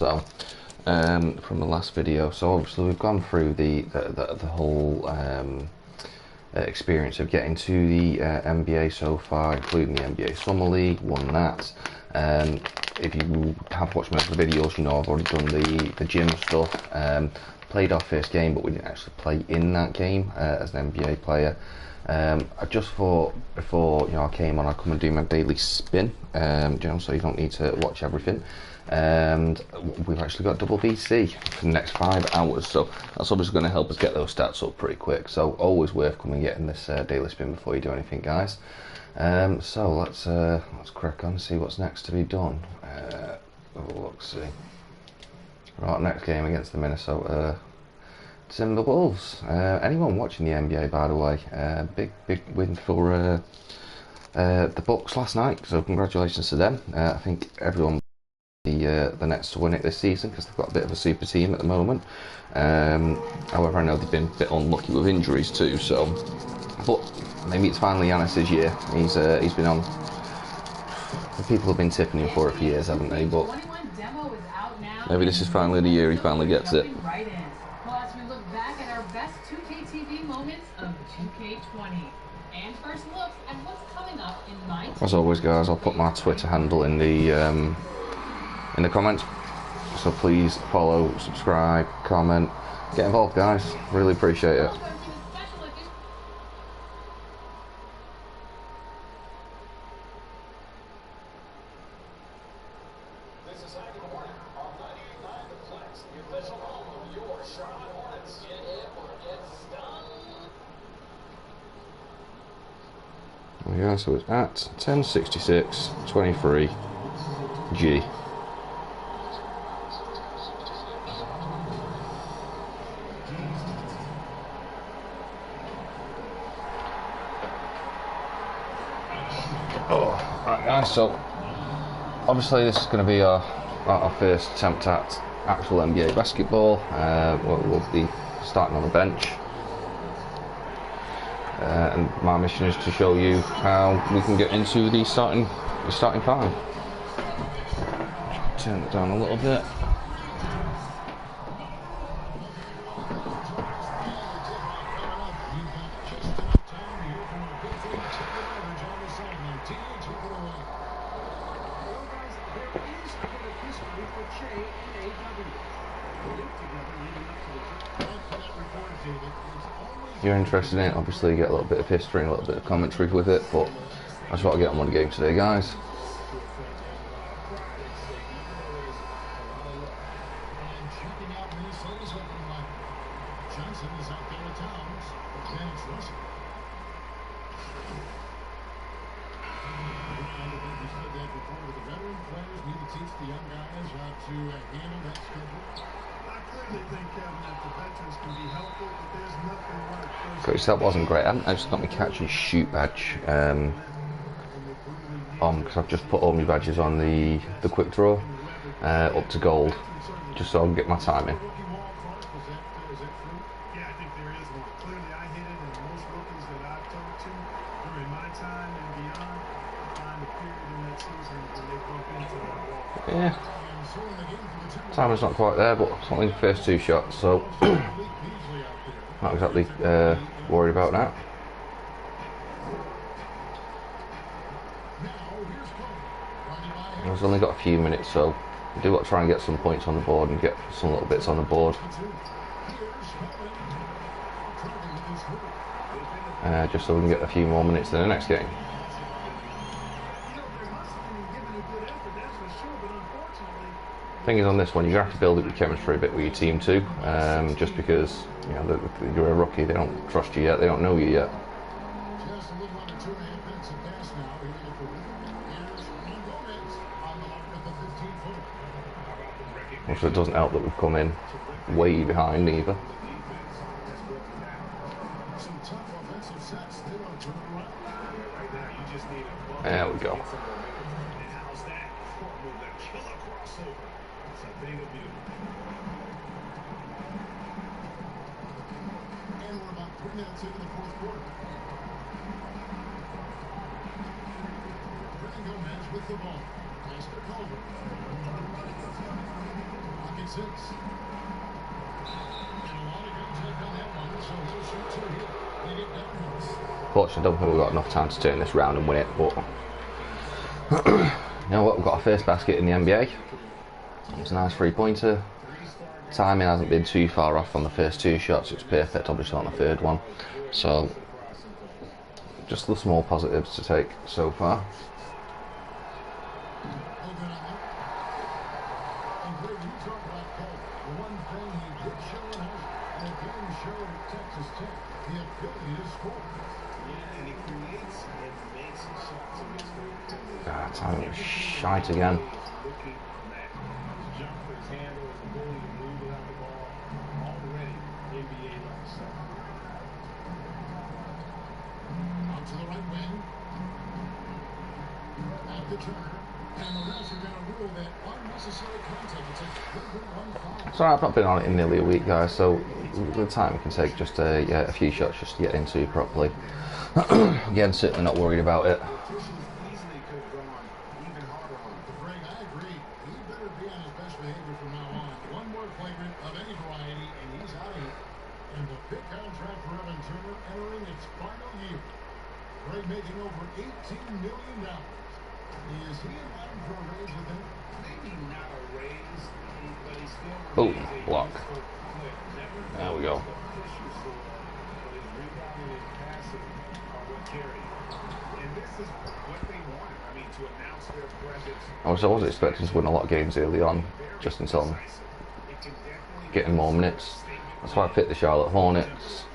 So, from the last video, so obviously we've gone through the whole experience of getting to the NBA so far, including the NBA Summer League, won that. If you have watched most of the videos, you know I've already done the gym stuff. Played our first game, but we didn't actually play in that game as an NBA player. I just thought before I came on, I'd come and do my daily spin, so you don't need to watch everything. And we've actually got double VC for the next 5 hours, so that's obviously going to help us get those stats up pretty quick. So always worth coming and getting this daily spin before you do anything, guys. So let's crack on and see what's next to be done. Have a look, see. Right, next game against the Minnesota Timberwolves. Anyone watching the NBA, by the way? Big win for the Bucks last night, so congratulations to them. I think everyone the Nets to win it this season because they've got a bit of a super team at the moment. However, I know they've been a bit unlucky with injuries too. So, but maybe it's finally Giannis's year. He's been on. The people have been tipping him for it for years, haven't they? But maybe this is finally the year he finally gets it. Plus, we look back at our best 2K TV moments of 2K20. And first look at what's coming up in my. As always, guys, I'll put my Twitter handle in the comments. So please follow, subscribe, comment, get involved, guys. Really appreciate it. Yeah, so it's at 106623 G. Right, guys, so obviously this is going to be our first attempt at actual NBA basketball. We'll be starting on the bench. And my mission is to show you how we can get into the starting five. Turn it down a little bit. If you're interested in it, obviously you get a little bit of history and a little bit of commentary with it, but I just want to get on with the game today, guys. Coach, that wasn't great. I haven't actually got my catch and shoot badge on because I've just put all my badges on the quick draw up to gold, just so I can get my time in. Yeah, time is not quite there, but it's only the first 2 shots, so not exactly worried about that. I've only got a few minutes, so I do want to try and get some points on the board and get some little bits on the board. Just so we can get a few more minutes in the next game. Thing is, on this one, you have to build it with chemistry a bit with your team too, just because you're a rookie, they don't trust you yet, they don't know you yet. Also, it doesn't help that we've come in way behind either. There we go. Minutes into the fourth quarter. Brennan Gomez with the ball. Fortunately, I don't think we've got enough time to turn this round and win it, but you know what, we've got our first basket in the NBA. It's a nice 3-pointer. Timing hasn't been too far off on the first 2 shots. It's perfect, obviously, on the third one. So, just the small positives to take so far. Timing was shite again. Sorry, I've not been on it in nearly a week, guys, so the time it can take just a few shots just to get into properly. Again, certainly not worried about it. Making over $18 million. Is he in line for a raise with him? Maybe not a raise, but he's still. Oh, block. There we go. I was expecting to win a lot of games early on, just until I'm getting more minutes. That's why I picked the Charlotte Hornets.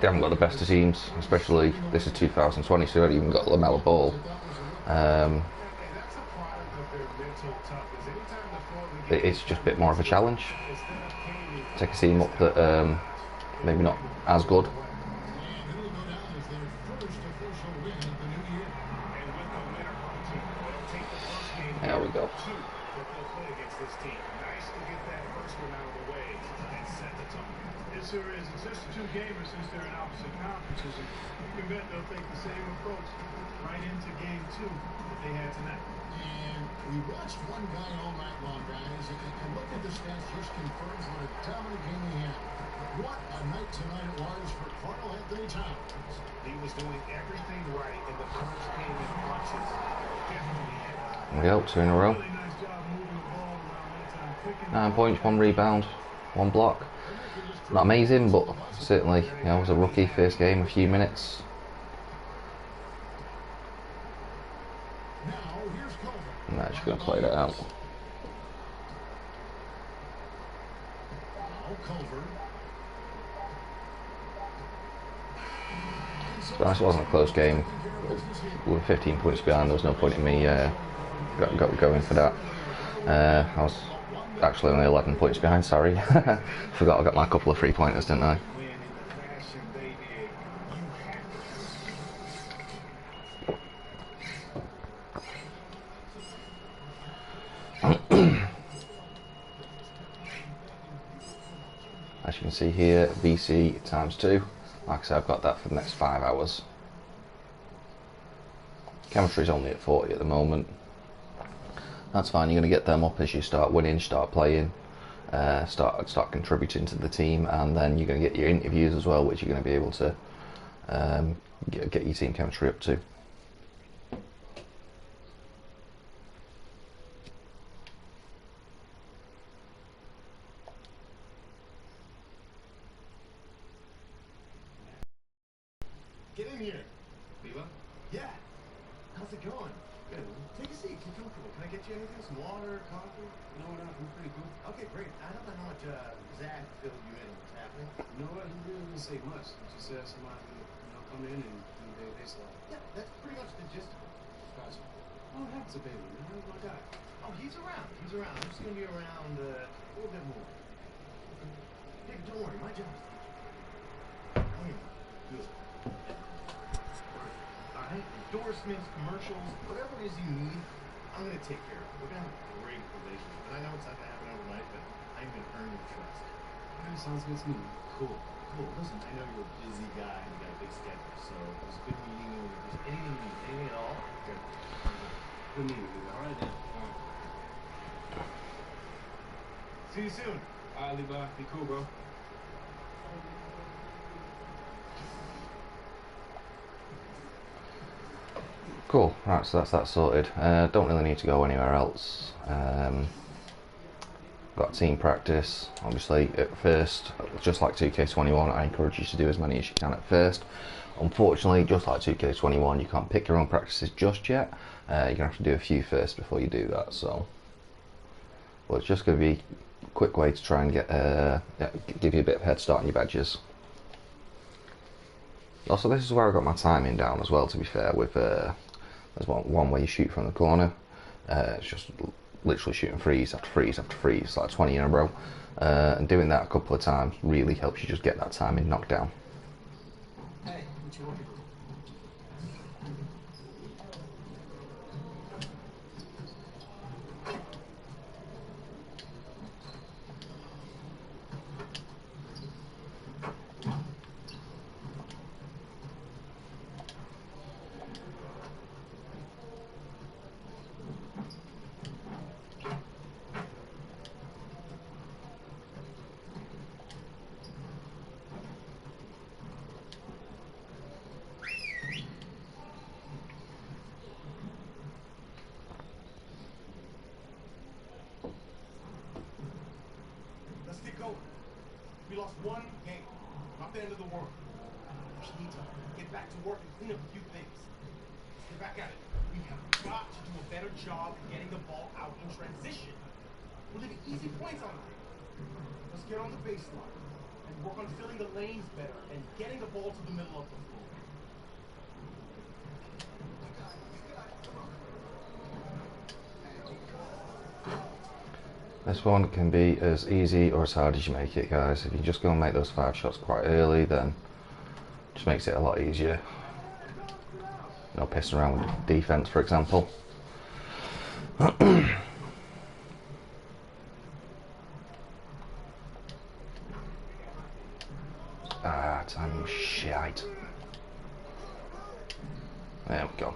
They haven't got the best of teams, especially this is 2020, so they haven't even got LaMelo Ball. It's just a bit more of a challenge. Take a team up that maybe not as good. There we go. Sure is. It's just 2 gamers since they're in opposite conferences. And you can bet they'll take the same approach right into game 2 that they had tonight. And we watched one guy all night long, guys, and look at the stats just confirms what a dominant game he had. What a night tonight it was for Karl-Anthony Towns. He was doing everything right in the first game in punches. There we go, 2 in a row. 9 points, 1 rebound, 1 block. Not amazing, but certainly, you know, as a rookie, first game, a few minutes. I'm actually going to play that out. So this wasn't a close game. We were 15 points behind. There was no point in me going for that. I was actually only 11 points behind, sorry. Forgot I got my couple of 3-pointers, didn't I? As you can see here, VC ×2. Like I said, I've got that for the next 5 hours. Chemistry's only at 40 at the moment. That's fine, you're going to get them up as you start winning, start playing, start contributing to the team, and then you're going to get your interviews as well, which you're going to be able to get your team chemistry up to. Get in here. Viva? Yeah. How's it going? Good. Take a seat. Get comfortable. Can I get you anything? Some water, coffee? No, I'm pretty good. Okay, great. I don't know how much Zach filled you in on what's happening. You know what? He really didn't say much. He just said somebody, come in and do their stuff. Yeah, that's pretty much the gist of it. Gotcha. Oh, that's a baby, man. Where's my guy? Oh, he's around. He's around. I'm just going to be around a little bit more. Hey, don't worry. My job is teaching. Oh, yeah. Good. Alright, endorsements, commercials, whatever it is you need, I'm going to take care of it. We're going to have a great relationship. And I know it's not going to happen overnight, but I'm going to earn your trust. That sounds good to me. Cool. Cool. Listen, I know you're a busy guy and you got a big schedule, so it was a good meeting you. If there's anything you need, anything at all, good. Good meeting you. All right, Dan. All right. See you soon. All right, Levi. Be cool, bro. Cool, right, so that's that sorted. Don't really need to go anywhere else. Got team practice, obviously at first, just like 2K21, I encourage you to do as many as you can at first. Unfortunately, just like 2K21, you can't pick your own practices just yet. You're going to have to do a few first before you do that, so. Well, it's just going to be a quick way to try and get, give you a bit of head start on your badges. Also, this is where I got my timing down as well, to be fair, with there's one where you shoot from the corner. It's just literally shooting freeze after freeze after freeze, like 20 in a row. And doing that a couple of times really helps you just get that timing knocked down. Hey, what you working on? Let's get going. We lost one game. Not the end of the world. We just need to get back to work and clean up a few things. Let's get back at it. We have got to do a better job of getting the ball out in transition. We're leaving easy points on the table. Let's get on the baseline and work on filling the lanes better and getting the ball to the middle of the floor. This one can be as easy or as hard as you make it, guys. If you just go and make those 5 shots quite early, then it just makes it a lot easier. No pissing around with defense, for example. Timing shite. There we go.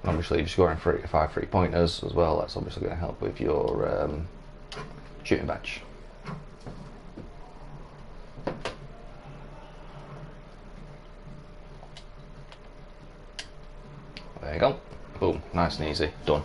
Obviously, if you're scoring 5 3-pointers as well, that's obviously going to help with your shooting badge. There you go. Boom. Nice and easy. Done.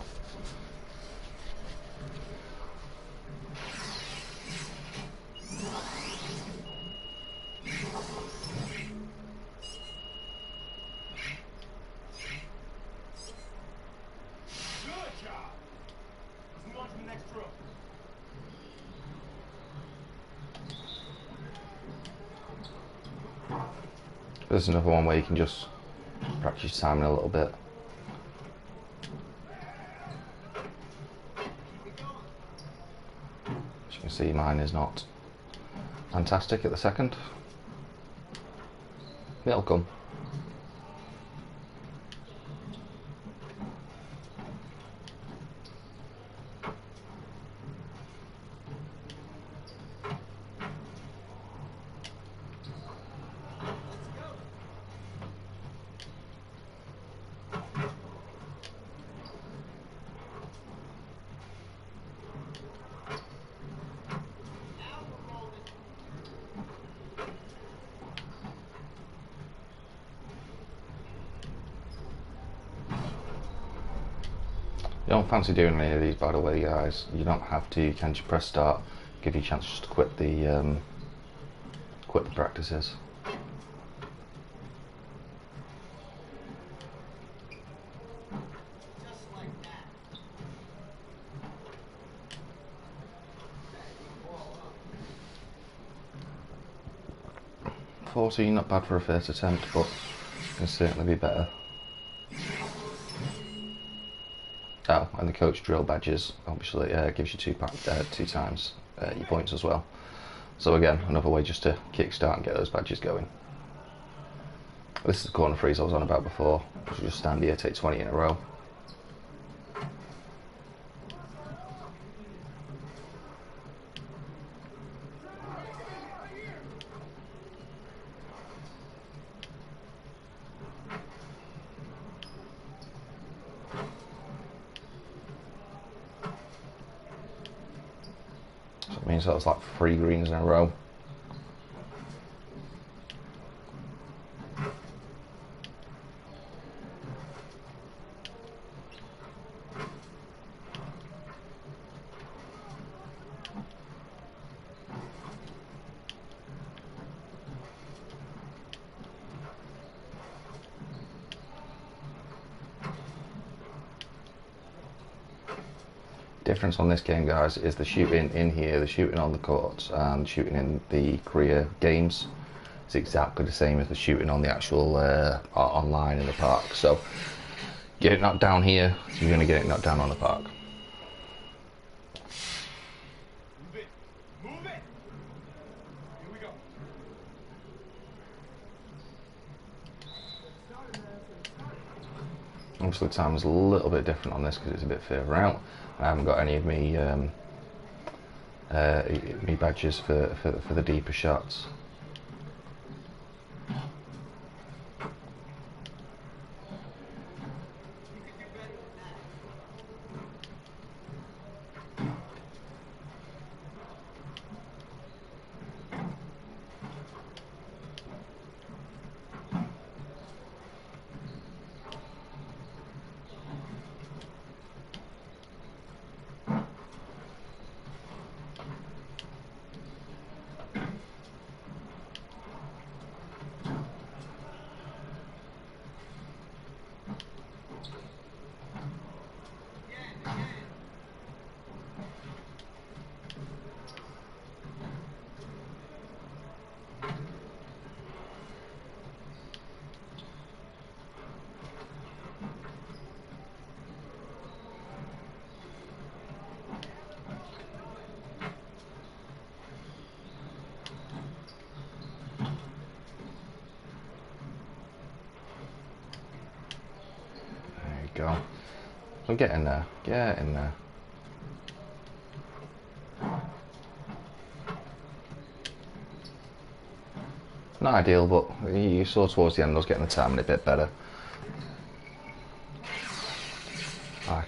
There's another one where you can just practice timing a little bit. As you can see, mine is not fantastic at the second. It'll come. You don't fancy doing any of these, by the way, guys. You don't have to. You can just press start, give you a chance just to quit the practices. Just like that. 14, not bad for a first attempt, but can certainly be better. Oh, and the coach drill badges obviously gives you 2 times your points as well. So again, another way just to kickstart and get those badges going. This is the corner freeze I was on about before. So just stand here, take 20 in a row. Means that was like 3 greens in a row. Difference on this game, guys, is the shooting in here, the shooting on the courts, and shooting in the career games is exactly the same as the shooting on the actual online in the park. So get it knocked down here, you're going to get it knocked down on the park. Move it. Move it. Here we go. Obviously, the time is a little bit different on this because it's a bit further out. I haven't got any of me me badges for the deeper shots. Go. So get in there. Get in there. Not ideal, but you saw towards the end I was getting the timing a bit better.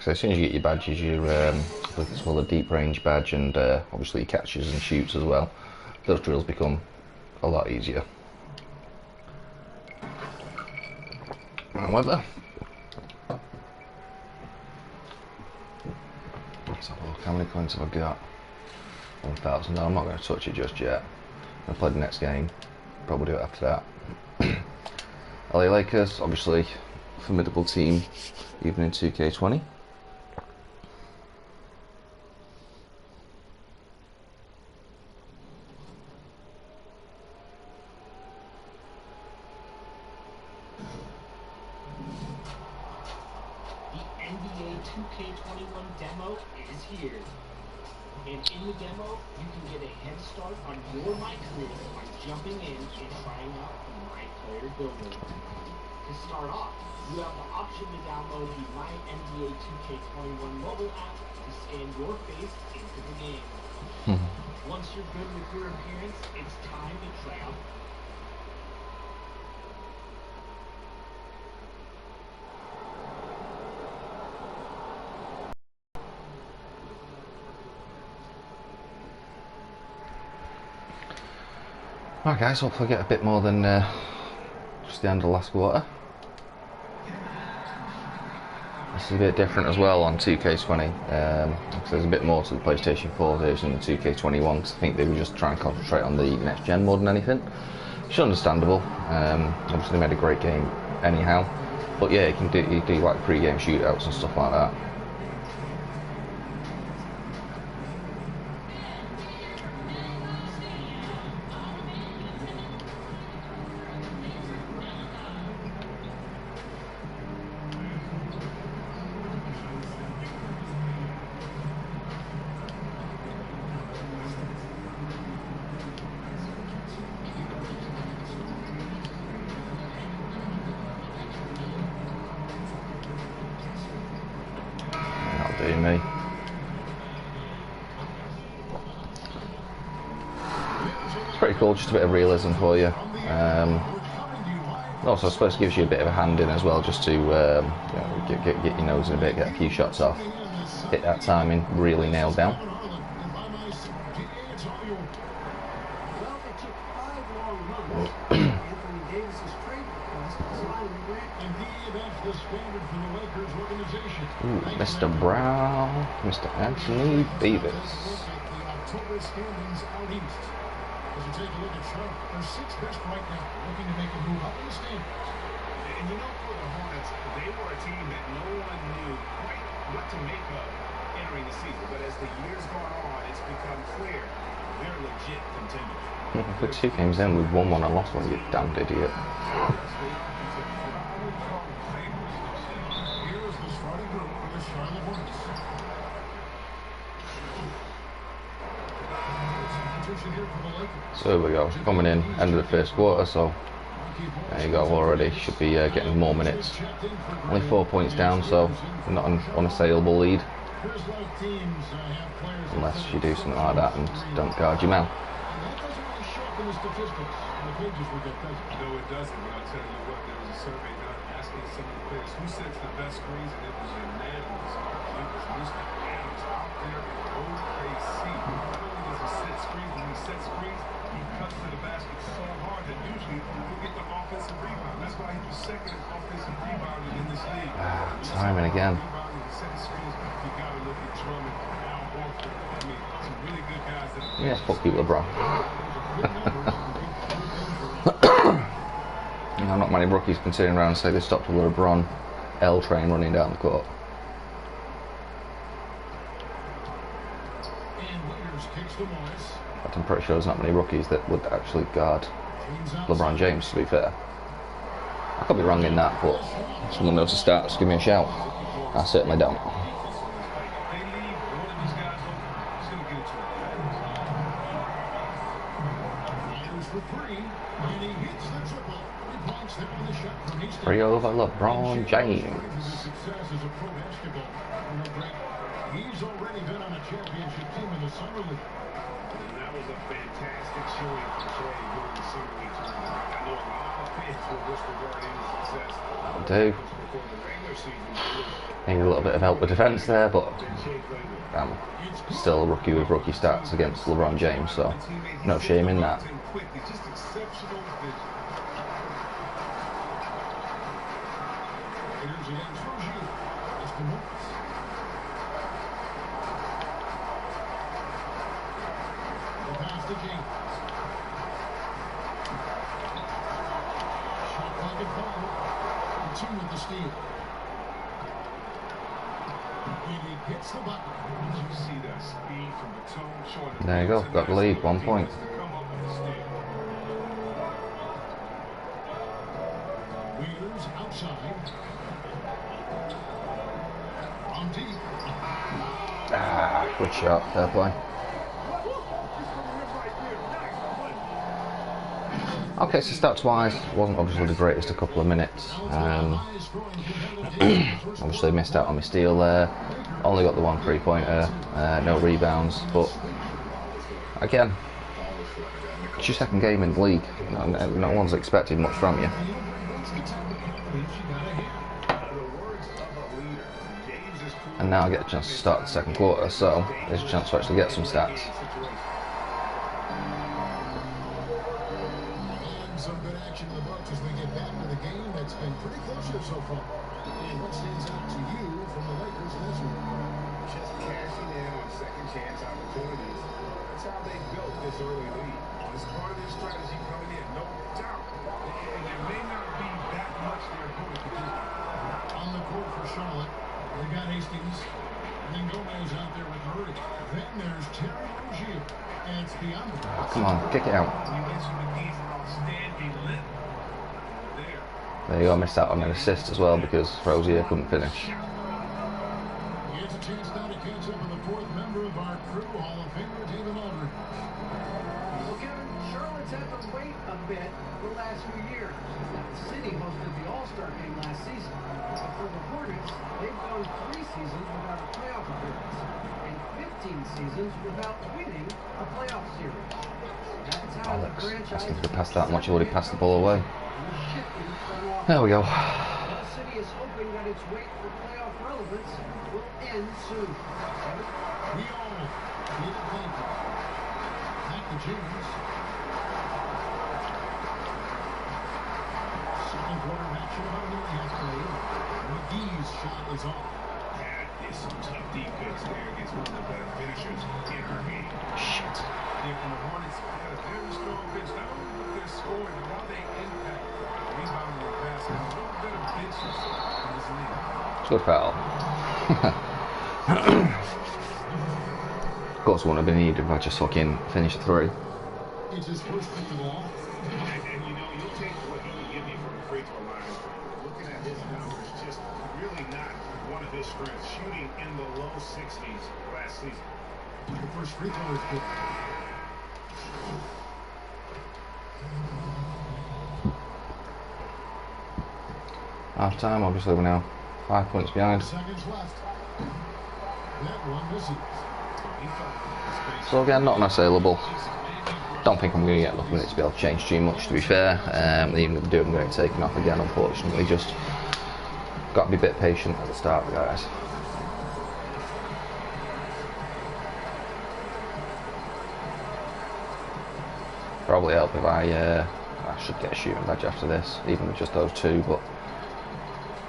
So as soon as you get your badges, your it's called a deep range badge, and obviously catches and shoots as well. Those drills become a lot easier. However, let's have a look. How many points have I got? 1,000. No, I'm not going to touch it just yet. I'll play the next game. Probably do it after that. LA Lakers, obviously, formidable team, even in 2K20. The NBA 2K21 demo is here. And in the demo, you can get a head start on your My Career by jumping in and trying out the My Player Builder. To start off, you have the option to download the My NBA 2K21 mobile app to scan your face into the game. Once you're good with your appearance, it's time to try out. Right guys, hopefully get a bit more than just the end of the last quarter. This is a bit different as well on 2K20, because there's a bit more to the PlayStation 4 version than 2K21, because I think they were just trying to concentrate on the next gen more than anything. Which is understandable. Obviously they made a great game anyhow, but yeah, you do like pre-game shootouts and stuff like that. Me. It's pretty cool, just a bit of realism for you. Also, I suppose it gives you a bit of a hand in as well, just to you know, get your nose in a bit, get a few shots off, hit that timing really nailed down. standard for the Lakers organization. Ooh, Mr. Brown, Mr. Anthony Davis. The October standings out east. As you take a look at Charlotte, they're sixth best right now, looking to make a move up in the standings. And you know, for the Hornets, they were a team that no one knew quite what to make of entering the season. But as the years gone on, it's become clear they're legit contenders. We're 2 games in, we've won one and lost one, you damned idiot. Here's the starting group for the Charlotte Hornets. Substitution here for the Lakers. So there we go, coming in, end of the first quarter, so there you go already, should be getting more minutes. Only 4 points down, so not an unassailable lead. Unless you do something like that and don't guard your man. The statistics on the pages we get, doesn't it? No, it doesn't, but I'll tell you what, there was a survey done asking some of the players who sets the best screens, and it was unanimous. It was Mr. Adams out there in OKC. Not only does he set screens, when he sets screens, he cuts to the basket so hard that usually he'll get the offensive rebound. That's why he was second in offensive rebounding in this league. Timing again. Rebounding, he set screens, you got to look at Drummond, Al Horford. I mean, some really good guys that Yeah, fuck you, LeBron. You know, not many rookies can sit around and say they stopped a LeBron L train running down the court. But I'm pretty sure there's not many rookies that would actually guard LeBron James, to be fair. I could be wrong in that, but if someone knows the stats, give me a shout. I certainly don't. Free over LeBron James. He's already been on a championship team in the summer league. And that was a fantastic showing for Trey during the summer league tournament. I know a lot of fans will disregard any success. I do. Before the regular season, Need a little bit of help with defence there, but I'm still a rookie with rookie stats against LeBron James, so no shame in that. Just exceptional vision. Here's against Rozier. It's the Hornets. The pass to James. Shot clock at 5. 2 with the steal. And he hits the button. Did you see that speed from Batum showing? There you go, got the lead, 1 point. Wheelers outside. On deep. Good shot, fair play. Okay, so stats wise, wasn't obviously the greatest a couple of minutes. Obviously missed out on my steal there. Only got the 1 3-pointer, no rebounds, but again, it's your second game in the league. No one's expected much from you. And now I get a chance to start the second quarter, so there's a chance to actually get some stats. Some good action in the books as we get back to the game that's been pretty close here so far. And what stands out to you from the Lakers in this one? Just cashing in on second chance opportunities. That's how they built this early lead. It's part of their strategy coming in, no doubt. And there may not be that much their opponent can do. On the court for Charlotte, they got Hastings, and then Gomez out there with Murray. Then there's Terry Rozier, and it's Biyombo. Come on, kick it out. You mentioned the need for outstanding length. There you go, missed out on an assist as well because Rozier couldn't finish. He has a chance now to catch up with the 4th member of our crew, Hall of Famer David Aldridge. Well, Kevin, Charlotte's had to wait a bit the last few years. The city hosted the All-Star game last season. But for the Hornets, they've gone 3 seasons without a playoff appearance and 15 seasons without winning a playoff series. That's how the Alex, franchise asking if they passed that much, already passed the ball away. There we go. The city is hoping that its wait for playoff relevance will end soon. We all need a thank you. Back to James. second quarter of action, about a minute and a half played. McGee's shot is off. That is some tough defense there against one of the better finishers in our game. Shit. Yeah, from the Hornets, they got a very strong bench. Not only with their scoring, but how they impact rebounding and passing. One of the better benches in this league. Good foul. Of course, it wouldn't have been needed if I just fucking finished the three. It's his first pick of the ball. And you know, you'll take what he can give you from the free throw line. Looking at his numbers, just really not one of his strengths. Shooting in the low 60s last season. The first free throw is good. Half time, obviously, we're now 5 points behind. Seconds left. That one misses. So again, not unassailable. Don't think I'm going to get enough minutes to be able to change too much, to be fair. Even if I do, I'm going to get taken off again, unfortunately. Just got to be a bit patient at the start, guys. Probably help if I should get a shooting badge after this, even with just those two, but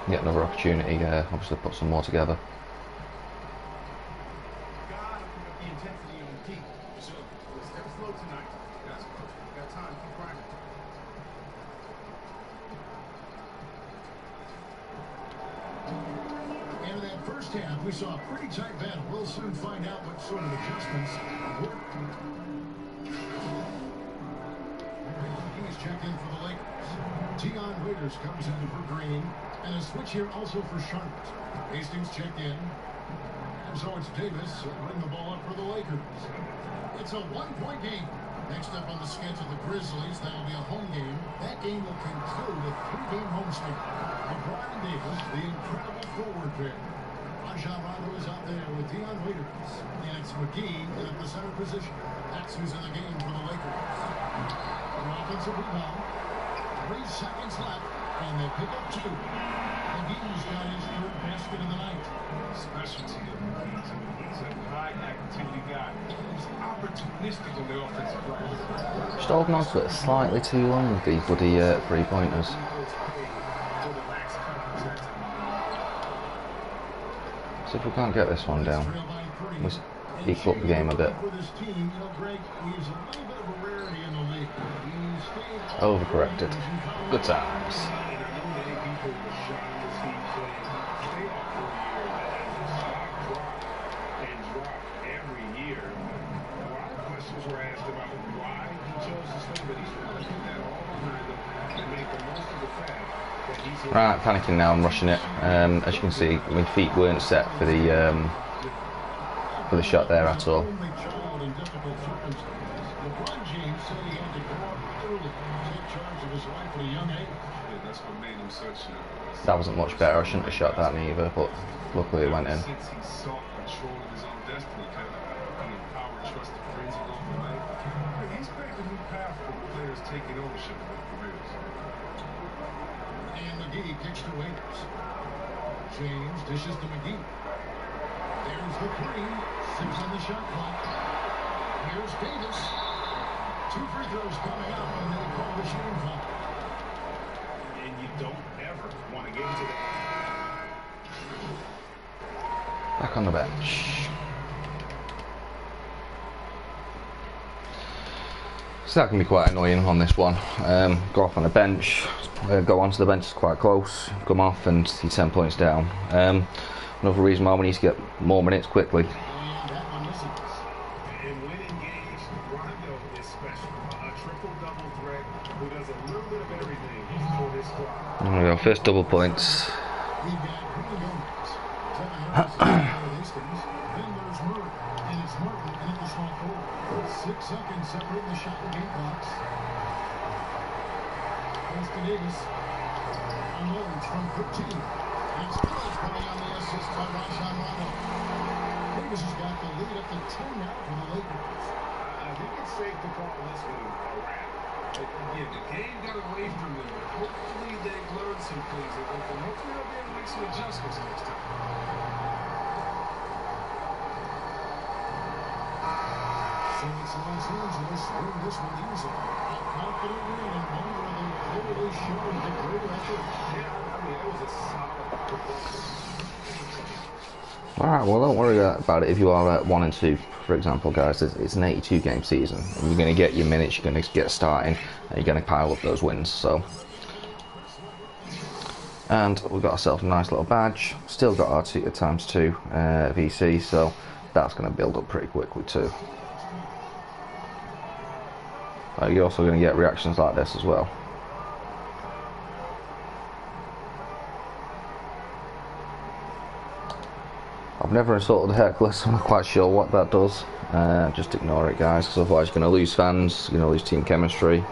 get another opportunity, obviously put some more together. In that first half, we saw a pretty tight battle. We'll soon find out what sort of adjustments worked. He's checked in for the Lakers. Dion Waiters comes in for Green. And a switch here also for Charlotte. Hastings checked in. And so it's Davis bring the ball up for the Lakers. It's a one-point game. Next up on the schedule, the Grizzlies. That'll be a home game. That game will conclude a three-game homestand. LeBron and Davis, the incredible forward pair. Rajon Rondo is out there with Dion Waiters. And it's McGee in at the center position. That's who's in the game for the Lakers. An offensive rebound. 3 seconds left. And they pick up 2. McGee's got his third basket of the night. Specialty of McGee. He's a high activity guy. He's opportunistic on the offensive glass. Just holding on to it slightly too long with these bloody three-pointers. So if we can't get this one down, let's equal up the game a bit. Overcorrected. Good times. Right, panicking now, I'm rushing it. As you can see, my feet weren't set for the shot there at all. That wasn't much better, I shouldn't have shot that neither, but luckily it went in. Taking ownership of their careers. And McGee kicks to Waiters. James dishes to McGee. There's the 3. 6 on the shot clock. Here's Davis. 2 free throws coming up, and they call the shooting foul. And you don't ever want to get into that. Back on the bench. So that can be quite annoying on this one. Go off on the bench, go onto the bench, it's quite close, come off and he's 10 points down. Another reason why we need to get more minutes quickly. And when engaged, Rondo is special. A triple-double threat who does a little bit of everything for this squad. There we go, first double points. And it's Martin in at the small forward. 6 seconds separating the shot and game box. Winston Davis unloads from 15. And Spurs coming on the assist by Rajon Rondo. Davis has got the lead up to 10 now for the Lakers. I think it's safe to call this one a wrap. Yeah, the game got away from them, but hopefully they've learned some things. And hopefully they'll be able to make some adjustments next time. So it's Los Angeles win this one easily. A confident win in one where they really showing the greater effort. Yeah, I mean, it was a solid performance. Alright, well don't worry about it if you are at 1 and 2, for example, guys. It's an 82 game season, and you're going to get your minutes, you're going to get starting, and you're going to pile up those wins. So, and we've got ourselves a nice little badge. Still got our ×2 VC, so that's going to build up pretty quickly too. You're also going to get reactions like this as well. I've never insulted Hercules, so I'm not quite sure what that does. Just ignore it, guys, because otherwise you're going to lose fans, you're going to lose team chemistry.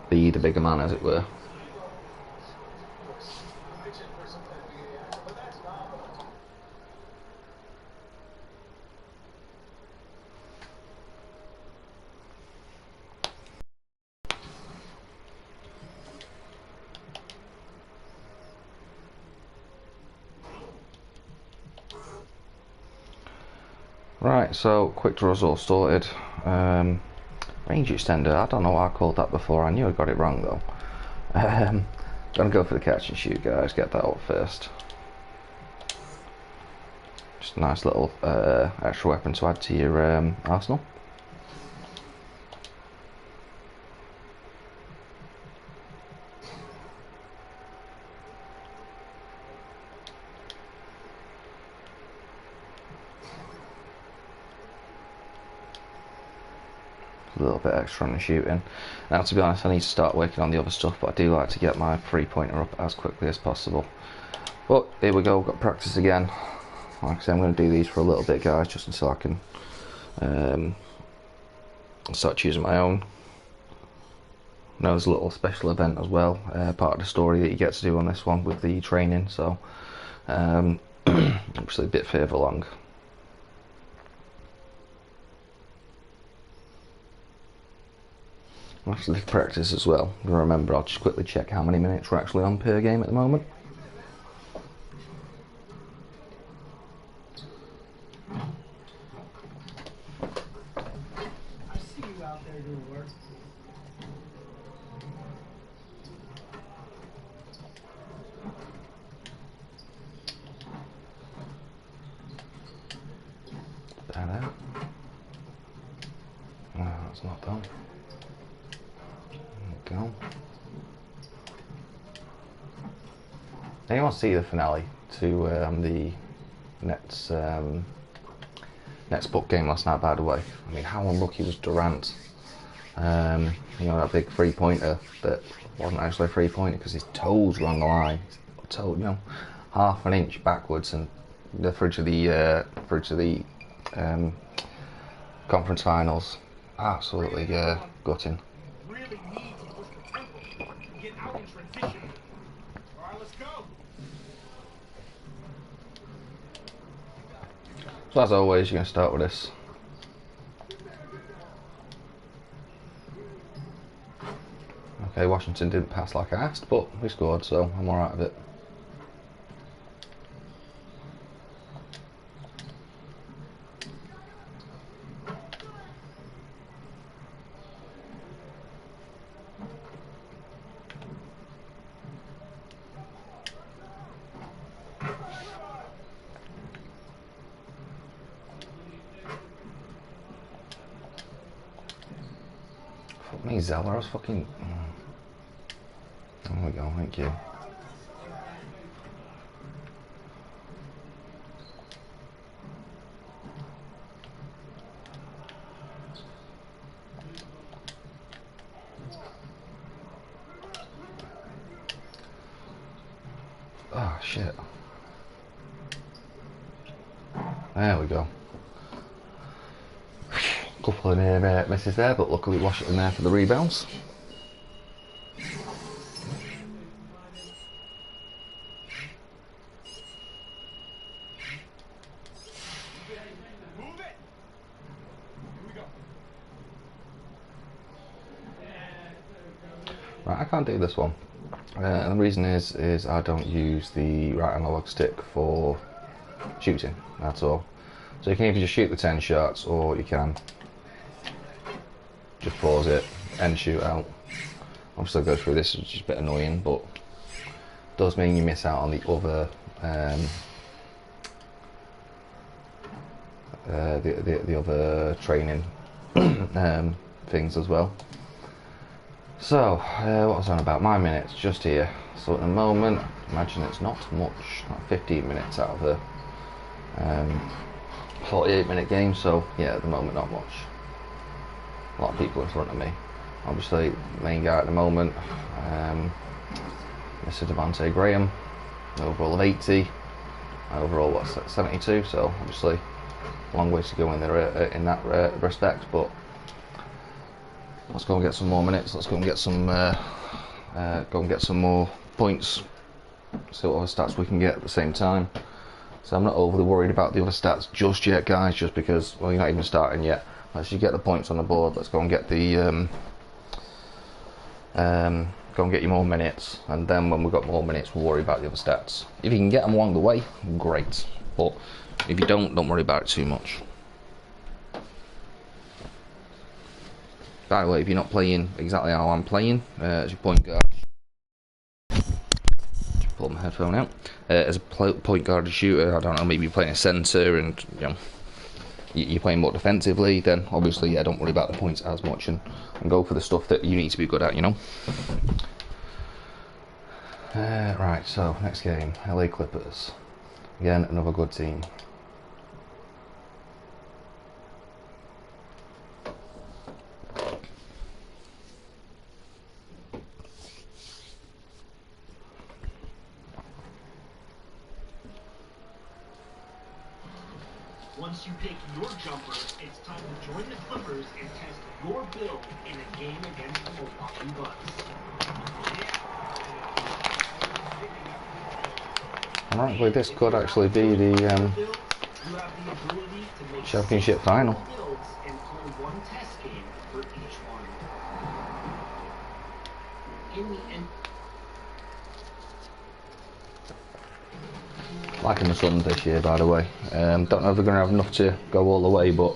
Be the bigger man, as it were. Right, so quick draws all sorted. Range extender, I don't know what I called that before. I knew I got it wrong though. Gonna go for the catch and shoot, guys. Get that up first. Just a nice little extra weapon to add to your arsenal. A little bit extra on the shooting. Now, to be honest, I need to start working on the other stuff, but I do like to get my 3-pointer up as quickly as possible. But here we go, got practice again. Like I said, I'm going to do these for a little bit, guys, just until I can start choosing my own. Now there's a little special event as well, part of the story that you get to do on this one with the training, so obviously a bit further along. Actually practice as well. Remember, I'll just quickly check how many minutes we're actually on per game at the moment. I see you out there doing work. That out. No, that's not done. Go. Anyone see the finale to the Nets book game last night, by the way? I mean, how unlucky was Durant? You know, that big 3-pointer that wasn't actually a 3-pointer because his toes were on the line. His toe, you know, half an inch backwards, and the fridge of the conference finals, absolutely gutting. So as always, you're going to start with this. Okay, Washington didn't pass like I asked, but we scored, so I'm alright with it. Fuck me, Zeller, I was fucking... There we go, thank you. Oh, shit. There we go. Couple of near misses there, but luckily Washington there for the rebounds. Right, I can't do this one. And the reason is I don't use the right analog stick for shooting at all. So you can either just shoot the 10 shots, or you can just pause it end shootout. Obviously, go through this, which is a bit annoying, but does mean you miss out on the other the other training things as well. So, what was I on about? My minutes just here. So at the moment, imagine it's not much, like 15 minutes out of a 48-minute game. So yeah, at the moment, not much. A lot of people in front of me. Obviously, main guy at the moment, Mr. Devontae Graham, overall of 80. Overall, what's that, 72? So obviously, a long ways to go in there in that respect, but. Let's go and get some more minutes. Let's go and get some more points. See what other stats we can get at the same time. So I'm not overly worried about the other stats just yet, guys. Just because, well, you're not even starting yet. Let's just get the points on the board. Let's go and get the go and get you more minutes, and then when we've got more minutes, we'll worry about the other stats. If you can get them along the way, great. But if you don't worry about it too much. By the way, if you're not playing exactly how I'm playing, as your point guard, just pull my headphone out. As a point guard shooter, I don't know, maybe you're playing a centre and you're playing more defensively, then obviously, yeah, don't worry about the points as much and go for the stuff that you need to be good at, Right, so next game, LA Clippers. Again, another good team. Once you pick your jumper, it's time to join the Clippers and test your build in a game against the Milwaukee Bucks. Alright, well, this could actually be the championship final. And play one test game for each one. In the end. Liking the Suns this year, by the way. Don't know if they're going to have enough to go all the way, but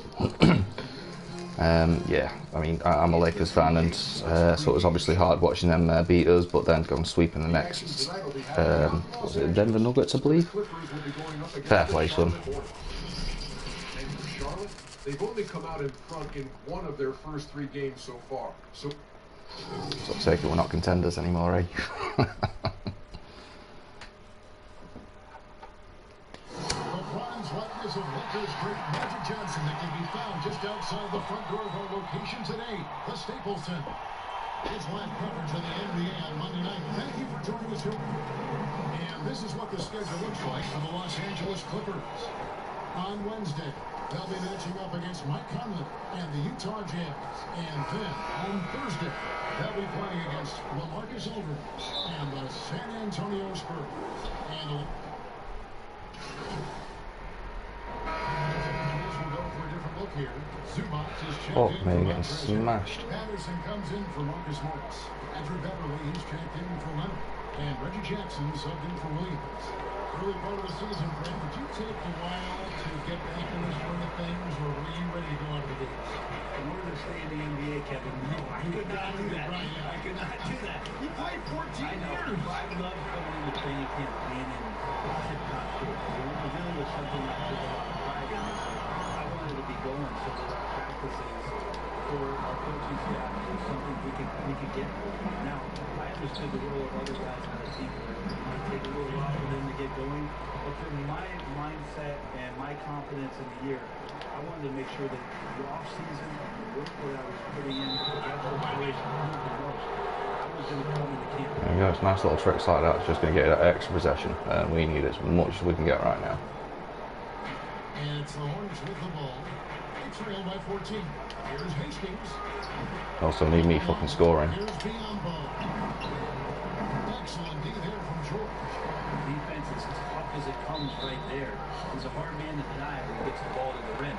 yeah, I mean, I'm a Lakers fan, and so it was obviously hard watching them beat us, but then go and sweep in the next, was it Denver Nuggets, I believe? Fair play to them. Charlotte, they've only come out in front in one of their first 3 games so far. So take it, we're not contenders anymore, eh? Likeness of Lakers great Magic Johnson that can be found just outside the front door of our location today, the Staples Center. It's live coverage of the NBA on Monday night. Thank you for joining us here. And this is what the schedule looks like for the Los Angeles Clippers. On Wednesday, they'll be matching up against Mike Conley and the Utah Jazz. And then on Thursday, they'll be playing against LaMarcus Aldridge and the San Antonio Spurs. And here. Zubac is checked in man, for getting smashed. Patterson comes in for Marcus Morris. Andrew Beverly, he's checked in for Leonard. And Reggie Jackson subbed in for Williams. Early part of the season, Fred, did you take a while to get back in this swing of things, or were you ready to go out of the gates? In order to stay in the NBA, Kevin, no, I could not do that. Right, yeah. I could not do that. You played 14 I know. years. I love coming into training camp, being in tip-top shape. It really was something that took a lot of pride in me. I wanted to be going so that our practices for our coaching staff was something we could get. Now, I understood the role of other guys on the team where it might take a little while for them to get going, but for my mindset and my confidence in the year, I wanted to make sure that the off-season and the work that I was putting in for the rest of the preparation, I was going to come into camp. There you go, it's nice little tricks like that. It's just going to get that extra possession. We need as much as we can get right now. And it's the Hornets with the ball. They trail by 14. Here's Hastings. Also need me fucking scoring. Here's Biombo. Excellent D there from George. Defense is as tough as it comes right there. He's a hard man to deny when he gets the ball to the rim.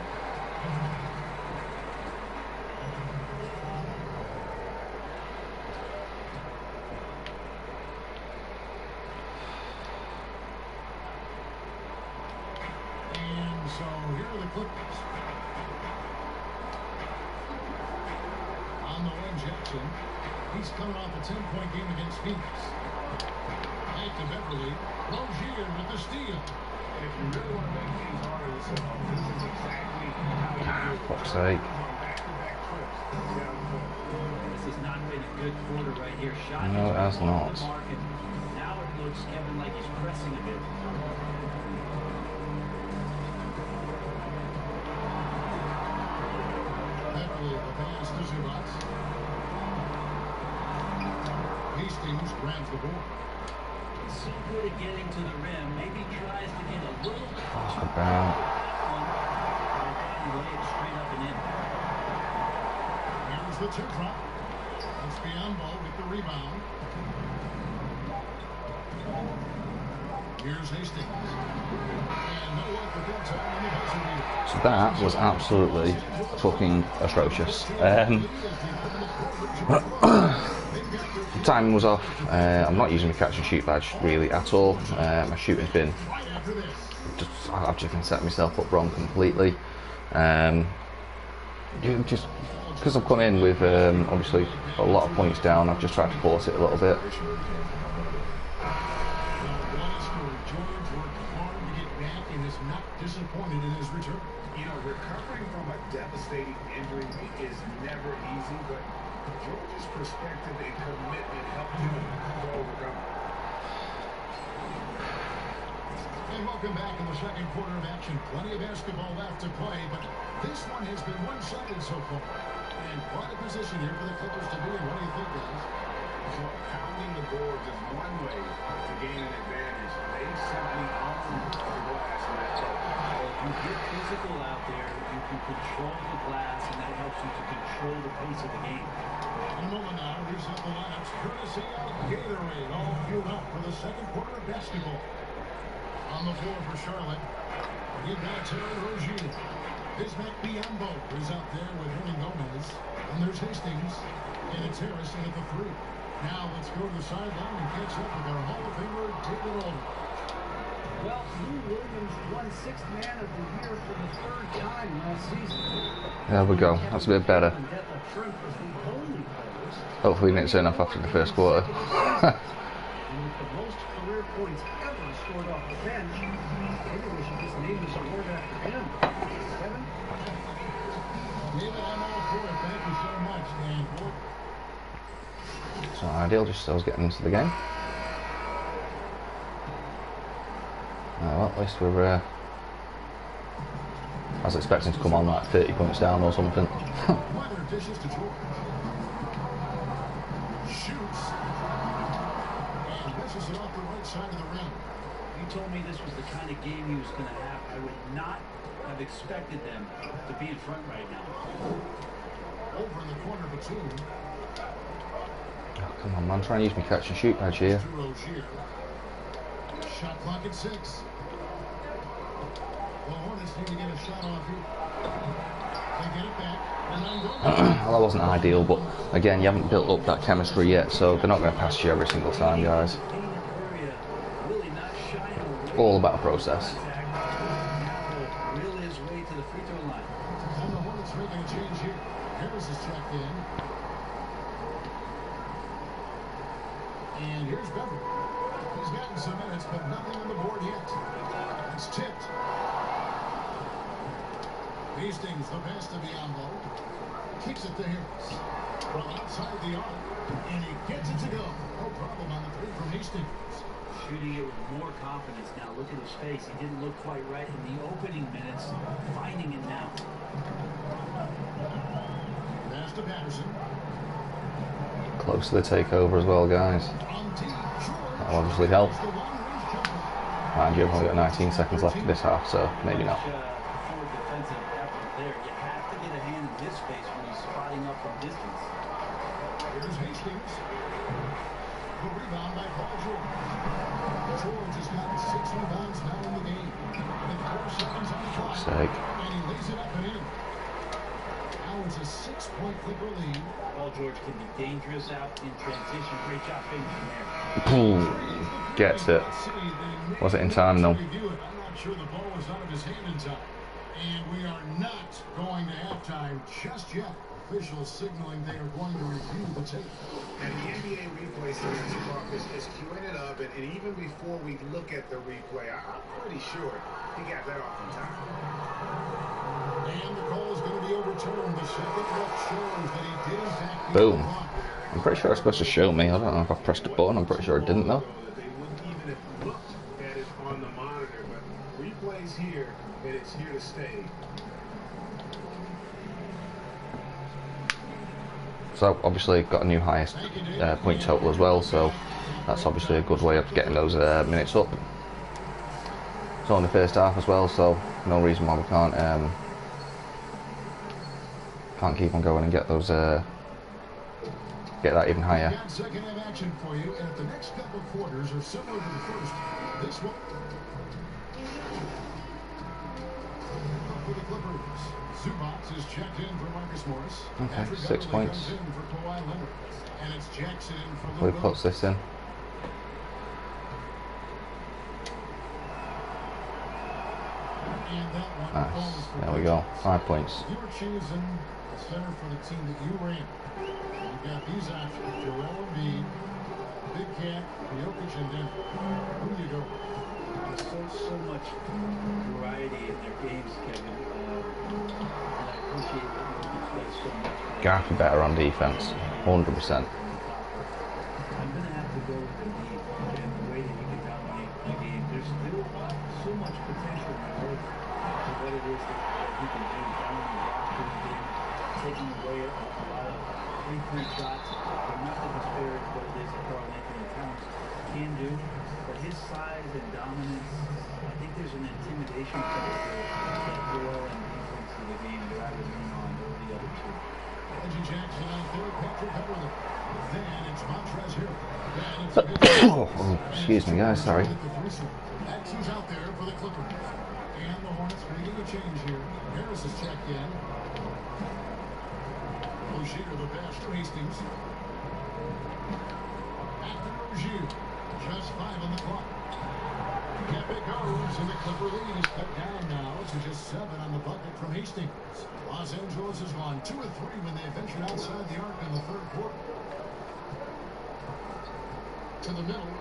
And so here are the Clippers. On the wing, Jackson. He's coming off a 10-point game against Phoenix. Back to Beverly. Rozier with the steal. If you really want to make things harder, this is exactly how you do it. Fuck's sake. Back-to-back trips down the court. This has not been a good quarter right here. Shot No, it has is off not. the mark, and now it looks, Kevin, like he's pressing a bit. Beverly, the pass to Zubac. Hastings grabs the board. So good at getting to the rim. Maybe tries to get a little bit too About. he lay it straight up and in. Here's the two drop. It's Biombo with the rebound. Here's Hastings. And no luck with that time on the buzzer beater. So that was absolutely fucking atrocious. Timing was off. I'm not using the catch and shoot badge really at all. My shooting's been I've just been setting myself up wrong completely. Just because I've come in with obviously a lot of points down, I've just tried to force it a little bit. Disappointed in his return. You know, recovering from a devastating injury is never easy, but George's perspective and commitment helped him to overcome it. And welcome back in the second quarter of action. Plenty of basketball left to play, but this one has been one-sided so far. And quite a position here for the Clippers to be in. What do you think, guys? So pounding the boards is one way to gain an advantage. They simply own the glass in that play. You get physical out there, you can control the glass, and that helps you to control the pace of the game. In a moment now, reset the lineups courtesy of Gatorade, all fueled up for the second quarter of basketball. On the floor for Charlotte, you've got Terry Rozier. Bismack Biyombo is out there with Hernan Gomez. And there's Hastings. And it's Harrison at the three. Now let's go to the sideline and catch up with our Hall of Famer, David Aldridge. Well, Lou Williams won Sixth Man of the Year for the third time last season. There we go. That's a bit better. Hopefully he didn't turn off after the first quarter. And with the most career points ever scored off the bench, maybe we should just name this award after him. Kevin? David, I'm all for it. Thank you so much. And It's not ideal, just so I was getting into the game. Well, at least we're I was expecting to come on like 30 points down or something. Weather dishes to George. Shoots. And misses it off the right side of the rim. He told me this was the kind of game he was going to have. I would not have expected them to be in front right now. Over in the corner for two. Oh, come on, man, try and use my catch and shoot badge here. To Rozier. Shot clock at 6. The Hornets need to get a shot off here. They get it back. And Well, that wasn't ideal, but again, you haven't built up that chemistry yet, so they're not going to pass you every single time, guys. All about the process. Will his way to the free throw line. And the Hornets making a change here. Harris is checked in. And here's Beverly. He's gotten some minutes, but nothing on the board yet. It's tipped. Hastings, the pass to Biyombo. Kicks it to Harris. From outside the arc. And he gets it to go. No problem on the three from Hastings. Shooting it with more confidence now. Look at his face. He didn't look quite right in the opening minutes. Finding it now. Pass to Patterson. Close to the takeover as well, guys. That'll obviously help. Mind you, I've only got 19 seconds left of this half, so maybe not. Poor defensive effort there. You have to get a hand in his face when he's spotting up from distance. Here's Hastings. The rebound by Paul George. George has gotten 6 rebounds now in the game. With 4 seconds on the clock. Sake. And he lays it up and in. Now it's a 6-point Clipper lead. Paul George can be dangerous out in transition. Great job finishing there. Gets it. Was it in time though? I'm not sure the ball was out of his hand in time. And we are not going to halftime just yet. officials signaling they are going to review the tape. And the NBA replay center is queuing it up, and even before we look at the replay, I'm pretty sure he got that off in time. And the call is going to be overturned. The second look shows that he did in fact. Boom. I'm pretty sure it's supposed to show me. I don't know if I pressed the button. I'm pretty sure it didn't though. They wouldn't even have looked at it on the monitor, but replay's here, and it's here to stay. So obviously got a new highest point total as well, so that's obviously a good way of getting those minutes up. It's only the first half as well, so no reason why we can't keep on going and get those get that even higher. Second half action for you, and if the next couple quarters are similar to the first, this one for the Clippers. Zubac is checked in for Marcus Morris. Okay, 6 points. In for Kawhi Leonard. And it's Jackson in for Who puts this in? Nice. There we go. 5 points. You were choosing the center for the team that you ran. You've got these options: Joel Embiid, Big Cat, Jokic, and Denver. Who do you go with? There's so much variety in their games, Kevin. And I appreciate that you play so much. Garth better on defense, 100%. I'm going to have to go with the lead and the way that he can dominate the game. There's still so much potential in growth to what it is that he can do. Dominating the basketball game, taking away a lot of three-point shots. They're nothing as fair as what it is that Karl Anthony Towns can do. But his size and dominance, I think there's an intimidation factor that Joel and he brings to the game that I would lean on over the other two. Reggie Jackson out there, Patrick Beverly. Then it's Montrezl Harrell. Oh, excuse me guys, sorry. Jackson's out there for the Clippers. And the Hornets making a change here. Harris is checked in. Rozier the pass to Hastings. After Rozier. Just 5 on the clock. Up it goes, and the Clipper lead is cut down now to just 7 on the bucket from Hastings. Los Angeles has gone 2 of 3 when they ventured outside the arc in the third quarter. To the middle,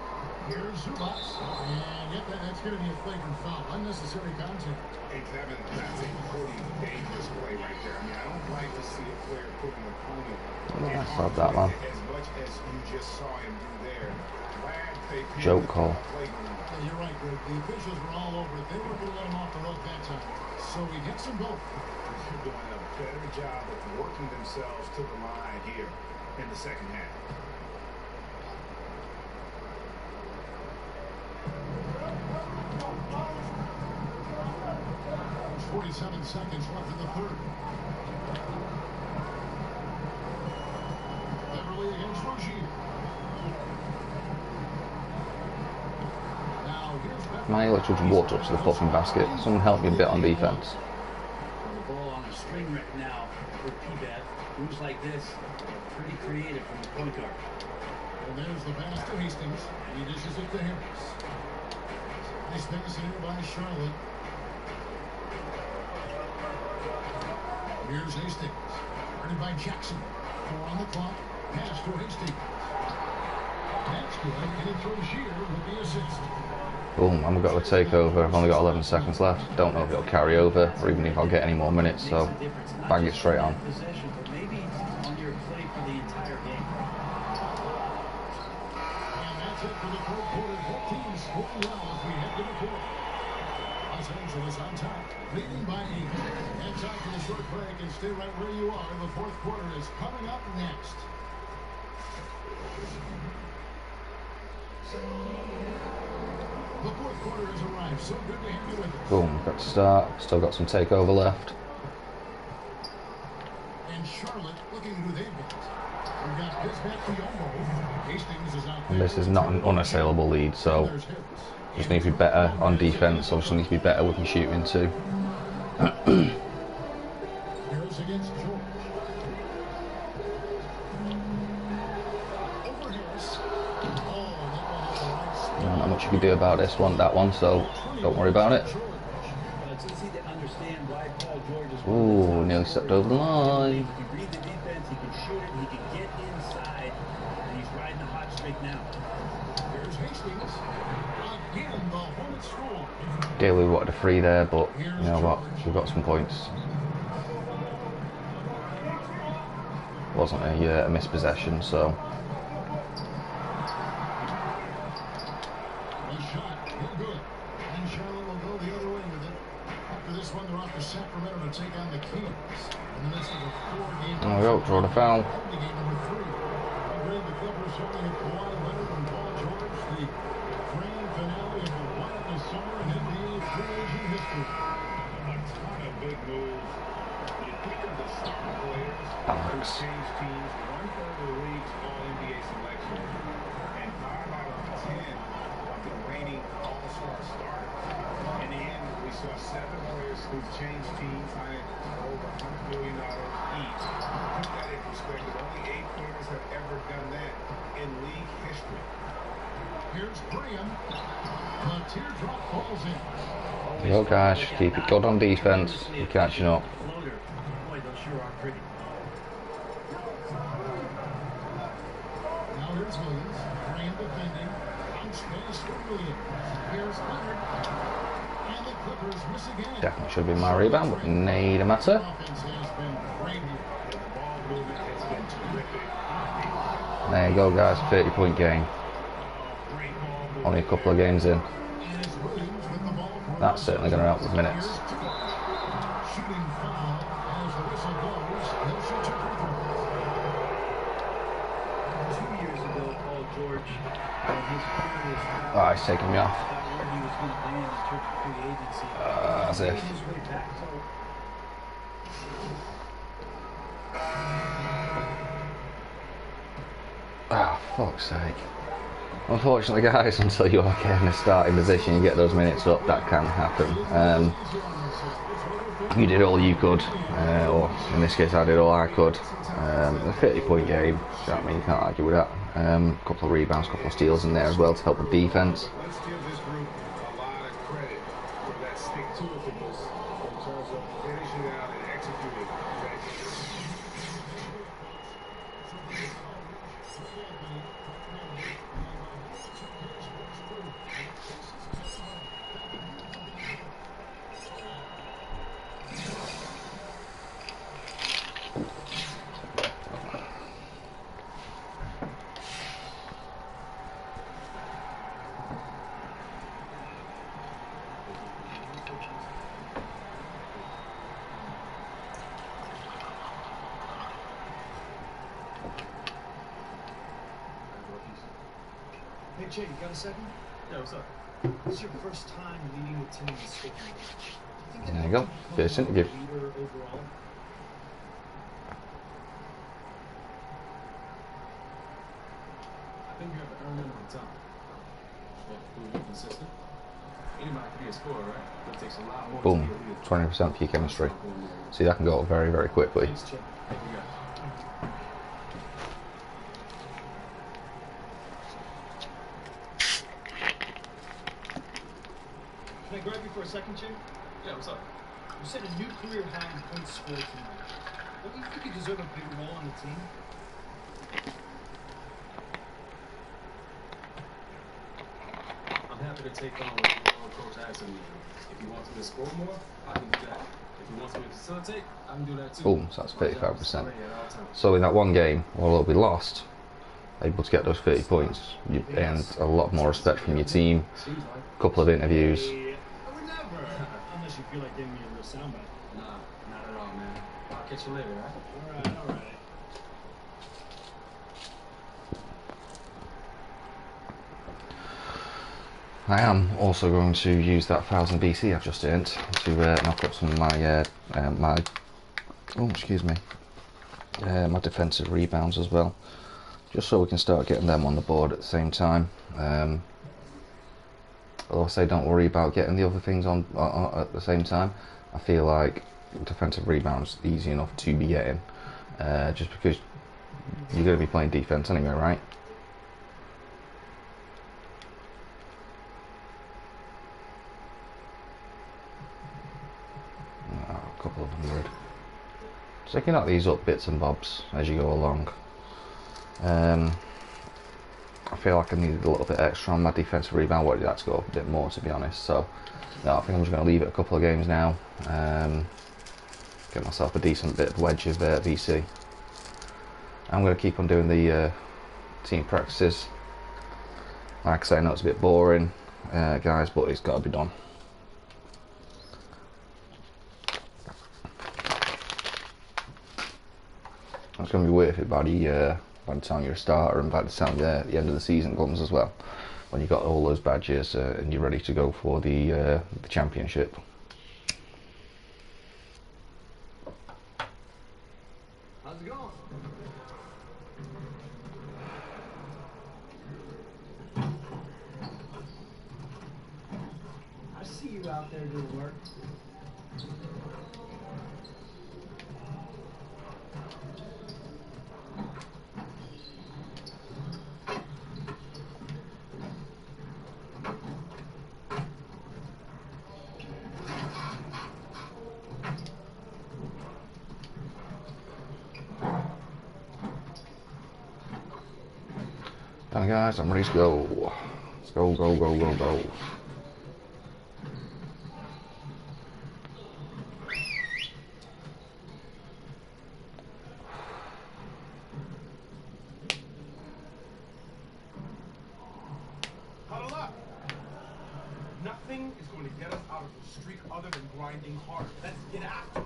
here's Zubac, and yep, that's going to be a flagrant foul, unnecessary contact. Hey, Kevin, that's a pretty dangerous play right there. I mean, I don't like to see a player put an opponent I saw that one. as much as you just saw him do there. Joke call. Yeah, you're right, Greg. The officials were all over it. They weren't going to let him off the hook that time. So he gets them both. They're doing a better job of working themselves to the line here in the second half. 47 seconds left in the third. Beverly against Rozier. My electric walked up to the fucking basket. Someone help me a bit on defense. The ball on a string right now for P-Bat. Moves like this, pretty creative from the point guard. And there's the pass to Hastings. He dishes it to Harris. Nice pass here by Charlotte. Here's Hastings. Guarded by Jackson. 4 on the clock. Pass to Hastings. That's good. And it's Rozier with the assist. Boom, I'm going to take over. I've only got 11 seconds left. Don't know if it'll carry over or even if I'll get any more minutes, so bang it straight on. Possession, but maybe on your play for the entire game. And that's it for the fourth quarter. Both teams scoring well as we head to the fourth. Los Angeles on top, leading by 8. And time for the short break, and stay right where you are. The fourth quarter is coming up next. The fourth quarter has arrived. So good to have you with us. Boom, got to start. Still got some takeover left. And Charlotte looking who they've got. We've got Bismack Biyombo. Hastings is out there. And this is not an unassailable lead, so just need to be better on defense. Obviously need to be better with my shooting too. Harris against George. Over Harris. Oh, that one Not much you can do about this one, that one, so don't worry about it. To see can understand why Paul George is Ooh, nearly stepped over the line. If you read the defense, he can shoot it, he can get inside, and he's riding the hot streak now. Here's Hastings. Again, the Hornets score. Daly wanted a free there, but you know what? We've got some points. Wasn't a mispossession, so. One shot, no good. And Charlotte will go the other way with it. After this one, they're off to Sacramento to take on the Kings. In the midst of a 4-game. There we go, draw the foul. Game number 3. Upgrade the Clippers holding at Kawhi Leonard and Paul George. The grand finale of the wildest summer in NBA free agent history. A ton of big moves. You think of the star players who changed teams, 1/3 of the league's All-NBA selection, and 5 out of 10 of the reigning All-Star starters. In the end, we saw 7 players who changed teams, signing over $100 million each. To put that in perspective, only 8 players have ever done that in league history. Here's Graham. The teardrop falls in. There you go, guys. Keep it good on defense. We're catching up. Floater. Boy, those sure are pretty. Now here's Williams. Graham defending. Bounce pass for Williams. Here's Leonard. And the Clippers miss again. Definitely should have been my rebound, but need a matter. Offense has been great here. The ball movement has been terrific. There you go, guys. 30-point game. Great ball movement. Only a couple of games in. And it's Williams with the ball for That's certainly going to help with minutes. Shooting foul as the whistle goes. He'll shoot 2 free throws. 2 years ago, Paul George, when his career was Oh, he's taking me off. about where he was going to land in terms of free agency. As if. Made his way back. Ah, fuck's sake. Unfortunately, guys, until you are getting a starting position, you get those minutes up, that can happen. You did all you could, or in this case, I did all I could. A 30-point game, so I mean, you can't argue with that. A couple of rebounds, a couple of steals in there as well to help with defense. Let's give this group a lot of credit for that stick-to-itiveness in terms of finishing out and executing that game. Hey, Jay, you got a second? Yeah, what's up? This is your first time leading the team in scoring. Do you think There you go. First interview. leader overall? I think you have to earn it over time. You have to prove you're consistent. Anybody can be a scorer, right? But it takes a lot more Boom. to be a leader. 20% for your chemistry. See, that can go up very, very quickly. Thanks, Jay. Thank you, guys. Can I grab you for a second, Jay? Yeah, what's up? You set a new career high in points scored tonight. Don't you think you deserve a bigger role on the team? I'm happy to take on what Coach asks me. If he wants me to score more, I can do that. If he wants me to facilitate, I can do that too. Boom, so that's My job is 35%. ready at all times. So in that one game, although we lost, able to get those 30 points, you earned a lot more respect from your team. Seems like. A couple of interviews. I would never. Unless you feel like giving me a real soundbite. Nah, not at all, man. I'll catch you later, right? All right. I am also going to use that 1000 BC I've just earned to knock up some of my my defensive rebounds as well, just so we can start getting them on the board at the same time. Although I say don't worry about getting the other things on at the same time, I feel like defensive rebounds easy enough to be getting, just because you're going to be playing defense anyway, right? a couple of hundred. Just taking out these up bits and bobs as you go along. I feel like I needed a little bit extra on my defensive rebound. Wanted that to go up a bit more, to be honest. So no, I think I'm just going to leave it a couple of games now. Get myself a decent bit of wedge of VC. I'm going to keep on doing the team practices. Like I say, I know it's a bit boring, guys, but it's got to be done. It's going to be worth it by the time you're a starter and by the time the end of the season comes as well. When you've got all those badges and you're ready to go for the championship. How's it going? I see you out there doing work. Done, guys, I'm ready to go. Let's go, go, go, go, go. Huddle up. Nothing is going to get us out of the streak other than grinding hard. Let's get after it.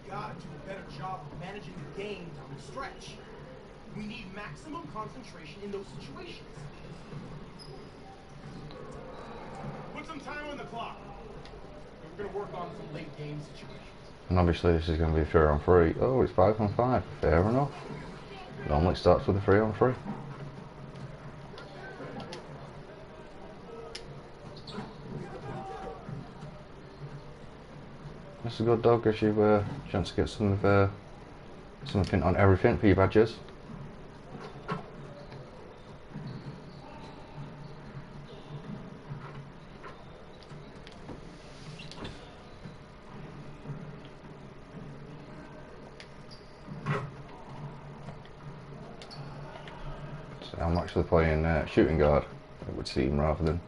Gotta do a better job of managing the game down the stretch. We need maximum concentration in those situations. Put some time on the clock. We're gonna work on some late game situations. And obviously this is going to be a 3-on-3. Oh, it's 5-on-5. Fair enough. Normally it starts with a 3-on-3. That's a good dog. Gives you a chance to get some of something on everything for your badges. So I'm actually playing shooting guard, it would seem, rather than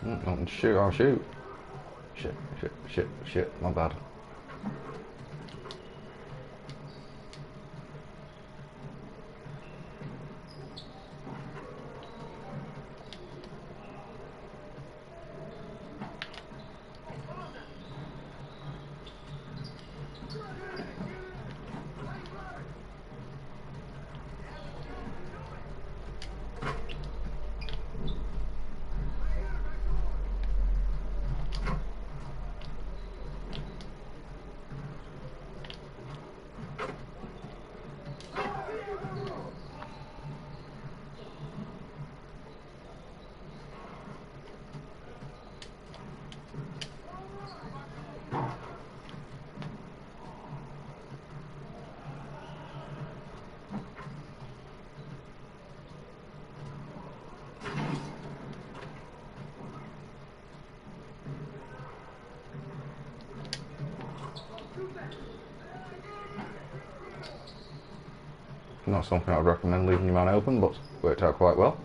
nothing to shoot. I'll shoot. Shit, my bad. Not something I'd recommend leaving your man open, but worked out quite well.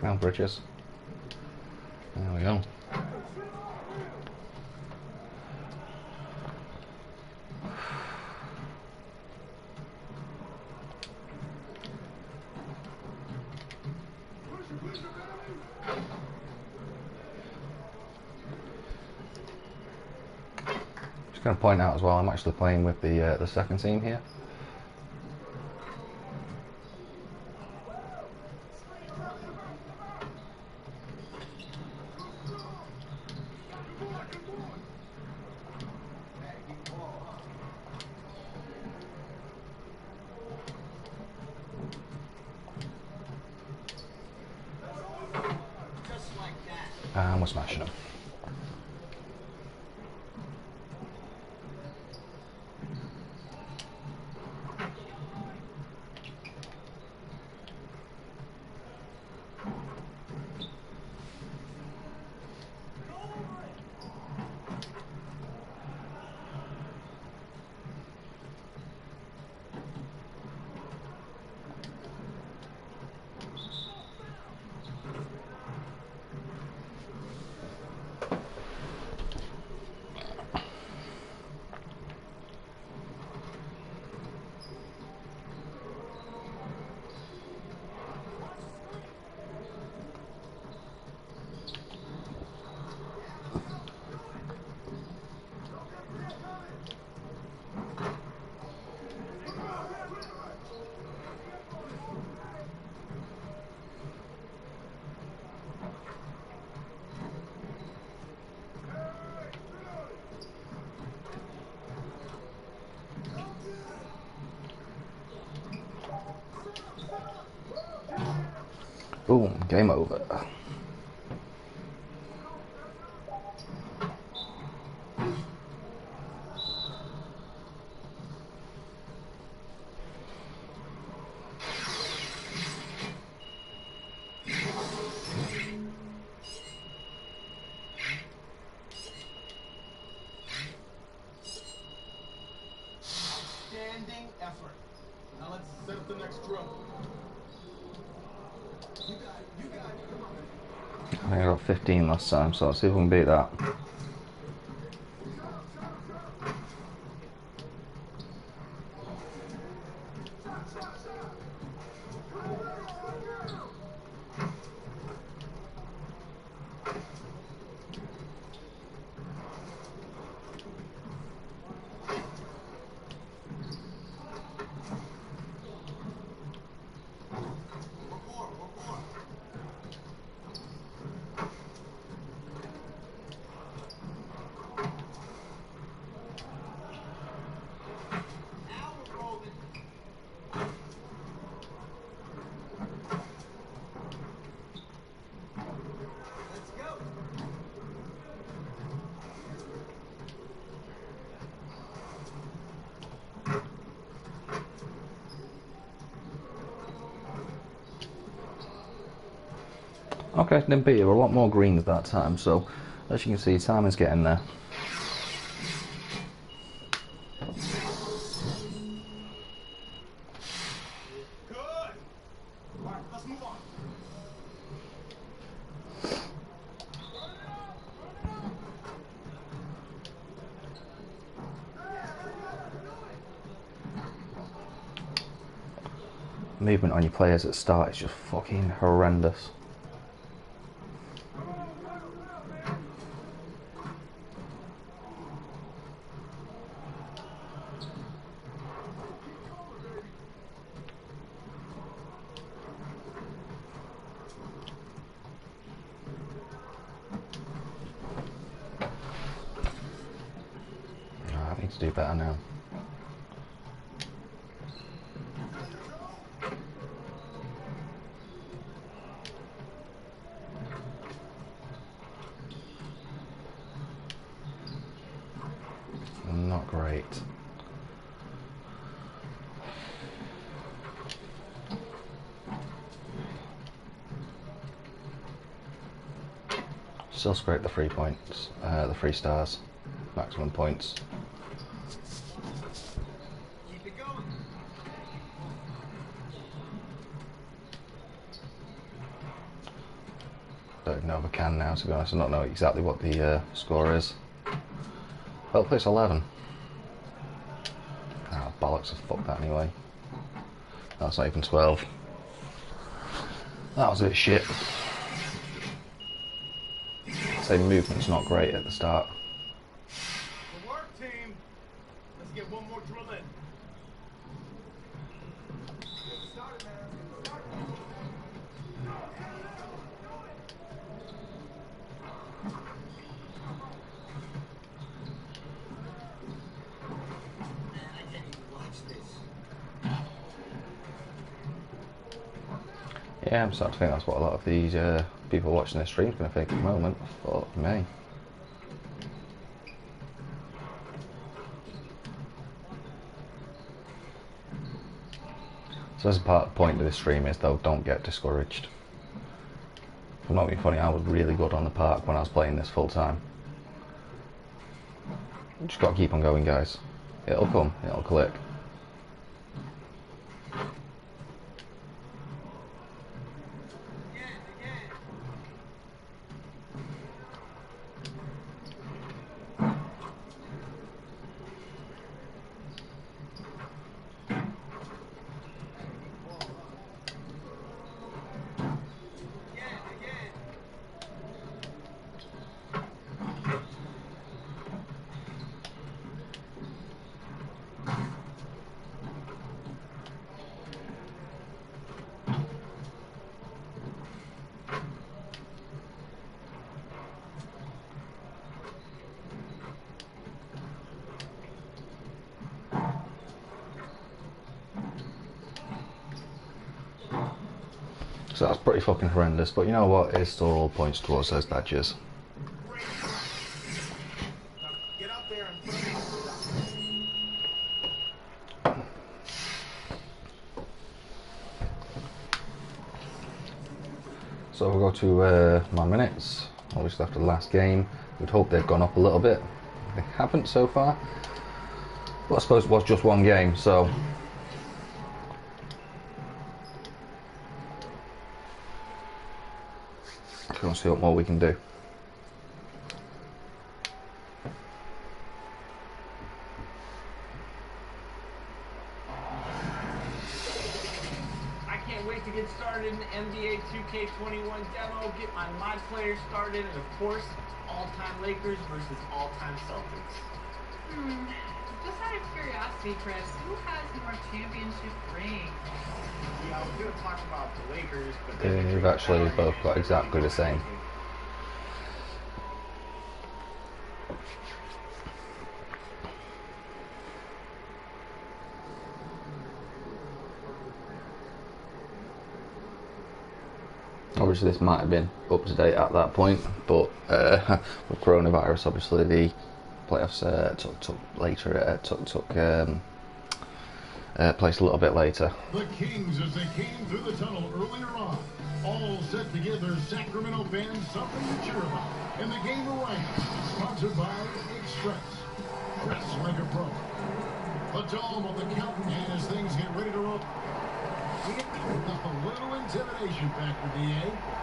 Now Bridges. There we go. Just going to point out as well, I'm actually playing with the second team here. And we're smashing them. Boom, game over. Outstanding effort. Now let's set up the next drill. You got it. You got it. Come on. I got 15 last time, so let's see if we can beat that. Okay, didn't beat it. We're a lot more green at that time, so as you can see, time is getting there. Good. All right, let's move on. Movement on your players at start is just fucking horrendous. I need to do better now. Not great. Still scrape the 3 points, the 3 stars, maximum points. Keep it going. don't even know if I can now, to be honest. I don't know exactly what the score is. Well, place 11. Ah, bollocks, I fucked that anyway. That's not even 12. That was a bit shit. Say movement's not great at the start. Good work, team. Let's get one more drill in. Yeah, I'm starting to think that's what a lot of these people watching this stream is going to think at the moment. Fuck me. So that's part of the point of this stream is, though, don't get discouraged. If I'm not being funny, I was really good on the park when I was playing this full time. Just got to keep on going, guys. It'll come, it'll click. So that's pretty fucking horrendous, but you know what? It still all points towards those badges. Get out there and put them in. So we'll go to my minutes. Obviously after the last game, we'd hope they've gone up a little bit. They haven't so far. But I suppose it was just one game, so we'll see what more we can do. I can't wait to get started in the NBA 2K21 demo, get my live players started, and of course, all-time Lakers versus all-time Celtics. Just out of curiosity, Chris, who has more championship rings? Yeah, I was going to talk about the Lakers, but They've actually both got exactly the same. Obviously this might have been up to date at that point, but with coronavirus, obviously the playoffs took place a little bit later. The Kings, as they came through the tunnel earlier on, all set to give their Sacramento fans something to cheer about. And the game arrives, sponsored by Express. Press like a pro. The dome of the countdown as things get ready to roll. A little intimidation factor, DA.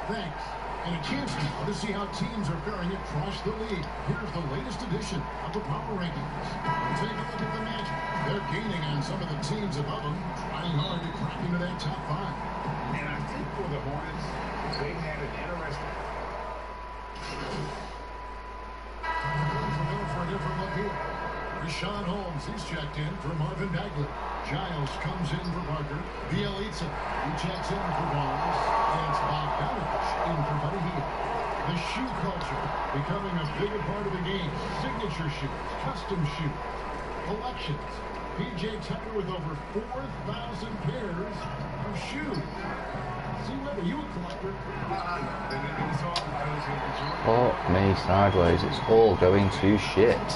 Thanks. And a chance now to see how teams are faring across the league. Here's the latest edition of the Power Rankings. Take a look at the Magic. They're gaining on some of the teams above them, trying hard to crack into that top 5. And I think for the Hornets, they had an interesting... For a different look here. Rashawn Holmes, he's checked in for Marvin Bagley. Giles comes in for Parker. Bielitsa, who checks in for Barnes. And it's Bogdanovich in for Buddy Hield. The shoe culture becoming a bigger part of the game. Signature shoes, custom shoes, collections. PJ Tucker with over 4,000 pairs of shoes. See, Webb, are you a collector? It's all because of the Jordan. Fuck me sideways, it's all going to shit.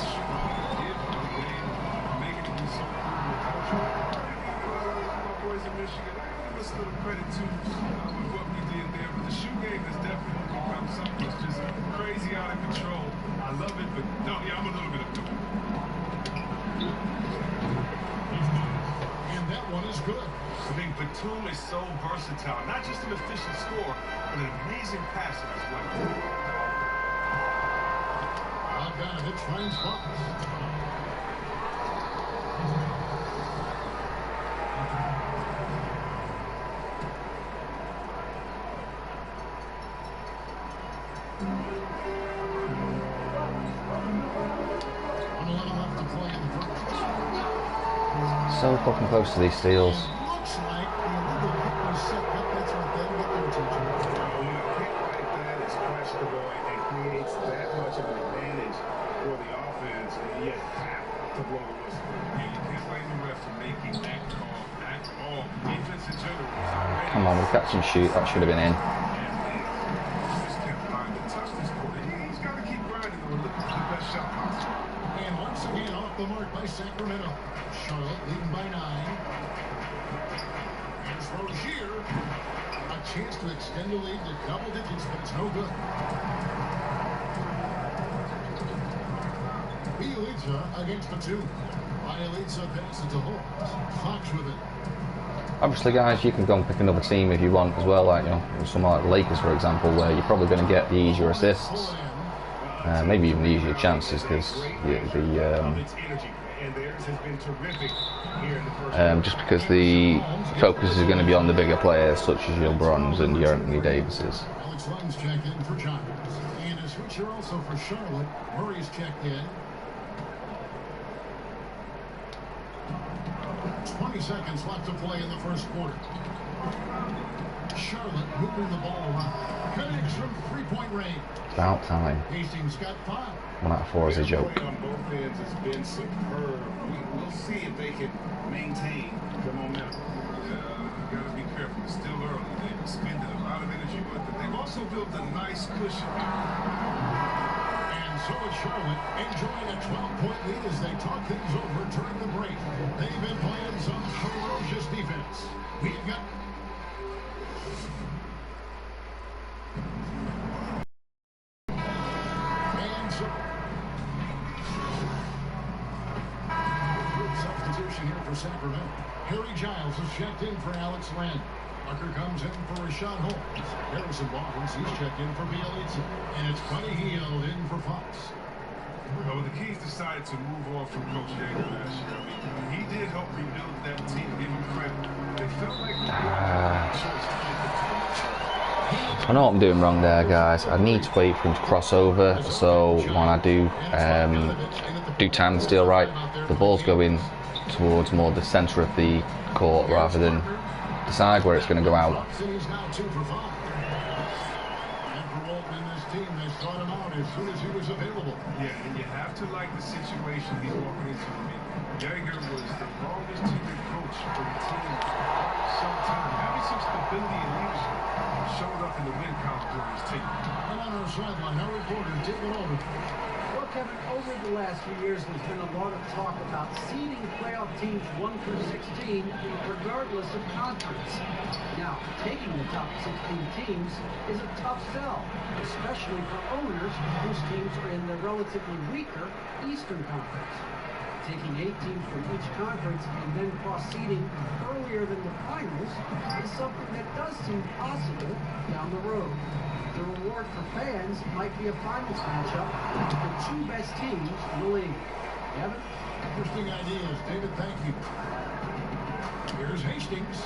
Credit to what we did there, but the shoe game has definitely become something that's just crazy out of control. I love it, but no, yeah, I'm a little bit up to it. And that one is good. I mean, Batum is so versatile. Not just an efficient scorer, but an amazing passer as well. Bogdanovich finds Fox. So fucking close to these steals. Looks like the illegal hit was set up. That's what they'll get their attention. When a kick like that is questionable and creates that much of an advantage for the offense, you have to blow the whistle. Yeah, you can't blame the ref for making that call at all. Defense in general is already... Come on, we'll catch and shoot. That should have been in. Just can't find the touch this quarter. He's got to keep grinding or looking for the best shot possible. And once again off the mark by Sacramento. Charlotte leading by 9. Here's Rozier. A chance to extend the lead to double digits, but it's no good. Bielitsa against Batum. Bielitsa passes to Holmes. Fox with it. Obviously, guys, you can go and pick another team if you want as well, like, you know, somewhere like the Lakers, for example, where you're probably going to get the easier assists, maybe even the easier chances, because just because the focus is going to be on the bigger players, such as your Brons and your Anthony Davises. Alex Len's checked in for Giants. And a switcher also for Charlotte. Murray's checked in. 20 seconds left to play in the first quarter. Charlotte moving the ball around. Connects from three-point range. It's about time. Hastings got 5. 1 out of 4 is a joke. The play on both ends has been superb. We'll see if they can maintain the momentum. You got to be careful. It's still early. They've expended a lot of energy with it. They've also built a nice cushion. And so is Charlotte, enjoying a 12-point lead as they talk things over during the break. They've been playing some ferocious defense. We've got... And so... Good substitution here for Sacramento. Harry Giles is checked in for Alex Len. Tucker comes in for Rashad Holmes. Harrison Barnes, he's checked in for Bielitsa. And it's Buddy Hield in for Fox. Well, the Kings decided to move on from Coach Yeager last year. I mean, he did help rebuild that team, give him credit. They felt like I know what I'm doing wrong there, guys. I need to wait for him to cross over, so when I do time the steal right, the ball's going towards more the centre of the court rather than decide where it's going to go out. Yeah, and you have to like the situation he's walking into. I mean, Yeager was the longest tenured coach for the team for quite some time. Having some stability and leadership showed up in the win column during his tenure. And on our sideline, our reporter, David Alden. Well, Kevin, over the last few years, there's been a lot of talk about seeding playoff teams 1 through 16, regardless of conference. Now, taking the top 16 teams is a tough sell, especially for owners whose teams are in the relatively weaker Eastern Conference. Taking 8 teams from each conference and then cross-seeding earlier than the finals is something that does seem possible down the road. The reward for fans might be a finals matchup with the 2 best teams in the league. Kevin? Interesting ideas. David, thank you. Here's Hastings.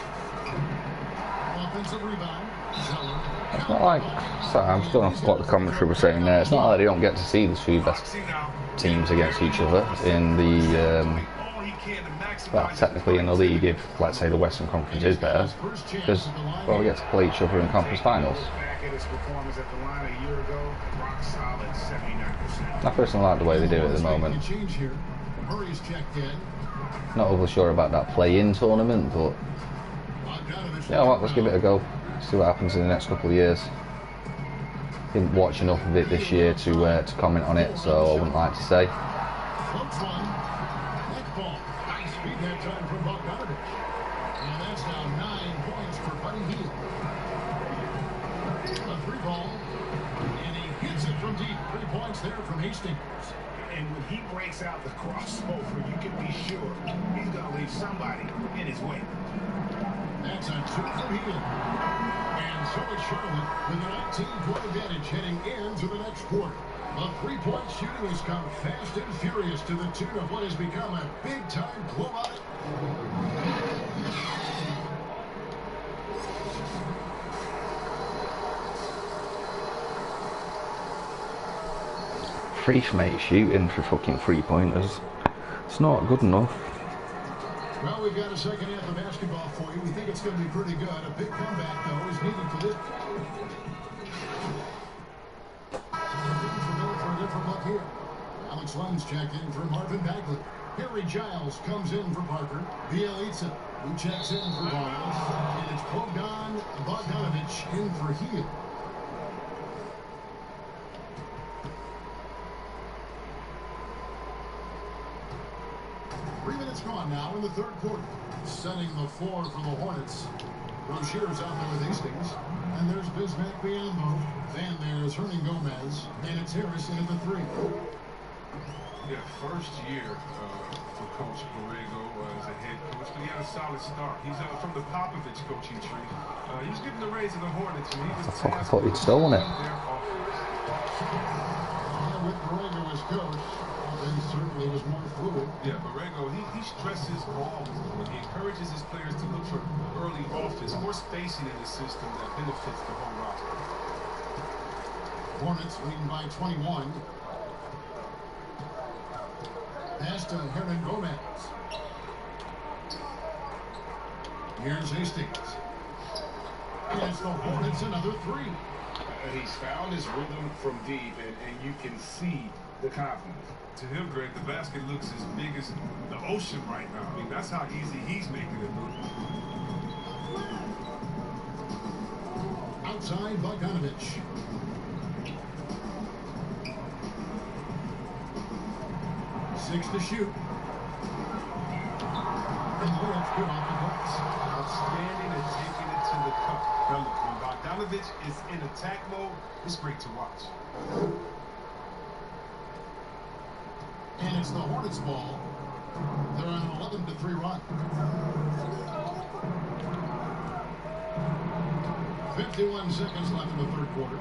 Offensive rebound. Zeller. It's not like, sorry, I'm still off what the commentary was saying there. It's not like they don't get to see the 2 best teams against each other in the, well, technically in the league if, let's say, the Western Conference is better, because, well, we get to play each other in conference finals. I personally like the way they do it at the moment. Not overly sure about that play-in tournament, but you know what, let's give it a go. See what happens in the next couple of years. Didn't watch enough of it this year to comment on it, so I wouldn't like to say. And that's now 9 points for Buddy Hield. A 3-ball, and he hits it from deep. 3 points there from Hastings. And when he breaks out the crossover, you can be sure he's going to leave somebody in his way. That's a 2 from Healy. And so it's Charlotte with a 19-point advantage heading into the next quarter. The three-point shooting has come fast and furious to the tune of what has become a big-time blowout. Free from 8 shooting for fucking 3-pointers. It's not good enough. Well, we've got a second half of basketball for you. We think it's going to be pretty good. A big comeback, though, is needed for this. For a different look here. Alex Len's check in for Marvin Bagley. Harry Giles comes in for Parker. Bielitsa, who checks in for Barnes. And it's Bogdan Bogdanovic in for Hill. Gone now in the third quarter. Setting the floor for the Hornets. Rozier's out there with Hastings. And there's Bismack Biyombo. And there's Hernan Gomez. And it's Harrison at the 3. Yeah, first year for Coach Borrego as a head coach, but he had a solid start. He's from the Popovich coaching tree. He's getting the raise of the Hornets, and he was I thought he'd stolen it. Yeah, with Borrego as coach, things certainly was more fluid. Yeah, Borrego, he stresses ball movement. He encourages his players to look for early offense, more spacing in the system that benefits the whole roster. Hornets leading by 21. Pass to Hernan Gomez. Here's Hastings. And it's the Hornets another 3. He's found his rhythm from deep, and you can see the confidence. To him, Greg, the basket looks as big as the ocean right now. I mean, that's how easy he's making it look. Outside Bogdanovic. Six to shoot. And Lawrence good off the glass. Outstanding and taking it to the cup. Now look, when Bogdanovic is in attack mode, it's great to watch. And it's the Hornets ball. They're on an 11-3 run. 51 seconds left in the third quarter.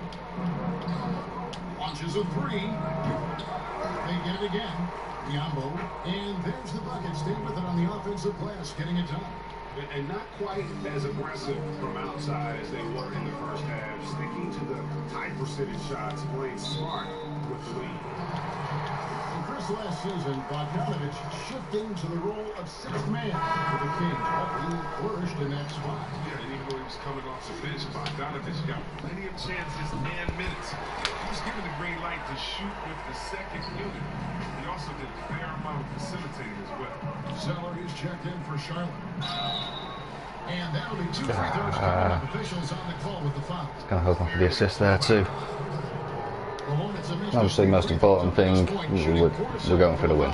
Launches a 3. They get it again. Biyombo. And there's the bucket. Stay with it on the offensive glass, getting it done. And not quite as aggressive from outside as they were in the first half. Sticking to the high percentage shots, playing smart with the lead. Last season, Bogdanovic shifting to the role of sixth man for the Kings, but he flourished in that spot. Yeah, and even though he was coming off the bench, Bogdanovic got plenty of chances and minutes. He was given the green light to shoot with the second unit. He also did a fair amount of facilitating as well. Zeller is checked in for Charlotte. And that'll be 2 free throws coming up. Officials on the call with the foul. It's going to help him for the assist there too. Obviously, most important thing, we're going for the win.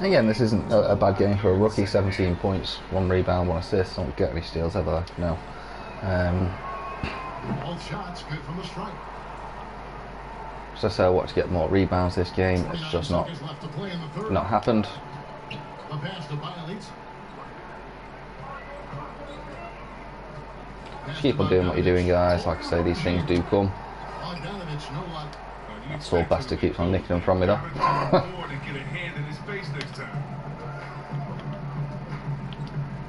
Again, this isn't a bad game for a rookie. 17 points, 1 rebound, 1 assist. Don't get any steals ever. No. Both shots good from the strike. So I say I want to get more rebounds this game. It's just not happened. A pass to Bielitsa. Just keep on doing what you're doing, guys. Like I say, these things do come. That sore bastard keeps on nicking them from me, though.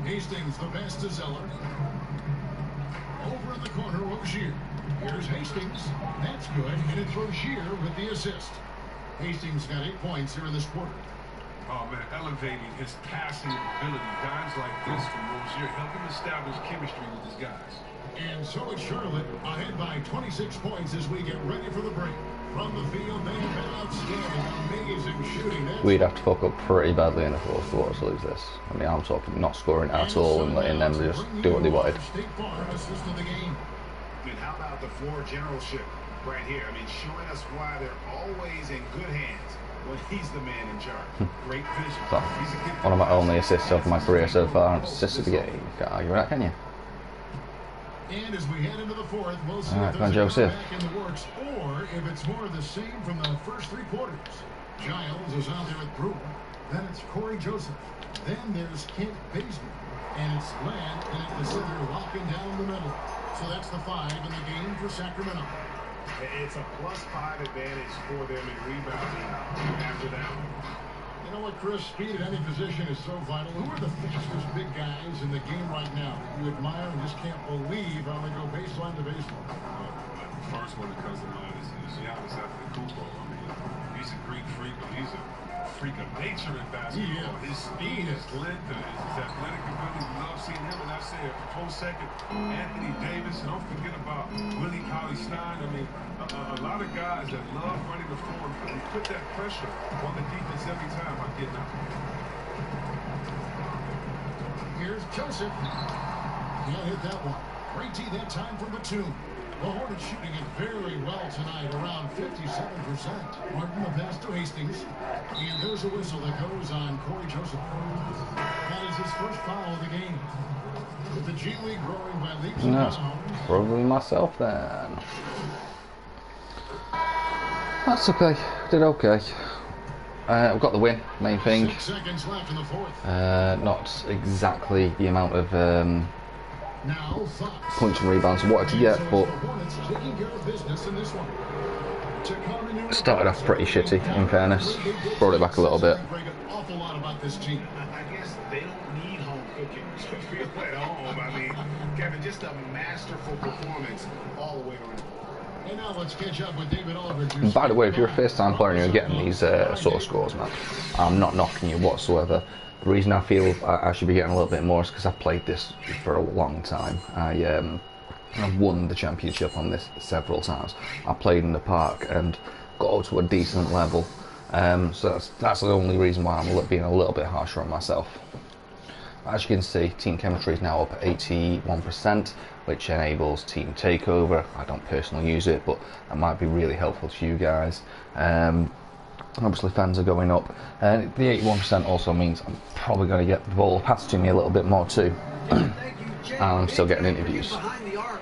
Hastings, the pass to Zeller. Over in the corner, Rozier. Here's Hastings. That's good, and it's Rozier with the assist. Hastings got 8 points here in this quarter. Oh, man, elevating his passing ability. Dimes like this from Rozier help him establish chemistry with his guys. And so it's Charlotte ahead by 26 points as we get ready for the break. From the field, they have been outstanding, amazing shooting. We'd have to fuck up pretty badly in the fourth quarter to lose this. I mean, I'm talking not scoring at all and letting them just do what they wanted. And how about the floor generalship right here? I mean, showing us why they're always in good hands when he's the man in charge. Great vision. So, one of my only assists of my career so far, and assist of the game. Can't argue with that, can you? And as we head into the fourth, we'll see Alright, if come on, there's a Joseph. comeback in the works or if it's more of the same from the first 3 quarters. Giles is out there at Brewer. Then it's Corey Joseph. Then there's Kent Bazemore. And it's Land and at the center locking down the middle. So that's the 5 in the game for Sacramento. It's a +5 advantage for them in rebounding after that one. You know what, Chris? Speed at any position is so vital. Who are the fastest big guys in the game right now that you admire and just can't believe how they go baseline to baseline? The first one that comes to mind is Giannis Antetokounmpo. I mean, he's a Greek freak, but he's a freak of nature in basketball. Yeah. His speed, his length, and his athletic ability. We love seeing him. And I say a close second, Anthony Davis. And don't forget about Willie Cauley-Stein. I mean, a lot of guys that love running the floor and put that pressure on the defense every time by getting out. Here's Joseph. He'll hit that one. Great D that time from Batum. The Hornets shooting it very well tonight, around 57%. Martin the pass to Hastings. And there's a whistle that goes on Corey Joseph. That is his first foul of the game. With the G League growing by leaps and No, bounds. probably myself then. That's okay. Did okay. I've got the win. Main thing. 6 seconds left in the fourth. Not exactly the amount of Now Fox. points and rebounds I wanted to get, but Hornets taking care of business in this one. To come in started off pretty shitty, in fairness. Brought it back a little bit. An awful lot about this team. I guess they don't need home cooking to feel at home. I mean, Kevin, just a masterful performance all the way around. And now let's catch up with David Aldridge. And by the way, if you're a first-time player and you're getting these sort of scores, man, I'm not knocking you whatsoever. The reason I feel I should be getting a little bit more is because I've played this for a long time. I've won the championship on this several times. I played in the park and got up to a decent level. So that's the only reason why I'm being a little bit harsher on myself. As you can see, team chemistry is now up at 81%, which enables team takeover. I don't personally use it, but that might be really helpful to you guys. Obviously fans are going up, and the 81% also means I'm probably going to get the ball passed to me a little bit more too. And I'm still getting interviews. Behind the arc,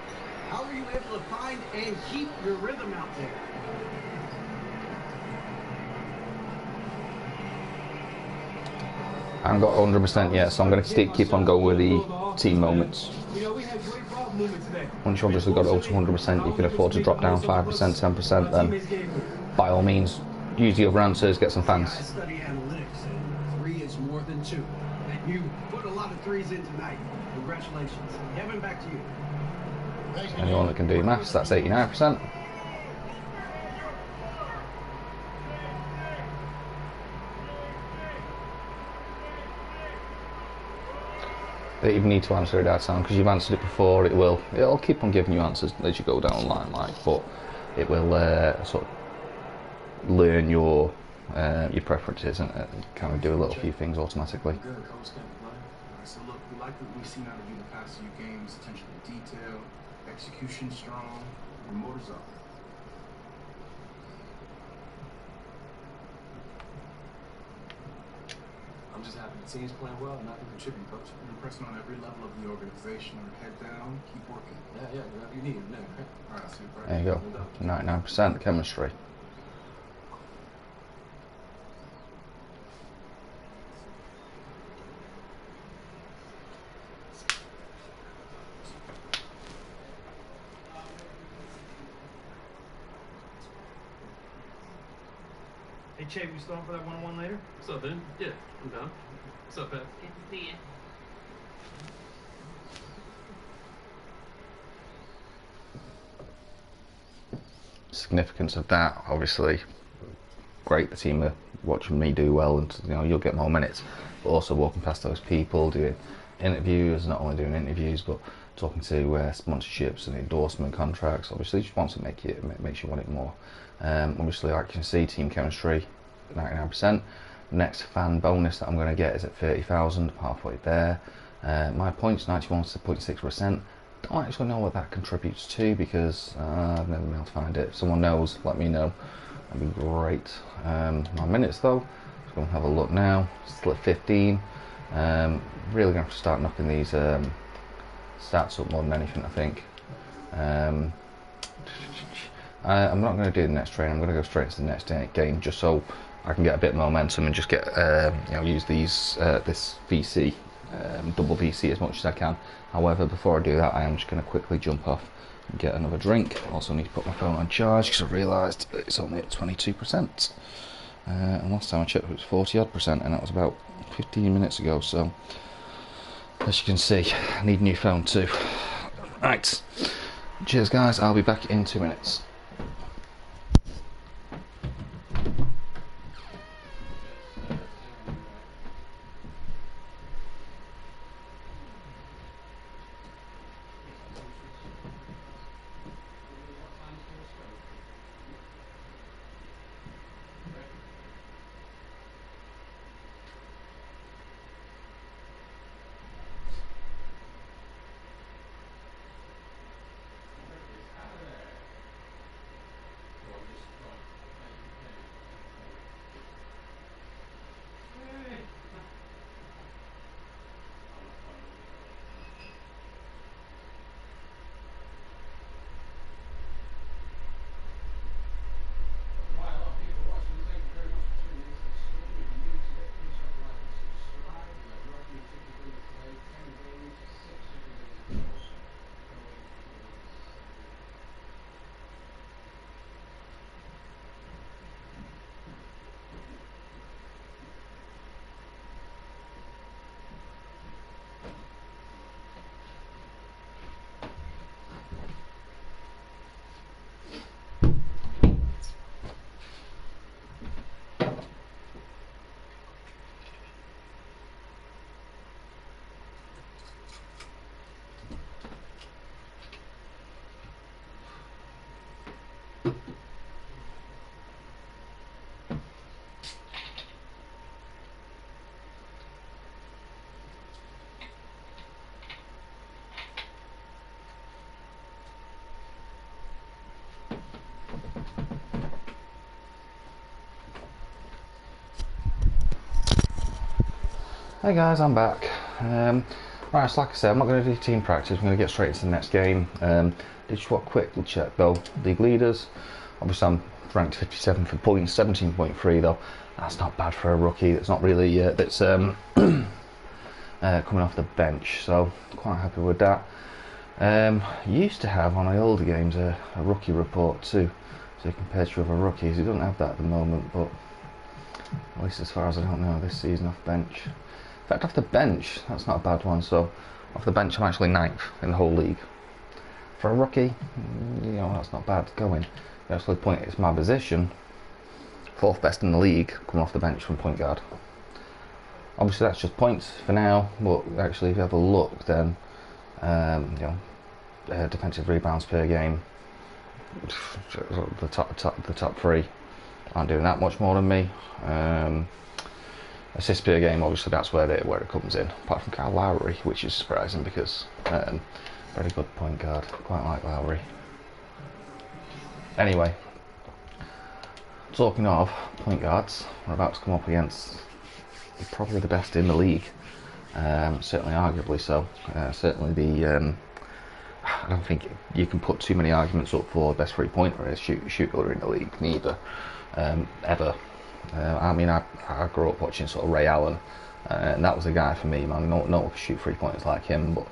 how are you able to find and keep your rhythm out there? I haven't got 100% yet, so I'm going to keep on going with the team moments. Once you've obviously got it up to 100%, you can afford to drop down 5%, 10%, then by all means, use the other answers, get some fans. I study analytics, and 3 is more than 2. And you put a lot of 3s in tonight. Congratulations. Kevin, back to you. Anyone that can do maths, that's 89%. They don't even need to answer it that time because you've answered it before. It'll keep on giving you answers as you go down the line, but it will sort of learn your preferences and kind of do a little few things automatically. Good, Coach. So look, we like what we've seen out of you the past few games. Attention to detail, execution strong, and motors up. I'm just happy the team's playing well and I can contribute, Coach. I'm pressing on every level of the organization. Head down, keep working. Yeah, whatever you need. Okay? All right, super. There you go, 99% chemistry. Hey, Che, we still on for that one-on-one later? What's up, Ben? Yeah, I'm down. What's up, Pat? Good to see you. Significance of that, obviously, great. The team are watching me do well, and you'll get more minutes. But also walking past those people, doing interviews, not only doing interviews, but talking to sponsorships and endorsement contracts. Obviously, just wants to makes you want it more. Obviously, like you can see, team chemistry, 99%. Next fan bonus that I'm going to get is at 30,000, halfway there. My points, 91.6%. Don't actually know what that contributes to because I've never been able to find it. If someone knows, let me know. That'd be great. My minutes though, let's go and have a look now. Still at 15. Really going to have to start knocking these stats up more than anything, I think. I'm not going to do the next train. I'm going to go straight to the next game just so I can get a bit of momentum and just get use these this VC, double VC as much as I can. However, before I do that, I am just going to quickly jump off and get another drink. Also need to put my phone on charge because I realised it's only at 22%. And last time I checked it was 40 odd %, and that was about 15 minutes ago. So as you can see, I need a new phone too. Right, cheers guys, I'll be back in 2 minutes. Hey guys, I'm back. Right, so like I said, I'm not going to do team practice. I'm going to get straight into the next game. Did just want a quick check though. League leaders. Obviously, I'm ranked 57 for points, 17.3 though. That's not bad for a rookie. That's not really that's coming off the bench. So quite happy with that. Used to have on my older games a rookie report too, so compared to other rookies. He doesn't have that at the moment, but at least as far as I don't know, this season off bench. In fact, off the bench, that's not a bad one. So off the bench, I'm actually 9th in the whole league. For a rookie, that's not bad going. You actually point it's my position, 4th best in the league, coming off the bench from point guard. Obviously, that's just points for now, but actually, if you have a look, then defensive rebounds per game, the top 3 aren't doing that much more than me. Assists per game, obviously that's where it comes in, apart from Kyle Lowry, which is surprising because very good point guard, quite like Lowry. Anyway, talking of point guards, we're about to come up against probably the best in the league, certainly arguably so. Certainly the I don't think you can put too many arguments up for the best 3-pointer and shooter in the league, neither, ever. I mean, I grew up watching sort of Ray Allen, and that was a guy for me, man. No one could shoot 3-pointers like him, but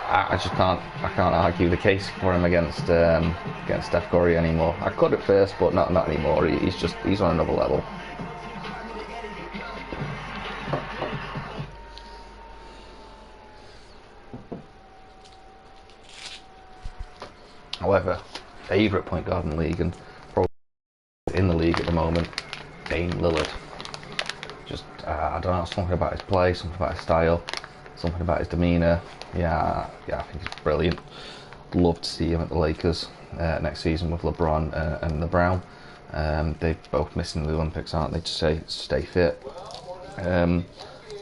I just can't argue the case for him against Steph Curry anymore. I could at first, but not anymore. He's on another level. However, favourite point guard in the league, and probably in the league at the moment, Dame Lillard. Just I don't know, something about his play, something about his style, something about his demeanour. Yeah, I think he's brilliant. Love to see him at the Lakers next season with LeBron and LeBron. They're both missing the Olympics, aren't they, to stay fit. I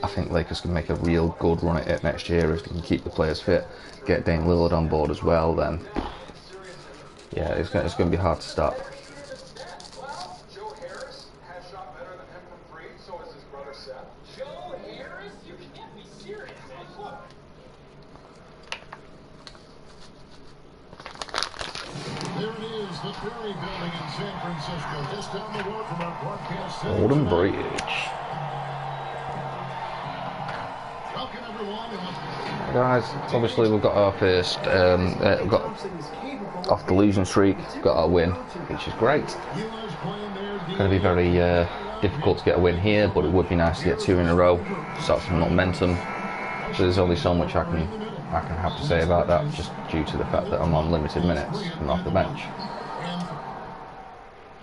think Lakers can make a real good run at it next year if they can keep the players fit. Get Dame Lillard on board as well, then yeah, it's going to be hard to stop. Joe Harris has shot better than him from 3, so is his brother Seth. Joe Harris? You can't be serious, man. Look. the Ferry Building in San Francisco, just down the road from our broadcast center. Golden Bridge. Welcome, everyone. Guys, obviously we've got our first, we've got off the losing streak, got our win, which is great. Going to be very difficult to get a win here, but it would be nice to get 2 in a row, start some momentum. So there's only so much I can have to say about that, just due to the fact that I'm on limited minutes and off the bench.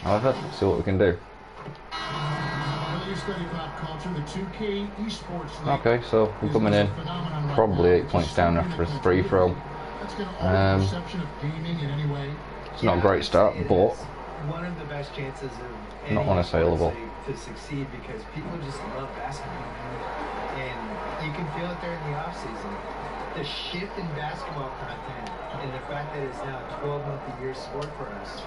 However, let's see what we can do. Okay, so we're coming in, probably 8 points down after a free throw. It's not a great start, but one of the best chances of not unassailable to succeed, because people just love basketball, and you can feel it there in the off season. The shift in basketball content and the fact that it's now a 12-month-a-year sport for us,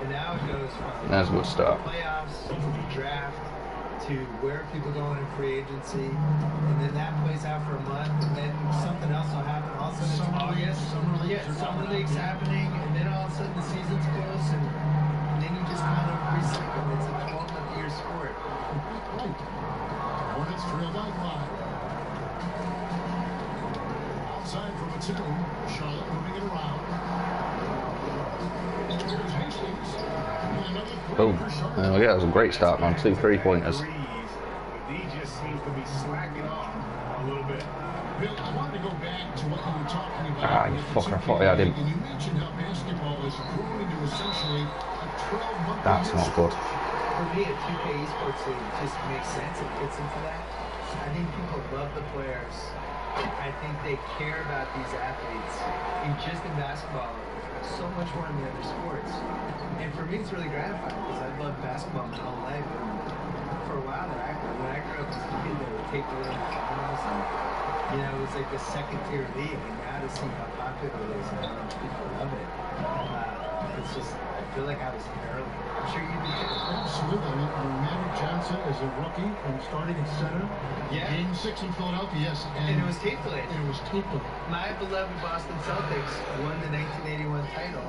and now it goes from that's a good start. Playoffs to draft to where people going in free agency, and then that plays out for a month, and then something else will happen. All of a sudden it's August, summer league's happening, and then all of a sudden the season's close, and then you just kind of recycle. It's a 12-month-a-year sport. Hornets trail by 5. Outside from a 2. Charlotte moving it around. Here's Hastings. Boom. There we go. That was a great start, man. 2 3-pointers. He just seems to be slacking off a little bit. Bill, I wanted to go back to what you were talking about. Ah, you fucker. I thought I had him. And you mentioned how basketball is growing into essentially a 12-month. That's not good. For me, a 2K esports league just makes sense. It fits into that. I think people love the players. I think they care about these athletes. And just in basketball, so much more than the other sports. And for me, it's really gratifying, because I've loved basketball my whole life. And for a while there, when I grew up as a kid, they would take the little finals, and it was like the second-tier league. And now to see how popular it is and how much people love it, it's just, I feel like I was here early. I'm sure you do too. Absolutely. I mean, Magic Johnson is a rookie and starting at center. Yeah. Game 6 in Philadelphia, yes. And it was tape delayed. And it was tape delayed. My beloved Boston Celtics won the 1981 title,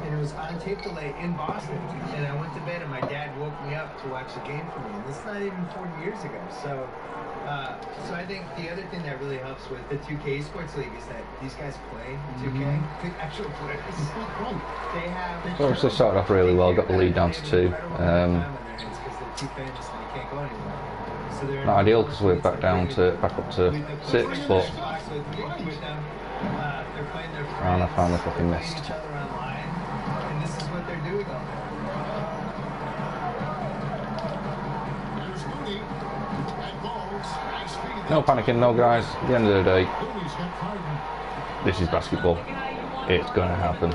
and it was on tape delay in Boston. And I went to bed, and my dad woke me up to watch the game for me. And this is not even 40 years ago. So I think the other thing that really helps with the 2K Esports League is that these guys play 2K, actual players. They have. So they started off really well, got the lead down to 2. Not ideal, because we're back up to 6, but and I finally fucking missed. And this is what they're doing on there. No panicking, no guys. At the end of the day, this is basketball. It's going to happen.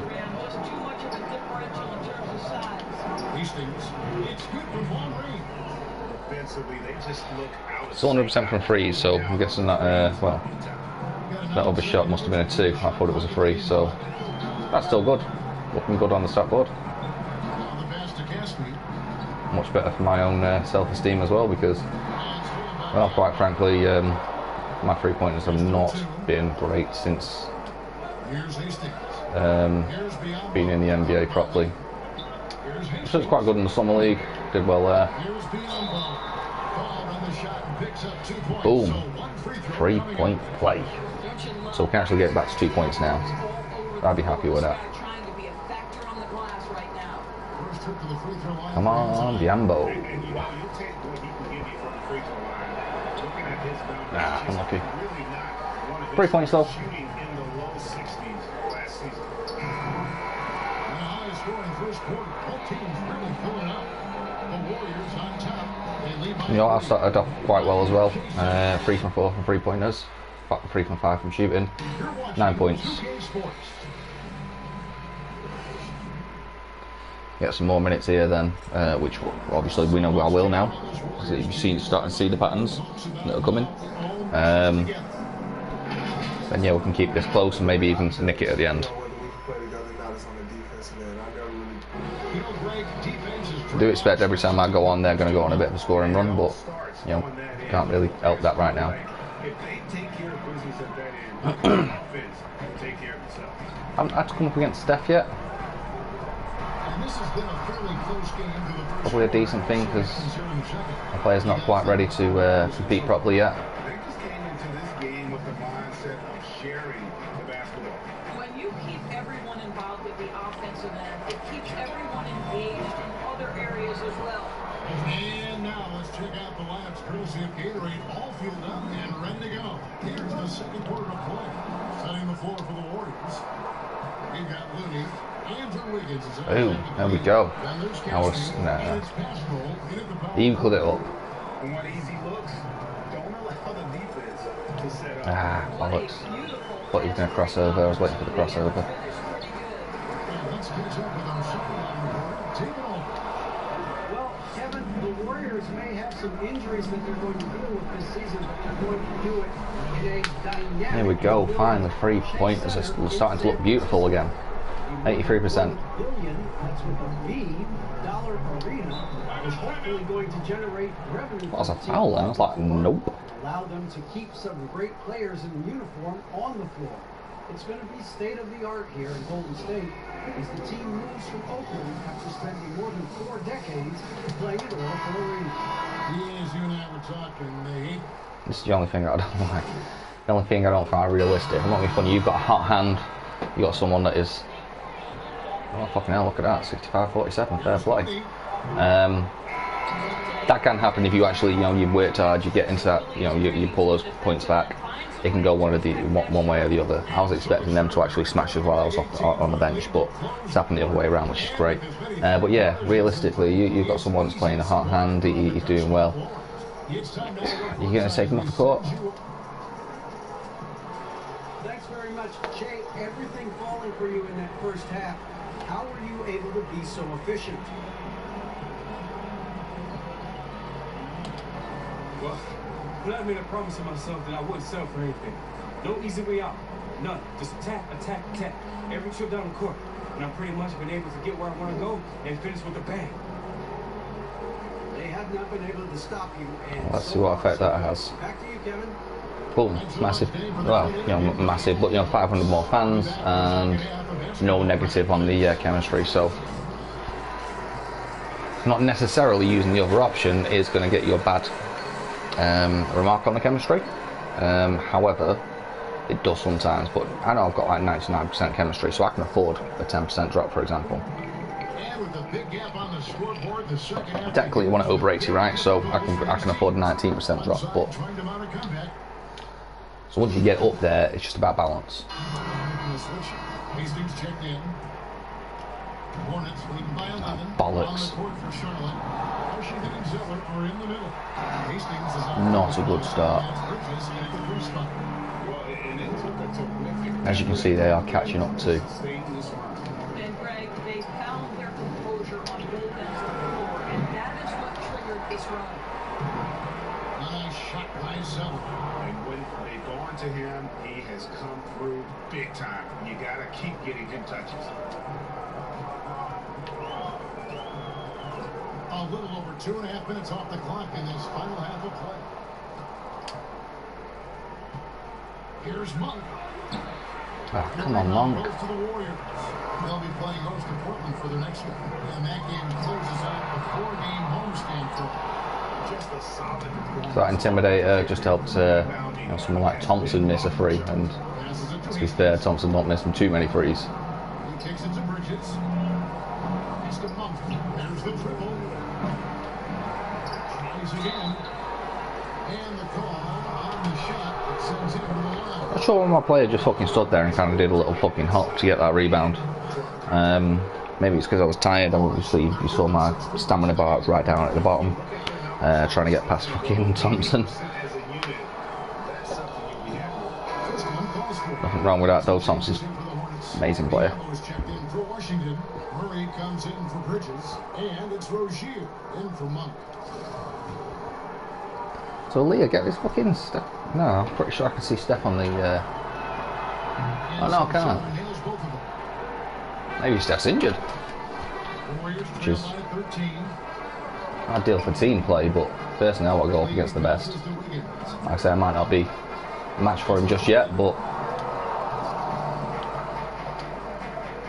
It's 100% from 3, so I'm guessing that, that other shot must have been a 2. I thought it was a 3, so that's still good. Looking good on the stat board. Much better for my own self-esteem as well, because, well, quite frankly, my 3-pointers have not been great since being in the NBA properly. So it's quite good in the summer league. Did well there. Boom. 3-point play. So we can actually get back to 2 points now. I'd be happy with that. Come on, Biambo. Nah, unlucky. 3 points though. I started off quite well as well. 3 from 4 from 3-pointers. 3 from 5 from shooting. 9 points. Get some more minutes here then, which obviously we know I will now. So you're starting to see the patterns that are coming. Then yeah, we can keep this close and maybe even nick it at the end. I do expect every time I go on, they're going to go on a bit of a scoring run, but can't really help that right now. I haven't had to come up against Steph yet. And this has been a fairly close game to the first. Probably a decent thing because the player's not quite ready to compete properly yet. They just came into this game with the mindset of sharing the basketball. When you keep everyone involved at the offensive end, it keeps everyone engaged in other areas as well. And now let's check out the laps. Courtesy of Gatorade, all fueled up and ready to go. Here's the second quarter of play. Setting the floor for the Warriors. We've got Looney. Andrew Wiggins is Oh, there we go. I was equaled it up. Want easy looks? Don't allow the defense to set up. Ah, bollocks. Thought he was going to cross over. I was waiting for the crossover. Let's catch up with our sideline report. Take it over. Well, Kevin, the Warriors may have some injuries that they're going to deal with this season, but they're going to do it in a dynamic. There we go. Finally, 3 pointers are starting to look beautiful again. 83%. That's with a B dollar arena is hopefully going to generate revenue. That was a foul then. I was like, nope. Allow them to keep some great players in uniform on the floor. It's going to be state of the art here in Golden State as the team moves from Oakland after spending more than 4 decades playing at Oracle Arena. Yes, you and I were talking, Nate. This is the only thing I don't like. The only thing I don't find realistic. I'm not being funny. You've got a hot hand. You've got someone that is. Oh fucking hell! Look at that. 65-47. Fair play. That can happen if you actually, you've worked hard. You get into that. You pull those points back. It can go one way or the other. I was expecting them to actually smash us while I was on the bench, but it's happened the other way around, which is great. But yeah, realistically, you've got someone that's playing a hot hand. He's doing well. You're going to take him off the court? Thanks very much, Jay. Everything falling for you in that first half. How were you able to be so efficient? Well, I made a promise to myself that I wouldn't settle for anything. No easy way out. None. Just attack, attack, attack. Every trip down the court. And I've pretty much been able to get where I want to go and finish with a bang. They have not been able to stop you. And Let's see what effect that has. Back to you, Kevin. Boom, massive. Well, massive, but 500 more fans and no negative on the chemistry. So, not necessarily using the other option is going to get you a bad remark on the chemistry. However, it does sometimes. But I know I've got like 99% chemistry, so I can afford a 10% drop, for example. Technically, you want it over 80, right? So I can afford a 19% drop, but. So once you get up there, it's just about balance. Hastings checked in. Hornets leading by 11. Bollocks. Not Not a good start. As you can see, they are catching up too. And Greg, they found their composure on both ends of the floor, and that is what triggered this run. Nice shot by Zeller. And when they've gone to him, he has come through big time. You got to keep getting him touches. A little over 2.5 minutes off the clock in this final half of play. Here's Monk. Oh, come on, Monk. Goes to the Warriors. They'll be playing host to Portland for their next one. And that game closes out a 4-game homestand for them. Just a solid. So that intimidator just helped someone like Thompson miss a free, and to be fair, Thompson not missing too many frees. He takes it to Bridges. It's to Monk. There's the triple. Tries again. And the call on the shot that sends him to the line. I'm not sure when my player just fucking stood there and kind of did a little fucking hop to get that rebound. Maybe it's because I was tired. Obviously, you saw my stamina bar right down at the bottom, trying to get past fucking Thompson. Nothing wrong with that though. Thompson's amazing player. Murray comes in for Bridges, and it's Rozier in for Monk. So Leah, get this fucking Steph. No, I'm pretty sure I can see Steph on the. Oh no, I can't. Maybe Steph's injured. Which is ideal for team play, but personally I want to go up against the best. Like I say, I might not be a match for him just yet, but.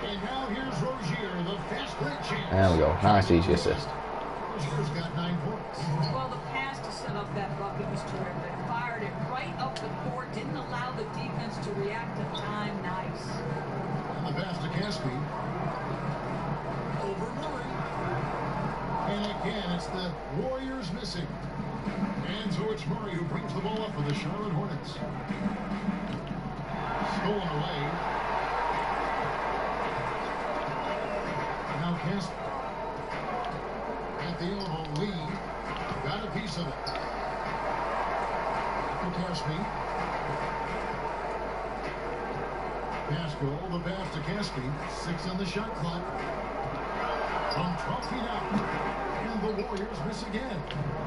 And now here's Rozier, the fast break champion. There we go. Nice, easy assist. Rozier's got 9 points. Well, the pass to set up that bucket was terrific. Fired it right up the court. Didn't allow the defense to react in time. Nice. And the pass to Caspi. Over Murray. And again, it's the Warriors missing. And so it's Murray who brings the ball up for the Charlotte Hornets. Stolen away. Now Caspi. At the elbow, Lee got a piece of it. To Caspi. Pascal, the pass to Caspi. 6 on the shot clock. From 12 feet out. And the Warriors miss again.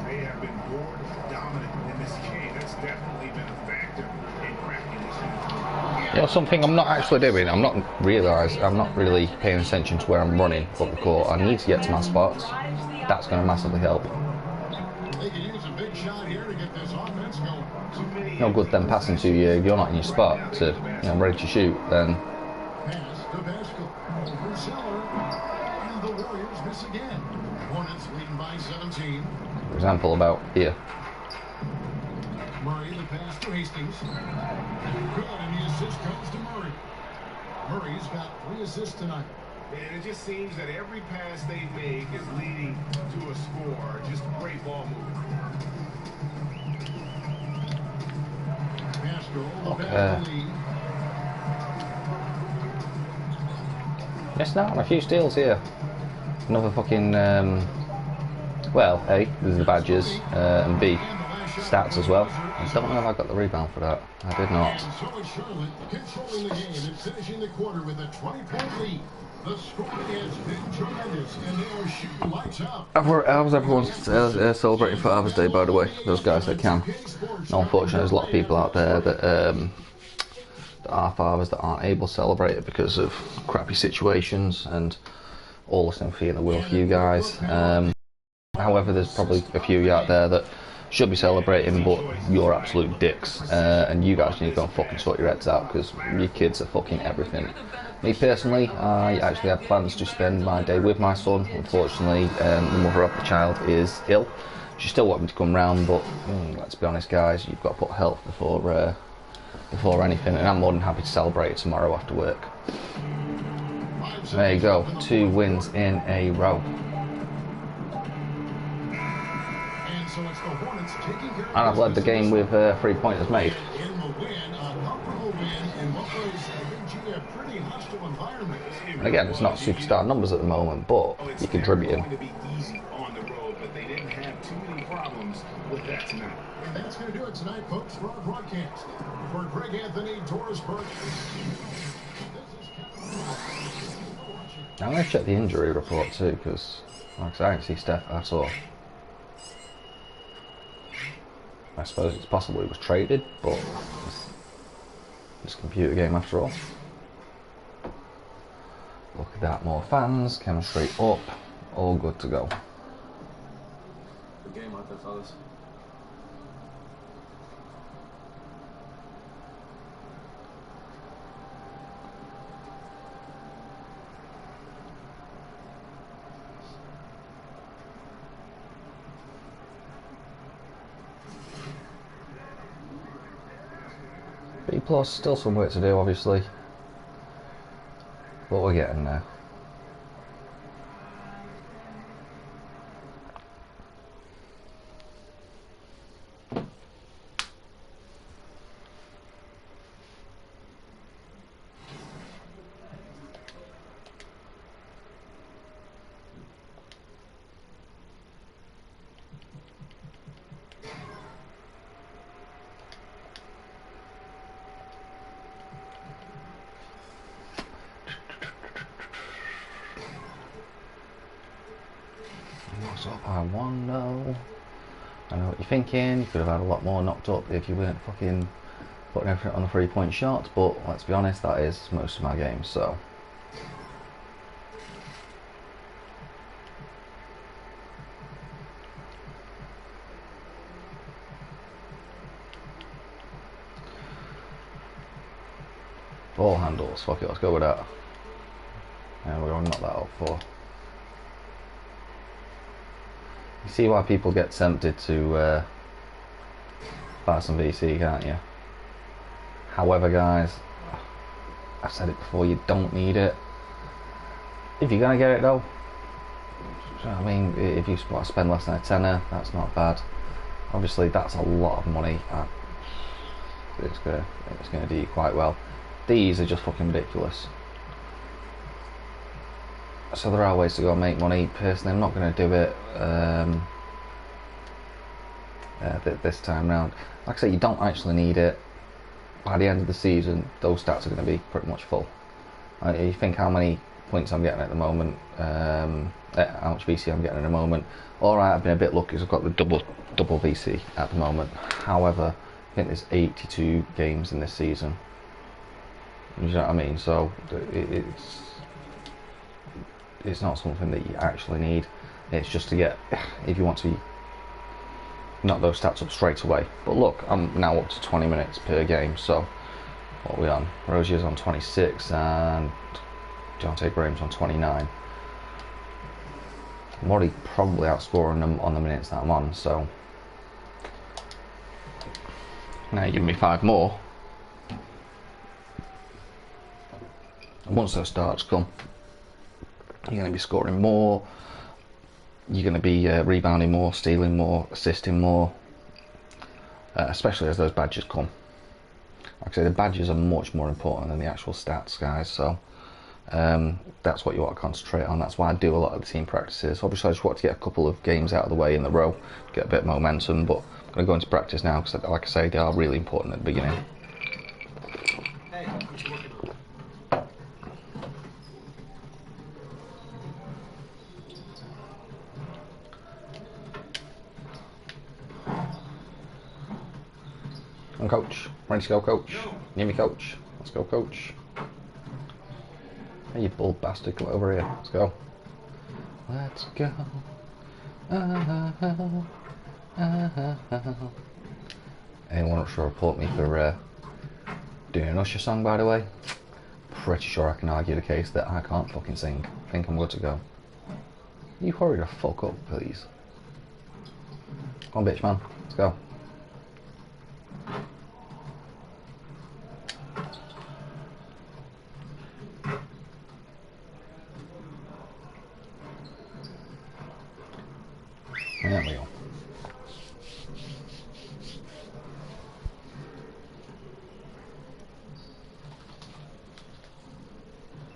They have been board dominant in this game. That's definitely been a factor in cracking this game. You know, something I'm not actually doing, I'm not really paying attention to where I'm running up the court. I need to get to my spots. That's going to massively help. They can use a big shot here to get this offense going. No good then passing to you if you're not in your spot to, you know, ready to shoot, then. Pass to Pascal. Over Zeller. And the Warriors miss again. Hornets leading by 17. For example, about here. Murray, the pass to Hastings. Good, and the assist goes to Murray. Murray's got 3 assists tonight. And it just seems that every pass they make is leading to a score. Just great ball movement. Pascal, the Okay. pass to Lee. Yes, now, a few steals here. Another fucking, well, A, there's the badges, and B, stats as well. I don't know if I got the rebound for that. I did not. And so is Charlotte controlling the game and finishing the quarter with a 20-point lead. The scoring has been tremendous, and they are shooting lights out. How's everyone celebrating Father's Day, by the way? Those guys that can. No, unfortunately, there's a lot of people out there that are fathers that aren't able to celebrate it because of crappy situations, and all the sympathy in the world for you guys. However, there's probably a few of you out there that should be celebrating, but you're absolute dicks, and you guys need to go and fucking sort your heads out because your kids are fucking everything. Me personally, I actually had plans to spend my day with my son. Unfortunately, the mother of the child is ill. She still wanted me to come round, but let's be honest, guys, you've got to put health before anything, and I'm more than happy to celebrate it tomorrow after work. There you go, 2 wins in a row. And I've led the game with 3 pointers made. In the win, a comfortable win in what was, a pretty hostile environment. And again, it's not superstar numbers at the moment, but you can tribute him. To be easy on the road, but they didn't have too many problems with that tonight. And that's going to do it tonight, folks, for our broadcast. For Greg Anthony, Doris Burke. I'm going to check the injury report too, because like I said, I didn't see Steph at all. I suppose it's possible he was traded, but it's a computer game after all. Look at that, more fans, chemistry up, all good to go. Good game out there, fellas. B plus, still some work to do obviously, but we're getting there. What's up? I know what you're thinking. You could have had a lot more knocked up if you weren't fucking putting everything on the 3-point shots, but let's be honest, that is most of my games, so. Ball handles, fuck it, let's go with that. And we're going to knock that up for see why people get tempted to buy some VC, can't you? However, guys, I've said it before, you don't need it. If you're gonna get it though, I mean, if you want to spend less than a tenner, that's not bad. Obviously, that's a lot of money. It's gonna do you quite well. These are just fucking ridiculous. So there are ways to go and make money. Personally, I'm not going to do it this time round. Like I say, you don't actually need it. By the end of the season, those stats are going to be pretty much full. You think how many points I'm getting at the moment, how much VC I'm getting at the moment. Alright, I've been a bit lucky because I've got the double VC at the moment. However, I think there's 82 games in this season. You know what I mean? So it's not something that you actually need. It's just to get, if you want to knock those stats up straight away. But look, I'm now up to 20 minutes per game. So what are we on? Rozier's on 26 and Devontae Graham's on 29. I'm already probably outscoring them on the minutes that I'm on. So now you give me 5 more. And once those starts come, you're going to be scoring more, you're going to be rebounding more, stealing more, assisting more, especially as those badges come. Like I say, the badges are much more important than the actual stats, guys, so that's what you want to concentrate on. That's why I do a lot of the team practices. Obviously I just want to get a couple of games out of the way in the row, get a bit of momentum, but I'm going to go into practice now because, like I say, they are really important at the beginning. I'm coach. Ready to go, coach? You hear me, coach? Let's go, coach. Hey, you bald bastard, come over here. Let's go. Let's go. Anyone else to report me for doing an Usher song, by the way? Pretty sure I can argue the case that I can't fucking sing. I think I'm good to go. You hurry the fuck up, please. Come on, bitch, man. Let's go. There we go.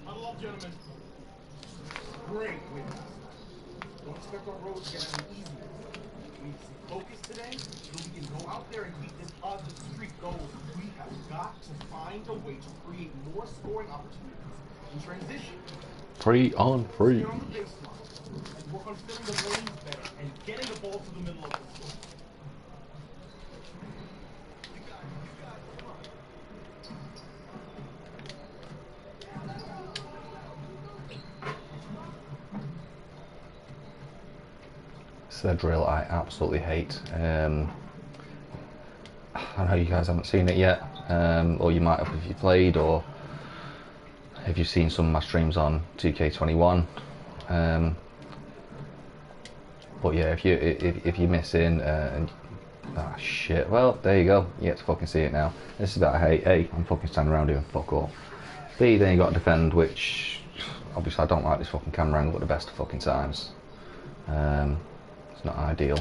Huddle up, gentlemen. Great wins. Don't expect our road to get any easier. We need to stay focused today so we can go out there and keep this positive streak going. We have got to find a way to create more scoring opportunities in transition. 3 on 3. Here on the baseline, and work on filling the lanes better and getting the ball to the middle of the floor. This is a drill I absolutely hate. I know you guys haven't seen it yet, or you might have if you played, or if you've seen some of my streams on 2K21. But yeah, if you miss in and shit, well there you go, you get to fucking see it now. This is about A, I'm fucking standing around here and fuck all. B, then you got to defend, which obviously I don't like this fucking camera angle at the best of fucking times. It's not ideal.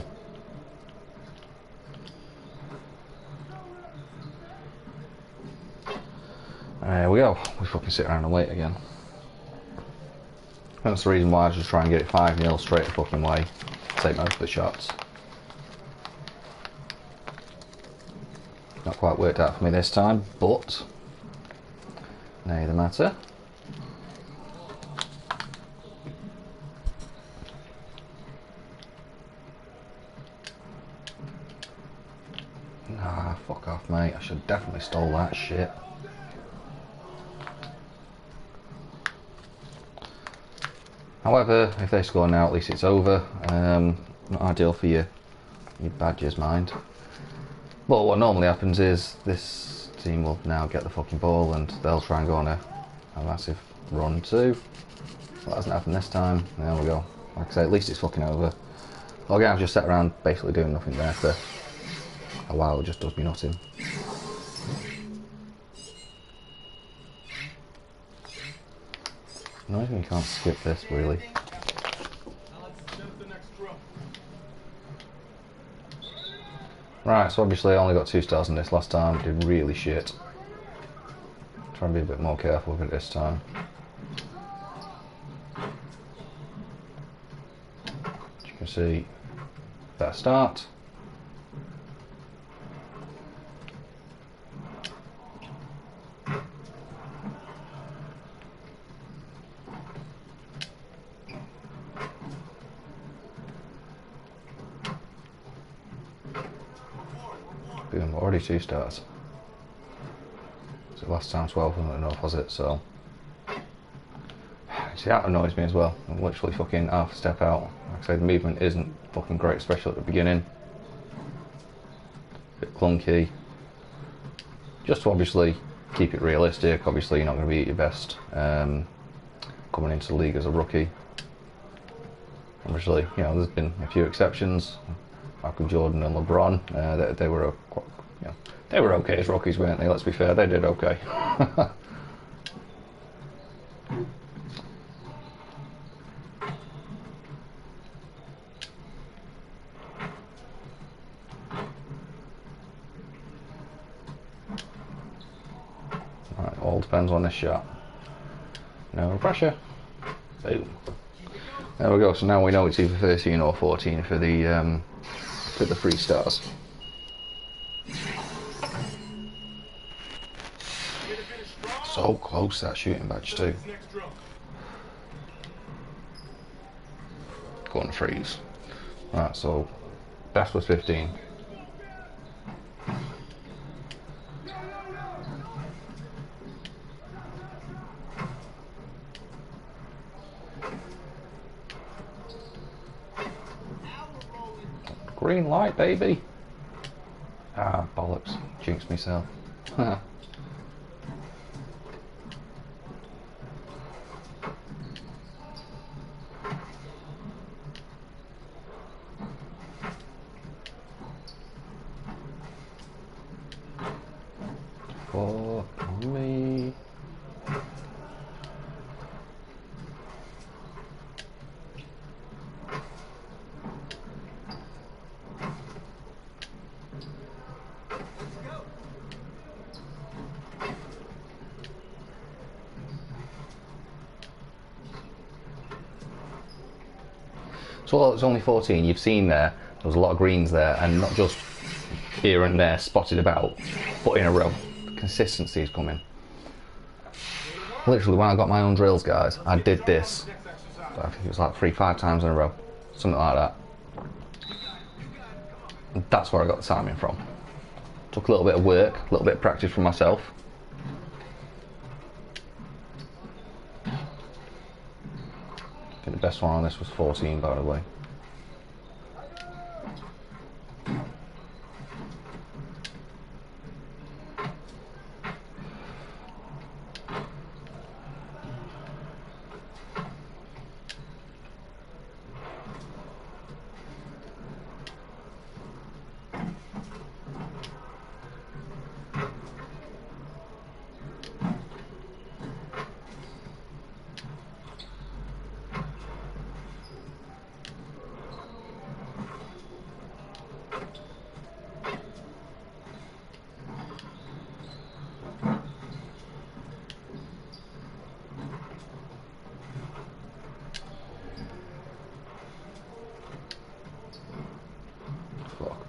There we go, we fucking sit around and wait again. That's the reason why I just try and get it 5-0 straight the fucking way. Take most of the shots. Not quite worked out for me this time, but neither matter. Nah, fuck off, mate. I should definitely stole that shit. However, if they score now, at least it's over. Not ideal for your Badgers' mind. But what normally happens is this team will now get the fucking ball and they'll try and go on a massive run too. That hasn't happened this time. There we go. Like I say, at least it's fucking over. Well, again, I've just sat around basically doing nothing there for a while. It just does me nothing. Annoys me you can't skip this, really. Right, so obviously I only got 2 stars in this last time. Did really shit. Try and be a bit more careful with it this time. As you can see, better start. Boom, already 2 stars. So last time 12 wasn't enough, was it? So see, that annoys me as well. I'm literally fucking half a step out. Like I say, the movement isn't fucking great, especially at the beginning. A bit clunky. Just to obviously keep it realistic. Obviously you're not going to be at your best coming into the league as a rookie. Obviously, you know, there's been a few exceptions. Michael Jordan and LeBron, they were, you know, they were okay as rookies, weren't they? Let's be fair, they did okay. Right, all depends on this shot. No pressure. Boom. There we go. So now we know it's either 13 or 14 for the 3 stars. So close, that shooting badge too. Go on, freeze. Right, so best was 15. Green light, baby. Ah, bollocks. Jinxed myself. For me. So although it's only 14, you've seen there was a lot of greens there, and not just here and there spotted about, but in a row. The consistency is coming. Literally, when I got my own drills, guys, I did this. I think it was like 3-5 times in a row, something like that. And that's where I got the timing from. Took a little bit of work, a little bit of practice from myself. I think the best one on this was 14, by the way.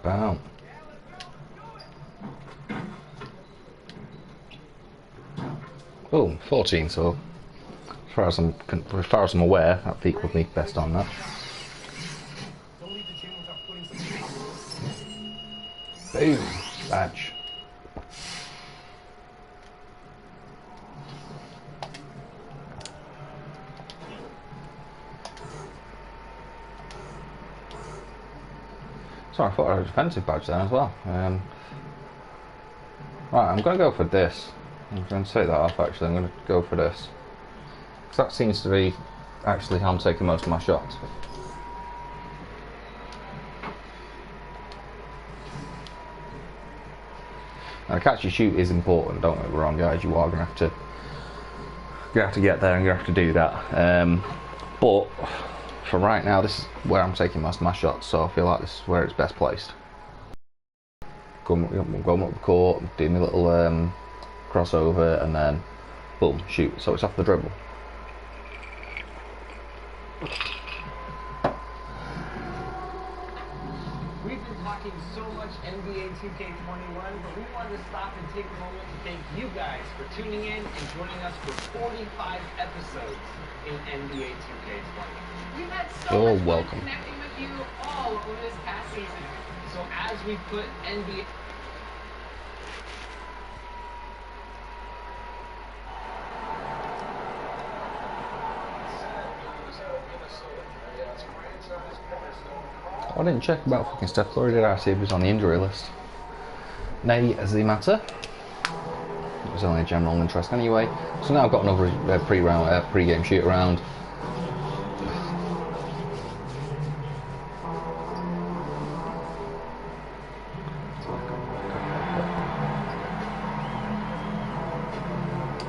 Boom. Boom, 14, so as far as I'm aware, that peak would be best on that. Boom, badge. Sorry, I thought I had a defensive badge there as well. Right, I'm going to go for this. I'm going to take that off actually, I'm going to go for this. Because that seems to be actually how I'm taking most of my shots. Now, catch and shoot is important, don't get me wrong, guys. You are going to have to get there and you have to do that. But for right now, this is where I'm taking most of my shots, so I feel like this is where it's best placed. Going up the court, doing a little crossover, and then boom, shoot. So it's off the dribble. We've been talking so much NBA 2K21, but we wanted to stop and take a moment to thank you guys for tuning in and joining us for 45 episodes in NBA 2K20. We've had so much fun connecting with you all over this past season. So as we put NBA... I didn't check about fucking Steph Curry, did I? See if he was on the injury list. Nay, as the matter. It was only a general interest anyway. So now I've got another pre-game shoot around.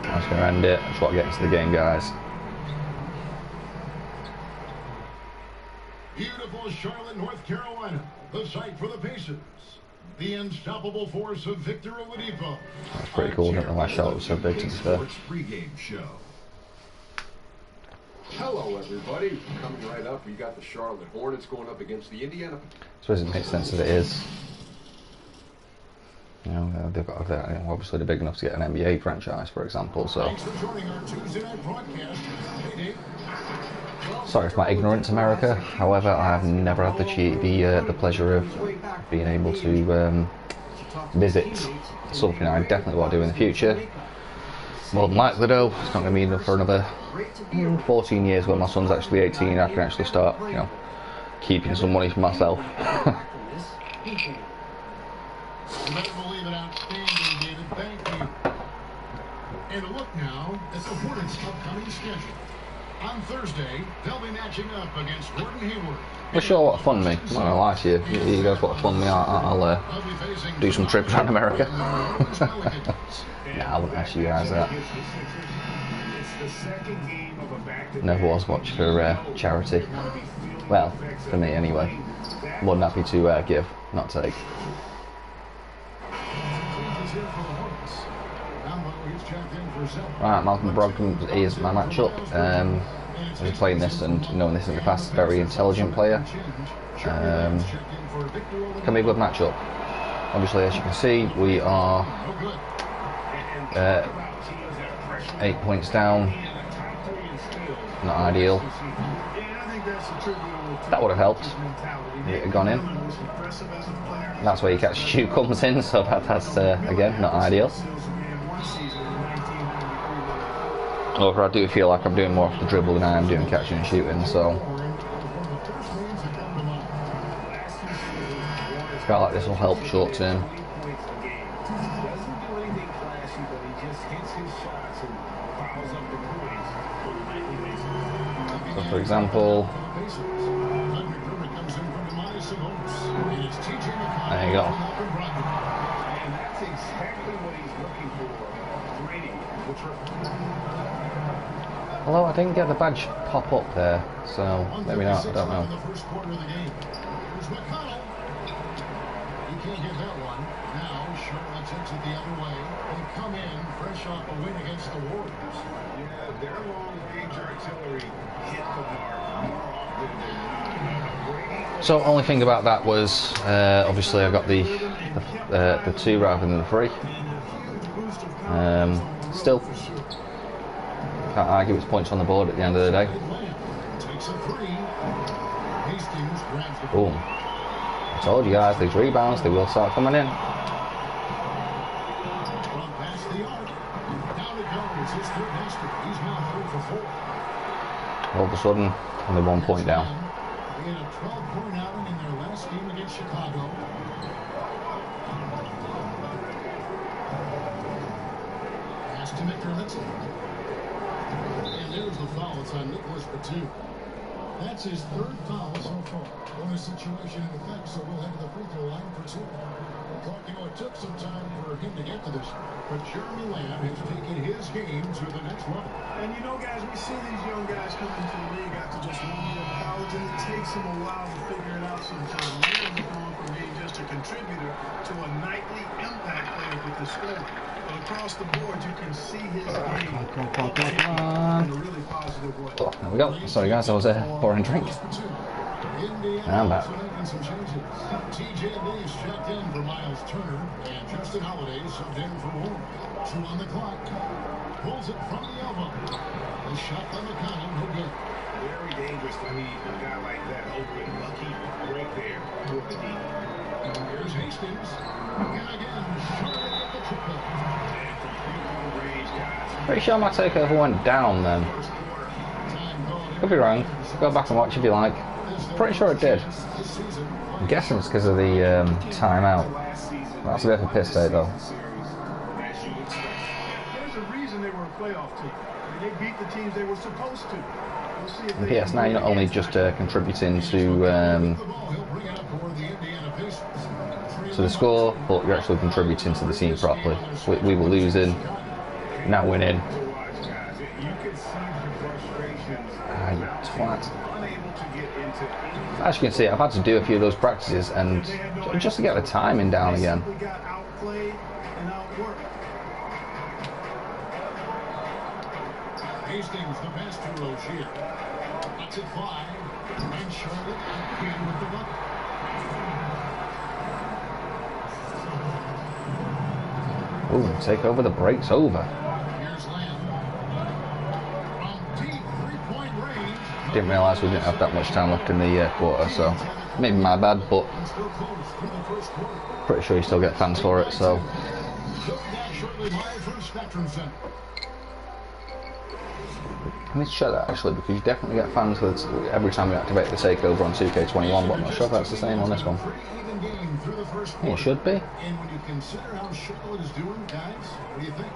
I'm just going to end it. I just want to get into the game, guys. Beautiful Charlotte, North Carolina, the site for the Pacers. The unstoppable force of Victor Oladipo. That's pretty cool. I don't know why Charlotte was so big, to be fair. Pre-game show. Hello, everybody. Coming right up, we got the Charlotte Hornets going up against the Indiana. I suppose it makes sense that it is. You know, obviously they're big enough to get an NBA franchise, for example. So. Thanks for joining our Tuesday night broadcast. Hey, Sorry for my ignorance, America. However, I have never had the pleasure of being able to visit. Something I definitely want to do in the future. More than likely, though, it's not going to be enough for another 14 years. When my son's actually 18, I can actually start, you know, keeping some money for myself. You better believe it, outstanding, David. Thank you. And a look now at the Hornets' upcoming schedule. On Thursday, they'll be matching up against Gordon Hayward. For sure, what fun me. I'm not gonna lie to you. You guys want to fun me? I'll do some trips around America. Nah, I wouldn't ask you guys that. Never was much for charity. Well, for me anyway. More than happy to give, not take. Right, Malcolm Brogdon is my matchup. I've been playing this and knowing this in the past, very intelligent player. Can be a good matchup. Obviously, as you can see, we are 8 points down. Not ideal. That would have helped if it had gone in. That's where your catch and shoot comes in, so that's again not ideal. However, I do feel like I'm doing more off the dribble than I am doing catching and shooting, so I feel like this will help short term. So, for example, there you go. Although I didn't get the badge pop up there, so maybe not, I don't know. He can't get that one. Now Charlotte takes it the other way. They come in fresh off a win against the Warriors. Yeah, their long-range artillery hit the mark more often than not. So only thing about that was obviously I got the 2 rather than the 3. Still, can't argue it's points on the board at the end of the day. Boom. I told you guys, these rebounds, they will start coming in. All of a sudden, only 1 point down. They had a 12-point outing in their last game against Chicago. Pass to Victor Oladipo. And there's the foul. It's on Nicholas Batum. That's his third foul so far. Bonus situation in effect, so we'll head to the free throw line for two. Clark, you know, it took some time for him to get to this, but Jeremy Lamb has taken his game to the next level. And you know, guys, we see these young guys come into the league after just 1 year of college, and it takes them a while to figure it out sometimes. Lamb has gone from being just a contributor to a nightly impact player with his scoring. But across the board, you can see his game in a really positive way. Oh, there we go. Sorry guys, I was pouring a drink. And I'm back. TJ Lee's checked in for Miles Turner, and Justin Holiday subbed in for Warren. 2 on the clock. Pulls it from the elbow. The shot by McConnell, no good. Very dangerous to leave a guy like that open. Lucky right there for the deep. Here's Hastings. And again, Charlotte with the triple. And from three-point range, guys. Pretty sure my takeover went down then. Could be wrong. Go back and watch if you like. Pretty sure it did. I'm guessing it's because of the timeout. That's a bit of a piss take though. There's a reason they were a playoff team. I mean, they beat the teams they were supposed to. We'll see if And they PS, now you're not only just contributing to the score, but you're actually contributing to the team properly. We were losing, now winning. Ah, you twat. As you can see, I've had to do a few of those practices and just to get the timing down again. Hastings, the pass to Rozier. That's it 5. And Charlotte again with the bucket. Ooh, take over, the break's over. Here's Lamb. From deep 3-point range. Didn't realise we didn't have that much time left in the quarter, so maybe my bad, but pretty sure you still get fans for it, so. I need to check that actually, because you definitely get fans for every time you activate the takeover on 2K21, but I'm not sure if that's the same on this one. Yeah, it should be. And when you consider how Charlotte is doing, guys, what do you think?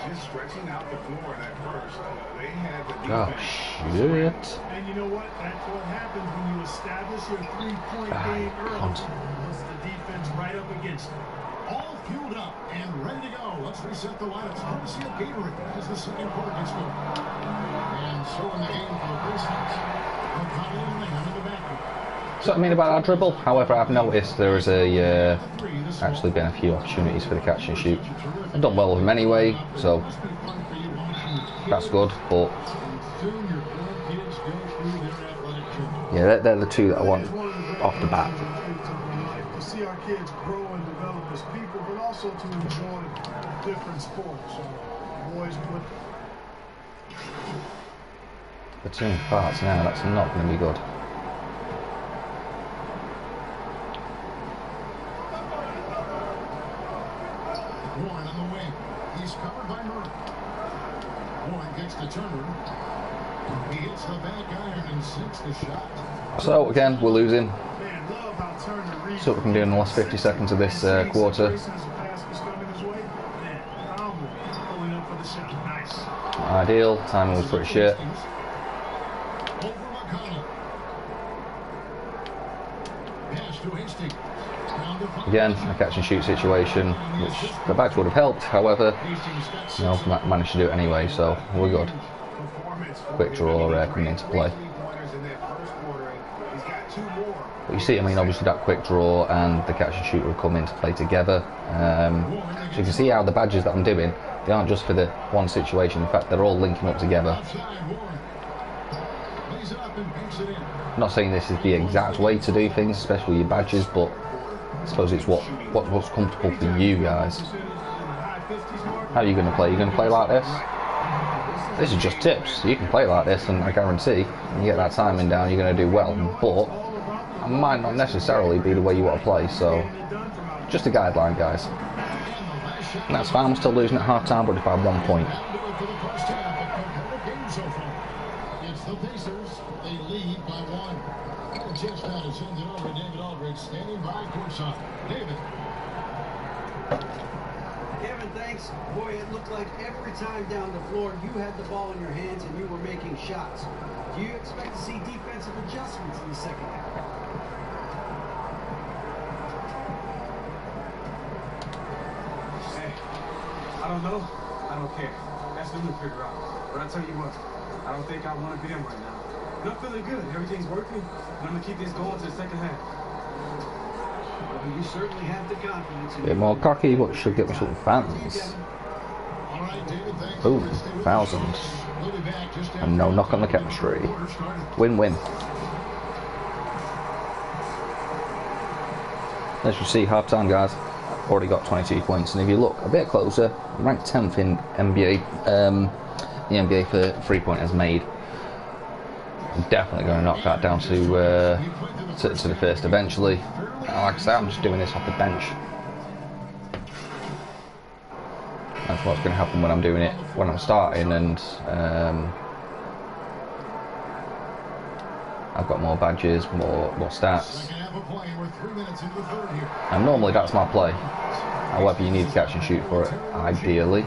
Just stretching out the floor in that first. They had the Oh, defense. shit. And you know what? That's what happens when you establish your 3-point game early. Puts the defense right up against it. All fueled up and ready to go. Let's reset the lineups. Courtesy of Gatorade as the second quarter gets going. And so in the game for the Pistons, McConnell and Lamb in the backcourt. So I mean about our dribble, however, I've noticed there is actually been a few opportunities for the catch and shoot. I've done well with them anyway, so that's good, but yeah, they're the two that I want off the bat. To see our kids grow and develop as people, but also to enjoy different sports. So, boys put The 2 parts now, that's not going to be good. Warren on the wing. He's covered by Murray. Warren gets to Turner. He hits the back iron and sinks the shot. So again, we're losing. So what we can do in the last 50 seconds of this quarter. Not ideal, timing was pretty shit. Again, a catch and shoot situation, which the badge would have helped, however, you know, managed to do it anyway, so we're good. Quick draw coming into play. But you see, I mean, obviously that quick draw and the catch and shoot will come into play together. So you can see how the badges that I'm doing, they aren't just for the one situation, in fact they're all linking up together. I'm not saying this is the exact way to do things, especially your badges, but I suppose it's what's comfortable for you guys. How are you going to play? Are you going to play like this? This is just tips. You can play like this and I guarantee when you get that timing down you're going to do well, but it might not necessarily be the way you want to play, so just a guideline, guys. And that's fine, I'm still losing at half time, but if I have 1 point. It's the Pacers. They lead by 1. Chance down and sends it over to David Aldridge, standing by courtside. David. Kevin, fine, thanks. Boy, it looked like every time down the floor you had the ball in your hands and you were making shots. Do you expect to see defensive adjustments in the second half? Hey, I don't know. I don't care. That's them to figure out. But I tell you what, I don't think I want to be them right now. And I'm feeling good. Everything's working. And I'm going to keep this going to the second half. Well, you certainly have the confidence. Bit more cocky, but should get me some fans. Boom, thousands. And no knock on the chemistry. Win-win. As you see, half time, guys. Already got 22 points, and if you look a bit closer, ranked 10th in NBA, the NBA for 3-pointers made. I'm definitely going to knock that down to the first eventually. Like I say, I'm just doing this off the bench. That's what's going to happen when I'm doing it, when I'm starting, and I've got more badges, more stats. And normally that's my play. However, you need to catch and shoot for it, ideally.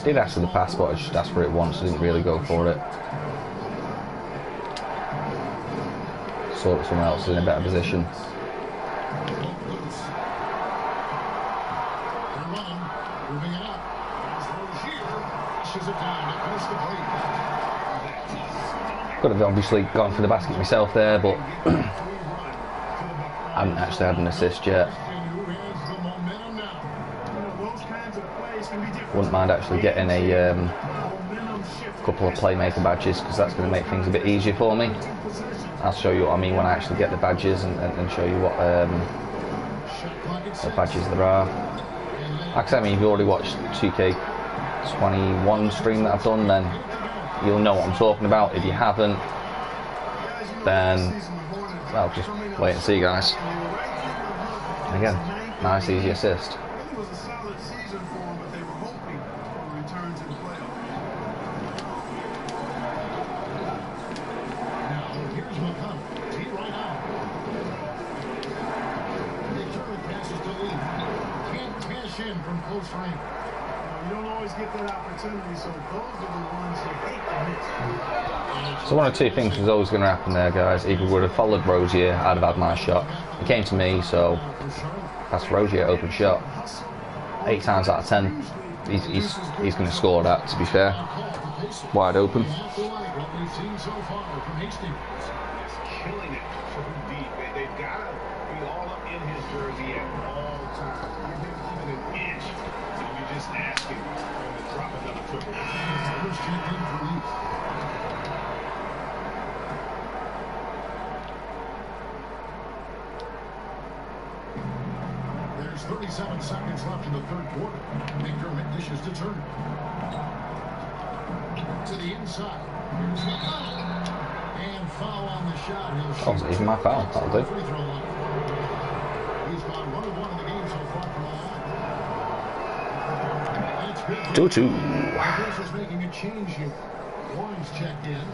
Did ask for the pass, but I just asked for it once, I didn't really go for it. Saw that someone else is in a better position. Could have obviously gone for the basket myself there, but I haven't actually had an assist yet. Wouldn't mind actually getting a couple of playmaker badges, because that's going to make things a bit easier for me. I'll show you what I mean when I actually get the badges, and show you what badges there are. Like I said, I mean, if you already watched 2K21 stream that I've done, then you'll know what I'm talking about. If you haven't, then, well, just wait and see, guys. And again, nice easy assist. So one of two things was always going to happen there, guys. Either would have followed Rozier, I'd have had my shot. It came to me, so that's Rozier, open shot. 8 times out of 10, he's going to score that, to be fair. Wide open. Killing it from deep. They've got to be all up in his jersey at all times. Give him even an inch, and you just ask him to drop another triple. There's 37 seconds left in the third quarter. McDermott dishes to Turner. To the inside. Here's the foul. And foul on the shot. That wasn't even my foul, that'll do. He's gone 1 of 1 in the game so far from the line. 2-2. Is making a change here. Warren's checked in.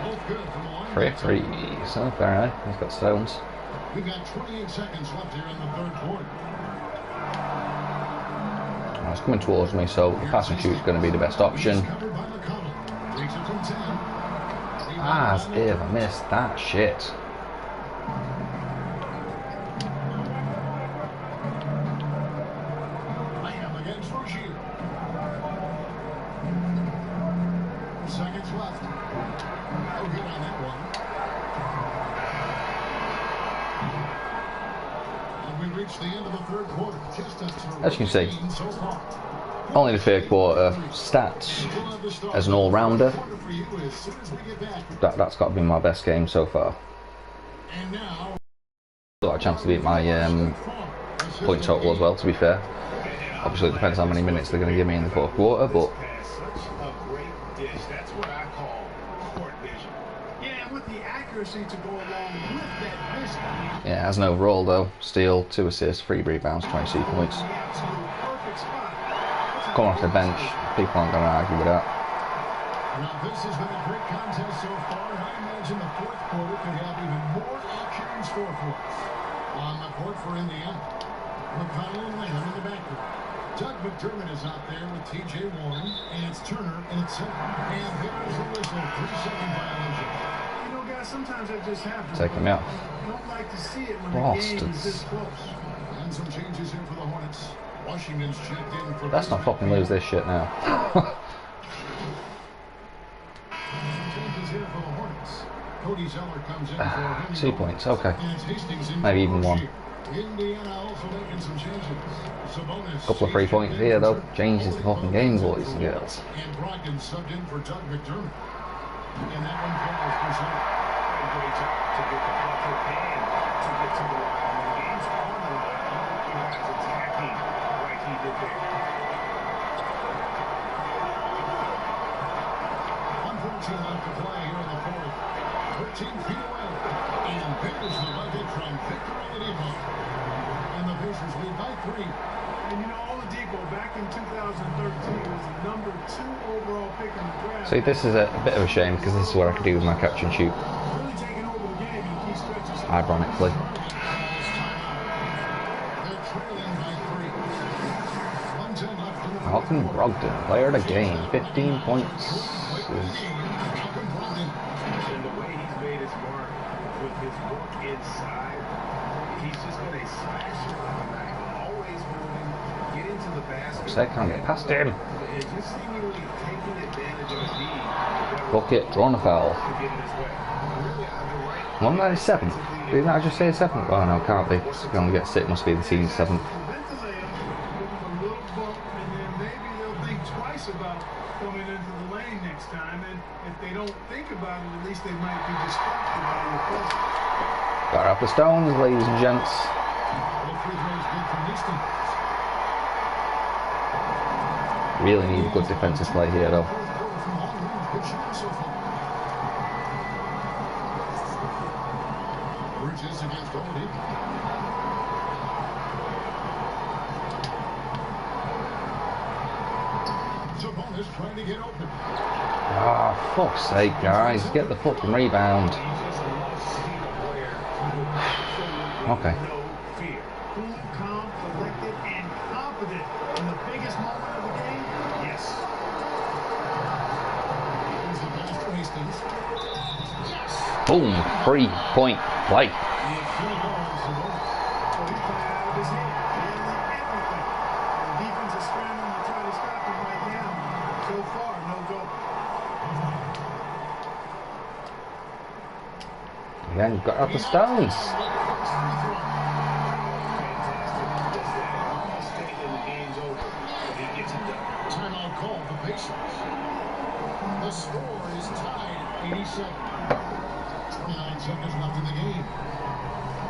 Both good from the line. 3-3. So fair enough. He's got stones. We've got 28 seconds left here in the third quarter. It's coming towards me, so the pass and shoot is going to be the best option. As if I missed that shit. Seconds left. No good on that one. And we reach the end of the third quarter. As you can see, only the third quarter stats as an all-rounder. That's got to be my best game so far. Got a chance to beat my point total as well, to be fair. Obviously it depends how many minutes they're going to give me in the fourth quarter, but That's what I call court vision. Yeah, with the accuracy to go along with that vision. yeah, as an overall though, steal, 2 assists, 3 rebounds, 22 points. Coming off the bench, people aren't going to argue with that. Now this has been a great contest so far, and I imagine the fourth quarter could have even more action in store for us. On the court for Indiana, McConnell and Lanham in the backcourt. Doug McDermott is out there with T.J. Warren, and it's Turner in at center. And there's the whistle, 3-second violation. You know, guys, sometimes that just happens. Take him out. I don't like to see it when Bastards. the game is this close. And some changes here for the Hornets. Washington's checked in for... Let's not fucking lose this shit now. Changes here for the Hornets. Cody Zeller comes in for 2 points, okay. And it's Hastings in Maybe for even 1. Rozier. Indiana also making some changes. Sabonis, Couple of 3 points here though. Changes the fucking game, boys and girls. And Brogdon subbed in for Doug McDermott. And that one falls for Zeller. Great job to get the ball to hand to get to the line. When the game's on the line, you guys attacking like he did there. 1:14 left to play here in the fourth. 13 feet away. And there's the bucket from Victor Oladipo. And the Pacers lead by 3. And you know, Oladipo back in 2013 was the number 2 overall pick in the draft. See, this is a bit of a shame because this is what I could do with my catch and shoot. Really taking over the game in key stretches. Ironically. They're trailing by 3. 1:10 left in the fourth. Malcolm Brogdon, player of the game, 15 points. And the way he's made his mark with his work inside, he's just been a slasher on the night. Always moving, get into the basket. Say, can't get past him. And just seemingly taking advantage of a need. Bucket, drawn a foul. To get in his way. Really, right. One that is 7th. Didn't I just say 7th? Oh no, can't be. If you only get 6, must be the team's 7th. Prevent the layup, give them a little bump, and then maybe they'll think twice about coming into the lane next time. And if they don't think about it, at least they might be distracted by your presence. Got up the stones, ladies and gents. All free throws good from Hastings. Really need good defensive play here though. Bridges against Oladipo. Sabonis trying to get open. Ah, fuck's sake, guys. Get the fucking rebound. Okay. Fear. Cool, calm, collected, and confident in the biggest moment of the game? Yes. Here's the pass to Hastings. Boom. 3-point play. So he's playing out of his head. Handling everything. And the defense is scrambling to try to stop him right now. So far, no go. Again, got up the stones. Timeout call for Pacers. The score is tied 87. 29 seconds left in the game.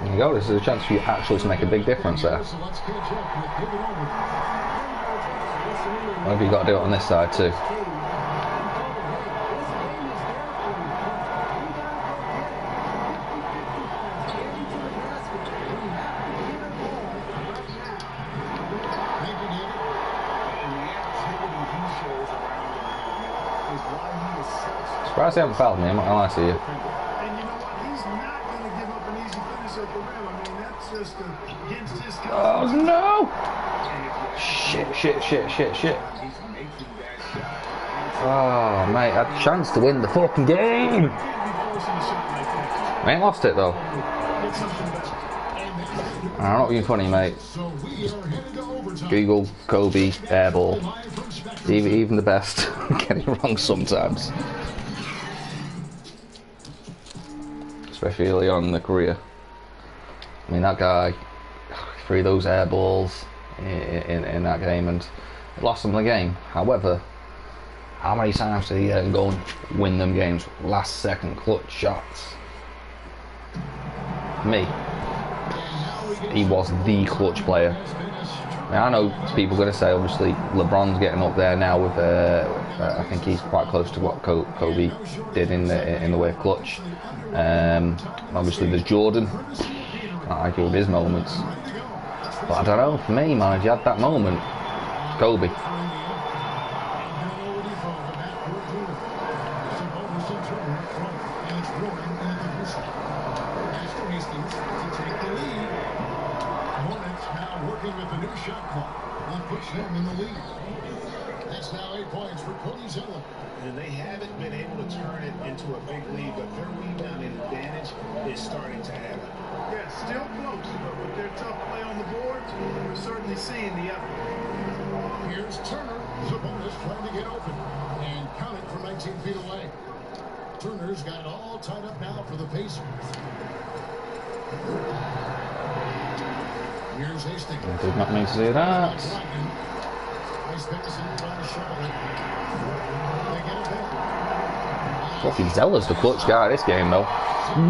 There you go, this is a chance for you actually to make a big difference there. So let's catch up with David Over. Maybe you got to do it on this side too. Surprised they haven't fouled me, I'm not gonna lie to you. And you know what? He's not going to give up an easy finish at the rim. I mean, that's just against his Oh no! Shit. Oh, mate, I had a chance to win the fucking game! I ain't lost it though. I'm not being funny, mate. Google, Kobe, airball. Even the best get it wrong sometimes. Especially early on in the career. I mean, that guy threw those air balls in that game and lost them the game. However, how many times did he go and win them games? Last second clutch shots. Me. He was the clutch player. I mean, I know people are going to say, obviously, LeBron's getting up there now with, I think he's quite close to what Kobe did in the way of clutch. Obviously, there's Jordan. Can't argue with his moments. But I don't know, for me, man, if you had that moment, Kobe. seconds to take the lead. Hornets now working with the new shot clock. Will push them in the lead. That's now 8 points for Cody Zeller. And they haven't been able to turn it into a big lead, but their rebounding advantage is starting to happen. Yeah, still close, but with their tough play on the board, we're certainly seeing the effort. Here's Turner. Sabonis trying to get open. And count it from 19 feet away. Turner's got it all tied up now for the Pacers. Here's Hastings. I did not mean to do that. Fucking Zeller's the clutch guy this game, though.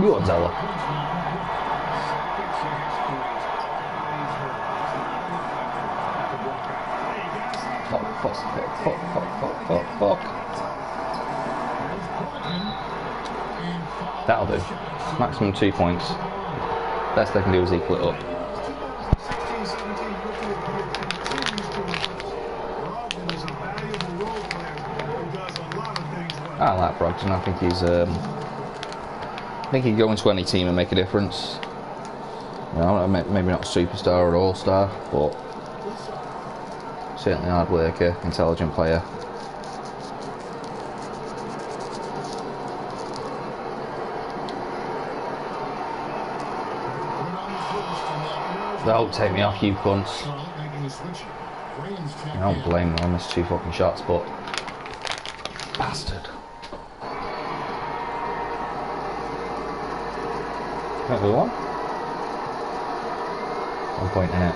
Good Zeller. Fuck. That'll do. Maximum 2 points. Best they can do is equal it up. I like Brogdon. I think he's. I think he'd go into any team and make a difference. You know, maybe not a superstar or all-star, but certainly hard worker, intelligent player. Don't take me off, you cunts. I don't blame them. I missed 2 fucking shots, but bastard. What we won? 1 point in it.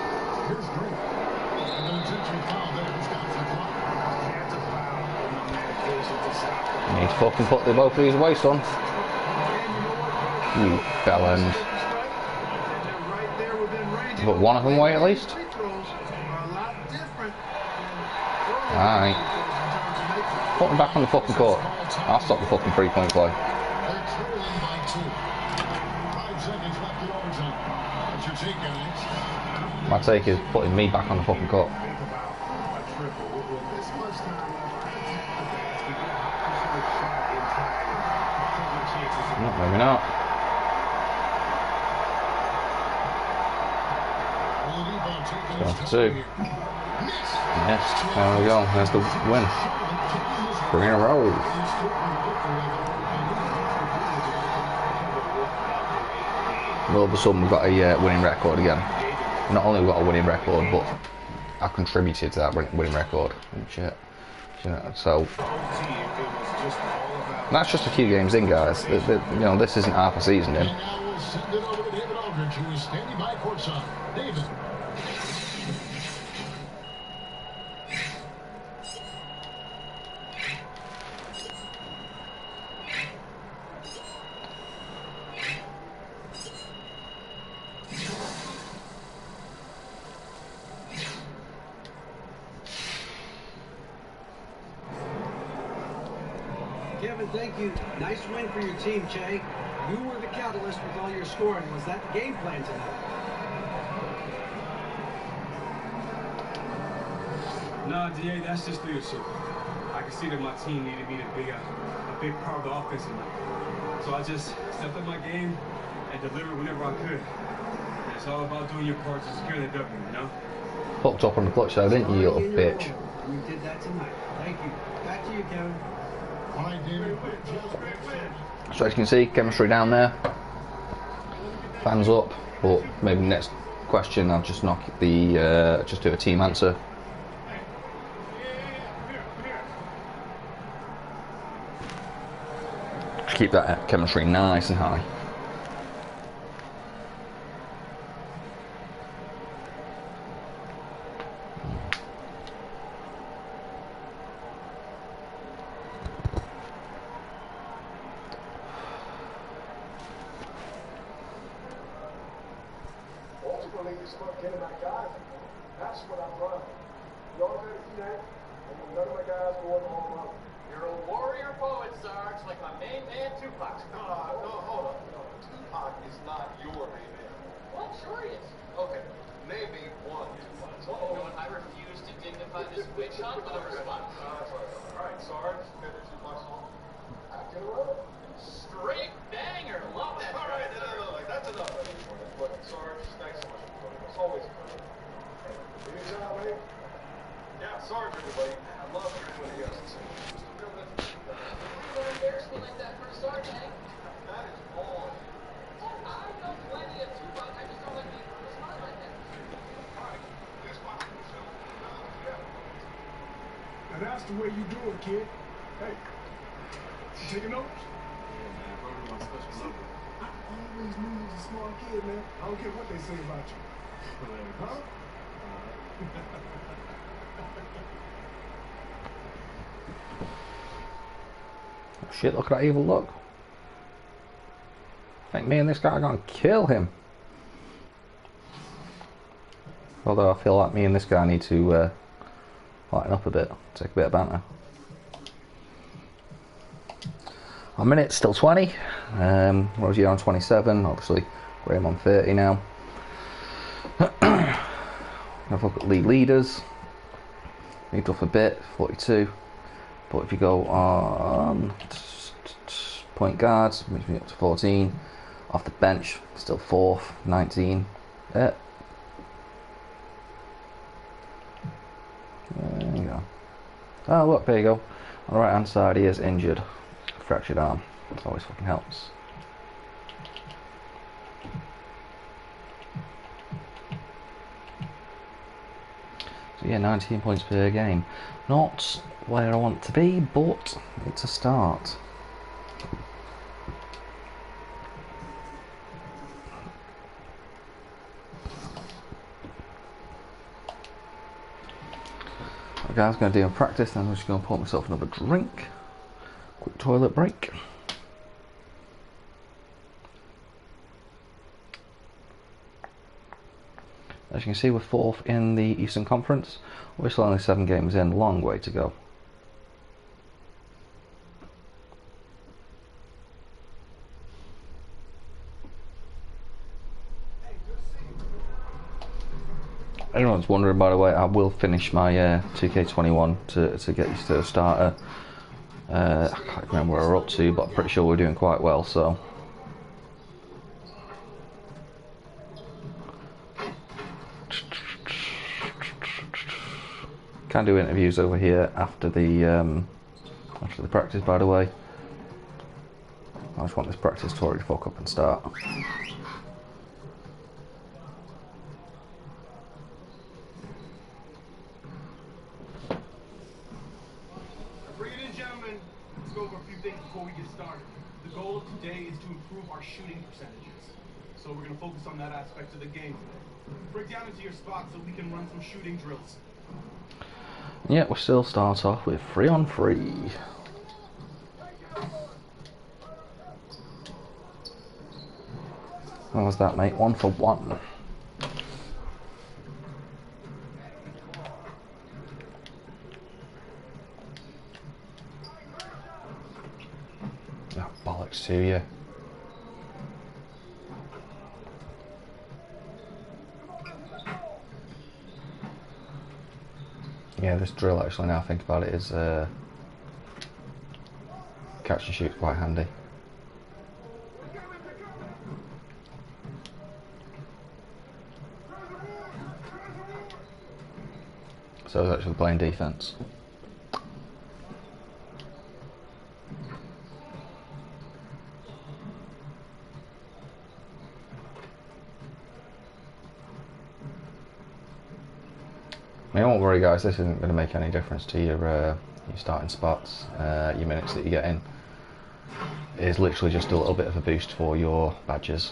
You need to fucking put both of these away, son. You bellend. Put one of them away at least. Alright. Put them back on the fucking court. I'll stop the fucking 3-point play. My take is putting me back on the fucking court. No, maybe not. Going for 2. Yes, there we go. There's the win. 3 in a row. All of a sudden we've got a winning record again. Not only have we got a winning record, but I contributed to that winning record. Shit. So that's just a few games in, guys. You know, this isn't half a season in. Kevin, thank you. Nice win for your team, Jay. You were the catalyst with all your scoring. Was that the game plan tonight? Nah, DA, that's just leadership. I can see that my team needed me to be a big part of the offense tonight. So I just stepped up my game and delivered whenever I could. And it's all about doing your part to secure the W, you know? Fucked up on the clutch though, didn't you, you little bitch? You did that tonight. Thank you. Back to you, Kevin. So as you can see, chemistry down there. Fans up, but maybe next question I'll just knock the just do a team answer. Just keep that chemistry nice and high. Straight banger. Love that. All right, that's enough. the way you do it, kid. Hey, you taking notes? Yeah, man. Bro, my special number. I always knew you was a smart kid, man. I don't care what they say about you. Huh? Oh, shit, look at that evil look. I think me and this guy are going to kill him. Although I feel like me and this guy need to lighten up a bit, take a bit of banter. 1 minute, still 20. Rosie on 27, obviously Graham on 30 now. Have a look at league leaders. Moved off a bit, 42. But if you go on point guards, moves me up to 14. Off the bench, still 4th, 19. There you go. Oh look, there you go. On the right hand side he is injured. Fractured arm. That always fucking helps. So yeah, 19 points per game. Not where I want to be, but it's a start. Okay, I was going to do a practice, then I'm just going to pour myself another drink. Quick toilet break. As you can see, we're 4th in the Eastern Conference. We're still only 7 games in, long way to go. Everyone's wondering, by the way, I will finish my 2K21 to get used to a starter. I can't remember where we're up to, but I'm pretty sure we're doing quite well, so. Can do interviews over here after the practice, by the way. I just want this practice to already fuck up and start. Before we get started, the goal of today is to improve our shooting percentages. So we're going to focus on that aspect of the game today. Break down into your spots so we can run some shooting drills. Yeah, we still start off with 3-on-3. What was that, mate? 1 for 1. Oh, bollocks to you. Yeah, this drill actually, now I think about it, is catch and shoot quite handy. So I was actually playing defense. I mean, don't worry guys, this isn't going to make any difference to your starting spots, your minutes that you get in. It is literally just a little bit of a boost for your badges.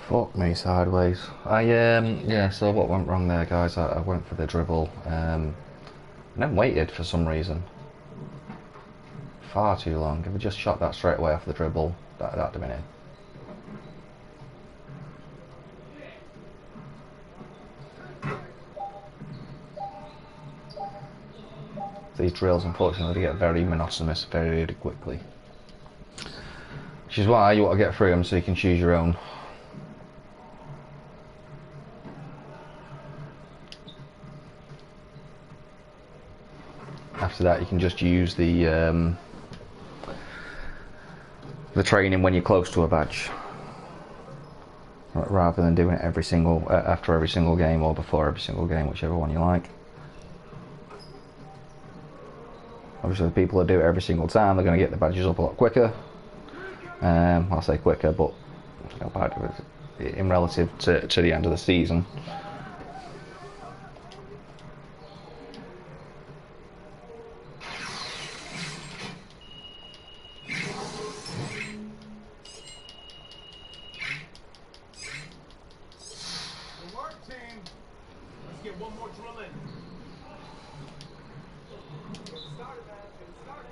Fuck me sideways. Yeah, so what went wrong there guys, I went for the dribble and then waited for some reason. Far too long. If I just shot that straight away off the dribble, that'd have been in. These drills unfortunately get very monotonous very quickly. Which is why you want to get through them so you can choose your own. After that you can just use the training when you're close to a badge. rather than doing it every single after every single game or before every single game, whichever one you like. Obviously, the people that do it every single time, they're going to get the badges up a lot quicker. I'll say quicker, but you know, in relative to the end of the season. Good work, team. Let's get one more drill in. Get started, man. Get started.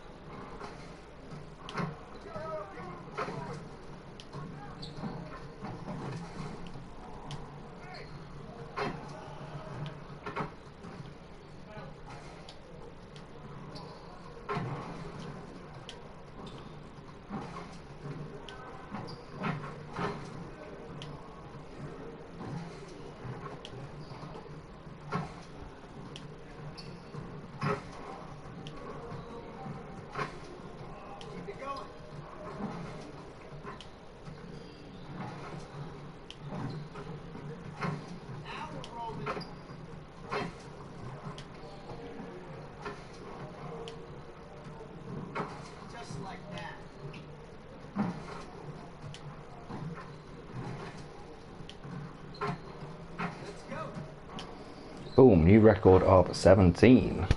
Boom, new record of 17.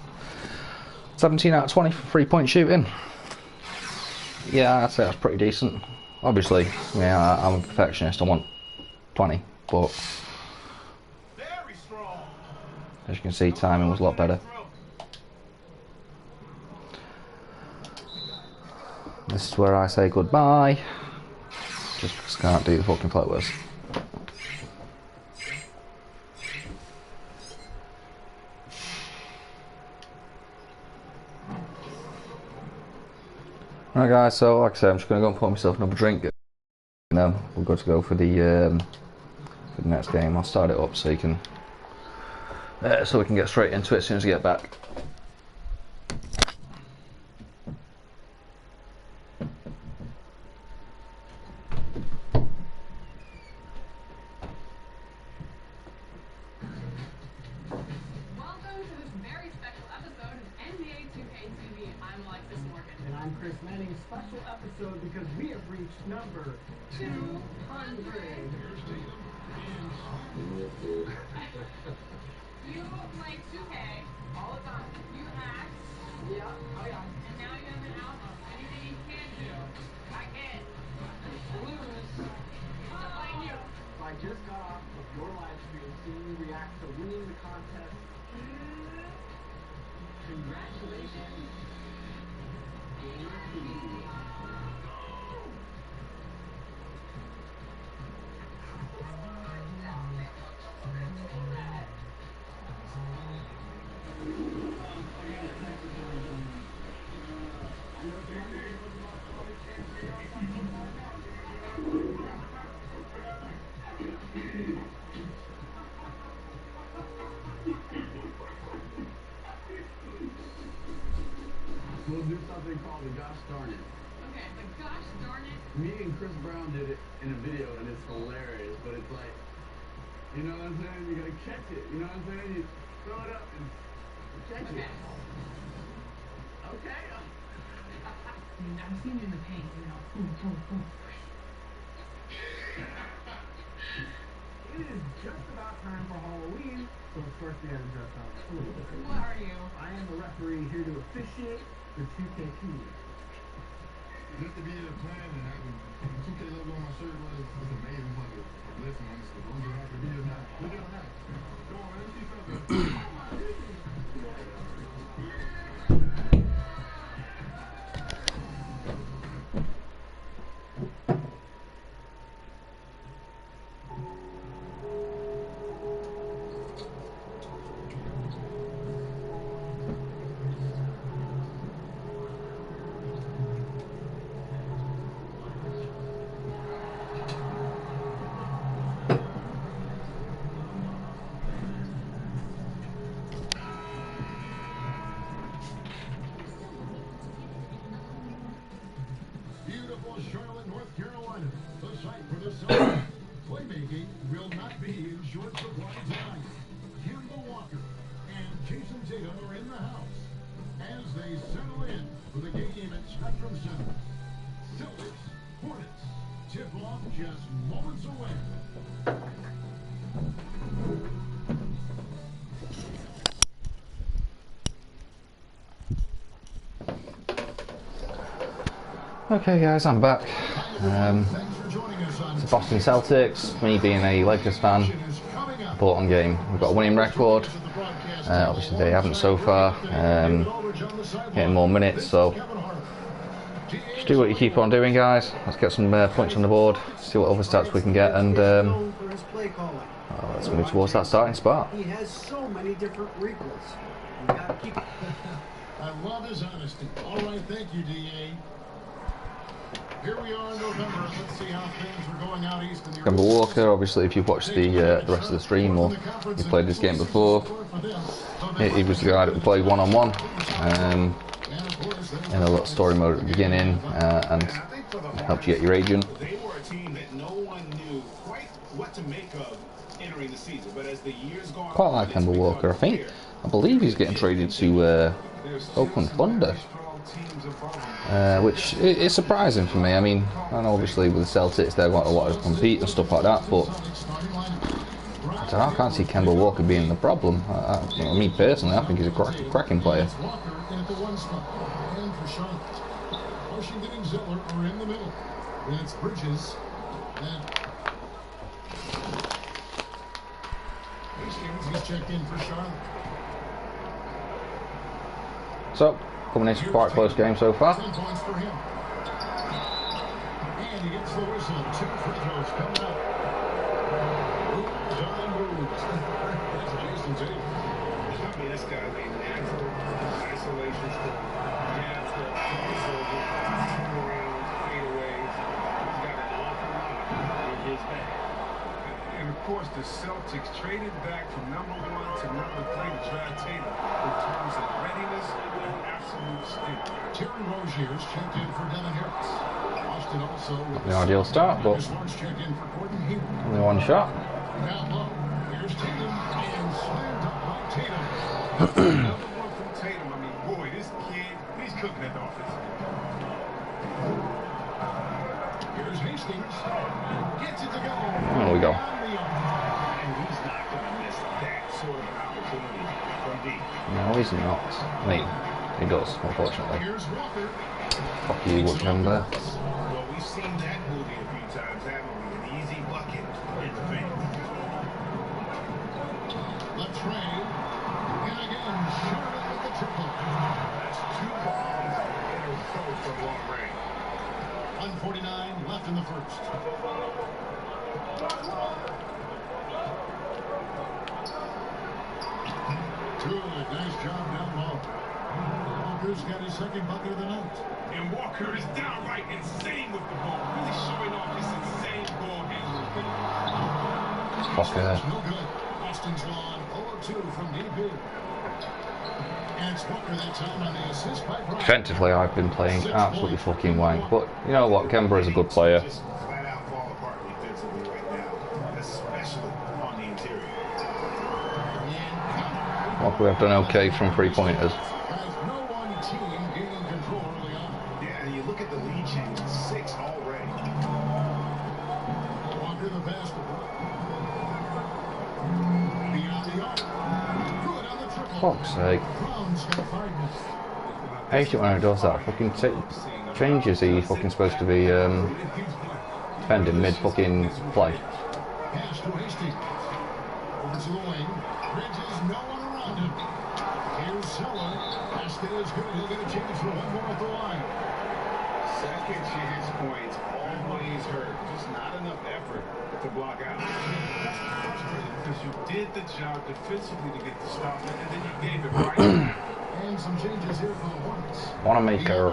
17 out of 20 for 3-point shooting. Yeah, I'd say that's pretty decent. Obviously, yeah, I'm a perfectionist, I want 20, but as you can see, timing was a lot better. This is where I say goodbye, just because I can't do the fucking flowers. Right guys, so like I said, I'm just going to go and pour myself another drink and then we're good to go for the next game. I'll start it up so you can so we can get straight into it as soon as we get back. Because we have reached number 200. You play 2K all the time. You hack. Yeah. Oh yeah. And now you have an album. Anything you can do, I can. Lose. You. I just got off of your live stream seeing you react to winning the contest. Congratulations. We'll do something called the Gosh Darn It. Okay, the Gosh Darn It. Me and Chris Brown did it in a video and it's hilarious, but it's like, you know what I'm saying? You gotta catch it, you know what I'm saying? You throw it up and catch it. Okay. I've seen you in the paint, you know. Boom, boom, boom. It is just about time for Halloween, so of course we gotta dress up. What are you? I am the referee here to officiate the 2K2. Just to be in a plan and having the 2K logo on my shirt was amazing. Like a blessing, honestly. Whether you have to be or not, we don't have. Come on, man, let's see something. playmaking will not be in short supply tonight. Kemba Walker and Jason Tatum are in the house as they settle in for the game at Spectrum Center. Celtics, Hornets, tip-off just moments away. Okay guys, I'm back. It's the Boston Celtics. Me being a Lakers fan, bought on game. We've got a winning record. Obviously they haven't so far. Getting more minutes, so just do what you keep on doing, guys. Let's get some points on the board, see what other stats we can get, and let's move towards that starting spot. He has so many different wrinkles. You gotta keep. I love his honesty. All right, thank you, DA. Here we are in November. Let's see how things are going out east in the Kemba Walker, obviously, if you've watched the rest of the stream or you played this game before, he was the guy that we played one-on-one in a little story mode at the beginning and helped you get your agent. They were a team that no one knew quite what to make of entering the season, but as the years go on, Quite like Kemba Walker. I believe he's getting traded to Oakland Thunder. Which is surprising for me. I mean, I know obviously with the Celtics they've got a lot of compete and stuff like that, but I don't know, I can't see Kemba Walker being the problem. Me personally, I think he's a cracking player. Washington and Zeller are in the middle. It's Bridges and Hastings. He's checked in for Charlotte. So, coming into quite a close game so far. 10 points for him. And he gets the whistle. 2 free throws coming up. John moves. That's Jason Tatum. I mean, this guy's a natural isolation scorer. Jab step, crossover, turnarounds, fadeaways. He's got an awful lot in his bag. And of course, the Celtics traded back from number 1 to number 3 to draft Tatum in terms of readiness and absolute state. Terry Rozier's checked in for Devin Harris. Austin also with The ideal start, but checked in for Gordon Hayward. only one shot. Now low. Here's Tatum and slammed up by Tatum. Another one from Tatum. I mean, boy, this kid, he's cooking at the offense. Here's Hastings. Gets it to go. There we go. And he's not going to miss that sort of an opportunity from deep. No, he's not. I mean, he does, unfortunately. Here's Walker. Fuck you, what's number? Well, we've seen that movie a few times, haven't we? An easy bucket in the paint. Left Trey. And again, Charlotte with the triple. That's 2 bombs in a row from long range. 1:49 left in the first. Good, nice job down low. Walker's got his second bucket of the night. And Walker is downright insane with the ball. Really showing off his insane ball handling. Fuck No good. Austin's lawn 0-2 from DP. And it's Walker that time on the assist by Bryant. Defensively, I've been playing absolutely fucking wank, but you know what? Kemba is a good player. Just flat out fall apart defensively right now, especially on the interior. Walker, we've done okay from 3-pointers. No one team gaining control early on. Yeah, and you look at the lead change, 6 already. Walker the basketball. Beyond the arc. Good on the triple. Fuck's sake. Brown's got 5 minutes. I hate it when he does that. Fucking changes he fucking supposed to be defending mid-fucking play. Pass to Hastings. Over to the wing. Bridges, no one around him. Here's Zeller. Basket is good. He'll get a chance for one more at the line. Second chance points always hurt. Just not enough effort to block out. Because you did the job defensively to get the stop, and then you gave it right. And some changes here for the Hornets. Wanamaker,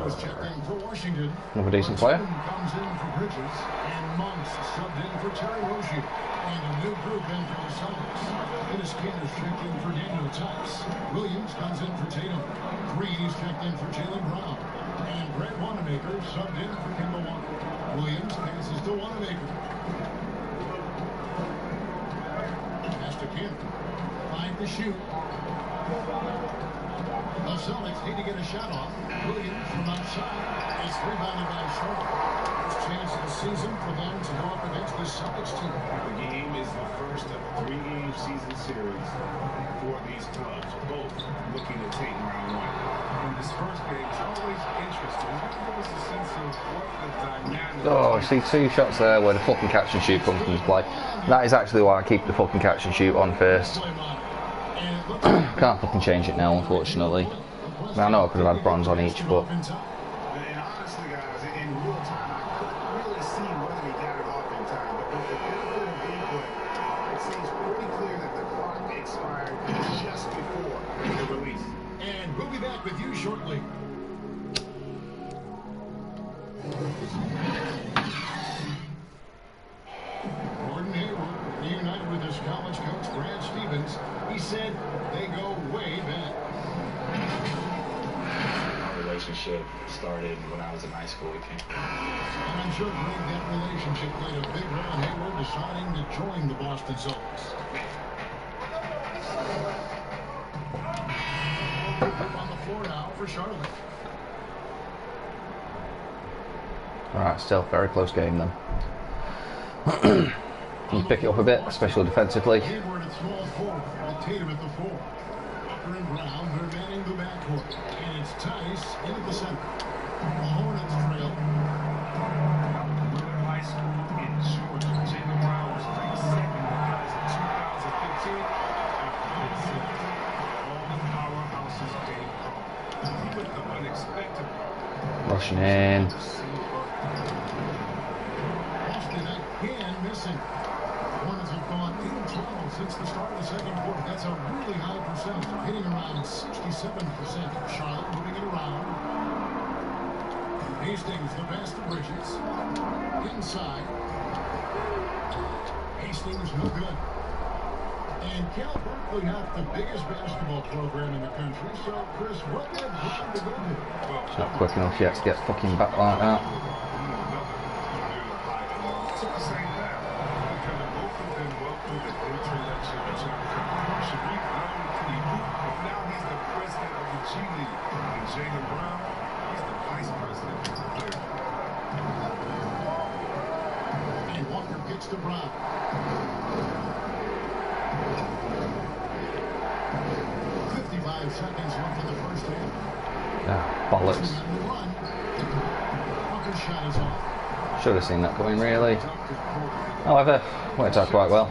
For Washington. another decent player. Comes in for Bridges. And Monks subbed in for Terry Rozier. And a new group in for the Celtics. Dennis Cantor's checked in for Daniel Tice. Williams comes in for Tatum. Green's checked in for Jaylen Brown. And Brett Wanamaker subbed in for Kemba Walker. Williams passes to Wanamaker. in. 5 to shoot. The Celtics need to get a shot off. Williams from outside. It's rebounded by Charlotte. First chance of the season for them to go up against the Celtics team. The game is the first of a 3-game season series for these clubs, both looking to take round 1. And this first game is always interesting. It's going to give us a sense of what the dynamic. Oh, I see 2 shots there where the fucking catch and shoot comes into play. That is actually why I keep the fucking catch and shoot on first. Can't fucking change it now, unfortunately. I know I could have had bronze on each, but And honestly, guys, in real time, I couldn't really see whether he got it off in time. But with the benefit of input, it seems pretty clear that the clock expired just before the release. And we'll be back with you shortly. Gordon Hayward reunited with his college coach, Brad Stevens. He said they go way back. Our relationship started when I was in high school. We came. And I'm sure Greg, that relationship played a big role in Hayward deciding to join the Boston Celtics. Up on the floor now for Charlotte. alright, still very close game then. Can you pick it up a bit, especially defensively? Hayward at small forward, and Tatum at the 4. Walker and Brown, they're manning the backcourt. And it's Tice into the center. The Hornets trail. Miller High School in Georgia. Jaylen Brown was ranked second in the class of 2015. All the powerhouses gave call. He put the unexpected. Rushing in. Boston again missing. Hornets have gone 8-12 since the start of the second quarter. That's a really high percentage. Hitting around 67%. Charlotte moving it around. Hastings, the pass to Bridges. Inside. Hastings, no good. And Cal Berkeley has the biggest basketball program in the country. So, Chris, what they're trying to go to? It's not quick enough yet to get fucking back like that. Took the same path. Because both of them welcomed the introduction of Shareef Brown, but now he's the president of the G League. And Jaylen Brown, he's the vice president of the player. And Walker gets to Brown. 55 seconds left in the first half. Ah, bollocks. Walker's shot is off. Should have seen that coming, really. However, worked out quite well.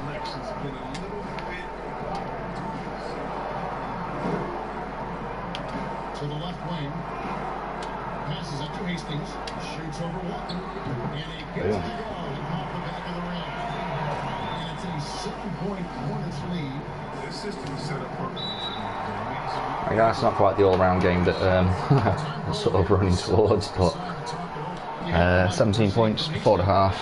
To the left wing. Passes it to Hastings. Shoots over Walker. And he gets it off the back of the rim. And it's a 7-point Hornets lead. This system is set up perfectly. Yeah, it's not quite the all-round game that I'm sort of running towards, but 17 points before the half.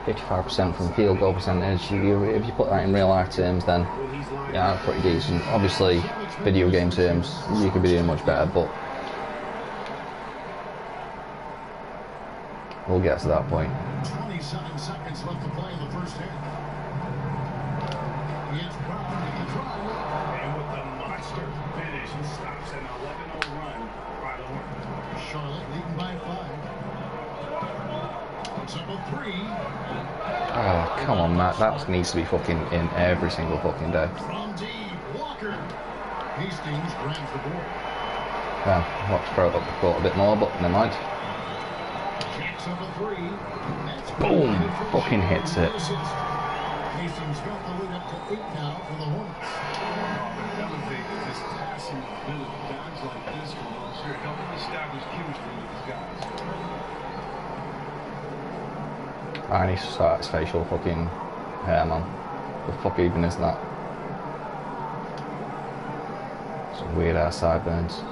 55% from field goal percentage. If you put that in real life terms, then yeah, pretty decent. Obviously, video game terms, you could be doing much better, but we'll get to that point. 27 seconds left to play in the first half. It's Brown in the drive. And with the monster finish, he stops an 11-0 run by the Hornets. Charlotte leading by 5. Puts up a 3. Oh, come on, Matt. That needs to be fucking in every single fucking day. From deep, Walker. Hastings grabs the board. Yeah, I'll have to throw it up the court a bit more, but never mind. Jacks up a 3. That's Boom! Fucking hits it. Hastings got the lead up to 8 now for the Hornets. Elevated this passing ability. Guys like this will help establish chemistry with these guys. I need to start his facial fucking hair, man. The fuck even is that? Some weird ass sideburns.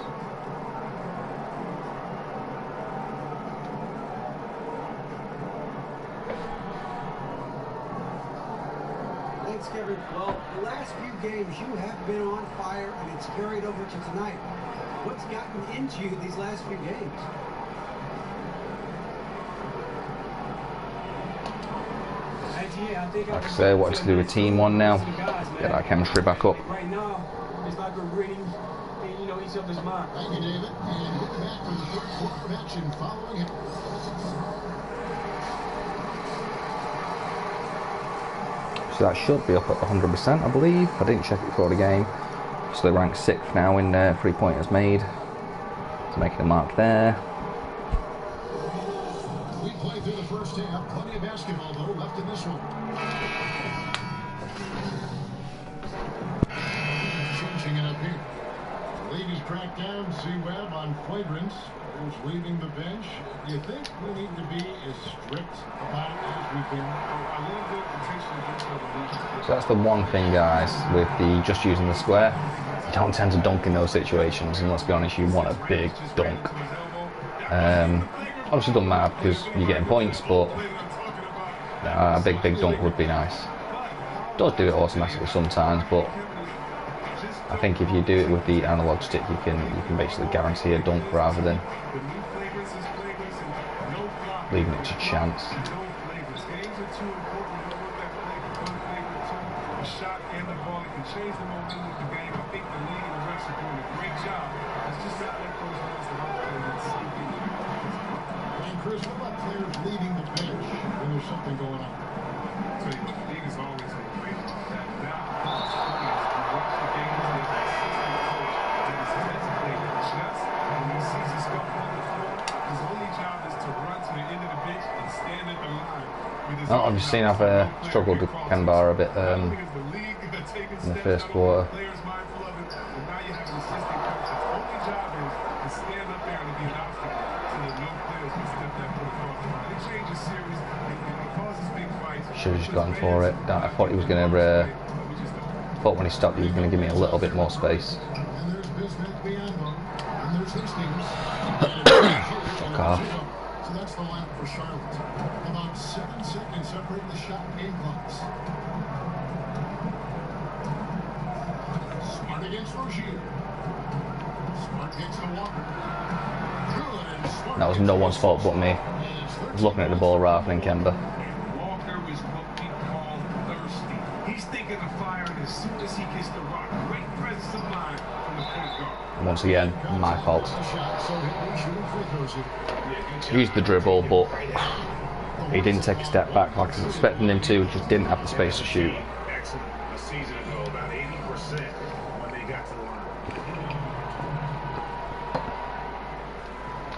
Thanks, Kevin. Well, the last few games you have been on fire, and it's carried over to tonight. What's gotten into you these last few games? As Like I say, wanted to do a team one now. Get that chemistry back up. Right now, it's like we're reading, you know, each other's mind. Thank you, David. And we're back for the third quarter of action following him. So that should be up at 100%, I believe. I didn't check it before the game. So they're ranked 6th now in 3-pointers made. So making a mark there. We played through the first half. Plenty of basketball, though, left in this one. Changing it up here. Ladies crack down. C-Web on flagrants. Who's leaving the bench. Do you think we need to be as strict about it as we can? A little bit potentially against the league. So that's the one thing, guys, with the just using the square. You don't tend to dunk in those situations, and let's be honest, you want a big dunk. Obviously, it doesn't matter because you're getting points, but a big dunk would be nice. Does do it automatically sometimes, but I think if you do it with the analog stick, you can basically guarantee a dunk rather than leaving it to chance. Shot and the ball, it can change the momentum of the game. I think the league and the refs are doing a great job. It's just not let those runs and sink in. And Chris, what about players leaving the bench when there's something going on? So the league is always on the great about that. Now, it's funny is you watch the games and there's an assistant coach that is designated just when he sees a scuffle on the floor. His only job is to run to the end of the bench and stand at the line. Oh, I've just seen I've struggled with Kemba a bit in the first quarter. Should have just gone for it. I thought he was going to. Thought when he stopped, he was going to give me a little bit more space. Fuck off. So that's the line for Charlotte. About 7 seconds separate the shot game clocks. Smart against Rozier. Smart gets the Walker. Good, and Smart. That was no one's fault but me. I was looking at the ball rather than Kemba. Walker is what we call thirsty. He's thinking of firing as soon as he gets the rock. Great presence of mind from the point guard. And once again, my fault. Used the dribble, but he didn't take a step back like I was expecting him to. Just didn't have the space to shoot. Excellent. A season ago, about 80% when they got to the line.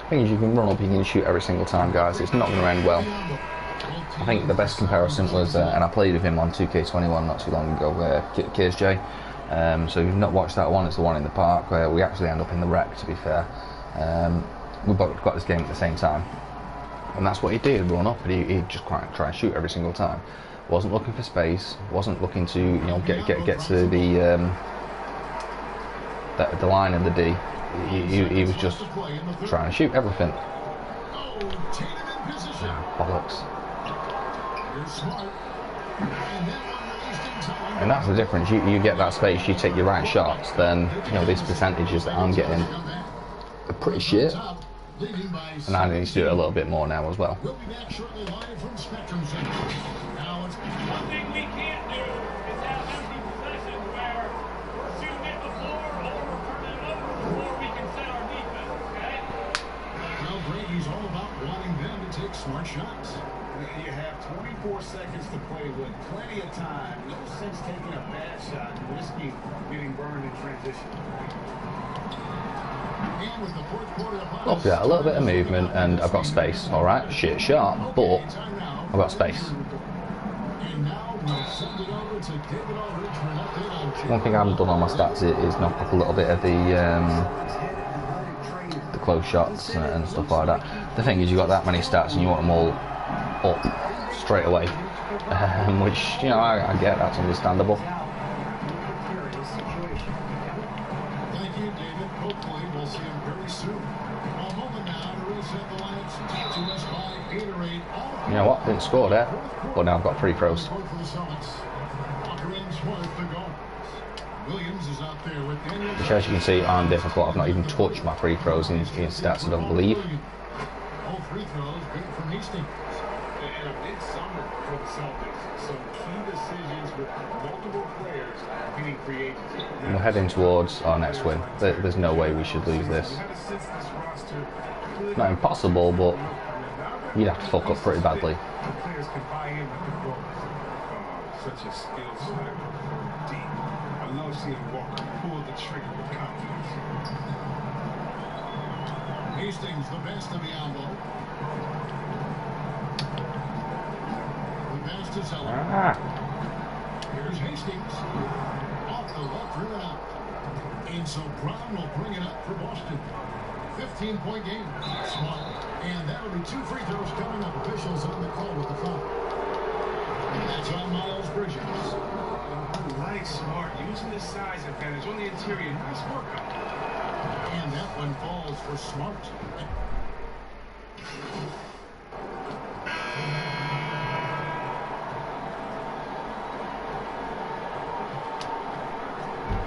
The thing is, you can run up, you can shoot every single time, guys. It's not going to end well. I think the best comparison was, and I played with him on 2K21 not too long ago, KSJ. So if you've not watched that one, it's the one in the park where we actually end up in the wreck, to be fair. We both got this game at the same time. And that's what he did, run up, and he'd just try and shoot every single time. Wasn't looking for space, wasn't looking to, you know, get to the line of the D. He was just trying to shoot everything. Bollocks. And that's the difference. You get that space, you take your right shots, then, you know, these percentages that I'm getting are pretty shit. And I need to do it a little bit more now as well. We'll be back shortly live from Spectrum Center. Now it's one thing we can't do is have empty possessions where we're shooting it before or we're turning it over before we can set our defense, okay? Well, Brady's all about wanting them to take smart shots. You have 24 seconds to play with, plenty of time. No sense taking a bad shot and risking getting burned in transition. Look at that, a little bit of movement and I've got space, alright? Shit shot, but I've got space. One thing I haven't done on my stats is knock up a little bit of the close shots and stuff like that. The thing is, you've got that many stats and you want them all up straight away, which, you know, I get, that's understandable. Thank you, David. Hopefully we'll see him very soon. A moment now to reset the lineups. To us by Gatorade. You know what? Didn't score there, but now I've got free throws. Which, as you can see, aren't difficult. I've not even touched my free throws in stats, I don't believe. All free throws good from Hastings. And a midsummer for the Celtics. Some key decisions with multiple players hitting free agency. We're heading towards our next win. There's no way we should lose this. Not impossible, but you'd have to fuck up pretty badly. The players can buy in with the growth. Such a skill set. Deep. I love seeing Walker pull the trigger with confidence. Hastings, the best of the envelope. The pass to Zeller. Here's Hastings. Off the left rim and out. And so Brown will bring it up for Boston. 15-point game. Smart. And that'll be 2 free throws coming up. Officials on the call with the foul. And that's on Miles Bridges. I like Smart using the size advantage on the interior. Nice work out. And that one falls for Smart.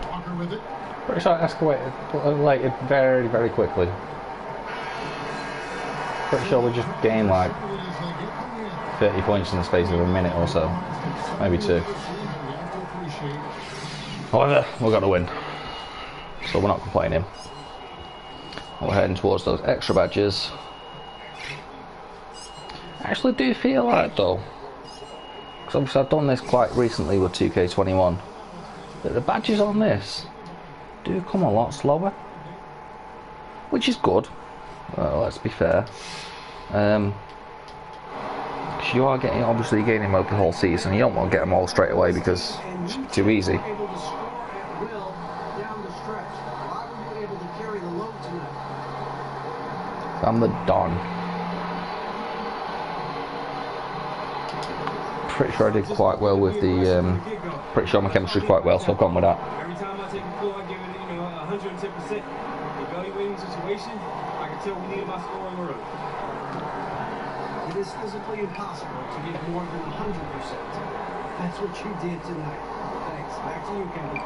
Walker with it. Pretty sure it escalated very, very quickly. Pretty sure we just gained like 30 points in the space of a minute or so. Maybe 2. However, we've got to win. So we're not complaining. We're heading towards those extra badges. I actually do feel like though, because obviously I've done this quite recently with 2K21, that the badges on this do come a lot slower, which is good. Let's be fair. Because you are obviously gaining them over the whole season. You don't want to get them all straight away because it's too easy. I'm the Don. Pretty sure I did quite well with the. Pretty sure my chemistry's quite well, so I've gone with that. Every time I take a floor, I give it, 110%. Evaluating the situation, I can tell we need my scoring early. It is physically impossible to give more than 100%. That's what you did tonight. Thanks. Back to you, Kevin.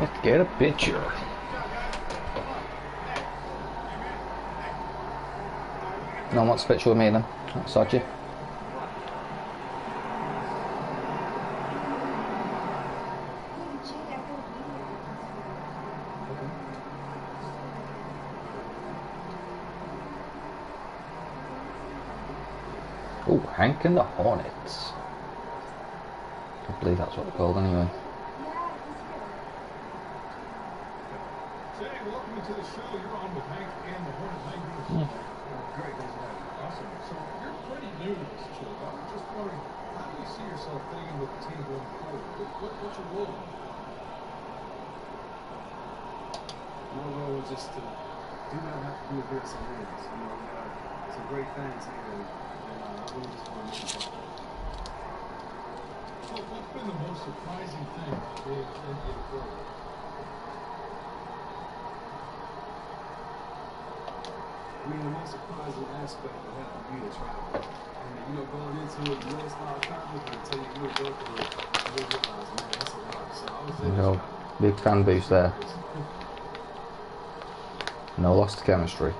Let's get a picture. No one wants a picture with me then. That's Saji. Oh, Hank and the Hornets. I believe that's what they're called anyway. Say, welcome to the show. You're on with Hank and the Hornets. How you doing? Great. Awesome. So you're pretty new to this show. I'm just wondering, how do you see yourself fitting in with the team going forward? What's your role? My role is just to do what I have to do to build some wins. We got some great fans here, and I really just want to make it happen. So what's been the most surprising thing being NBA forward? I mean, the most surprising aspect would have to be the travel. And, going into it, you know it's not a compliment until you really go through it. You realize, man, that's a lot. So I was able to Big fan boost there. No loss to chemistry.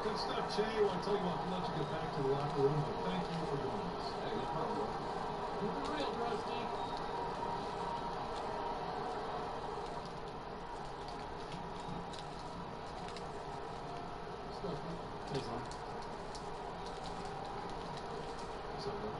Good stuff, Jay. I want to tell you about to let you get back to the locker room, but thank you for doing this. Hey, no problem. Keep it real, bro, Steve. Stuff, man. Thanks, man. What's up, bro?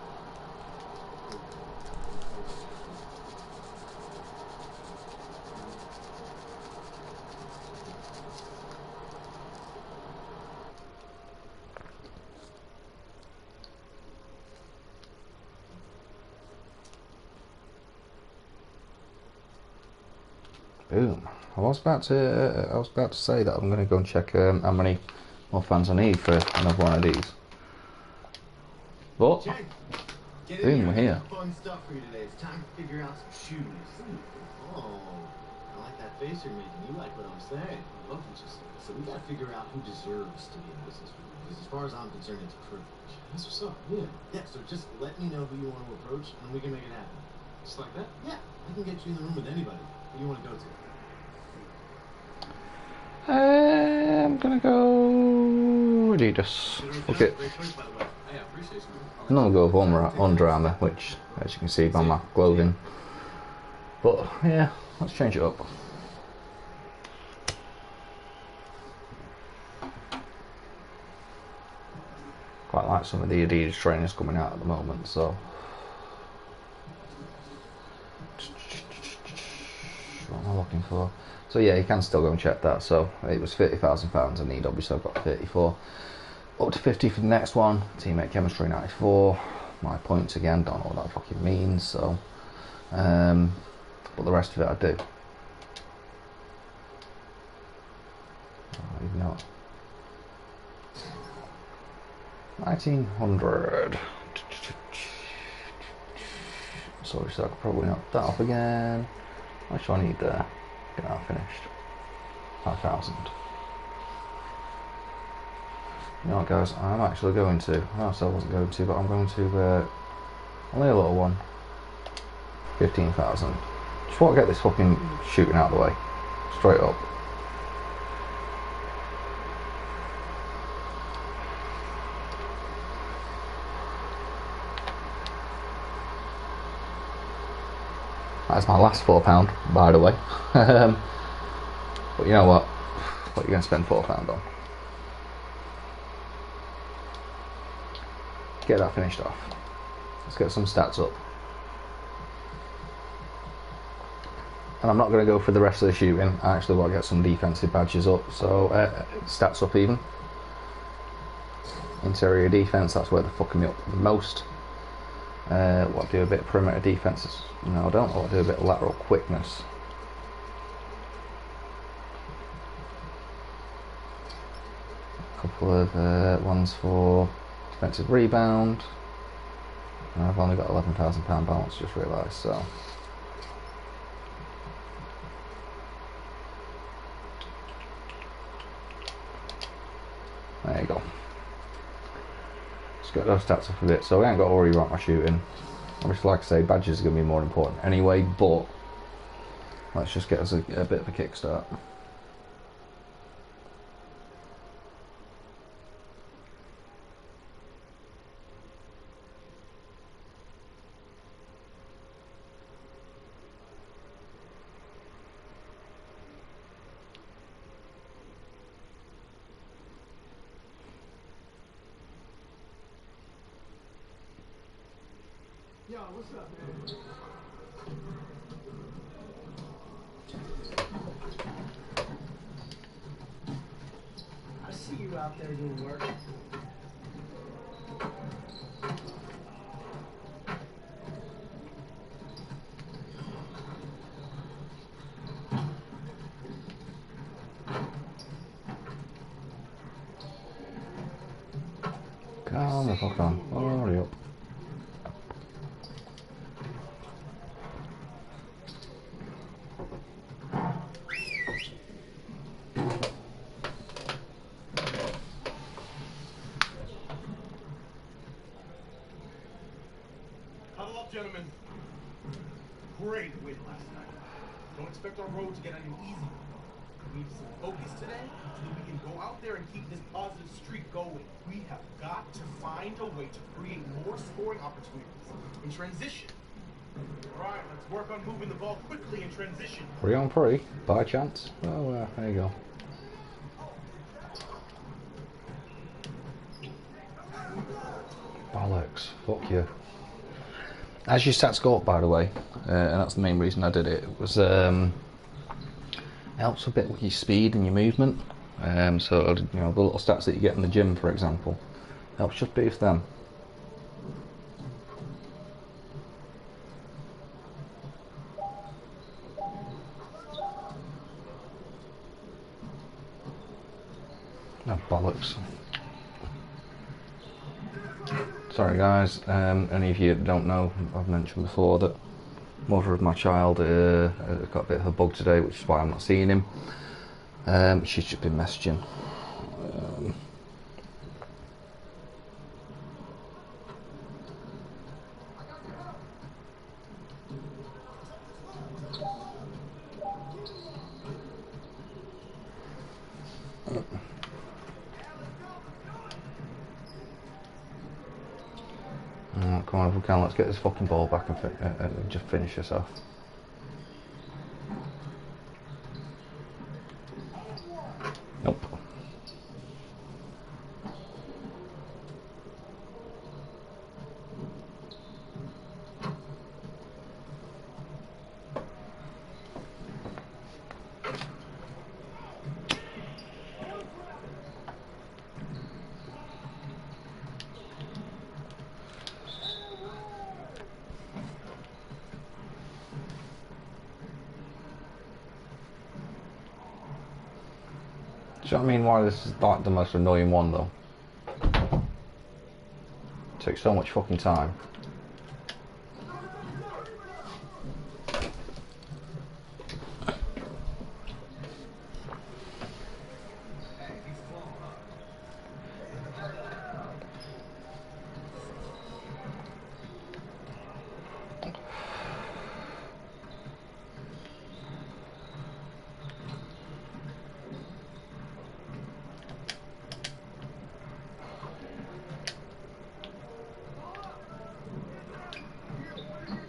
Boom. I was about to say that I'm going to go and check how many more fans I need for another one of these. But boom, we're here. Fun stuff for you today. It's time to figure out some shoes. Oh, I like that face you're making. You like what I'm saying. I love what you say. So we got to figure out who deserves to be in business with you. Because as far as I'm concerned, it's a privilege. That's what's up. Yeah. Yeah. So just let me know who you want to approach, and we can make it happen. Just like that. Yeah. I can get you in the room with anybody. Who you want to go to? Yeah, I'm gonna go Adidas. Okay. I'm not gonna go with Under Armour, which, as you can see by my clothing. But yeah, let's change it up. Quite like some of the Adidas trainers coming out at the moment, so. What am I looking for? So yeah, you can still go and check that. So it was £30,000 I need, obviously I've got 34. Up to 50 for the next one. Teammate Chemistry 94. My points again, don't know what that fucking means, so. But the rest of it I do. Maybe not. 1900. So I could probably knock that off again. How much do I need there? Get that finished. 5,000. You know what, guys? I'm actually going to. I said I wasn't going to, but I'm going to. Only a little one. 15,000. Just want to get this fucking shooting out of the way. Straight up. That's my last £4, by the way. But you know what? What are you going to spend £4 on? Get that finished off. Let's get some stats up. And I'm not going to go for the rest of the shooting. I actually want to get some defensive badges up. So, stats up even. Interior defense, that's where they're fucking me up the most. What, do a bit of perimeter defenses? No, I don't. I want to do a bit of lateral quickness. A couple of ones for defensive rebound. And I've only got £11,000 balance, just realised, so. There you go. Let's get those stats up a bit. So I ain't got to worry about my shooting. Obviously, like I say, badges are going to be more important anyway, but let's just get us a bit of a kickstart. Yo, what's up, man? I see you out there doing work. Calm the fuck on. Hurry up. Huddle up, gentlemen. Great win last night. Don't expect our road to get any easier. We need some focus today so that we can go out there and keep this positive streak going. We have got to find a way to create more scoring opportunities in transition. All right, let's work on moving the ball quickly in transition. 3 on 3, by chance. Oh, there you go. Bollocks, fuck you. As your stats go up, by the way, and that's the main reason I did it, was helps a bit with your speed and your movement. So you know, the little stats that you get in the gym, for example, helps just boost them. Oh, bollocks. Sorry guys, any of you that don't know, I've mentioned before that mother of my child got a bit of a bug today, which is why I'm not seeing him. She's just been messaging. we can. Let's get this fucking ball back and just finish this off. Nope. Do you know what I mean? Why this is like the most annoying one though? Takes so much fucking time.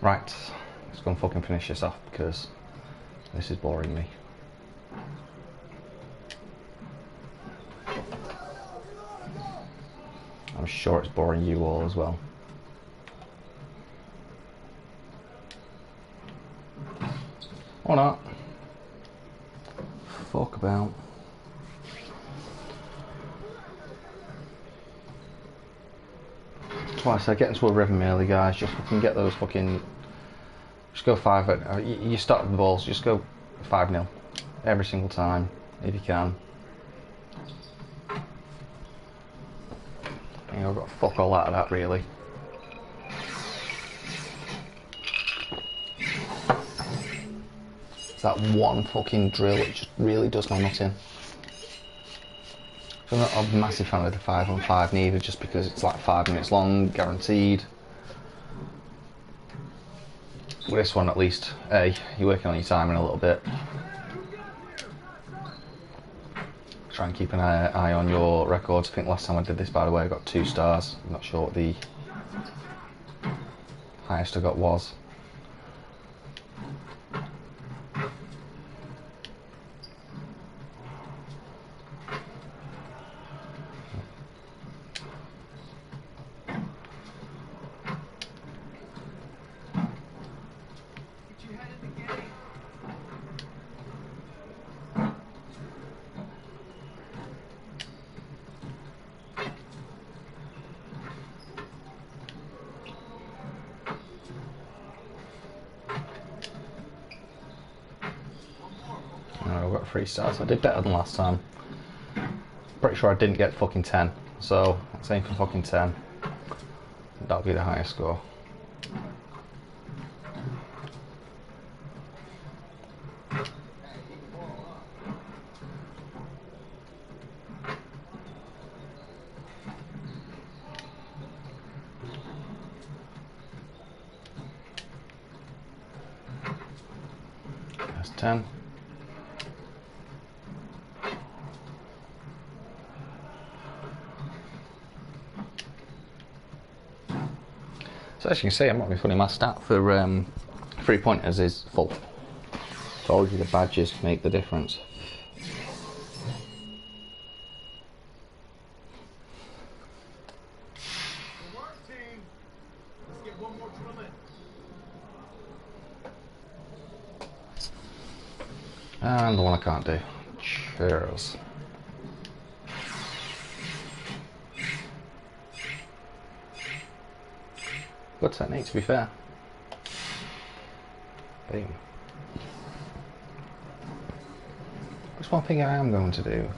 Right, let's go and fucking finish this off because this is boring me. I'm sure it's boring you all as well. Or not. Fuck about. That's why I said get into a rhythm early, guys. Just fucking get those fucking. Just go 5. You start the balls. Just go 5-0 every single time if you can. You know, I've got fuck all out of that really. It's that one fucking drill. It just really does my nut in. So I'm not a massive fan of the 5-on-5 neither, just because it's like 5 minutes long, guaranteed. With this one at least, hey, you're working on your timing a little bit. Try and keep an eye on your records. I think last time I did this, by the way, I got 2 stars. I'm not sure what the highest I got was. I got 3 stars. I did better than last time. Pretty sure I didn't get fucking 10. So let's aim for fucking 10. That'll be the highest score. That's 10. So as you can see, I'm not being funny, my stat for 3-pointers is full. Told you the badges make the difference. And the one I can't do. Cheers. Good technique, to be fair. Boom. There's one thing I am going to do.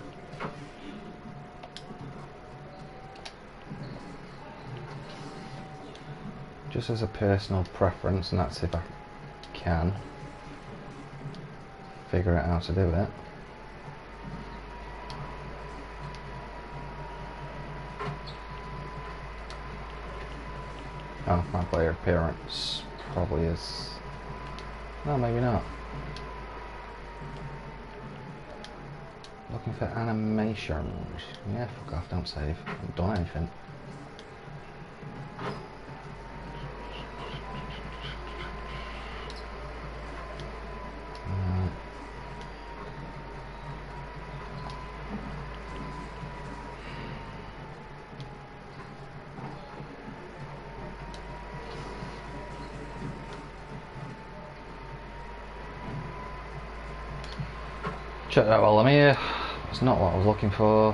Just as a personal preference, and that's if I can figure out how to do it. Oh, my player appearance probably is. No, maybe not. Looking for animations. Yeah, fuck off, don't save. I haven't done anything. Check that while I'm here. It's not what I was looking for.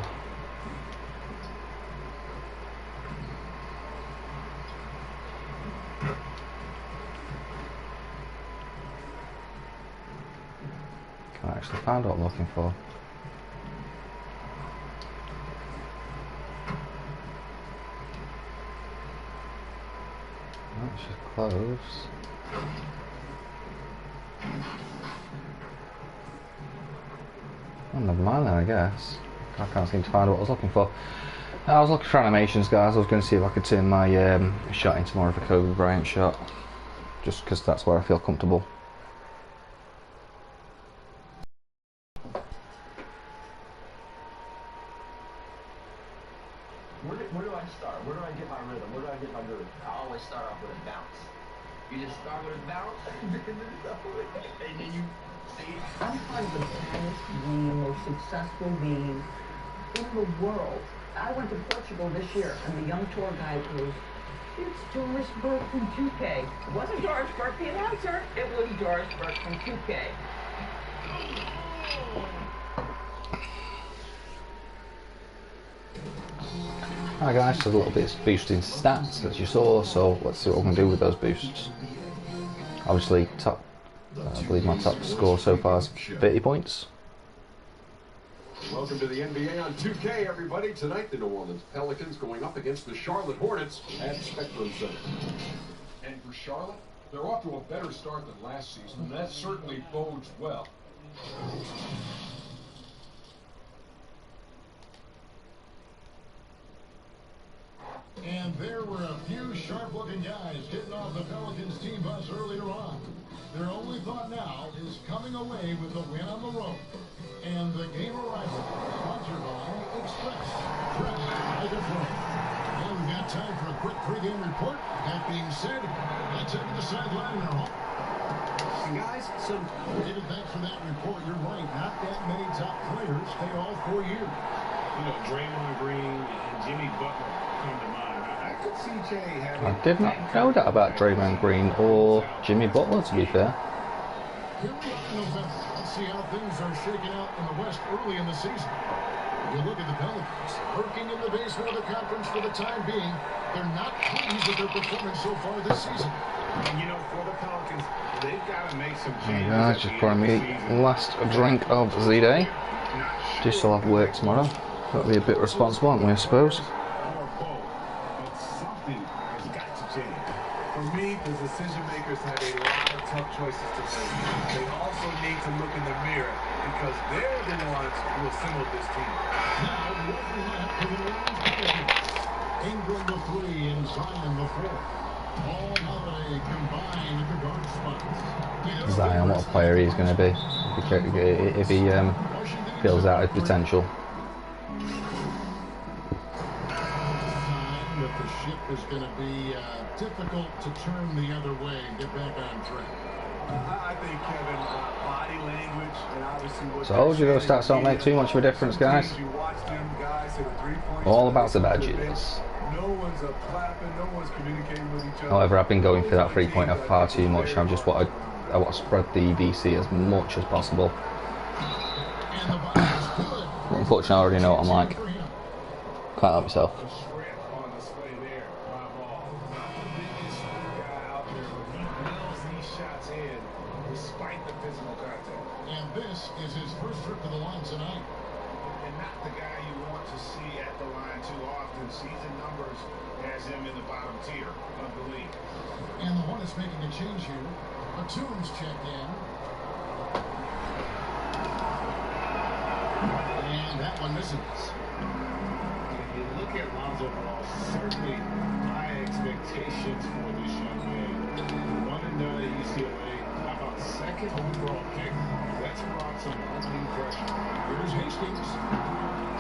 Can't actually find what I'm looking for. Oh, it's just close. Oh, never mind then, I guess. I can't seem to find what I was looking for. I was looking for animations, guys. I was going to see if I could turn my shot into more of a Kobe Bryant shot. Just because that's where I feel comfortable. Where do I start? Where do I get my rhythm? Where do I get my groove? I always start off with a bounce. You just start with a bounce, and then you see. I'm part of the baddest game, most successful game in the world. I went to Portugal this year, and the young tour guide goes, "It's Doris Burke from 2K." It wasn't Doris Burke, the announcer. It was Doris Burke from 2K. Alright guys, so a little bit of boosting stats as you saw, so let's see what we can do with those boosts. Obviously, top, I believe my top score so far is 30 points. Welcome to the NBA on 2K, everybody. Tonight, the New Orleans Pelicans going up against the Charlotte Hornets at Spectrum Center. And for Charlotte, they're off to a better start than last season, and that certainly bodes well. And there were a few sharp-looking guys getting off the Pelicans team bus earlier on. Their only thought now is coming away with the win on the road. And the game arrival, sponsored by Express. Fresh Tiger Flame. And we've got time for a quick pregame report. That being said, let's head to the sideline in our home. Guys, so David, thanks for that report. You're right. Not that many top players stay all 4 years. You know, Draymond Green and Jimmy Butler come to mind. I could see Jay having... I did not know that about Draymond Green or Jimmy Butler, to be fair. Here we are in November. Let's see how things are shaking out in the West early in the season. You look at the Pelicans, lurking in the basement of the conference for the time being. They're not pleased with their performance so far this season. And you know, for the Pelicans, they've got to make some Hey changes. guys, just pouring me last drink of the day. Do still have work tomorrow. Got to be a bit responsible, aren't we, I suppose? For me, the decision makers have a lot of tough choices to make. They also need to look in the mirror because they're the ones who assembled this team. Ingram the 3 and Zion the 4. All Holiday combined at the guard spots. Zion, what a player he's going to be if he fills out his potential. That the ship is going to be difficult to turn the other way and get back on track. I think, Kevin, body language and obviously what... So I told you those stats don't make too much of a difference, guys. All about the badges. No one's clapping, no one's communicating with each other. However, I've been going for that three-pointer far too much. I want to spread the VC as much as possible. Unfortunately, I already know what I'm like. Can't help myself. And this is his first trip to the line tonight. And not the guy you want to see at the line too often. Season numbers has him in the bottom tier of the league. And the Hornets making a change here. Batum's checked in. And that one misses. You look at Lonzo Ball, certainly high expectations for this young man. 1-9 at UCLA. How about second overall pick? That's brought some undue pressure. Here's Hastings.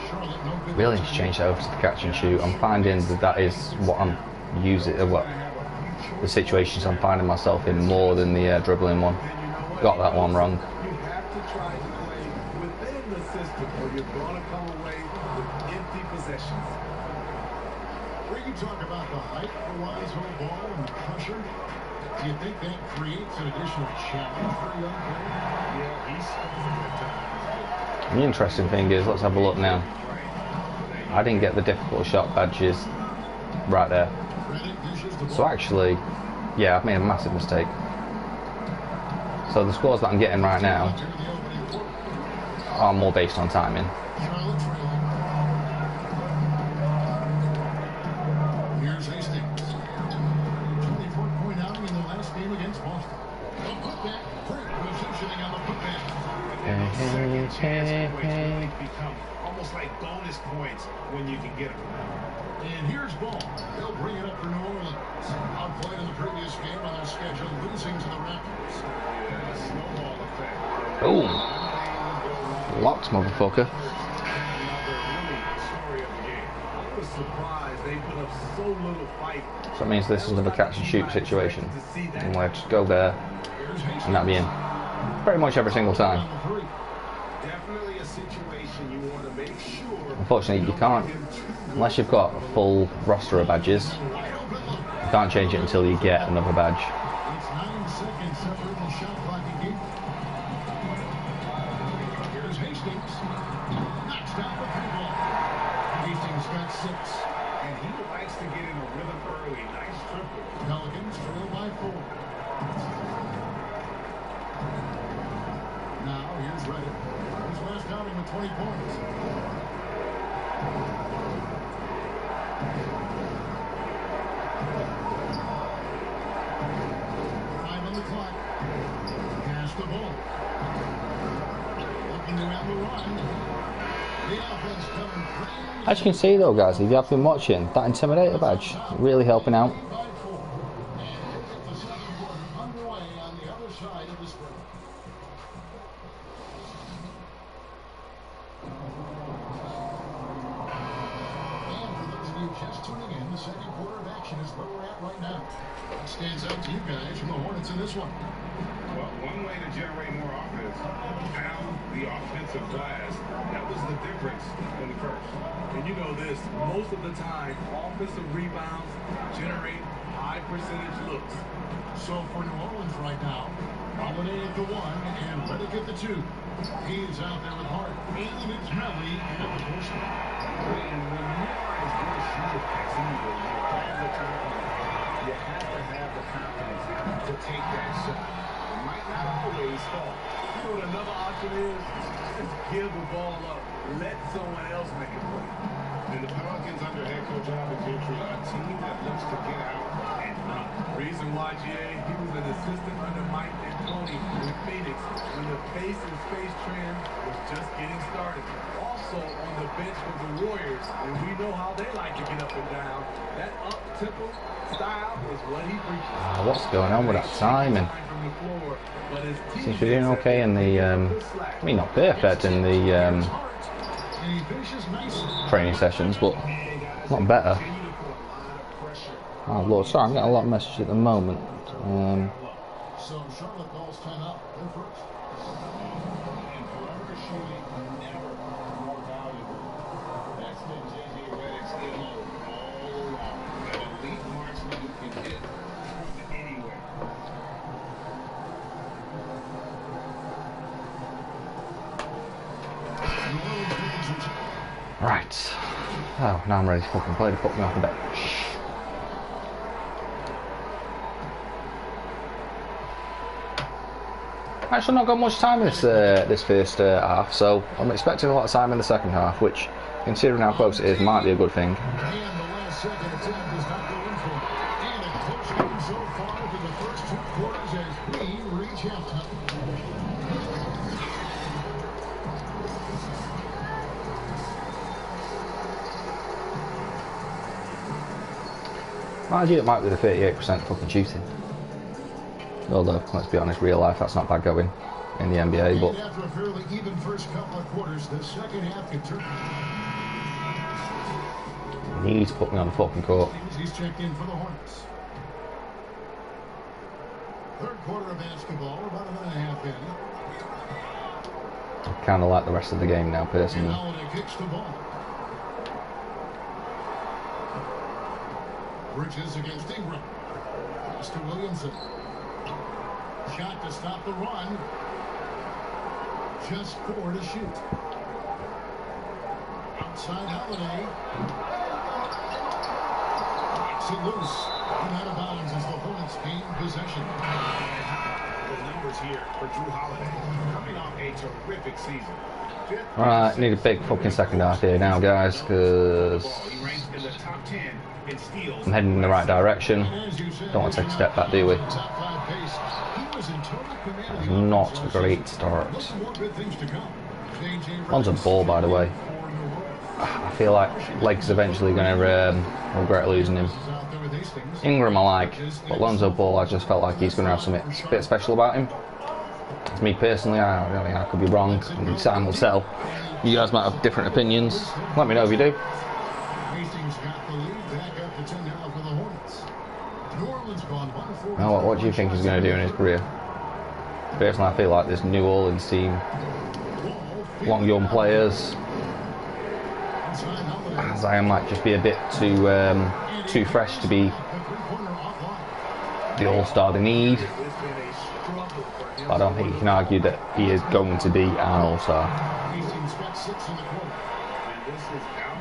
Charlotte, no good. Really need to change that over to the catch and shoot. I'm finding that is what I'm using, the situations I'm finding myself in more than the dribbling one. Got that one wrong. You have to try to play within the system or you're going to come away with empty possessions. Where you talk about the height for Lonzo Ball and the pressure, do you think that creates an additional challenge for a young player? Yeah, he's at times. The interesting thing is, let's have a look now. I didn't get the difficult shot badges right there. So actually, yeah, I've made a massive mistake. So the scores that I'm getting right now are more based on timing. Here's Hastings. 24-point outing in the last game against Boston. The putback, great positioning on the putback. Become almost like bonus points when you can get them. And here's ball. They'll bring it up for New Orleans. Outplayed in the previous game on their schedule, losing to the Raptors. Snowball effect. Boom. Locked, motherfucker. was surprised they put up so little fight. So that means this is another catch and shoot situation. And we'll just go there and that'll be in. Pretty much every single time. Definitely a situation you want to make sure. Unfortunately, you can't, unless you've got a full roster of badges, you can't change it until you get another badge. It's 9 seconds separating the shot clock again. Here's Hastings. Knocks down the free ball. Hastings got 6. And he likes to get in a rhythm early. Nice triple. Pelicans trail by 4. Now here's Reddick. His last outing with 20 points. Time on the clock. Pass the ball. Looking to end the run. The offense coming free. As you can see though guys, if you have been watching, that Intimidator badge really helping out. Underway on the other side of the spring. And for those of you just tuning in, the second quarter of action is where we're at right now. What stands out to you guys from the Hornets in this one? Well, one way to generate more offense, pound the offensive glass. That was the difference in the first. And you know this, most of the time, offensive rebounds generate high percentage looks. So for New Orleans right now, Holiday at the 1 and Reddick at the 2. He's out there with Hart. And it's Melly at the push. And when you are as good as she is as either, you have to have the confidence to take that shot. It might not always fall. You know what another option is? Just give the ball up. Let someone else make it play. And the Pelicans under head coach Alvin Gentry, a team that looks to get out and run. Reason why, GA, he was an assistant under Mike D'Antoni in Phoenix when the pace and space trend was just getting started. Also on the bench with the Warriors, and we know how they like to get up and down. That up-tempo style is what he preaches. What's going on with that timing? Seems to be doing okay in the, I mean not perfect in the training sessions, but not better. Oh Lord, sorry, I'm getting a lot of messages at the moment. So Charlotte calls timeout. They're first. And forever shooting never more valuable. That's the J.J. Redick's MO all along. An elite marksman who can hit from anywhere. Right. Oh, now I'm ready to fucking play to put me off the bench. Actually not got much time in this first half, so I'm expecting a lot of time in the second half, which, considering how close it is, might be a good thing. And the last second attempt does not go in for it. And a close game so far through the first 2 quarters as we reach halftime. Mind you, it might be the 38% fucking shooting. Although, let's be honest, real life, that's not bad going in the NBA, but... And after a fairly even first couple of quarters, the second half can turn. You need to put me on the fucking court. He's checked in for the Hornets. Third quarter of basketball, about a minute and a half in. I kind of like the rest of the game now, personally. And Holiday kicks the ball. Bridges against Ingram. Pass to Williamson. Shot to stop the run. Just 4 to shoot. outside Holiday. Knocks it loose. And out of bounds as the Hornets gain possession. The numbers here for Drew Holiday, coming off a terrific season. Alright, need a big fucking second half here now, guys, because I'm heading in the right direction. Don't want to take a step back, do we? It's not a great start. Lonzo Ball, by the way. I feel like Lakers eventually going to regret losing him. Ingram I like, but Lonzo Ball, I just felt like he's going to have something a bit special about him. It's me personally, I could be wrong. Time will tell. You guys might have different opinions. Let me know if you do. Now, what do you think he's going to do in his career? Personally, I feel like this New Orleans team, long young players, Zion might just be a bit too fresh to be the all-star they need. But I don't think you can argue that he is going to be an all-star.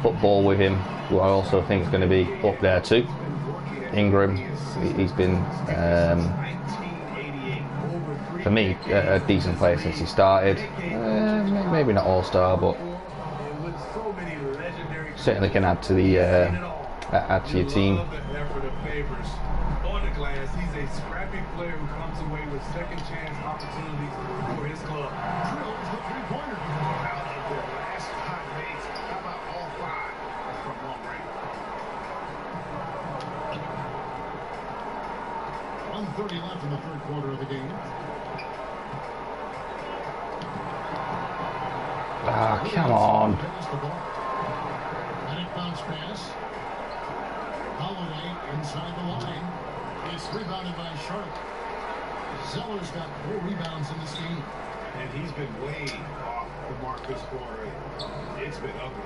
Football with him, who I also think is going to be up there too. Ingram, he's been, for me, a decent player since he started. Maybe not all-star, but certainly can add to the add to your team. On the glass, he's a scrappy player who comes away with second chance opportunities for his club. Drills the three-pointer. Out of their last hot mates, how about all 5 from long range? 1:30 left in the third quarter of the game. Ah, come on. Bounce pass. Holiday inside the line. It's rebounded by Sharp. Zeller's got 4 rebounds in this game. And he's been way off the mark this quarter. It's been ugly.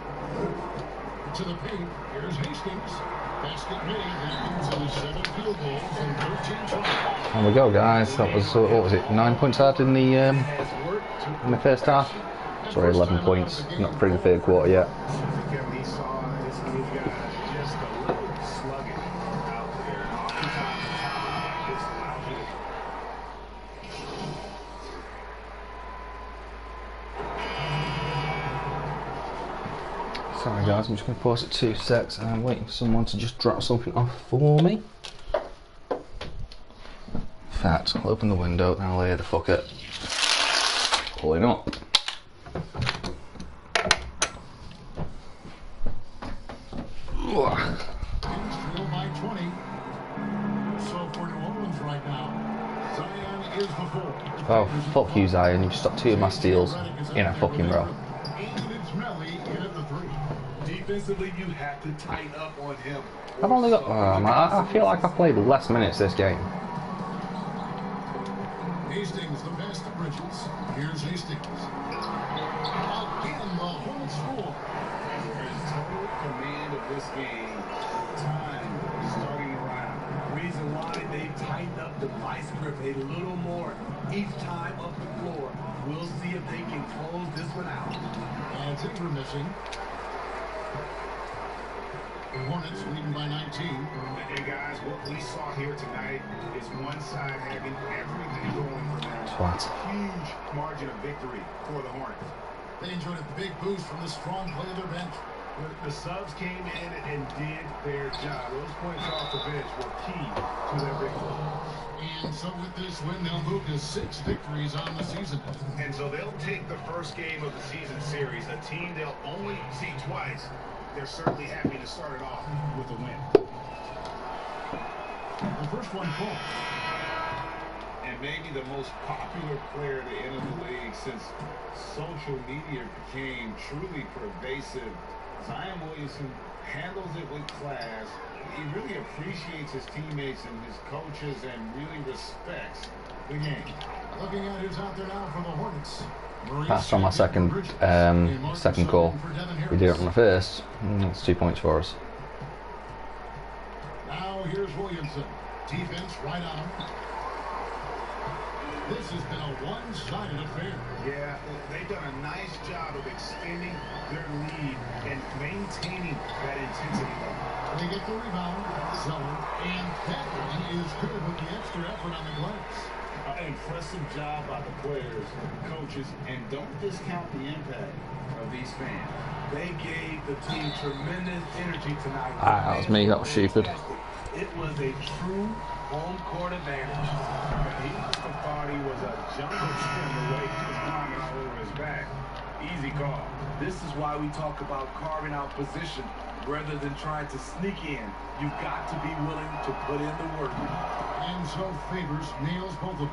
To the paint, here's Hastings. Basket made. That gives him 7 field goals and 13 tries. There we go, guys. That was, what was it, 9 points out in the first half? Sorry, 11 points. Not through the third quarter yet. Sorry guys, I'm just going to pause it 2 secs and I'm waiting for someone to just drop something off for me. In fact, I'll open the window and I'll hear the fucker pulling up. By 20. So for New Orleans right now, Zion is the 4. Oh, fuck you, Zion. You've stopped 2 of my steals in a fucking row. Defensively, you have to tighten up on him. I've only got. I feel like I've played less minutes this game. Hastings, the pass to Bridges. Here's Hastings. Again, the Hornets score. They're in total command of this game. Time starting around. Reason why they tightened up the vice grip a little more each time up the floor. We'll see if they can close this one out. And it's Ingram missing. The Hornets leading by 19. And guys, what we saw here tonight is one side having everything going for them. Twat. Huge margin of victory for the Hornets. They enjoyed a big boost from the strong play of their bench. The subs came in and did their job. Those points off the bench were key to their victory. And so with this win, they'll move to 6 victories on the season. And so they'll take the first game of the season series, a team they'll only see twice. They're certainly happy to start it off with a win. The first one called. And maybe the most popular player to enter the league since social media became truly pervasive. Zion Williamson handles it with class. He really appreciates his teammates and his coaches and really respects the game. Looking at who's out there now for the Hornets. Passed on my second call. We did it on the first. It's 2 points for us. Now here's Williamson. Defense right on him. This has been a one-sided affair. Yeah, they've done a nice job of extending their lead and maintaining that intensity level. They get the rebound, Zeller, and that one is good with the extra effort on the glass. An impressive job by the players, coaches, and don't discount the impact of these fans. They gave the team tremendous energy tonight. That was me, that was stupid. It was a true home court advantage. He must have thought he was a jungle gym the way he was climbing all over his back. Easy call. This is why we talk about carving out position rather than trying to sneak in. You've got to be willing to put in the work. And so Favors nails both of them.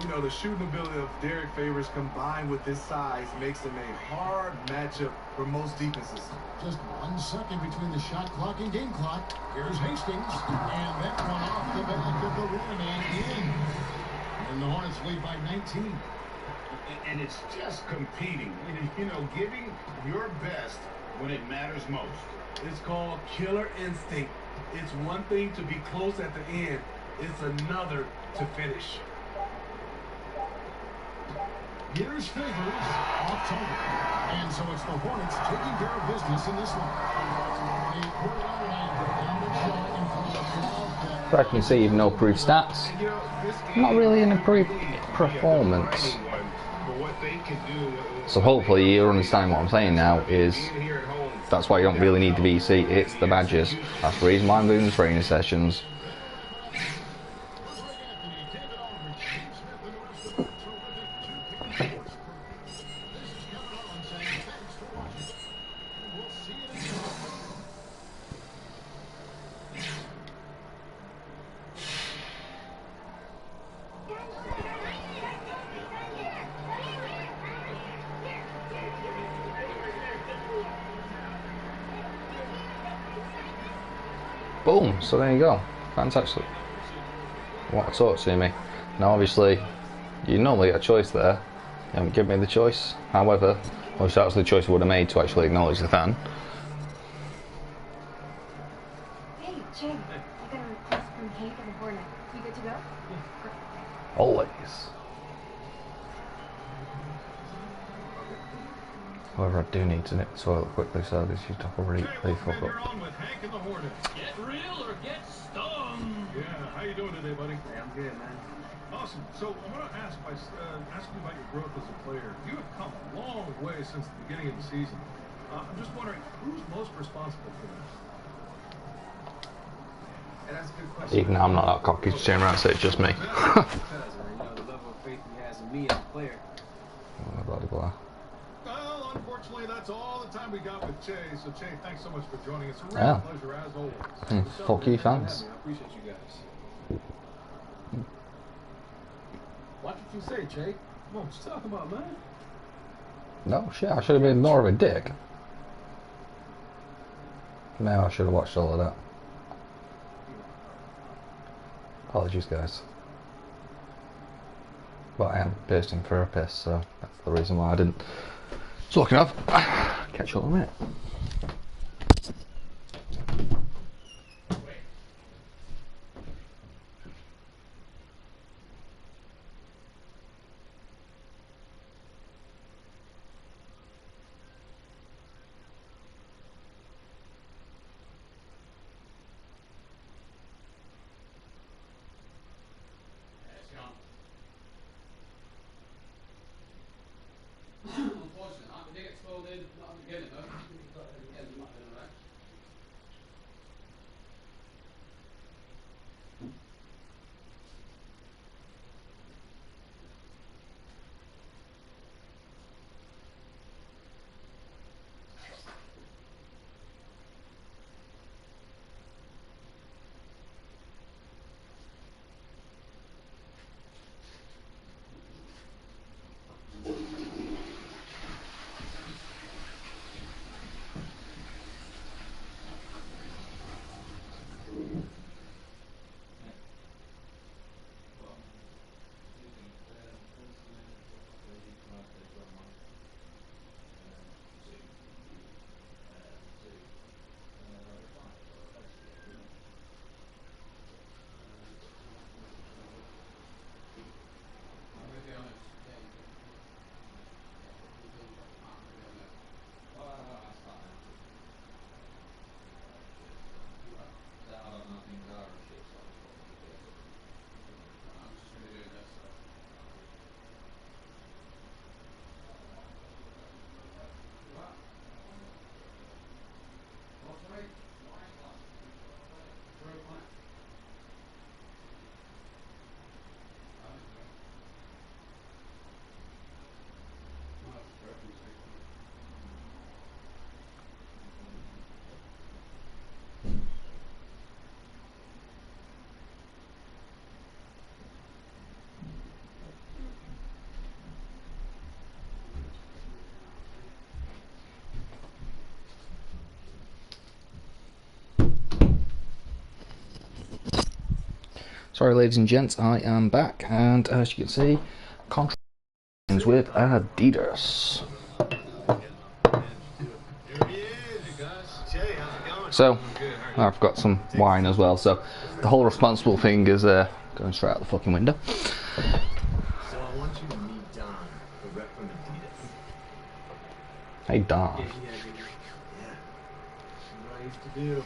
You know, the shooting ability of Derek Favors combined with his size makes him a hard matchup for most defenses. Just 1 second between the shot clock and game clock. Here's Hastings, and that one off the back of the rim and in. And the Hornets lead by 19. And it's just competing, you know, giving your best when it matters most. It's called killer instinct. It's one thing to be close at the end. It's another to finish. Here's Favors off target. And so it's the Hornets taking care of business in this one. So I can see even no improved stats. Not really an improved performance. So hopefully you understand what I'm saying now is that's why you don't really need the VC, it's the badges. That's the reason why I'm doing the training sessions. Boom, so there you go. Fantastic. You want to talk to me? Now obviously, you normally get a choice there. You haven't given me the choice. However, obviously that's the choice I would have made to actually acknowledge the fan. Hey, Jay, I got a request from Hank and the Hornet. You good to go? Always. However, I do need to nip the toilet quickly, so this should already play fuck up. Get real or get stung. Yeah, how you doing today, buddy? Hey, I'm good, man. Awesome. So I want to ask you about your growth as a player. You have come a long way since the beginning of the season. I'm just wondering, who's most responsible for that? And that's a good question. Even though I'm not that cocky to turn around and say it's just me. Because, you know, the level of faith he has in me as a player. Blah, blah, blah. Well, unfortunately, that's all the time we got with Che. So, Che, thanks so much for joining us. A real pleasure, as always. Fuck you, fans. I appreciate you guys. Watch what you say, Che. Come on, what you talking about, man? No, shit, I should have been more of a dick. No, I should have watched all of that. Apologies, guys. But I am bursting for a piss, so that's the reason why I didn't. Talking of, catch you all in a minute. Sorry, ladies and gents, I am back, and as you can see, contract with Adidas. So, I've got some wine as well, so the whole responsible thing is going straight out the fucking window. So I want you to meet Don, the rep from Adidas. Hey, Don. Yeah. What I used to do.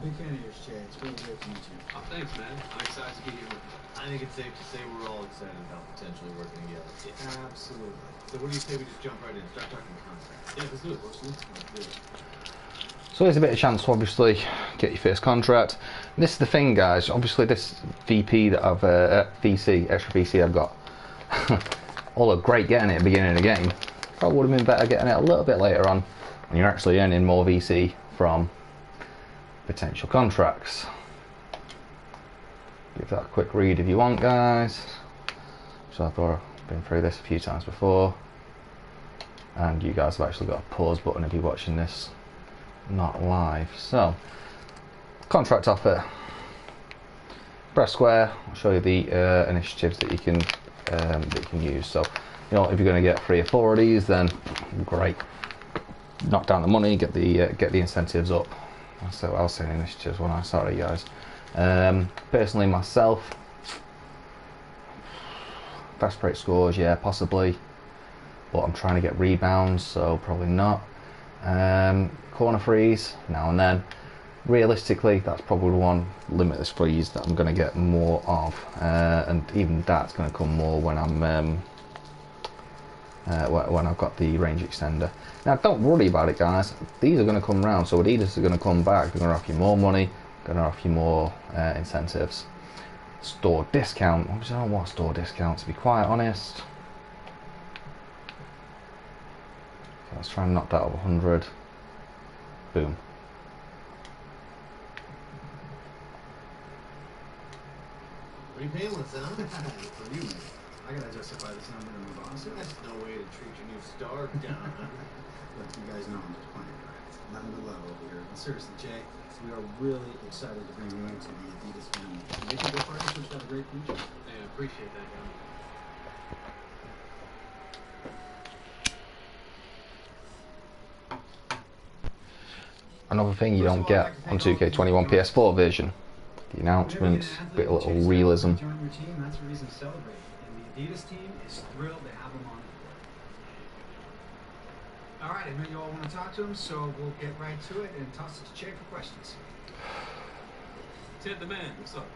Big fan of yours, Chad. It's really great to meet you. Oh, thanks, man. I'm excited to be here with you. I think it's safe to say we're all excited about potentially working together. Absolutely. So what do you say we just jump right in, start talking contracts? Yeah, let's do it, Wilson. Let's do it. So there's a bit of chance to obviously get your first contract. And this is the thing, guys. Obviously, this VP that I've extra VC I've got, all look great getting it at the beginning of the game. Probably would have been better getting it a little bit later on when you're actually earning more VC from potential contracts. Give that a quick read if you want, guys. So I thought I've been through this a few times before, and you guys have actually got a pause button if you're watching this not live. So, contract offer. Press square. I'll show you the initiatives that you can use. So, you know, if you're going to get 3 or 4 of these, then great. Knock down the money, get the incentives up. So I was saying initiatives when I started, guys. Personally, myself, fast break scores, yeah, possibly, but I'm trying to get rebounds, so probably not. Corner frees now and then. Realistically, that's probably one limitless freeze that I'm going to get more of, and even that's going to come more when I'm when I've got the range extender. Now, don't worry about it, guys. These are going to come round, so Adidas are going to come back. They're going to offer you more money, going to offer you more incentives. Store discount. Obviously, I don't want store discount, to be quite honest. So let's try and knock that over 100. Boom. Pretty painless, huh? For you, man. I gotta justify this number to move on. So that's no way to treat your new star, Don. Look, you guys know I'm just playing around. Nothing to love over here. And seriously, Jay, we are really excited to bring you into the Adidas family. You think your partnership's got a great future? Yeah, I appreciate that, Don. Another thing you don't get on 2K21 PS4 version. The announcements, bit of little realism. Join your team, that's a reason to celebrate. And the Adidas team is thrilled to have him on board. All right, I know you all want to talk to him, so we'll get right to it and toss it to Jay for questions. Ted the man, what's up?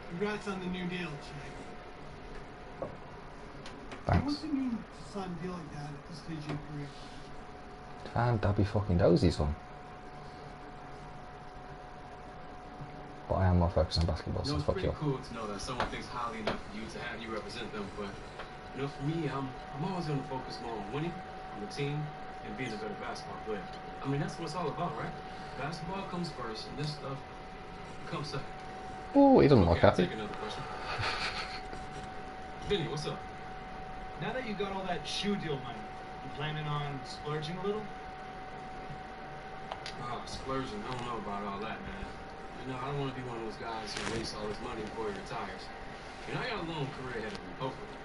Congrats on the new deal, Jay. Thanks. What's it mean to sign a deal like that at this stage in your career? And Dabby fucking dozy, son. But I am more focused on basketball, so It's fuck pretty you. cool to know that someone thinks highly enough of you to have you represent them, but you know, for me, I'm always going to focus more on winning, on the team, and being a better basketball player. I mean, that's what it's all about, right? Basketball comes first, and this stuff comes second. Oh, he doesn't look I'll happy. take another question. Vinny, what's up? Now that you got all that shoe deal money, you planning on splurging a little? Splurging, I don't know about all that, man. You know, I don't want to be one of those guys who wastes all his money before he retires. You know, I got a long career ahead of me, hopefully.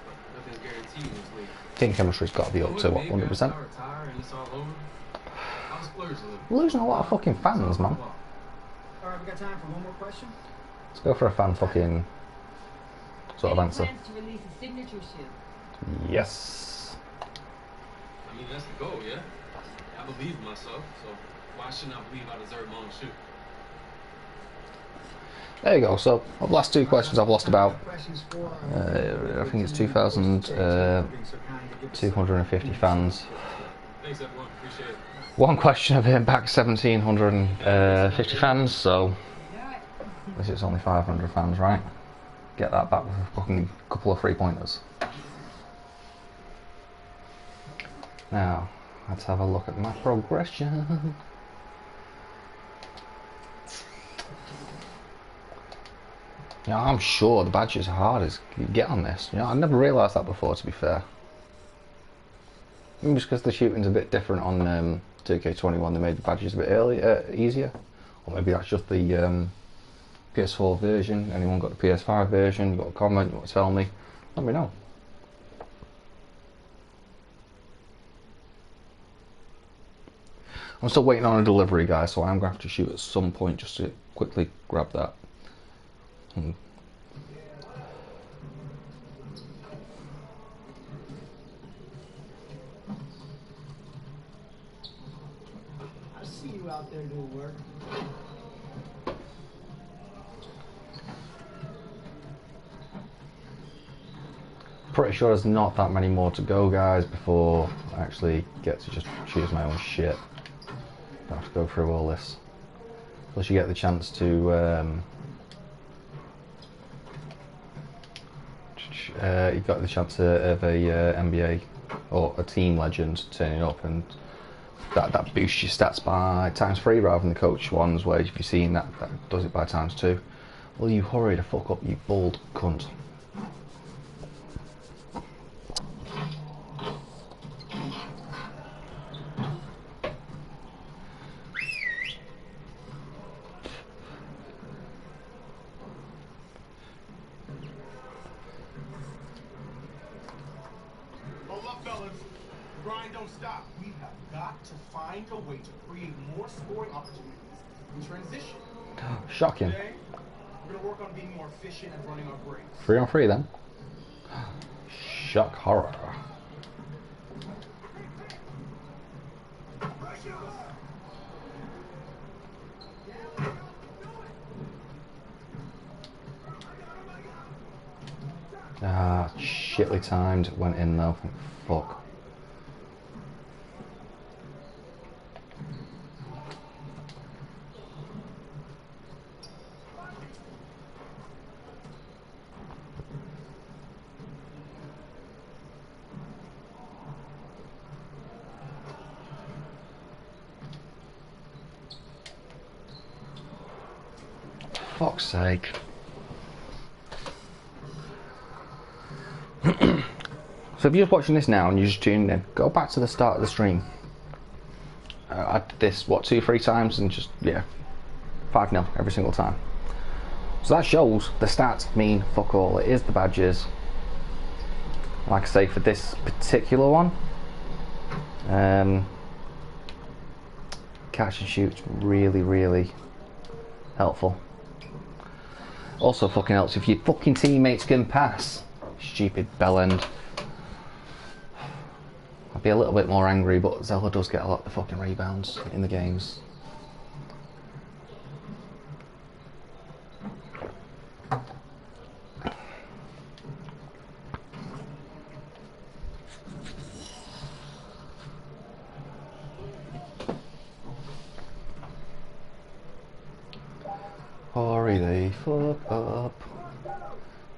But nothing's guaranteed in this league. Team chemistry's got to be up to what, 100%? If I retire and it's all over, I'll splurge a little. We're losing a lot of fucking fans, man. All right, we got time for one more question. Let's go for a fan fucking sort of answer. Plans to release a signature shoe. Yes. I mean, that's the goal, yeah? I believe in myself, so why shouldn't I believe I deserve my own shoe? There you go. So, of the last 2 questions, I've lost about, I think it's 2,250 fans. Thanks, everyone. Appreciate it. One question of him back 1,750 fans, so at least it's only 500 fans, right? Get that back with a fucking couple of 3-pointers. Now, let's have a look at my progression. Yeah, I'm sure the badges are hard as you get on this. You know, I never realised that before, to be fair. Maybe just because the shooting's a bit different on 2K21, they made the badges a bit easier. Or maybe that's just the PS4 version. Anyone got the PS5 version? You got a comment? You want to tell me? Let me know. I'm still waiting on a delivery, guys, so I'm going to have to shoot at some point just to quickly grab that. I see you out there doing work. Pretty sure there's not that many more to go, guys, before I actually get to just choose my own shit. Don't have to go through all this. Plus you get the chance to you got the chance of a NBA or a team legend turning up, and that boosts your stats by ×3 rather than the coach ones where if you've seen that does it by ×2. Well, you hurry the fuck up, you bald cunt. Transition. Shocking. Today, we're going to work on being more efficient at running our breaks. 3 on 3 then. Shock horror. Ah, shitly timed. Went in though. Fuck. Fuck's sake. So if you're watching this now and you're just tuning in, go back to the start of the stream. I did this, what, 2-3 times, and just, yeah, 5-0 every single time. So that shows the stats mean fuck all. It is the badges. Like I say, for this particular one, catch and shoot's really, really helpful. Also fucking helps if your fucking teammates can pass. Stupid bellend. I'd be a little bit more angry, but Zella does get a lot of fucking rebounds in the games. Hurry the fuck up.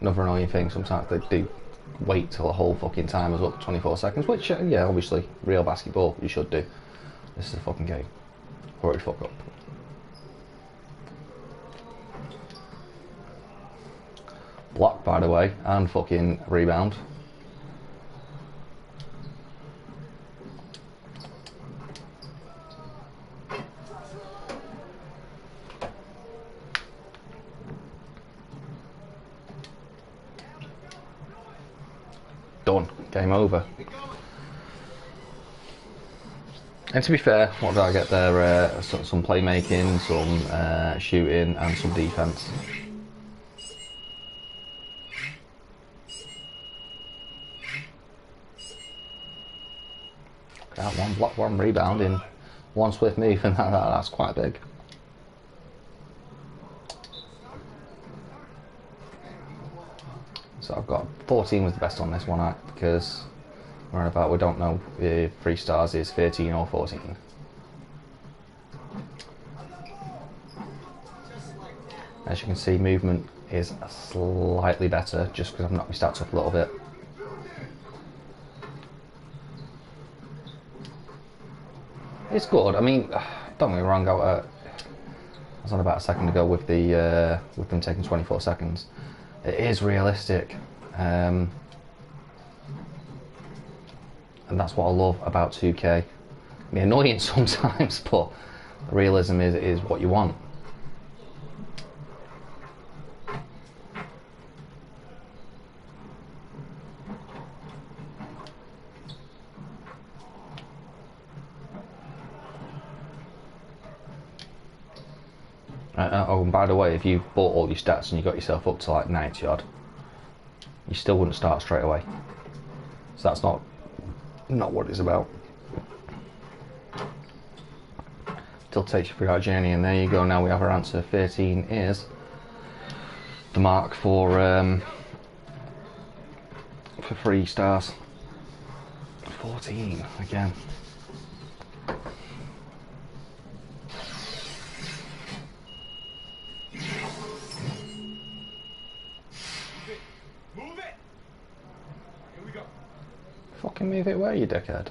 Another annoying thing, sometimes they do wait till the whole fucking time is up 24 seconds, which, yeah, obviously, real basketball, you should do. This is a fucking game. Hurry the fuck up. Block, by the way, and fucking rebound. Done. Game over. And to be fair, what did I get there? Some playmaking, some shooting, and some defense. Got one block, one rebound in one swift move, and that's quite big. So I've got 14 was the best on this one, because we're about, we don't know if 3 stars is 13 or 14. As you can see, movement is slightly better just because I've knocked my stats up a little bit. It's good. I mean, don't get me wrong. I was on about a second ago with the with them taking 24 seconds. It is realistic, and that's what I love about 2K. I mean, annoying sometimes, but the realism is what you want. Oh, and by the way, if you bought all your stats and you got yourself up to like 90 odd, you still wouldn't start straight away. So that's not what it's about. Still takes you through our journey, and there you go. Now we have our answer. 13 is the mark for 3 stars. 14 again. Move it. Here we go. Fucking move it where, you dickhead.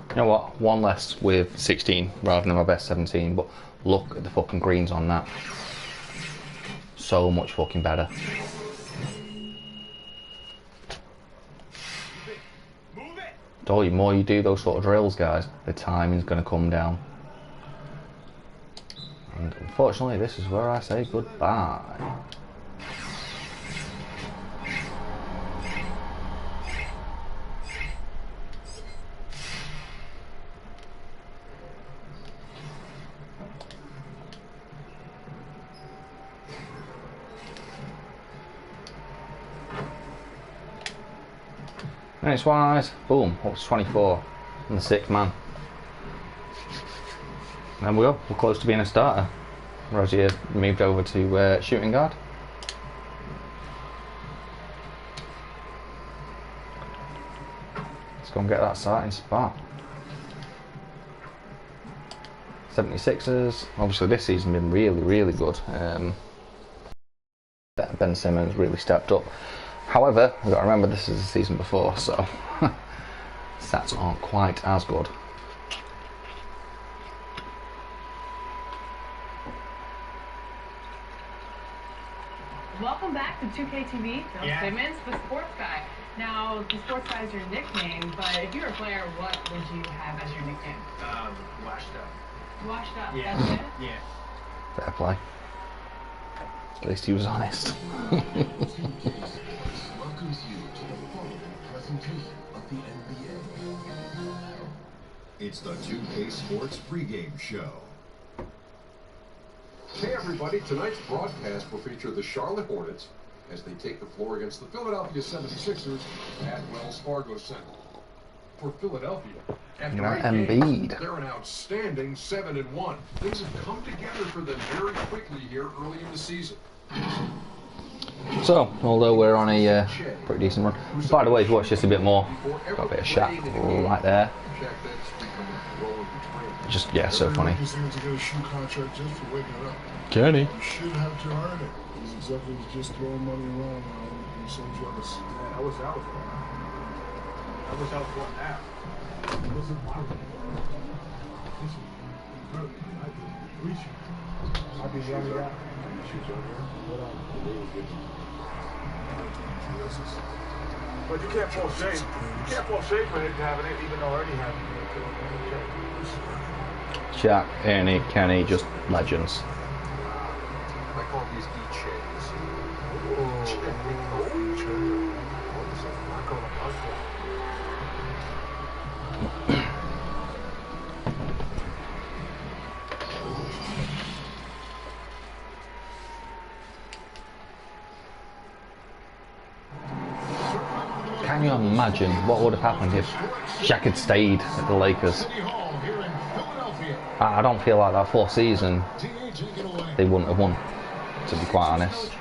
You know what? One less with 16 rather than my best 17, but look at the fucking greens on that. So much fucking better. The more you do those sort of drills, guys, the timing's going to come down. And unfortunately, this is where I say goodbye. Minutes wise, boom, up to 24 and the 6th man. And we're close to being a starter. Rozier moved over to shooting guard. Let's go and get that starting spot. 76ers, obviously this season been really good. Ben Simmons really stepped up. However, we've got to remember this is the season before, so stats aren't quite as good. Welcome back to 2K TV, Bill Simmons, the sports guy. Now, the sports guy is your nickname, but if you were a player, what would you have as your nickname? Washed up. Washed up, Yeah. that's it? Yeah. Fair play. At least he was honest. Welcomes you to the following presentation of the NBA. It's the 2K Sports pregame show. Hey everybody, tonight's broadcast will feature the Charlotte Hornets as they take the floor against the Philadelphia 76ers at Wells Fargo Center. For Philadelphia, after 8 games, they're an outstanding 7-1. Things have come together for them very quickly here early in the season. So, although we're on a pretty decent run. By the way, if you watch this a bit more, got a bit of Shaq right there. Just, yeah, so funny. Can he? You shouldn't have to earn it. These executives just throwing money around now. I'm so jealous. Man, I wish I was going. I wish I was going now. Listen, reach. I'll be young guy. But you can't pull shade. You can't pull shade for him having it, even though Ernie has it. Shaq, Ernie, Kenny, just legends. I call these beach shades. Can you imagine what would have happened if Shaq had stayed at the Lakers? I don't feel like that fourth season they wouldn't have won, to be quite honest.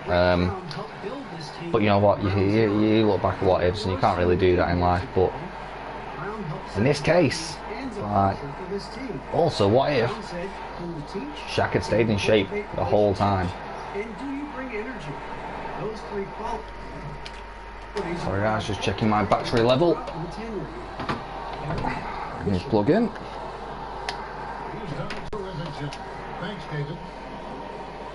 But you know what, you look back at what ifs and you can't really do that in life, but in this case, like, also what if Shaq had stayed in shape the whole time? Sorry guys, just checking my battery level. Just plug in. Thanks, David.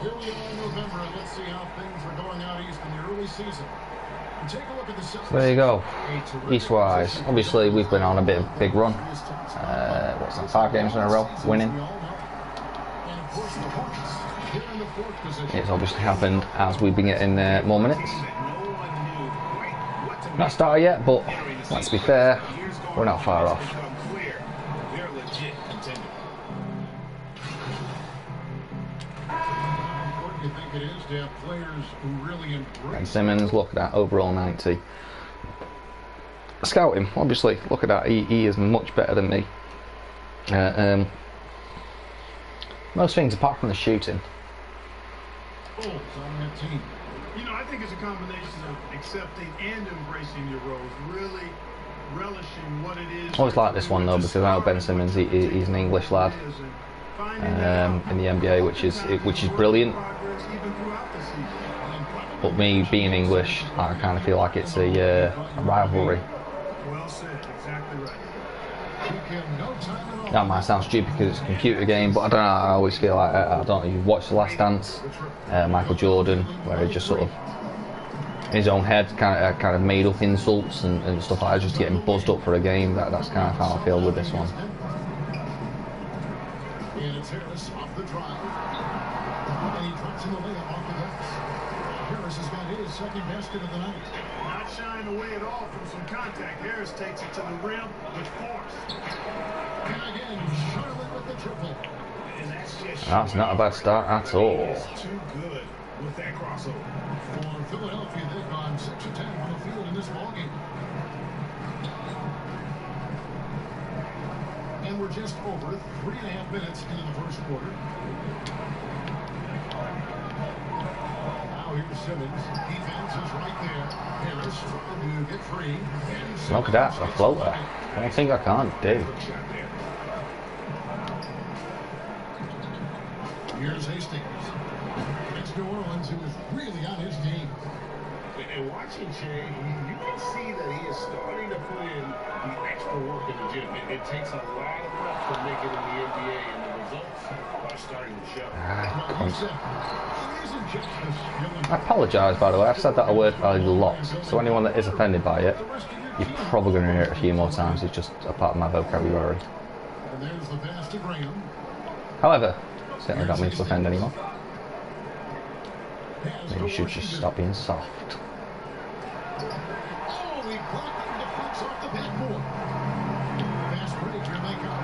Here we are in November, and let's see how things are going out east in the early season. Take a look at the So there you go. East-wise, obviously we've been on a big run. What's that? 5 games in a row, winning. It's obviously happened as we've been getting more minutes. Not started yet, but let's be fair, we're not far off. Ben Simmons, look at that, overall 90. Scouting, obviously, look at that, he is much better than me. Most things apart from the shooting. You know, I think it's a combination of accepting and embracing your roles, really relishing what it is. I always like this one though, because I know Ben Simmons, he's an English lad in the NBA, which is brilliant. But me being English, I kind of feel like it's a rivalry. Well said, exactly right. That might sound stupid because it's a computer game, but I don't know, I always feel like, I don't know, you've watched The Last Dance, Michael Jordan, where he just sort of, in his own head, kind of made up insults and stuff like that, just getting buzzed up for a game. That's kind of how I feel with this one. And it's Harris off the drive. And he drops in the layup off the glass. Harris has got his second basket of the night. Not shying away at all from some contact. Harris takes it to the rim with force. And again, Charlotte with the triple. And that's just That's not a bad start at all. too good with that crossover. For Philadelphia, they've gone 6 of 10 from the field in this ballgame. And we're just over 3.5 minutes into the first quarter. Now here's Simmons. Defense is right there. Harris trying to get free. Look at that, a floater. One thing I can't do. Here's Hastings. It's New Orleans, who is really on his game. And watching Jay, you can see that he is starting to put in the extra work in the gym. It takes a lot of reps to make it in the NBA, and the results are starting to show. I apologise, by the way, I've said that word a lot, so anyone that is offended by it, you're probably going to hear it a few more times. It's just a part of my vocabulary. And there's the pass to Graham. However, certainly don't mean to offend anyone. Maybe you should just stop being soft. Oh, he blocked it and deflects off the backboard. Fast break, here they come.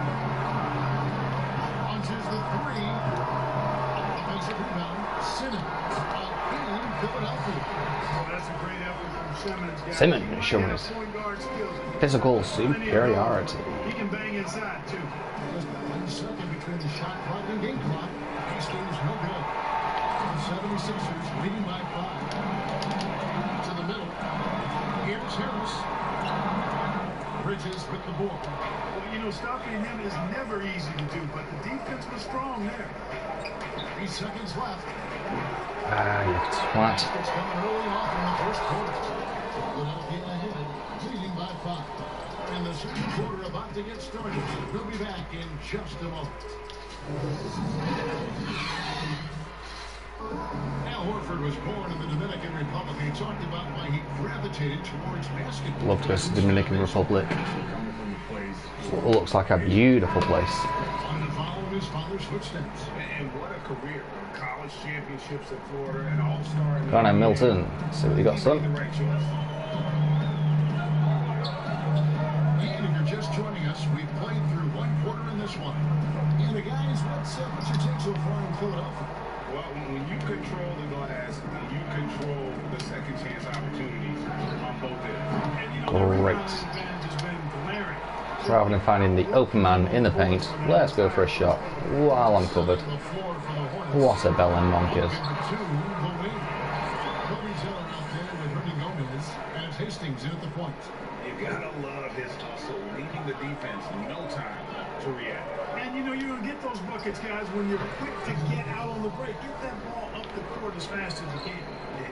Launches the three. Offensive rebound. Simmons. Again, Philadelphia. Well, that's a great effort from Simmons. Simmons showing his physical superiority. He can bang inside, too. Just 1 second between the shot clock and game clock. Hastings no good. The 76ers leading by 5. To the middle. Here's Harris. Bridges with the ball. Well, you know, stopping him is never easy to do, but the defense was strong there. 3 seconds left. Ah, you twat. It's coming early off in the first quarter. Philadelphia ahead, leading by 5. And the second quarter about to get started. We'll be back in just a moment. Al Horford was born in the Dominican Republic. He talked about why he gravitated towards basketball. Love this Dominican Republic. It looks like a beautiful place. Wanted to follow in his father's footsteps. And what a career. College championships at Florida and all-star. Go on then, Milton. See what you got, son. And if you're just joining us, we've played through 1 quarter in this one. And the guys, what's your take so far in Philadelphia? Well, when you control the glass, you control the second chance opportunities on both ends. And, you know, Great. The advantage has been glaring. Rather than finding the open man in the paint, let's go for a shot while I'm covered. What a bell and monkeys. Hastings in at the point. You gotta love his hustle, leaving the defense no time to react. And you know you're gonna get those buckets, guys, when you're quick to get out on the break. Get that ball up the court as fast as you can.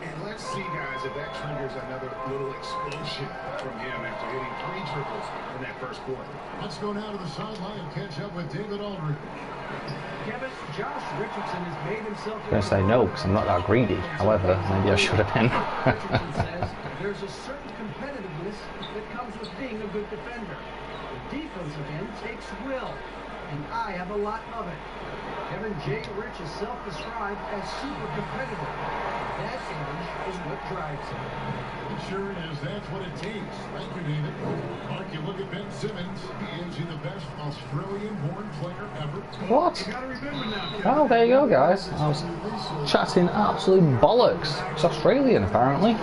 And let's see, guys, if that triggers another little explosion from him after hitting 3 triples in that first quarter. Let's go now to the sideline and catch up with David Aldridge. Kevin, Josh Richardson has made himself. I'm going to say no because I'm not that greedy. However, maybe I should have been. Richardson says there's a certain competitiveness that comes with being a good defender. The defensive end takes will, and I have a lot of it. Kevin J. Rich is self-described as super competitive. That edge is what drives him. It sure is. That's what it takes. Thank you, David. Mark, you look at Ben Simmons. Is he the best Australian-born player ever? What? Oh, there you go, guys. I was chatting absolute bollocks. It's Australian, apparently.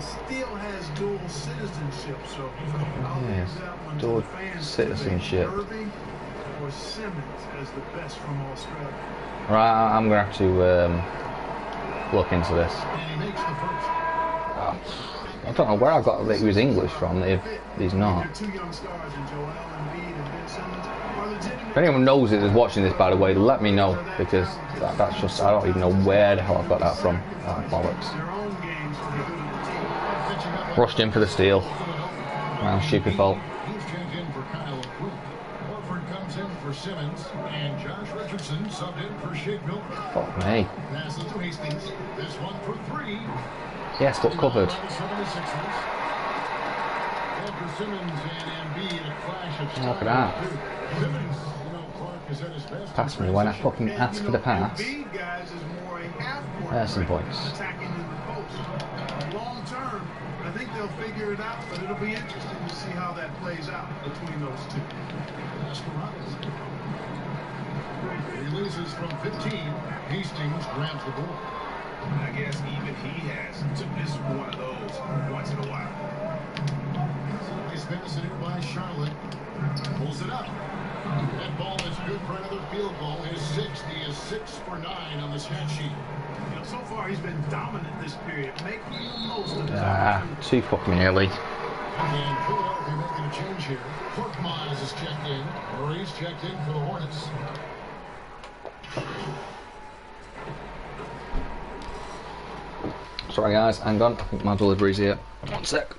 Still has dual citizenship, so yes, dual citizenship. Irving or Simmons as the best from Australia. Right, I'm gonna have to look into this. I don't know where I got that he was English from. If he's not. If anyone knows it is watching this, by the way, let me know, because that's just, I don't even know where the hell I got that from. Bollocks. Rushed in for the steal. Wow, stupid fault. He's changed in for Kyle O'Quinn. Horford comes in for Simmons, and Josh Richardson subbed in for Shake Milton. Fuck me. Passes to Hastings. This one for 3. Yes, but covered. Look at that. Pass me when I fucking ask for the pass. There's some points. Long term, I think they'll figure it out, but it'll be interesting to see how that plays out between those two. Releases from 15. Hastings grabs the ball. I guess even he has to miss one of those once in a while. Nice pass in by Charlotte. Pulls it up. That ball is good for another field goal. His 6th. He is 6 for 9 on the stat sheet. You know, so far he's been dominant this period, making the most of his too fucking early. And Philadelphia making a change here. Korkmaz is checked in. Murray's checked in for the Hornets. Sorry guys, hang on, I think my delivery's here. 1 sec.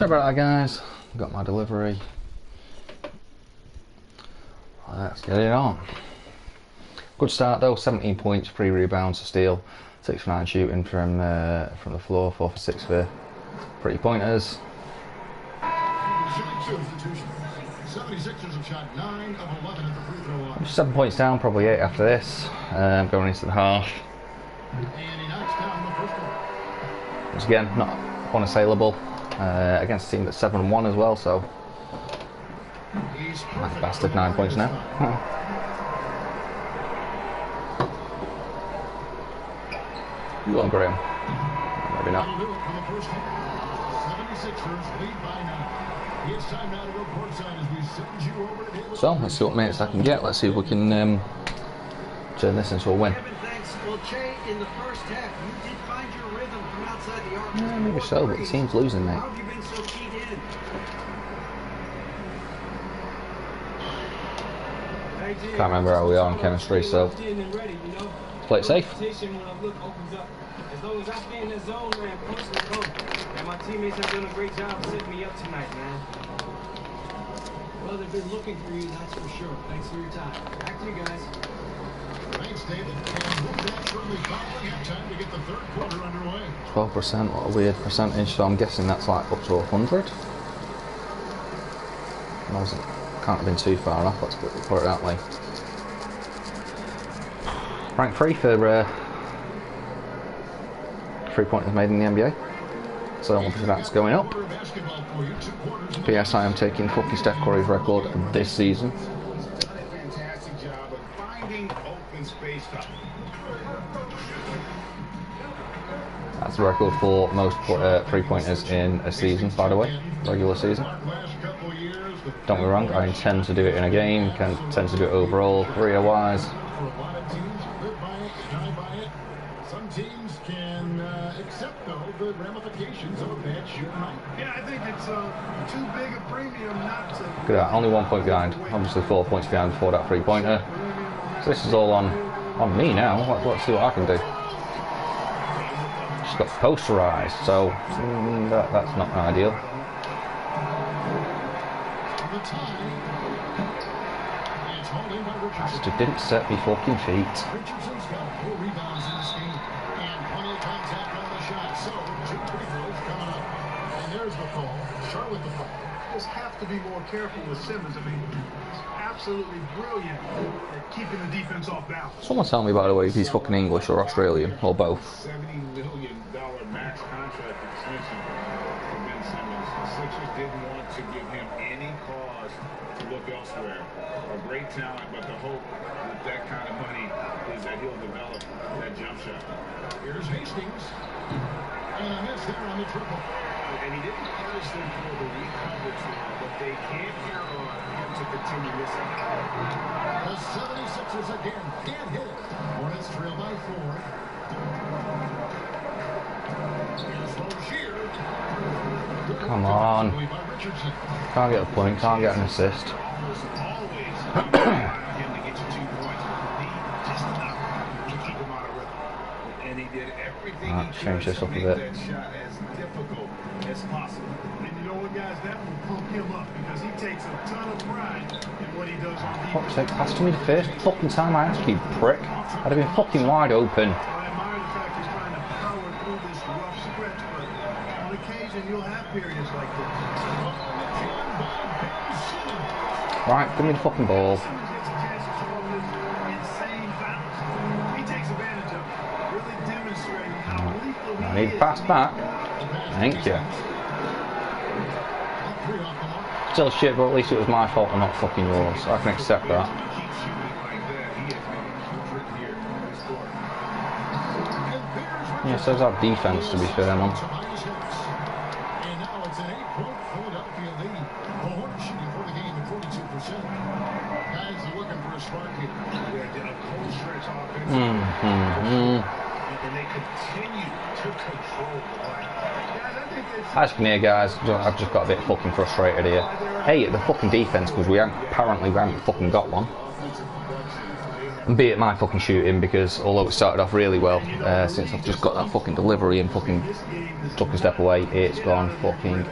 Sorry about that, guys. Got my delivery. Let's get it on. Good start though. 17 points, 3 rebounds, a steal, 6 for 9 shooting from the floor, 4 for 6 for pretty pointers. 76ers have shot 9 of 11 at the free throw line. 7 points down, probably 8 after this. Going into the half. And he knocks down the first one. Once again, not unassailable against a team that's 7-1 as well. So, that bastard 9 points now. You on, Graham? Maybe not. 76ers lead by 9. It's time now to report sign as we send you over to David. So let's see what minutes I can get. Let's see if we can turn this into a win. Well, Che, in the first half, you did find your rhythm from outside the arc. Yeah, maybe so, but the team's losing, mate. How have you been so keyed in? Can't remember how we are on chemistry, so let's play it safe. As long as I stay in that zone, man, punch and go. And my teammates have done a great job setting me up tonight, man. Well, they've been looking for you, that's for sure. Thanks for your time. Back to you guys. Thanks, David. And we'll naturally following halftime to get the third quarter underway. 12%, what a weird percentage, so I'm guessing that's like up to 100. Can't have been too far off, let's put it that way. Rank 3 for 3-pointers made in the NBA. So obviously that's going up. P.S. I am taking fucking Steph Curry's record this season. Fantastic job of finding open space. That's the record for most 3-pointers in a season, by the way, regular season. Don't get me wrong, I intend to do it in a game, can tend to do it overall, career-wise. Some teams can accept, though, the ramifications of a bad shooting night. Yeah, I think it's too big a premium not to. Look at that, only 1 point behind. Obviously 4 points behind before that 3-pointer. So this is all on me now. Let's see what I can do. Just got posterized, so that's not ideal. Bastard didn't set me fucking feet. Richardson's got 4 rebounds in this game and plenty of contact on the shot. So 2 free throws coming up. And there's the call. Charlotte the foul. Just have to be more careful with Simmons. I mean, he's absolutely brilliant at keeping the defense off balance. Someone tell me, by the way, if he's fucking English or Australian, or both. $70 million max contract extension for Ben Simmons. The Sixers didn't want to give him any cause to look elsewhere. A great talent, but the hope with that kind of money is that he'll develop that jump shot. Here's Hastings. And a miss there on the triple. And he didn't punish them for the recoverage, but they can't count on him to continue missing. The 76ers again can't hit it. Hornets trail by 4. Here's Rozier. Come on. Can't get a point, can't get an assist. Alright, change this up a bit. And you know what, guys, that will pump him up because he takes a ton of pride in what he does on defense. Fuck's sake, pass to me the first fucking time I asked you, prick. I'd have been fucking wide open. I admire the fact he's trying to power through this rough stretch, but on occasion you'll have periods like this. Right, give me the fucking ball. I need to pass back. Thank you. Still shit, but at least it was my fault and not fucking yours. So I can accept that. Yeah, so does our defense, to be fair, man. As you can hear, guys, I've just got a bit fucking frustrated here. A, at the fucking defense, because we haven't fucking got one. And B, at my fucking shooting, because although it started off really well, since I've just got that fucking delivery and fucking took a step away, it's gone fucking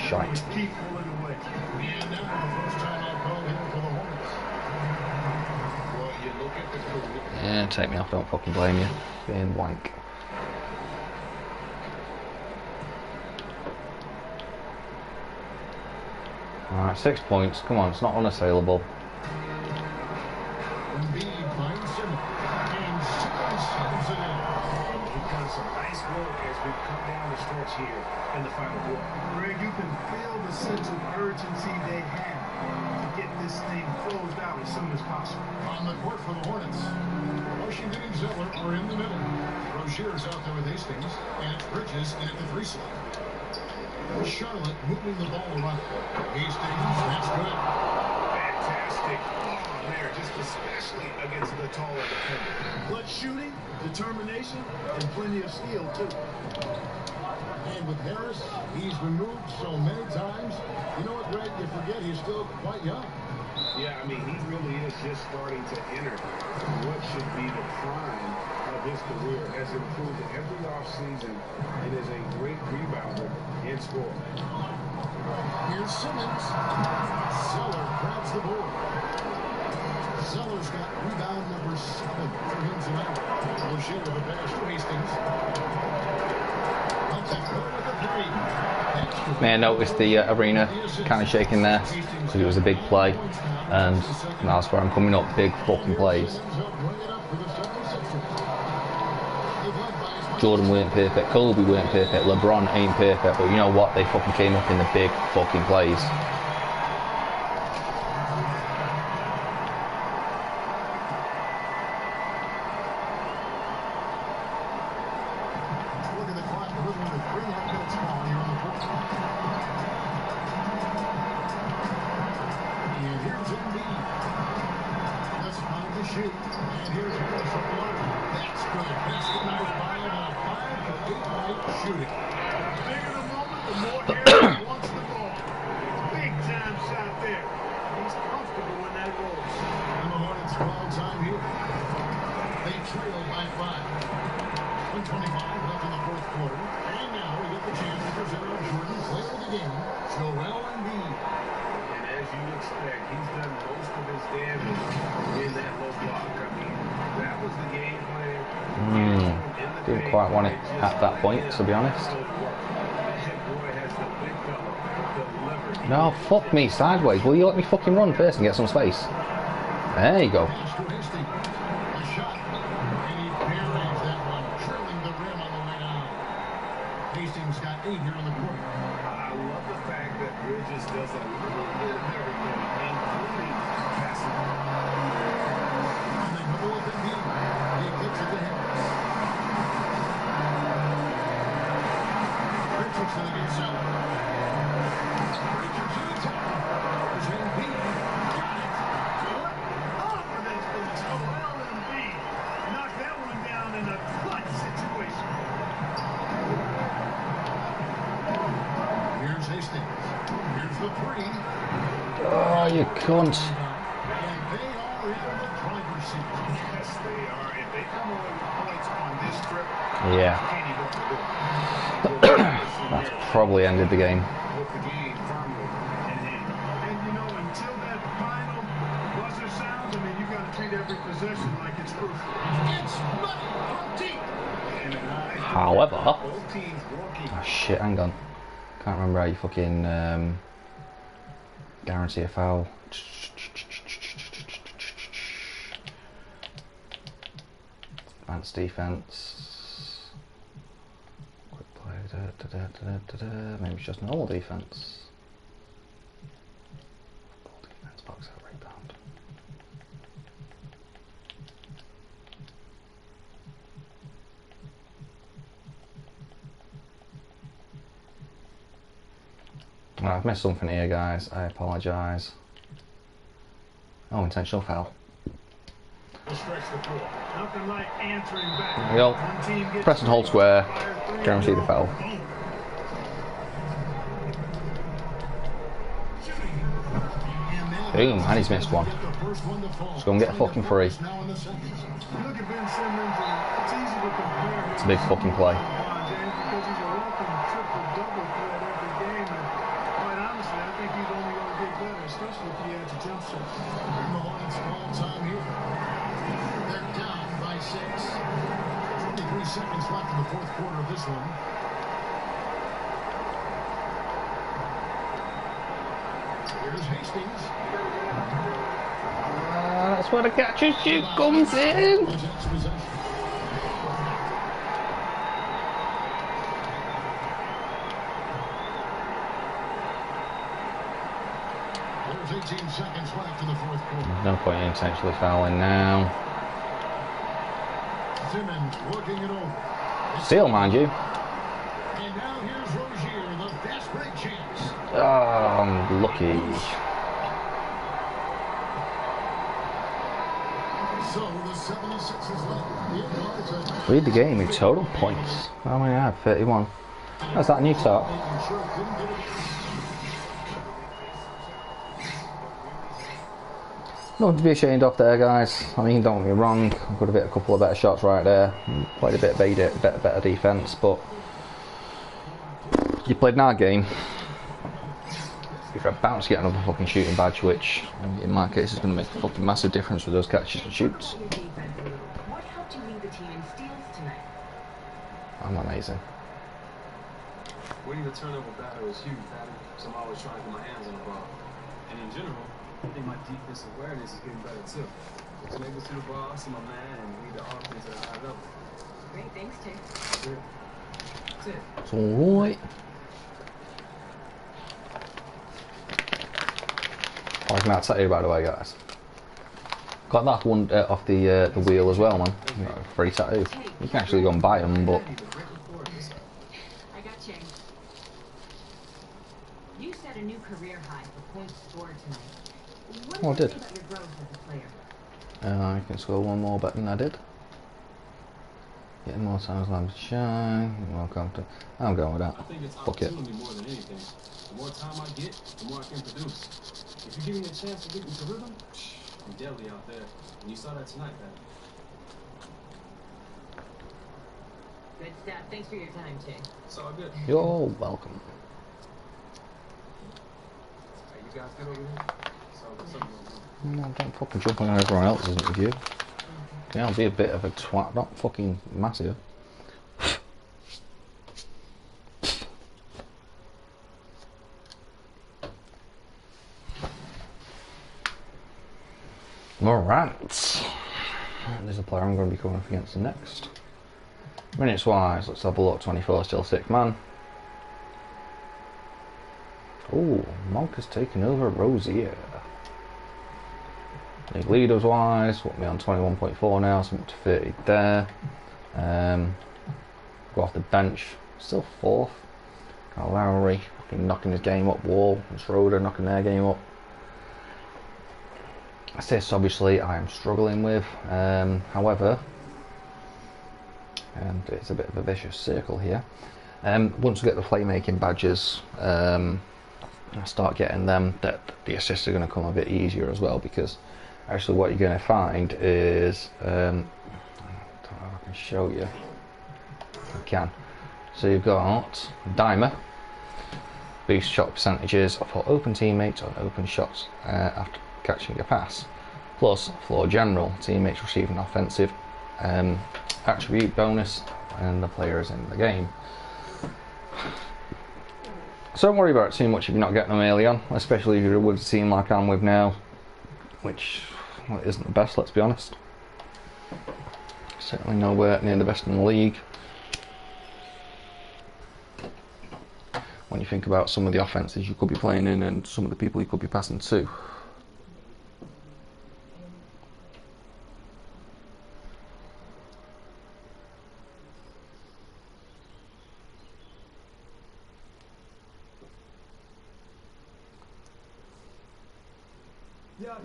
shite. Keep pulling away. And now the first time out call here for the Hornets. Well, you look at the career. Yeah, take me off, don't fucking blame you. Being wank. Alright, 6 points. Come on, it's not unassailable. Embiid finds Simmons. And Simmons serves it in. We've done some nice work as we've come down the stretch here in the final quarter. Greg, you can feel the sense of urgency they have to get this thing closed out as soon as possible. On the court for the Hornets. Washington and Zeller are in the middle. Rozier's out there with Hastings. And it's Bridges in at the 3 slot. Charlotte moving the ball around. Hastings, that's good. Fantastic on there, just especially against the taller defender. Clutch shooting, determination, and plenty of skill, too. And with Harris, he's been moved so many times. You know what, Greg? You forget he's still quite young. Yeah, I mean, he really is just starting to enter what should be the prime of his career. Has improved every offseason and is a great rebounder and scorer. Here's Simmons. Zeller grabs the board. Zeller's got rebound number 7 for him tonight. Rozier with a pass to Hastings. May I notice the arena kind of shaking there because it was a big play, and that's where I'm coming up. Big fucking plays. Jordan weren't perfect, Kobe weren't perfect, LeBron ain't perfect, but you know what? They fucking came up in the big fucking plays. Didn't quite want it at that point, to be honest. No, fuck me, sideways. Will you let me fucking run first and get some space? There you go. Hastings got 8 here on the court. I love the fact that Bridges does a little bit of everything, including passing. And they go with Embiid. He kicks it to Harris. Richardson against Zeller. Richardson to the top. There's Embiid. Got it. What confidence from Joel Embiid. Knocked that one down in a clutch situation. Here's Hastings. Here's the 3. Oh, you cunt. And they are in the driver's seat. Yes, they are. If they come away with points on this trip, Yeah. That's probably ended the game. with the game firmly in hand. And you know, until that final buzzer sounds, I mean, you got to treat every possession like it's crucial. It's money from deep. However, Both teams working. oh shit, hang on. Can't remember how you fucking guarantee a foul. Advanced defense. Quick play. Maybe it's just normal defense. Goal defense, box out, rebound. Well, I've missed something here, guys. I apologise. Oh, intentional foul. Stretch the floor. Nothing like answering back. There we go. Press and hold square. Guarantee the foul. Boom, and he's missed one. Let's go and get a fucking 3. Look at Ben Simmons, and it's easy to compare. It's a big fucking play. Because he's a walking triple-double threat every game. And honestly, I think he's only going to get better, especially if he adds a jump shot. And the Hornets call time here. They're down by 6. 23 seconds left in the fourth quarter of this one. Here's Hastings. That's where the catch and shoot comes in. There's 18 seconds left in the fourth quarter. There's no point in intentionally fouling now. Simmons working it over. Steal, mind you. And now here's Rozier, the fast break chance. Oh, I'm lucky. So the 76 is left. Read the game in total points. How many I have? 31. That's that new top. Nothing to be ashamed of there, guys. I mean, don't get me wrong. I could have hit a couple of better shots right there. Played a bit better defense, but you played in our game. If you're about to get another fucking shooting badge, which in my case is going to make a fucking massive difference with those catches and shoots. What helped you lead the team in steals tonight? I'm amazing. Winning the turnover battle is huge, so I'm always trying to get my hands on the ball. And in general, I think my defensive awareness is getting better too. So I'm able to see the ball, see my man, and lead the offense at a high level. Great, thanks, Jay. That's it. That's it. It's alright. I was going to tell you, by the way, guys. Got that one off the wheel as well, man. You know, free tattoo. You can actually go and buy them, but I got Jay. You set a new career high for points scored tonight. What I did. about your growth as a player? I can score one more better than I did. Getting more times left to shine. More confident. I'm going with that. I think it's Fuck it. opportunity more than anything. The more time I get, the more I can produce. If you give me a chance to get into rhythm, I'm deadly out there. And you saw that tonight, man. Good stuff. Thanks for your time, Jay. It's all good. You're welcome. Hey, you guys good over here? It's all good. Something No, don't fucking jump on everyone else, isn't it, with you? Yeah, I'll be a bit of a twat, not fucking massive. Morant. There's a player I'm going to be coming up against the next. Minutes wise, let's have a look. 24 still 6 man. Oh, Monk has taken over Rozier. League leaders wise, what me on 21.4 now, so I'm up to 30 there. Go off the bench, still 4th. Kyle Lowry fucking knocking his game up. Wall and Schroeder knocking their game up. Assists, obviously, I am struggling with. However, and it's a bit of a vicious circle here. Once we get the playmaking badges, I start getting them, that the assists are going to come a bit easier as well, because actually what you're going to find is, I don't know if I can show you. I can. So you've got Dimer, boost shot percentages for open teammates on open shots after catching a pass, plus floor general, teammates receiving offensive attribute bonus and the players in the game. So don't worry about it too much if you're not getting them early on, especially if you're with a team like I'm with now, which isn't the best, let's be honest. Certainly nowhere near the best in the league. When you think about some of the offenses you could be playing in and some of the people you could be passing to.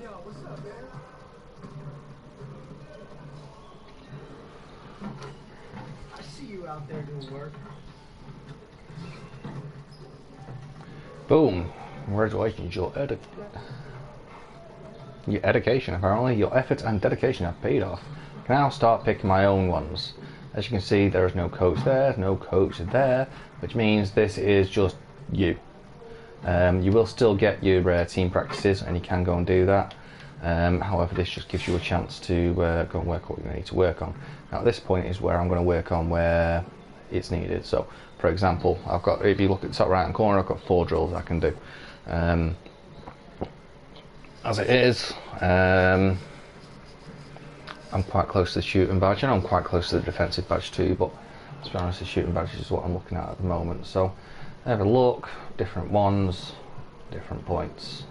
Yo, what's up, man? I see you out there doing work. Boom. Congratulations, your education, apparently. Your efforts and dedication have paid off. I can now start picking my own ones. As you can see, there is no coach there, no coach there, which means this is just you. You will still get your team practices, and you can go and do that. However, this just gives you a chance to go and work what you need to work on. Now at this point is where I'm going to work on where it's needed. So for example, I've got, if you look at the top right hand corner, I've got 4 drills I can do. As it is, I'm quite close to the shooting badge, and I'm quite close to the defensive badge too, but to be honest, the shooting badge is what I'm looking at the moment. So have a look, different ones, different points.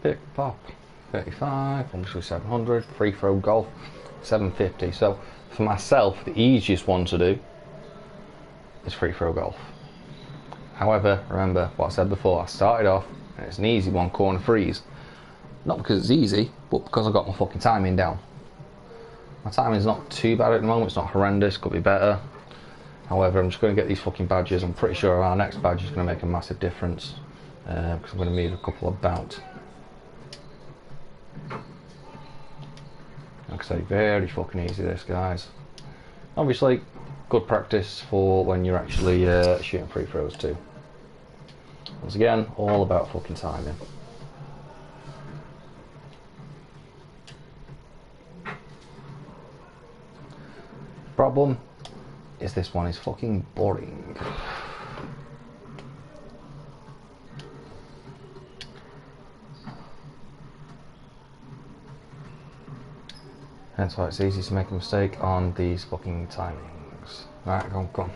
Pick, pop, 35, obviously 700, free throw golf, 750. So for myself, the easiest one to do is free throw golf. However, remember what I said before, I started off and it's an easy one, corner threes. Not because it's easy, but because I got my fucking timing down. My timing's not too bad at the moment, it's not horrendous, could be better. However, I'm just going to get these fucking badges. I'm pretty sure our next badge is going to make a massive difference, because I'm going to need a couple of bouts. Like I say, very fucking easy this, guys. Obviously, good practice for when you're actually shooting free throws too. Once again, all about fucking timing. Problem is this one is fucking boring. Hence why it's easy to make a mistake on these fucking timings. Right, go on.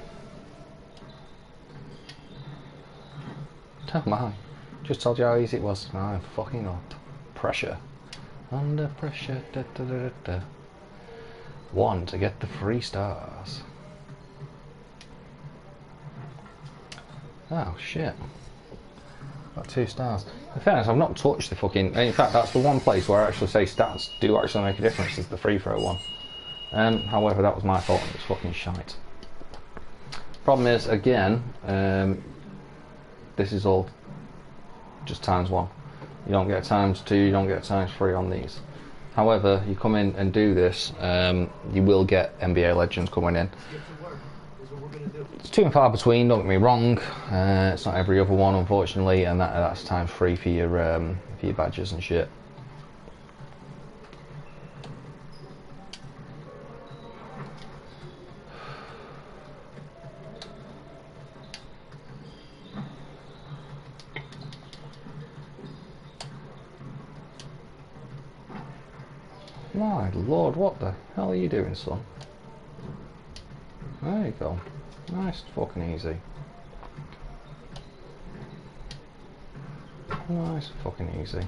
Don't mind. Just told you how easy it was. I'm fucking up. Pressure. Under pressure. Da, da, da, da, da. 1 to get the 3 stars. Oh shit. Got 2 stars. In fairness, I've not touched the fucking... In fact, that's the one place where I actually say stats do actually make a difference, is the free throw one. However, that was my fault, and it's fucking shite. Problem is, again, this is all just ×1. You don't get ×2, you don't get ×3 on these. However, you come in and do this, you will get NBA legends coming in. It's 2 and far between, don't get me wrong. It's not every other one, unfortunately, and that's ×3 for your badges and shit. My lord, what the hell are you doing, son? There you go. Nice fucking easy. Nice fucking easy.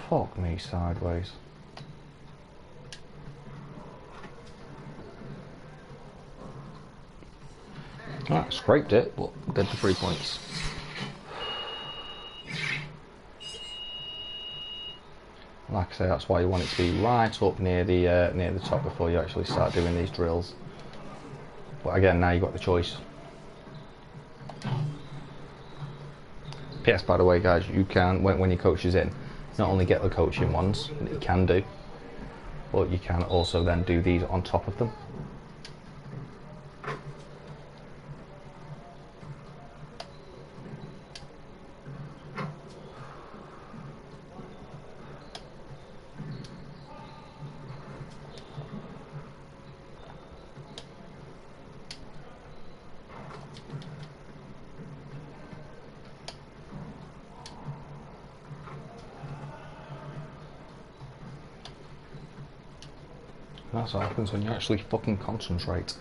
Fuck me sideways. Right, scraped it, but did the 3 points. Like I say, that's why you want it to be right up near the top before you actually start doing these drills. But again, now you've got the choice. PS, by the way, guys, you can, when your coach is in, not only get the coaching ones that you can do, but you can also then do these on top of them. That's what happens when you actually fucking concentrate.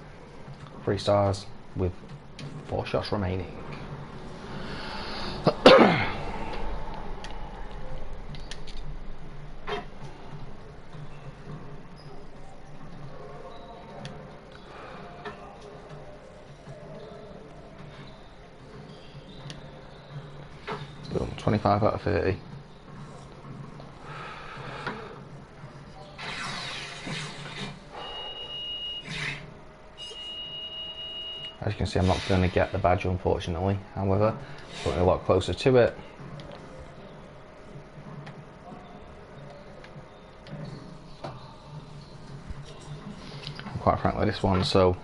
3 stars with 4 shots remaining. Still 25 out of 30. As you can see, I'm not going to get the badge, unfortunately. However, it's a lot closer to it. Quite frankly, this one, so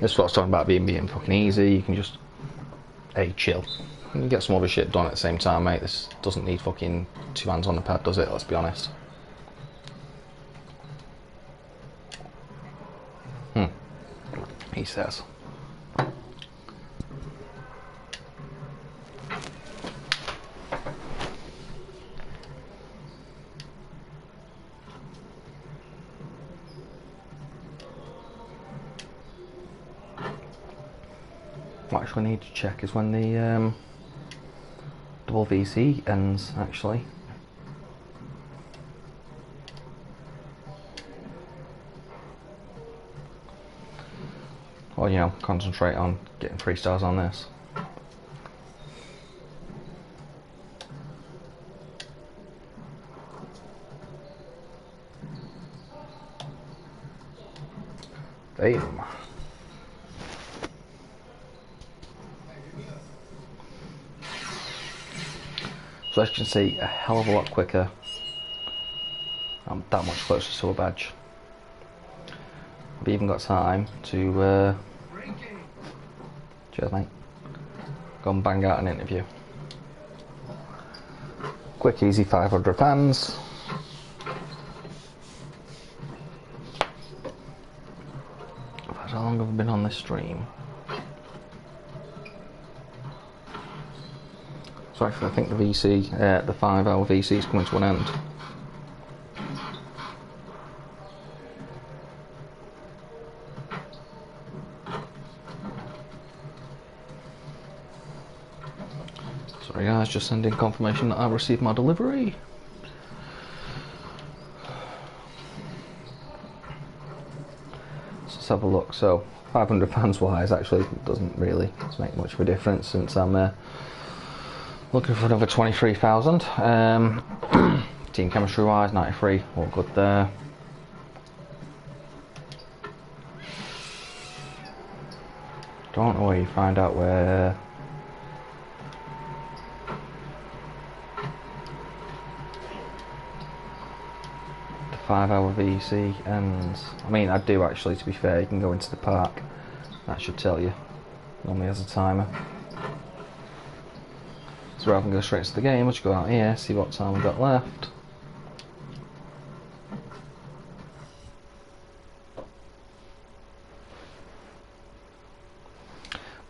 this is what I was talking about being fucking easy. You can just, hey, chill. You can get some other shit done at the same time, mate. This doesn't need fucking 2 hands on the pad, does it? Let's be honest. He says. What I actually need to check is when the double VC ends, actually. Or, you know, concentrate on getting 3 stars on this. Damn. So as you can see, a hell of a lot quicker. I'm that much closer to a badge. I've even got time to cheers, mate. Go and bang out an interview. Quick, easy 500 fans. How long have I been on this stream? So actually, I think the VC, the 5-hour VC is coming to an end. Sorry guys, just sending confirmation that I received my delivery. Let's have a look. So 500 fans wise actually doesn't really make much of a difference since I'm looking for another 23,000. Team chemistry wise, 93, all good there. Don't know where you find out where the 5-hour VC ends. I mean, I do actually, to be fair. You can go into the park, that should tell you. Normally has a timer. So rather than go straight to the game, I'll just go out here, see what time we've got left.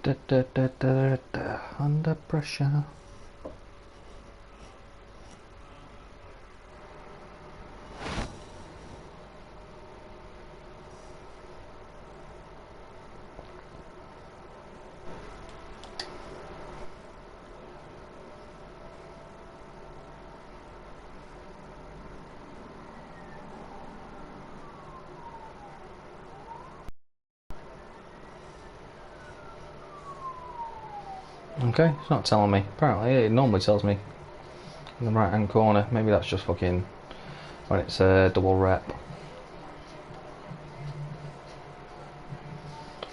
Da, da, da, da, da, under pressure. Okay, it's not telling me. Apparently, it normally tells me in the right hand corner. Maybe that's just fucking when it's a double rep.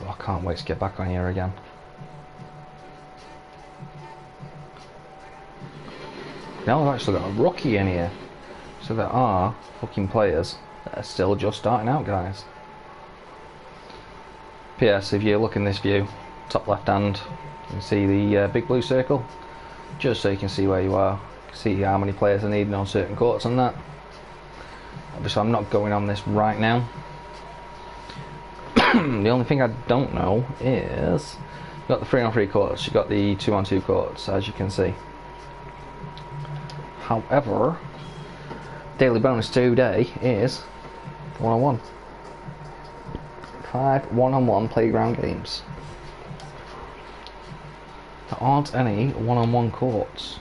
Oh, I can't wait to get back on here again. Now I've actually got a rookie in here. So there are fucking players that are still just starting out, guys. P.S. If you look in this view, top left hand, you can see the big blue circle, just so you can see where you are, see how many players are needed on certain courts and that. Obviously I'm not going on this right now. The only thing I don't know is, you've got the 3-on-3 courts, you've got the 2-on-2 courts, as you can see. However, daily bonus today is 1-on-1. 5 1-on-1 playground games. There aren't any 1-on-1 courts.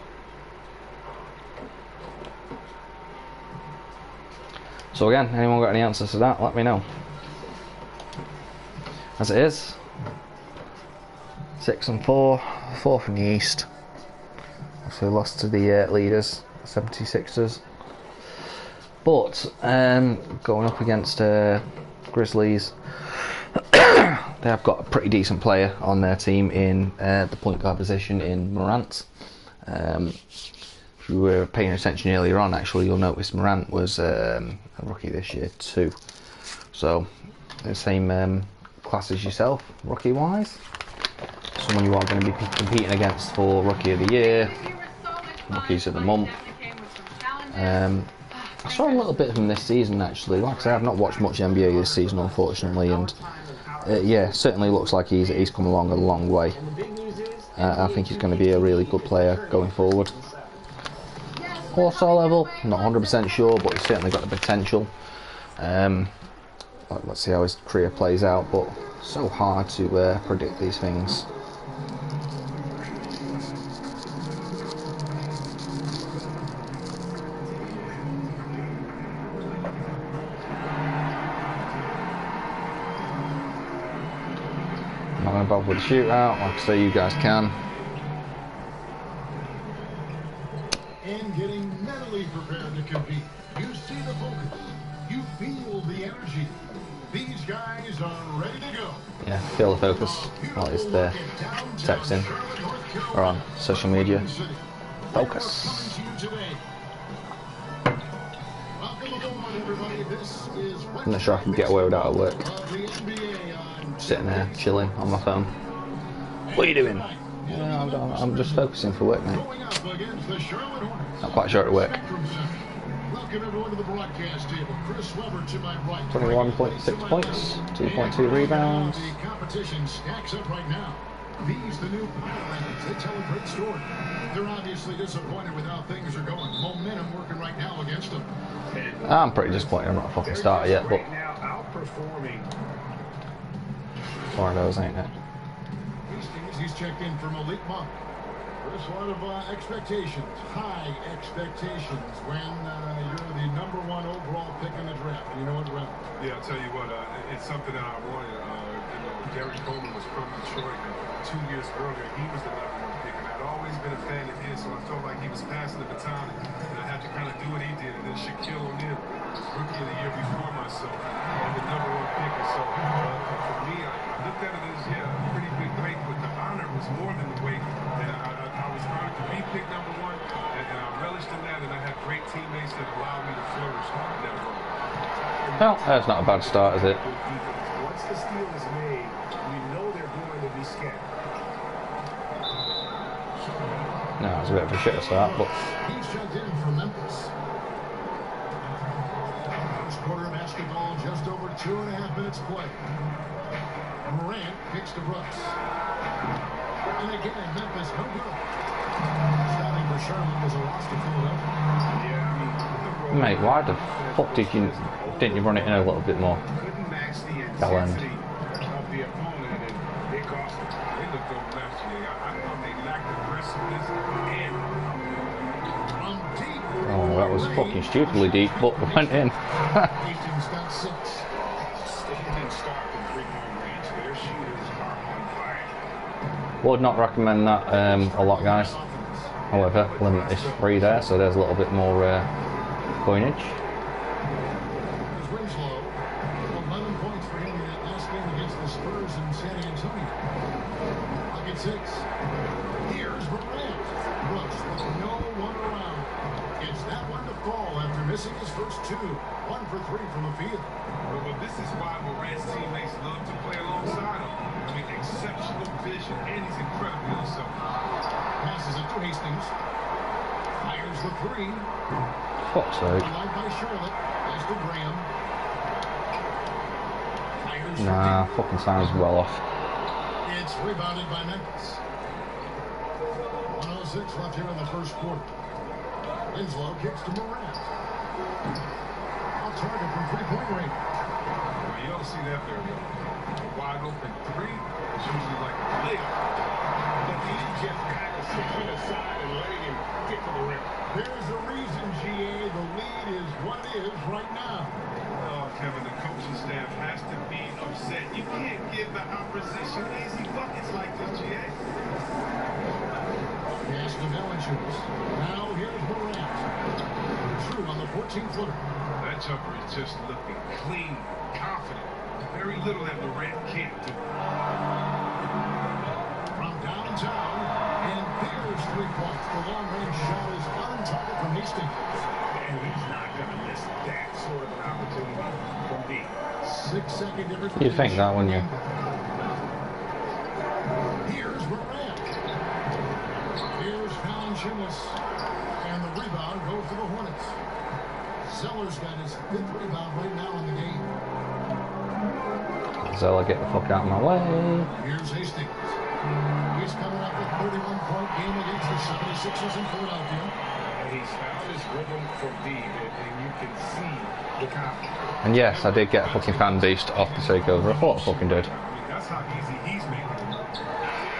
So again, anyone got any answers to that, let me know. As it is, 6 and 4, 4th in the East. So we lost to the leaders, 76ers. But going up against Grizzlies, they have got a pretty decent player on their team in the point guard position in Morant. If you were paying attention earlier on, actually, you'll notice Morant was a rookie this year too. So, the same class as yourself, rookie-wise. Someone you are going to be competing against for Rookie of the Year, Rookies of the Month. I saw a little bit of him this season, actually. Like I say, I've not watched much NBA this season, unfortunately, and yeah, certainly looks like he's come along a long way. I think he's going to be a really good player going forward. All-star level, not 100% sure, but he's certainly got the potential. Let's see how his career plays out, but so hard to predict these things. Not involved with the shootout, like I say, you guys can. And getting mentally prepared to compete. You see the focus. You feel the energy. These guys are ready to go. Yeah, feel the focus. Well, it's the texting or on social media. Focus. I'm not sure I can get away without at work. Sitting there, chilling on my phone. What are you doing? Yeah, I'm just focusing for work, mate. Not quite sure at work. 21.6 points, 2.2 rebounds. The competition stacks up right now. These, the new power rankings, they tell a great story. They're obviously disappointed with how things are going. Momentum working right now against them. I'm pretty disappointed I'm not a fucking starter yet, but one of those, ain't it? He's checked in for Malik Monk. There's a lot of expectations, high expectations when you're the #1 overall pick in the draft. You know it well. Yeah, I'll tell you what, it's something that I wanted. Derrick Coleman was from Detroit, and 2 years earlier, he was the #1 pick, and I'd always been a fan of his, so I felt like he was passing the baton, and I had to kind of do what he did. And then Shaquille O'Neal was Rookie of the Year before myself, and the #1 pick. And so, for me, I looked at it as, yeah, a pretty big weight, but the honor was more than the weight. And I was honored to be picked #1, and I relished in that, and I had great teammates that allowed me to flourish in that role. Well, that's not a bad start, is it? Once the steal is made, you know they're going to be scared. No, it's a bit of a shit start, but He's checked in for Memphis. First quarter of basketball, just over 2.5 minutes play. Morant kicks to Brooks. And again, Memphis, no good. Stopping for Charlotte was a loss to Philadelphia. mate, why the fuck didn't you run it in a little bit more? Bell end. Oh, that was fucking stupidly deep, but it went in. Would not recommend that a lot, guys. However, limit is free there, so there's a little bit more coinage. Winslow, 11 points for him in that last game against the Spurs in San Antonio. Pocket 6. Here's Morant. Brooks with no one around. Gets that one to fall after missing his first 2. 1 for 3 from the field. Well, this is why Morant's teammates love to play alongside him. I mean, exceptional vision, and he's incredibly himself. Passes it to Hastings. Fires the 3. Fuck's sake. Allowed by Charlotte. Pass to Graham. Fires Nah, fucking sounds well off. It's rebounded by Memphis. 1:06 left here in the first quarter. Winslow kicks to Morant. Off target from three-point range. Well, you don't see that very often. A wide open 3 is usually like a layup. But he's just kind of sitting aside and letting him get to the rim. There's a reason, GA. The lead is what it is right now. Oh, Kevin, the coaching staff has to be upset. You can't give the opposition easy buckets like this, GA. Pass to Valanciunas. Now here's Morant. True on the 14-footer. That jumper is just looking clean, confident. Very little that Morant can't do. 6-second difference. You'd think that, wouldn't you? Here's Morant. Here's Valanciunas. And the rebound goes to the Hornets. Zeller's got his 5th rebound right now in the game. Zeller, get the fuck out of my way. Here's Hastings. He's coming up with a 31-point game against the 76ers in Philadelphia. And he's found his rhythm from deep, and you can see the confidence. And yes, I did get a fucking fan beast off the takeover. I thought I fucking did. I mean, that's how easy he's making it.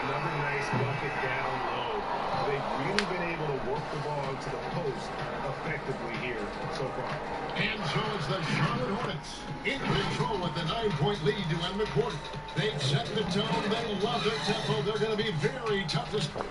Another nice bucket down low. They've really been able to work the ball to the post effectively here so far. And so it's the Charlotte Hornets in control with the 9-point lead to end the quarter. They've set the tone. They love their tempo. They're going to be very tough to score.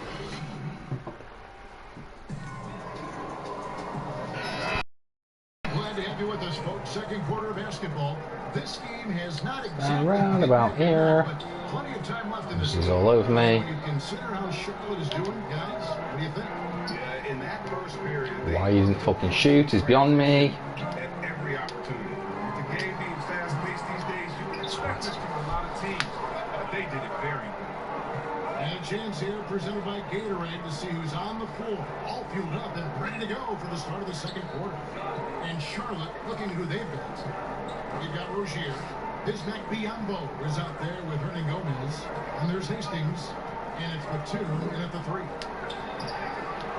Glad to have you with us, folks. Second quarter of basketball. This game has not exactly Around about here. plenty of time left in this. This is all over me. When you consider how Charlotte is doing, guys, what do you think? Yeah, in that first period, Why he doesn't fucking shoot is beyond me. at every opportunity. With the game being fast-paced these days, you would expect this from a lot of teams, but they did it very well. And a chance here presented by Gatorade to see who's on the floor, all fueled up and ready to go for the start of the second quarter. And Charlotte looking who they've got. You've got Rozier. Bismack Biyombo is out there with Hernan Gomez. And there's Hastings. And it's Batum in at the 3.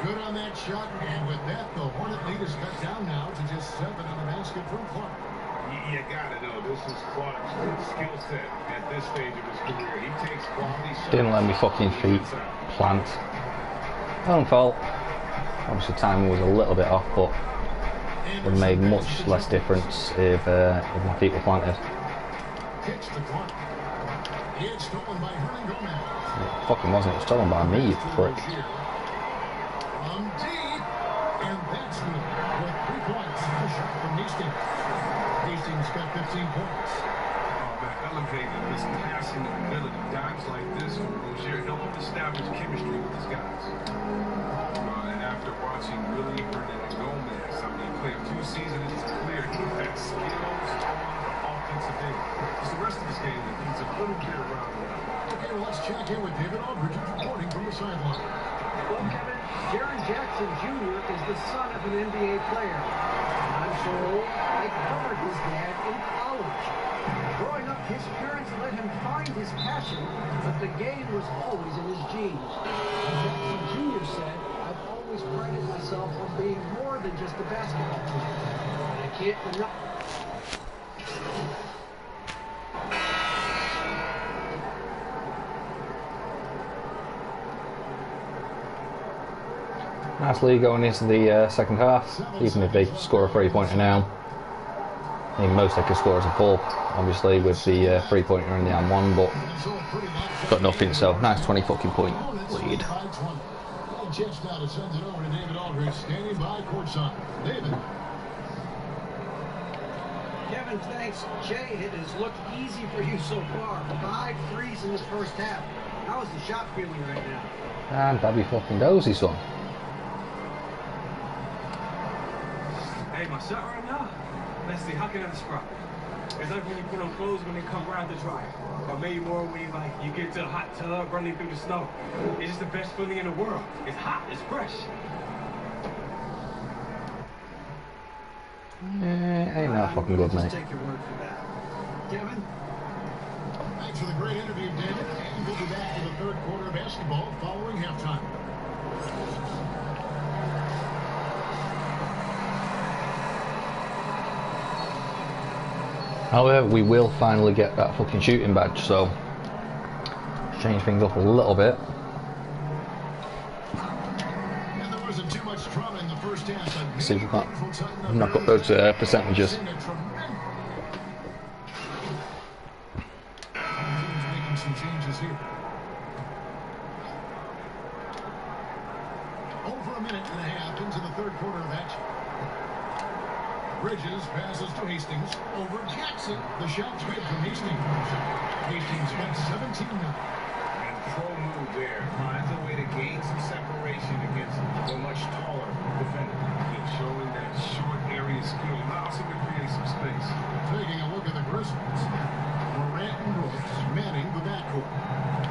Good on that shot. And with that, the Hornet lead is cut down now to just 7 on the basket from Clark. You gotta know, this is Clark's skill set at this stage of his career. He takes quality shots. Didn't let me fucking feet plant. Own fault. Obviously timing was a little bit off, but it would have made much less difference if my feet were planted. Kicks to Clark. It's stolen by Hernan Gomez. It fucking wasn't. It was stolen by me, you prick. From deep. And that's good. With 3 points. A shot from Hastings. Hastings got 15 points. Oh, man, elevating his passing ability. Dimes like this from Rozier help him establish chemistry with his guys. And after watching Willie Hernan Gomez, I mean, play a few seasons, it's clear he has skills on the offensive end. It's the rest of his game that needs a little bit around the line. Okay, well, let's check in with David Aldridge reporting from the sideline. Well, Kevin, Jaren Jackson Jr. is the son of an NBA player. I'm so old, I covered his dad in college. Growing up, his parents let him find his passion, but the game was always in his genes. Jackson Jr. said, I've always prided myself on being more than just a basketball player. And I can't deny. Nice lead going into the second half, even if they score a 3-pointer now. I think most they could score as a 4, obviously, with the 3-pointer in the M1, but got nothing, so nice 20 fucking point lead. Chance now to send it over to David Aldridge, standing by courtside. David. Kevin, thanks. Jay, it has looked easy for you so far. 5 threes in the first half. How is the shot feeling right now? And that'd be fucking dozy, son. Hey, my shot right now? Let's see, how can I describe it? It's like when you put on clothes when they come around the dryer. Or maybe more when you get to a hot tub running through the snow. It's just the best feeling in the world. It's hot, it's fresh. Ain't that fucking good, mate. Take your word for that. Kevin? Thanks for the great interview, David. And we'll be back to the third quarter of basketball following halftime. However, we will finally get that fucking shooting badge, so change things up a little bit. And there wasn't too much drama in the first half, but See if we've not got those percentages. Making some changes here. Over a minute and a half into the third quarter of action. Bridges passes to Hastings. Over Jackson. The shot's good from Hastings. Hastings got 17 now. And control move there. Finds a way to gain some separation against a much taller defender. And showing that short area skill allows him to create some space. Taking a look at the Grizzlies. Morant and Brooks manning the backcourt.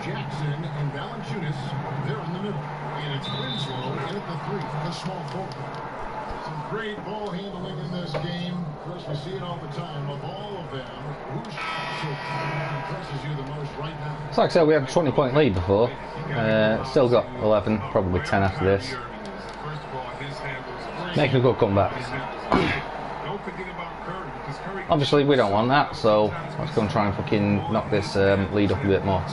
Jackson and Valanciunas, they're in the middle. And it's Winslow in at the 3, the small forward. Some great ball handling in this game. Of course, we see it all the time. Of all of them, who impresses you the most right now? So like I said, we had a 20-point lead before. Still got 11, probably 10 after this. Making a good comeback. Obviously, we don't want that, so let's go and try and fucking knock this lead up a bit more.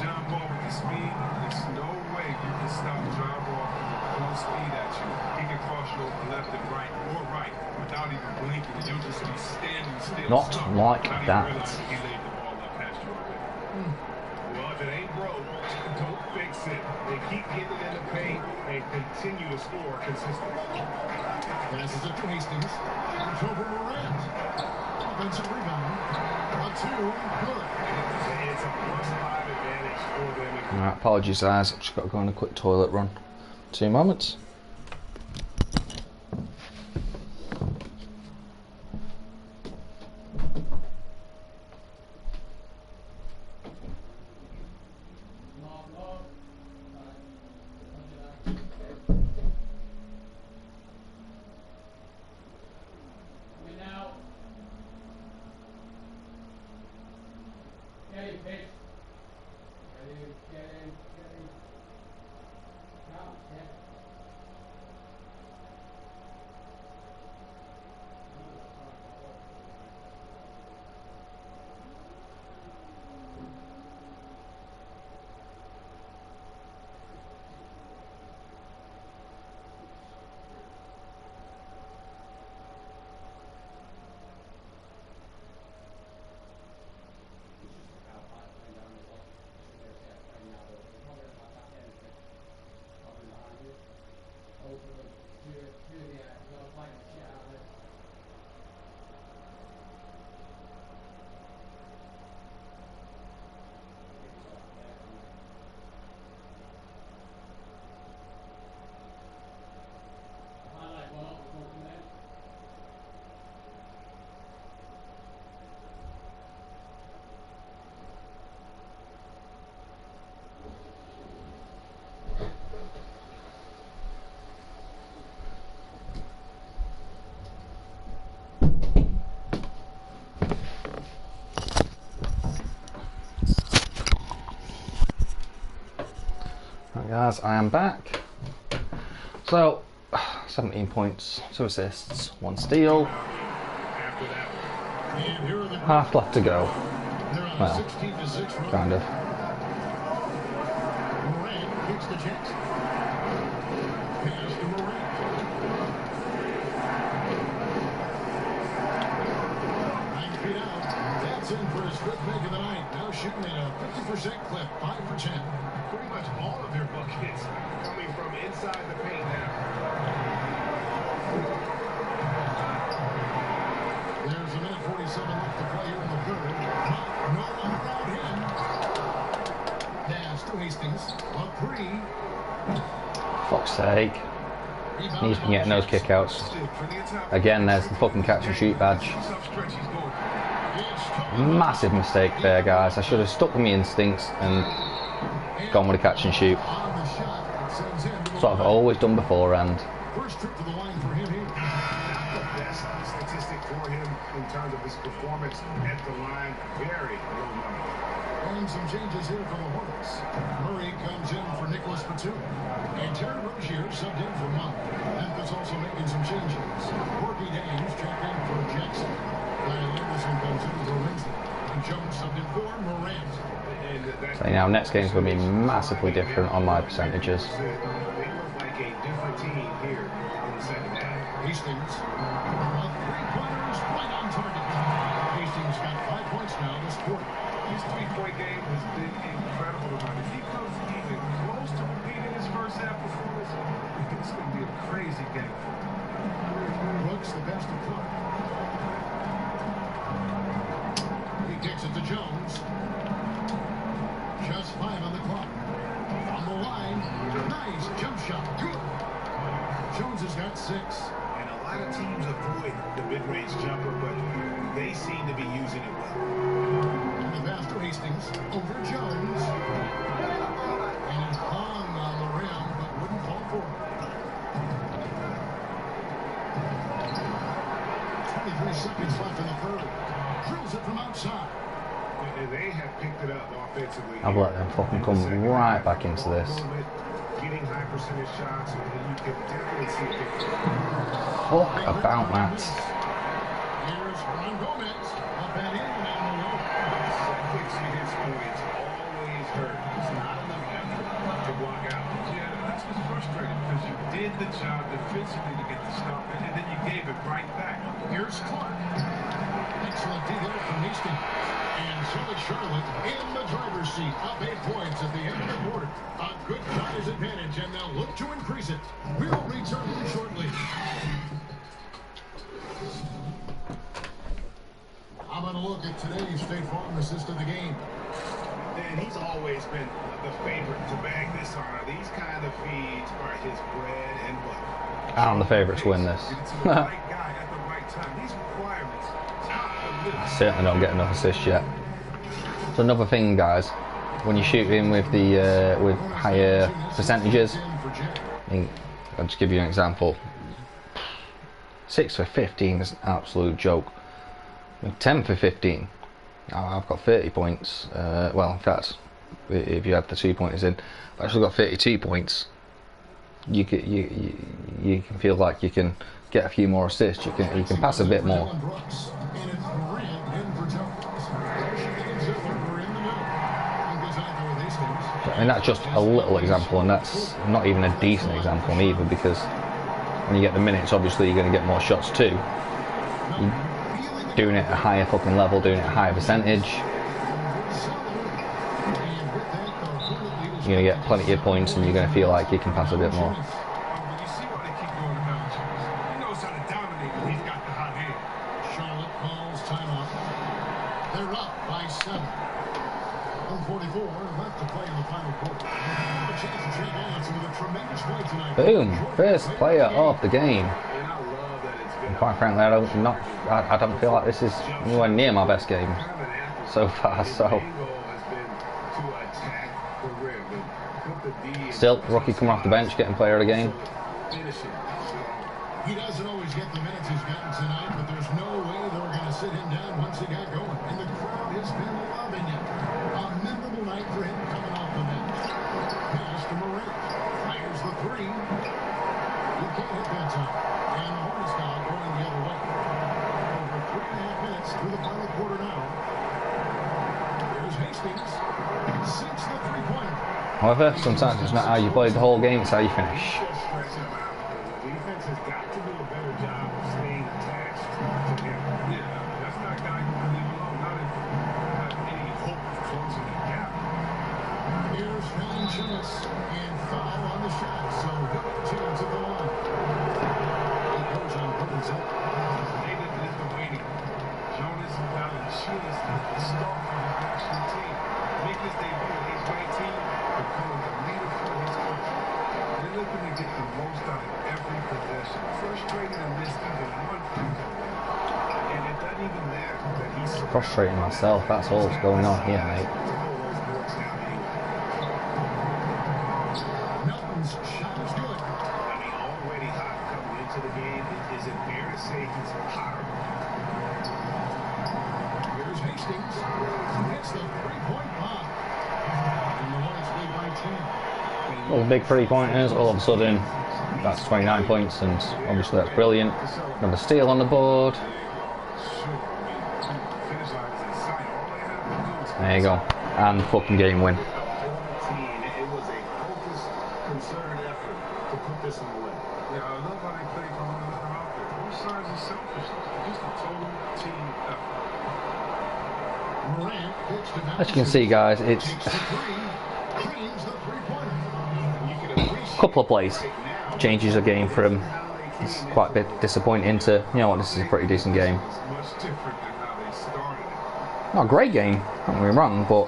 Not like that. Well, if it ain't broke, don't fix it. They keep getting in the paint and continue to score consistently. Passes it to Hastings. It's over Morant. Offensive rebound. A 2, good. It's a +5 advantage for them. Alright, apologies guys, I've just got to go on a quick toilet run. 2 moments. Guys, I am back. So, 17 points, 2 assists, 1 steal. Half left to go. Well, kind of. Morant kicks to Jackson. Pass to Morant. That's in for his 5th make of the night. Now shooting at a 50% clip, 5 for 10. Pretty much all of their buckets coming from inside the paint now. There's a minute 47 left to play here in the 3rd. No one around him. Pass to Hastings. A 3. Fuck's sake. He's been getting those kickouts. Again, there's the fucking catch and shoot badge. Massive mistake there, guys. I should have stuck with my instincts and gone with a catch and shoot. That's what I've always done beforehand. First trip to the line for him here. Not the best statistic for him in terms of his performance at the line. Very low number. And some changes here for the Hornets. Murray comes in for Nicholas Batum. And Terry Rozier subbed in for Monk. Memphis also making some changes. Corky Dames checked in for Jackson. Lyle Anderson comes in for Lindsay. And Jones subbed in for Morant. So now next game's going to be massively different on my percentages. They look like a different team here in the second half. Hastings. 3-pointers right on target. Hastings got 5 points now this quarter. His 3-point game has been incredible tonight. If he comes even close to repeating his first half performance, it's going to be a crazy game for him. Brooks the best of Clark. He kicks it to Jones. Just 5 on the clock. And a lot of teams avoid the mid-range jumper, but they seem to be using it well. And the pass to Hastings over Jones. And it hung on the rim, but wouldn't fall for it. 23 seconds left in the third. Drills it from outside. And they have picked it up offensively. I've let them fucking come right back into this. Getting high percentage shots, and you can definitely see it. Fuck about that. Here's Ron Gomez. Up and in and on the low. Celtics at his points always hurt. It's not enough effort to block out. Yeah, that's what's frustrating because you did the job defensively to get the stop, and then you gave it right back. Here's Clark. Excellent D there from Hastings. And so is Charlotte in the driver's seat. Up 8 points at the end of the quarter. A good size advantage, and they'll look to increase it. We'll return shortly. I'm going to look at today's State Farm assist of the game. Dan, he's always been the favorite to bag this honor. These kind of feeds are his bread and butter. I'm the favourite to win this. I certainly don't get enough assists yet. So another thing, guys, when you're shooting with the with higher percentages, I'll just give you an example. 6 for 15 is an absolute joke. 10 for 15. I've got 30 points. Well, in fact, if you add the 2 pointers in, I've actually got 32 points. You can feel like you can get a few more assists. You can pass a bit more. I mean, that's just a little example, and that's not even a decent example either, because when you get the minutes, obviously you're going to get more shots too. You're doing it at a higher fucking level, doing it at a higher percentage, you're going to get plenty of points, and you're going to feel like you can pass a bit more. Charlotte calls timeout. They're up by 7. 1:44 left to play in the final quarter. A chance to take odds with a tremendous play tonight. Boom! First player of the game. And quite frankly, I don't feel like this is anywhere near my best game so far. So still, rookie coming off the bench, getting player of the game. He doesn't always get the minutes he's gotten tonight, but there's no way they were going to sit him down once he got going. And the crowd has been loving it. A memorable night for him coming off the bench. Pass to Murray. Fires the 3. You can't hit that time. And the Hornets now going the other way. Over 3.5 minutes through the final quarter now. There's Hastings. Sinks the 3-pointer. However, sometimes it's not how you play the whole game, it's how you finish. Frustrating myself, that's all that's going on here, mate. Melton's shot is good. I mean, already hot coming into the game. Is it fair to say he's hotter? Here's Hastings. Hits the 3-point bomb. And the Hornets lead by 10. All the big 3-pointers, all of a sudden, that's 29 points, and obviously that's brilliant. Another steal on the board. There you go. And fucking game win. It was a focused, concerted effort to put this one away. Yeah, I love how they play from one another out there. Both sides are selfish. Just a total team effort. As you can see, guys, it's a couple of plays changes the game for him. It's quite a bit disappointing to, you know what, this is a pretty decent game. Not a great game, don't get me wrong, but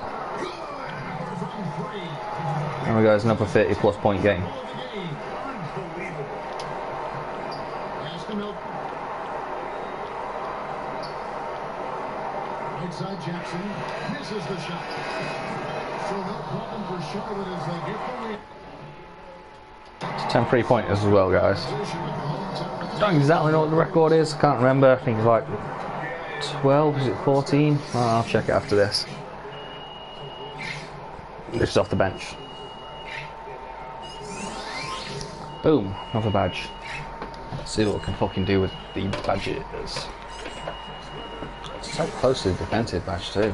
there we go, it's another 30+ point game. Milk. Right side, Jackson misses the shot. So no problem for Charlotte as they get the lead. It's 10 3-pointers as well, guys. Don't exactly know what the record is. Can't remember. I think it's like 12. Is it 14? Oh, I'll check it after this. This is off the bench. Boom, another badge. Let's see what we can fucking do with the badges. It's so close to the defensive badge too.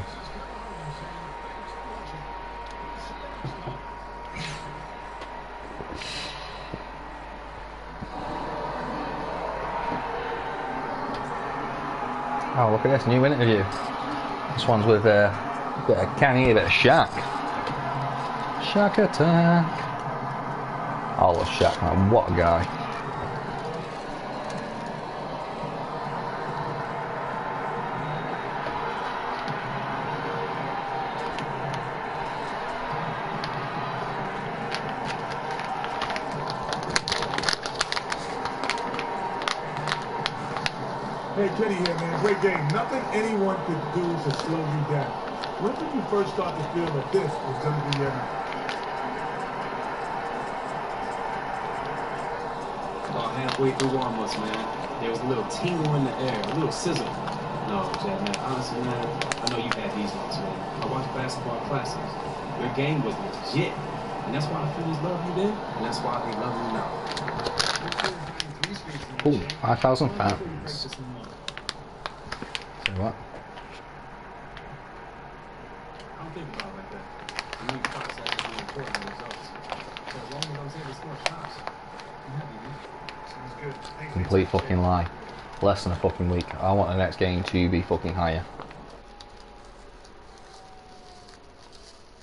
Oh, look at this new interview. This one's with a bit of Kenny, a bit of Shaq. Shaq attack. I love Shaq, man. What a guy. Hey, Kenny here, man. Great game. Nothing anyone could do to slow you down. When did you first start to feel that this was going to be your night? About halfway through warm-ups, man, there was a little tingle in the air, a little sizzle. No, Jay, man, honestly, man, I know you've had these ones, man. I watched basketball classes. Your game was legit. And that's why the Phillies love you then, and that's why they love you now. Ooh, 5,000 fans. Say what? I don't think about it like that. You need process to be important in results. So as long as I was able to score shots, I'm happy, man. Sounds good. Complete fucking lie. Less than a fucking week. I want the next game to be fucking higher.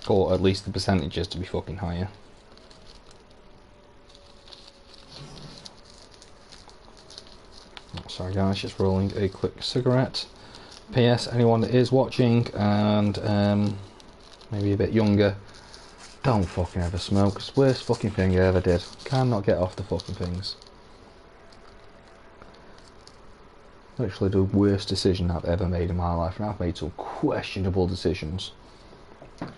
Or at least the percentages to be fucking higher. Sorry guys, just rolling a quick cigarette. PS, anyone that is watching and maybe a bit younger, don't fucking ever smoke. It's the worst fucking thing I ever did. Cannot get off the fucking things. Literally the worst decision I've ever made in my life, and I've made some questionable decisions. But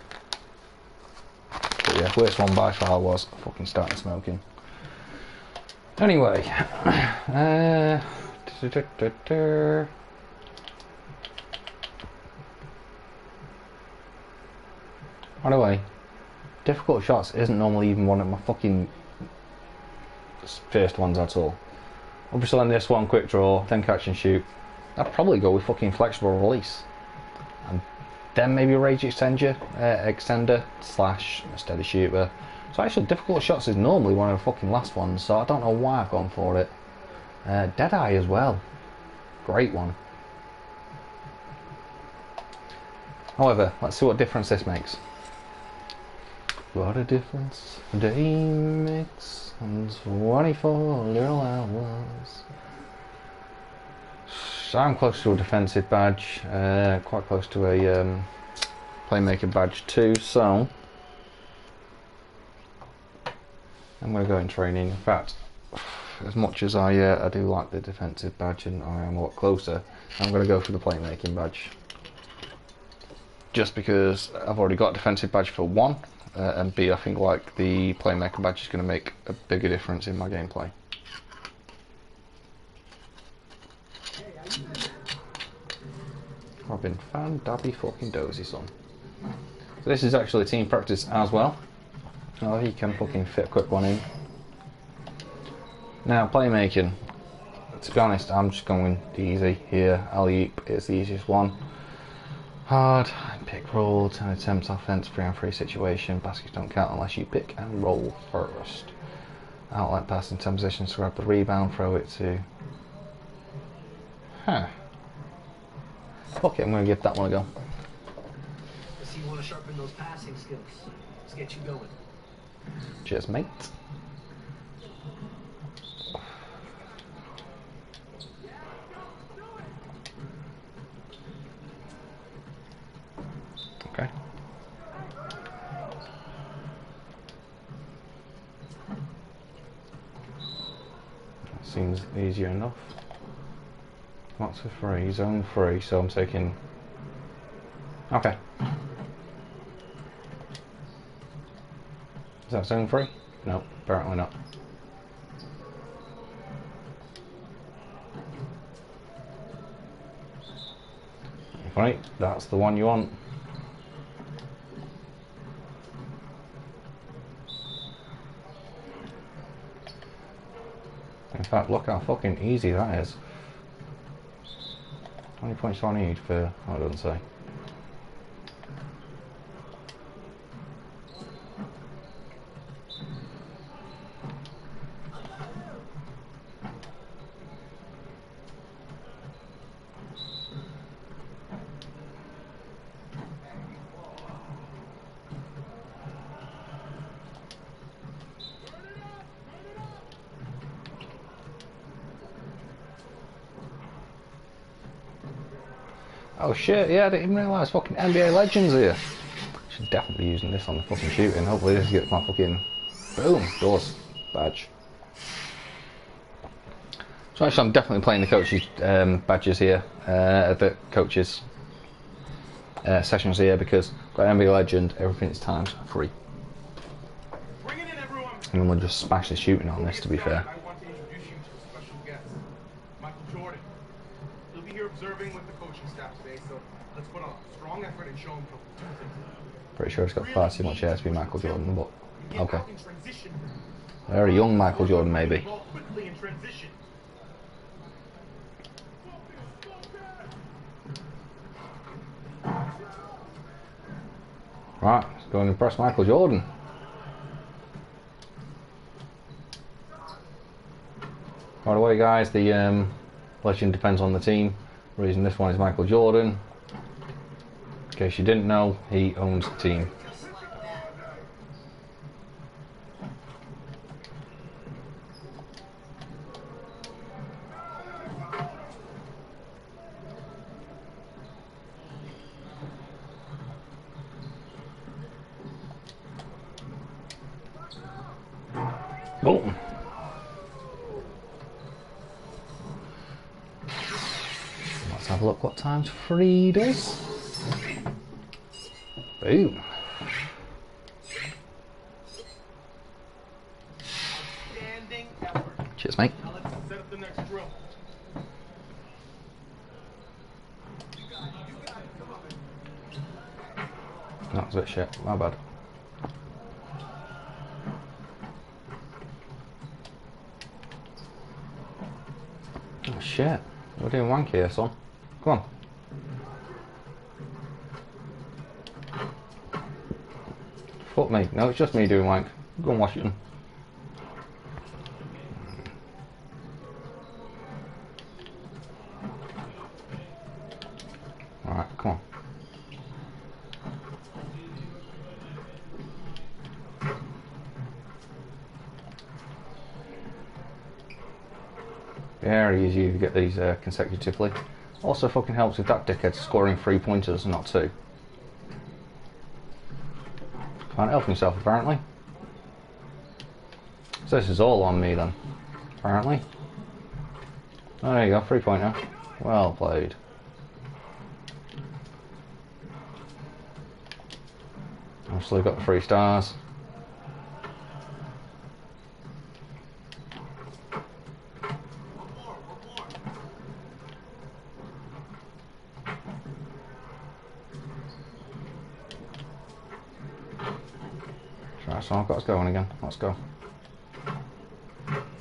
yeah, worst one by far was fucking starting smoking. Anyway, by the way, difficult shots isn't normally even one of my fucking first ones at all. Obviously on this one, quick draw, then catch and shoot. I'd probably go with fucking flexible release. And then maybe a rage extender slash a steady shooter. So actually difficult shots is normally one of the fucking last ones, so I don't know why I've gone for it. Deadeye as well. Great one. However, let's see what difference this makes. What a difference a day makes in 24 little hours. So I'm close to a defensive badge, quite close to a playmaker badge too, so I'm going to go in training. In fact, as much as I do like the defensive badge and I am a lot closer, I'm going to go for the playmaking badge. Just because I've already got a defensive badge for one, and B, I think like the playmaker badge is going to make a bigger difference in my gameplay. I've been fan dabby fucking dozy, son. So this is actually team practice as well. Oh, he can fucking fit a quick one in. Now, playmaking. To be honest, I'm just going easy here. Alley-oop is the easiest one. Hard, pick, roll, 10 attempts, offense, 3-on-3 situation. Baskets don't count unless you pick and roll first. Outlet pass in 10 positions to grab the rebound, throw it to... Huh. Fuck it, I'm going to give that one a go. So you want to sharpen those passing skills. Let's get you going. Cheers, mate. Okay. That seems easier enough. What's for free? Zone 3, so I'm taking... Okay. Is that zone 3? No, apparently not. Right, that's the one you want. In fact, look how fucking easy that is. How many points do I need for... Oh, it doesn't say. Oh shit, yeah, I didn't even realise fucking NBA Legends here. Should definitely be using this on the fucking shooting. Hopefully this gets my fucking... Boom! Doors. Badge. So actually I'm definitely playing the coaches badges here. The coaches sessions here because I've got NBA Legend, everything's times 3. And then we'll just smash the shooting on this, to be fair. I want to introduce you to a special guest, Michael Jordan. He'll be here observing with the coaching staff today, so let's put on a strong effort and show him two things. Pretty sure it's got far too much hair to be Michael Jordan, but okay. Very young Michael Jordan, maybe. Right, let's go and impress Michael Jordan. By the way, guys, the legend depends on the team. The reason this one is Michael Jordan. In case you didn't know, he owns the team. Boom. Let's have a look what times 3 does. Boom. Cheers, mate. Now let's set up the next drill. That was a bit shit, my bad. Oh shit, we're doing wank here, son. Come on. Fuck me. No, it's just me doing wank. Go and wash it. Alright, come on. Very easy to get these consecutively. Also fucking helps with that dickhead scoring 3 pointers, not 2. Can't help himself apparently. So this is all on me then, apparently. Oh, there you go, 3-pointer. Well played. Obviously got the 3 stars. Right, so I've got us going again. Let's go.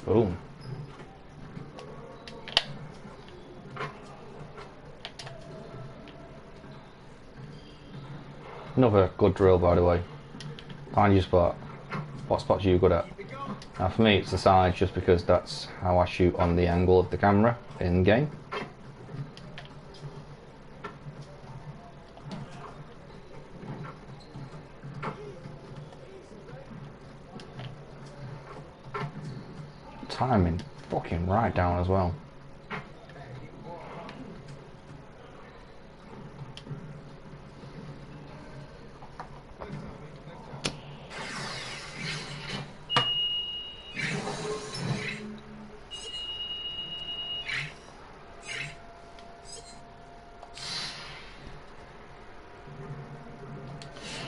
Boom. Another good drill, by the way. Find your spot. What spots are you good at? Now for me it's the sides, just because that's how I shoot on the angle of the camera in game. Timing fucking right down as well.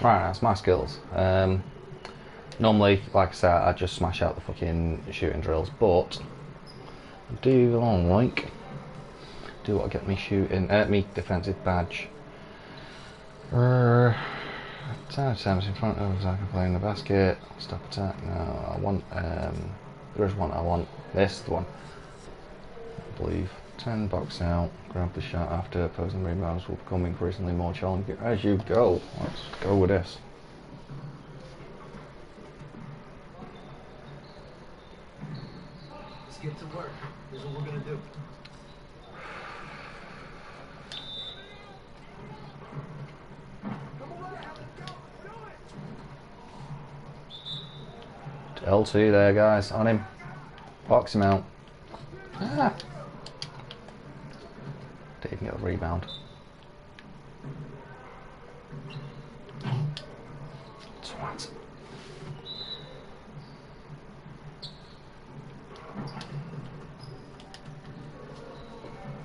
Right, that's my skills. Normally, like I said, I just smash out the fucking shooting drills, but I do like do what get me shooting, me defensive badge. Attempts in front of us, I can play in the basket. Stop attack. No, I want. There is one I want. This the one. I believe. 10 box out. Grab the shot after opposing rebounds will become increasingly more challenging as you go. Let's go with this. Let's get to work. Here's what we're gonna do. L2 there, guys, on him. Box him out. Ah. Didn't even get a rebound. Twat.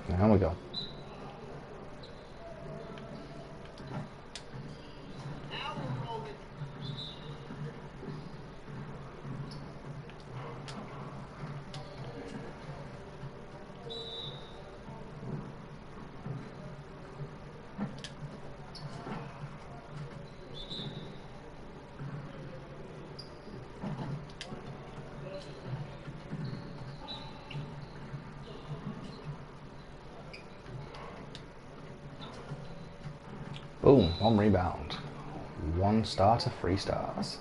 There we go. Boom, 1 rebound. 1 star to 3 stars.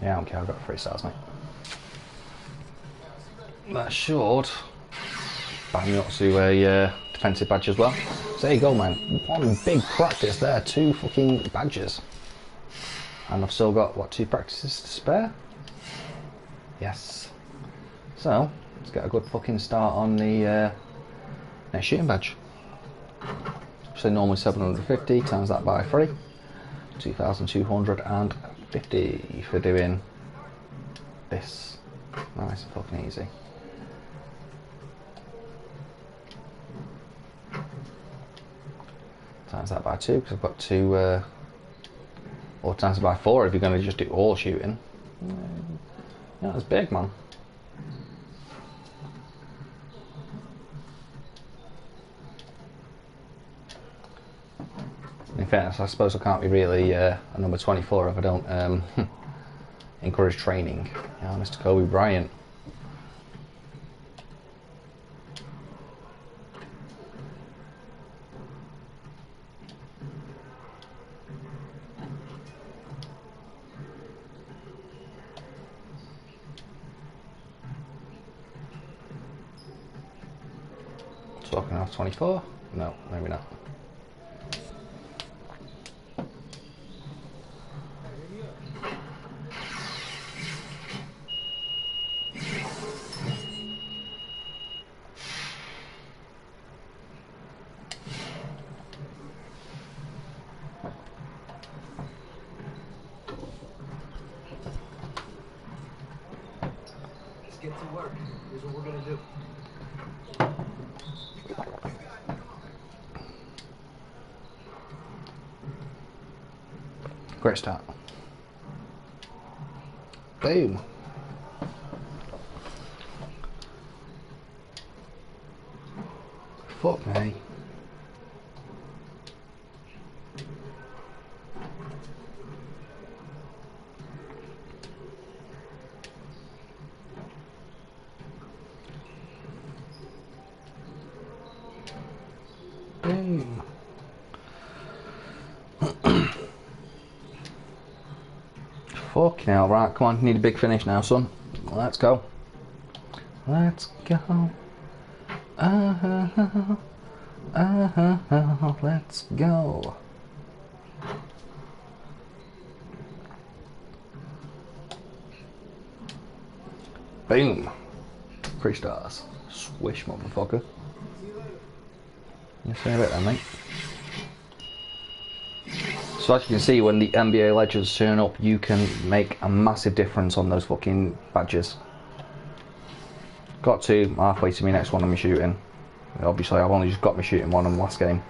Yeah, I don't care, I've got 3 stars, mate. That should bang me up to a defensive badge as well. So there you go, man. 1 big practice there, 2 fucking badges. And I've still got, what, 2 practices to spare? Yes. So, let's get a good fucking start on the next shooting badge. So normally 750, times that by 3, 2,250 for doing this. Nice and fucking easy. Times that by 2, because I've got 2, or times it by 4 if you're going to just do all shooting. Yeah, that's big, man. In fairness, I suppose I can't be really a number 24 if I don't encourage training. Yeah, Mr. Kobe Bryant. Talking off 24? No, maybe not. Let's get to work. Here's what we're gonna do. Great start. Boom. Fuck me. Boom. Fucking hell, right, come on, need a big finish now, son. Let's go. Let's go. Let's go. Boom. 3 stars. Swish, motherfucker. You say a bit then, mate. So as you can see, when the NBA legends turn up, you can make a massive difference on those fucking badges. Got to halfway to my next one on my shooting. Obviously, I've only just got my shooting one on the last game.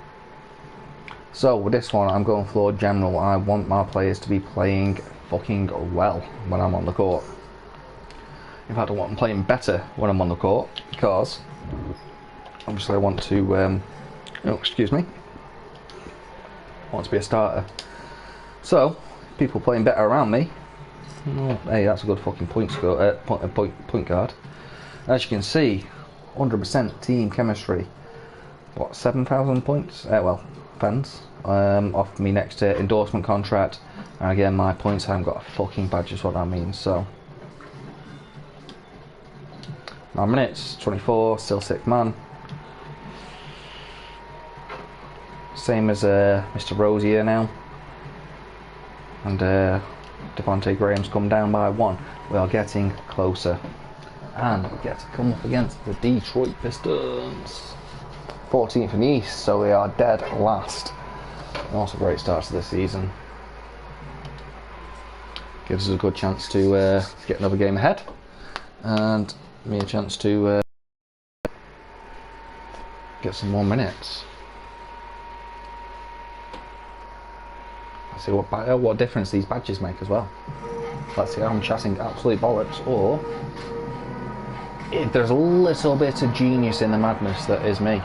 So with this one, I'm going for general. I want my players to be playing fucking well when I'm on the court. In fact, I want them playing better when I'm on the court, because obviously I want to, oh, excuse me, I want to be a starter. So, people playing better around me, well, hey, that's a good fucking point guard. As you can see, 100% team chemistry. What, 7,000 points? Well, fans off me next endorsement contract, and again my points haven't got a fucking badge is what that means. So 9 minutes, 24, still 6 man, same as Mr. Rosier now, and Devontae Graham's come down by 1. We are getting closer, and we get to come up against the Detroit Pistons. 14th in the East, so they are dead last. Also, great start to this season. Gives us a good chance to get another game ahead, and me a chance to get some more minutes. Let's see what difference these badges make as well. Let's see how I'm chatting absolute bollocks, or if there's a little bit of genius in the madness that is me.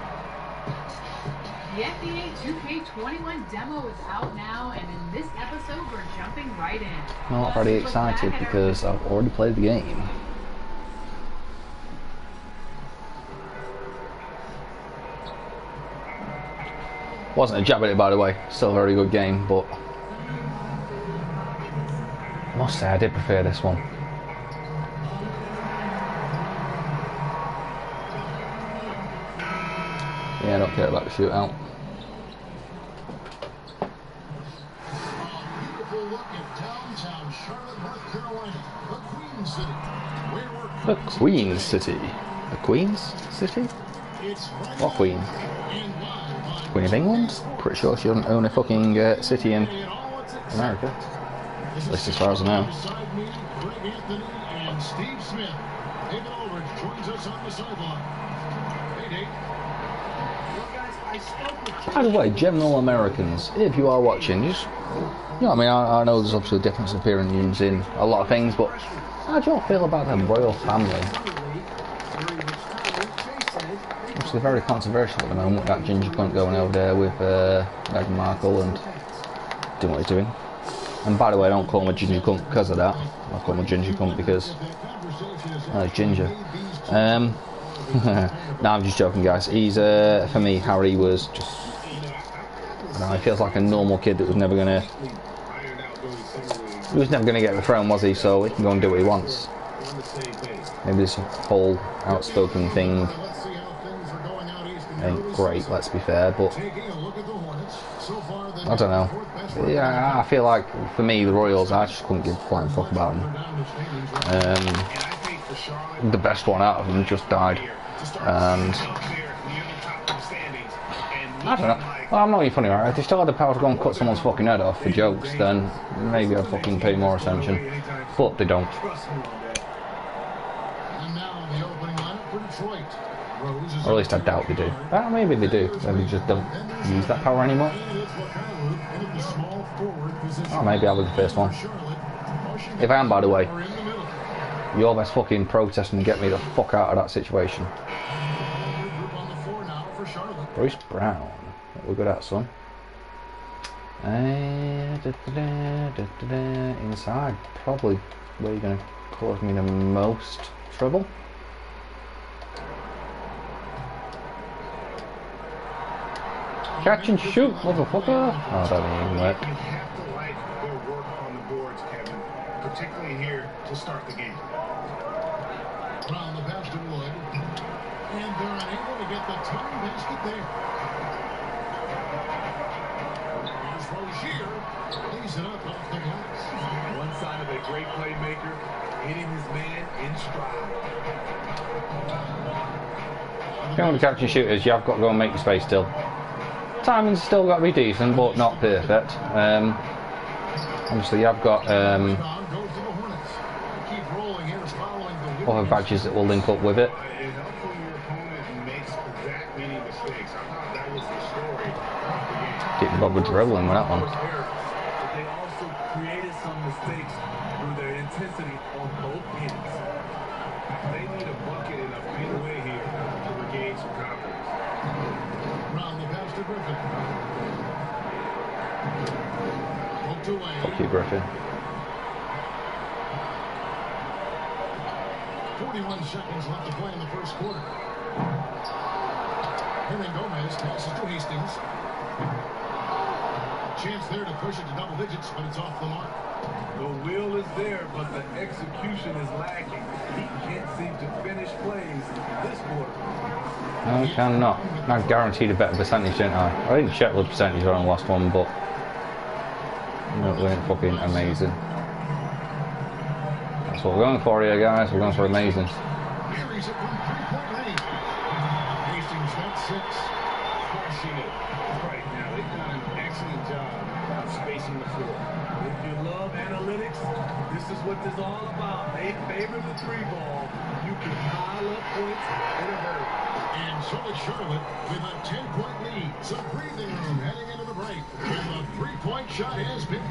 The NBA 2K21 demo is out now, and in this episode we're jumping right in. I'm not very excited because I've already played the game. Wasn't a jab at it, by the way. Still a very good game, but I must say I did prefer this one. Yeah, I don't care about the shootout. Beautiful look at downtown Charlotte, North Carolina, the Queen City. The Queen City. The Queen's City? What Queen? Queen of England? Pretty sure she doesn't own a fucking city in America. At least as far as I know. Greg Anthony and Steve Smith. David Aldridge joins us on the sideline. Hey, Dave. By the way, general Americans, if you are watching, just, you know what I mean, I know there's obviously a difference of opinions in a lot of things, but how do you all feel about the royal family? Obviously very controversial at the moment, that ginger cunt going over there with Meghan Markle and doing what he's doing. And by the way, I don't call him a ginger cunt because of that. I call him a ginger cunt because he's ginger. No, I'm just joking, guys. He's for me, Harry was just, I don't know, he feels like a normal kid that was never gonna, he was never gonna get the throne, was he? So he can go and do what he wants. Maybe this whole outspoken thing ain't great, let's be fair, but I don't know. Yeah, I feel like for me, the Royals, I just couldn't give a flying fuck about them. The best one out of them just died, and I don't know. Well, I'm not even funny, right? If they still had the power to go and cut someone's fucking head off for jokes, then maybe I'd fucking pay more attention. But they don't. Or at least I doubt they do. Maybe they do. Maybe they just don't use that power anymore. Oh, maybe I'll be the first one. If I am, by the way, you're best fucking protesting and get me the fuck out of that situation. Bruce Brown. What we good at, son? Inside. Probably where you're going to cause me the most trouble. Catch and shoot, motherfucker! Oh, that didn't even work. You have to like their work on the boards, Kevin, particularly here to start the game. Brown the pass to Wood, and they're unable to get the time basket there. Here's Rozier, lays it up off the glass. One sign of a great playmaker, hitting his man in stride. If you want to catch and shoot is, you've got to go and make your space still. Timing's still got to be decent, but not perfect. Obviously, I've got other badges that will link up with it. Didn't bother dribbling with that one. But they also created some mistakes through their intensity on both ends. They need a bucket in a big way here to regain some confidence. Round the pass to Griffin. Poked away. Fuck you, Griffin. 41 seconds left to play in the first quarter. Hernan Gomez passes to Hastings. Chance there to push it to double digits, but it's off the mark. The will is there, but the execution is lacking. He can't seem to finish plays this quarter. No, he cannot. I guaranteed a better percentage, didn't I? I didn't check the percentage on the last one, but it went fucking amazing. That's what we're going for here, guys. We're going for amazing. He's at 3-point lead. Hastings got 6. Crushing it right now. They've done an excellent job of spacing the floor. If you love analytics, this is what this is all about. They favor the 3-ball. You can pile up points in a hurry. And so is Charlotte with a 10-point lead. Some breathing room heading into the break. And the 3-point shot has been.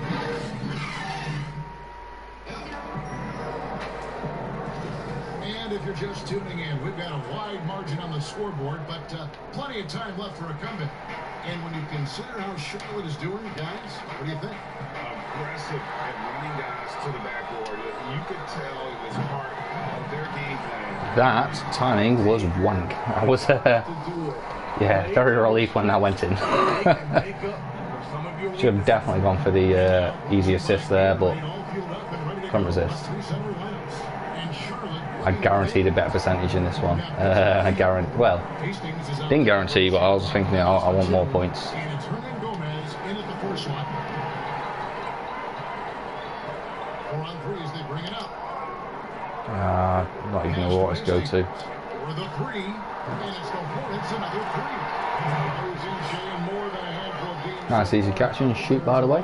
And if you're just tuning in, we've got a wide margin on the scoreboard, but plenty of time left for a comeback. And when you consider how Charlotte is doing, guys, what do you think? Aggressive at running guys to the backboard. You could tell it was part of their game plan. That timing was wank. I was, yeah, very relieved when that went in. Should have definitely gone for the easy assist there, but couldn't resist. I guaranteed a better percentage in this one. I guarantee, well, didn't guarantee, but I was thinking I want more points. And it's Hernan Gomez in at the first one. 4 on 3 as they bring it up. Not even know what to go to. For the 3, and it's the Hornets another 3. More than a handful of games. Nice easy catch and shoot, by the way.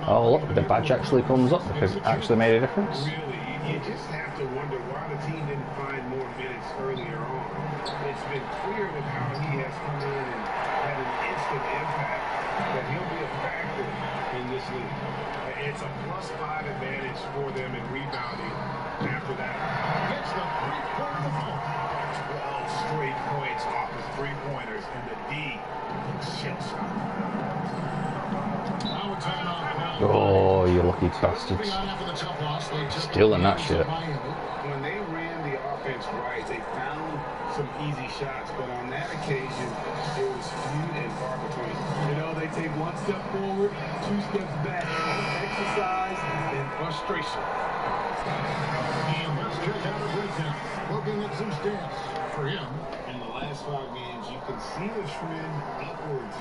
Oh look, the badge actually comes up because it actually made a difference. Really, you just have to wonder why the team didn't find more minutes earlier on. It's been clear with how he has come in and had an instant impact that he'll be a factor in this league. It's a +5 advantage for them in rebounding after that. Gets the 3-pointer ball. 12 straight points off of 3-pointers, and the D shell shot. Oh, you lucky bastards. Stealing that shit. When they ran the offense right, they found some easy shots, but on that occasion, it was few and far between. You know, they take 1 step forward, 2 steps back. Exercise and frustration. And let's check out a breakdown. Looking at some stats for him. In the last 5 games, you can see the trend upwards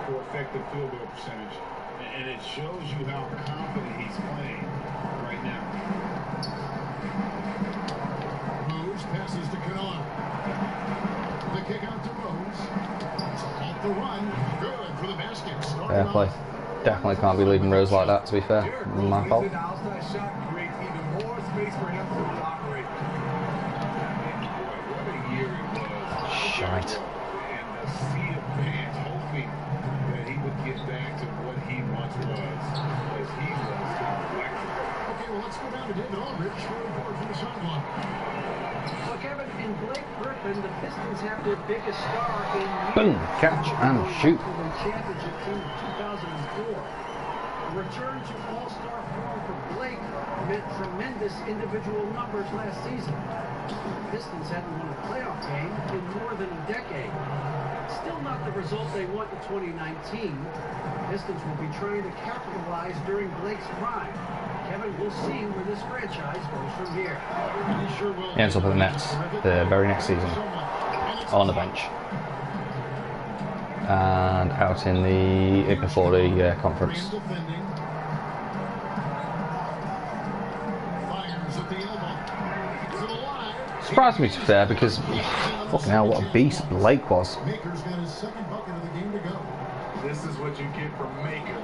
for effective field goal percentage. And it shows you how confident he's playing right now. Rose passes to Kennard. The kick out to Rose. Off the run. Good for the basket. Fair play. Definitely can't be leaving Rose like that, to be fair. My fault. The outside shot creates even more space for him to operate. What a year it was. Shite. And the sea of fans hoping that he would get back to what he once was, as he was electric. Okay, well, let's go down to David Aldridge for a report from the sideline. Well, Kevin, in Blake Griffin, the Pistons have their biggest star in Boom, catch and shoot. the championship team of 2004. A return to all-star form for Blake meant tremendous individual numbers last season. The Pistons hadn't won a playoff game in more than a decade. Still not the result they want in 2019. Pistons will be trying to capitalize during Blake's prime. Kevin, we'll see where this franchise goes from here. He ends up at the Nets the very next season. On the bench. And out in the before the conference. Surprised me, to be fair, because fucking hell, what a beast Blake was. This is what you get from Maker.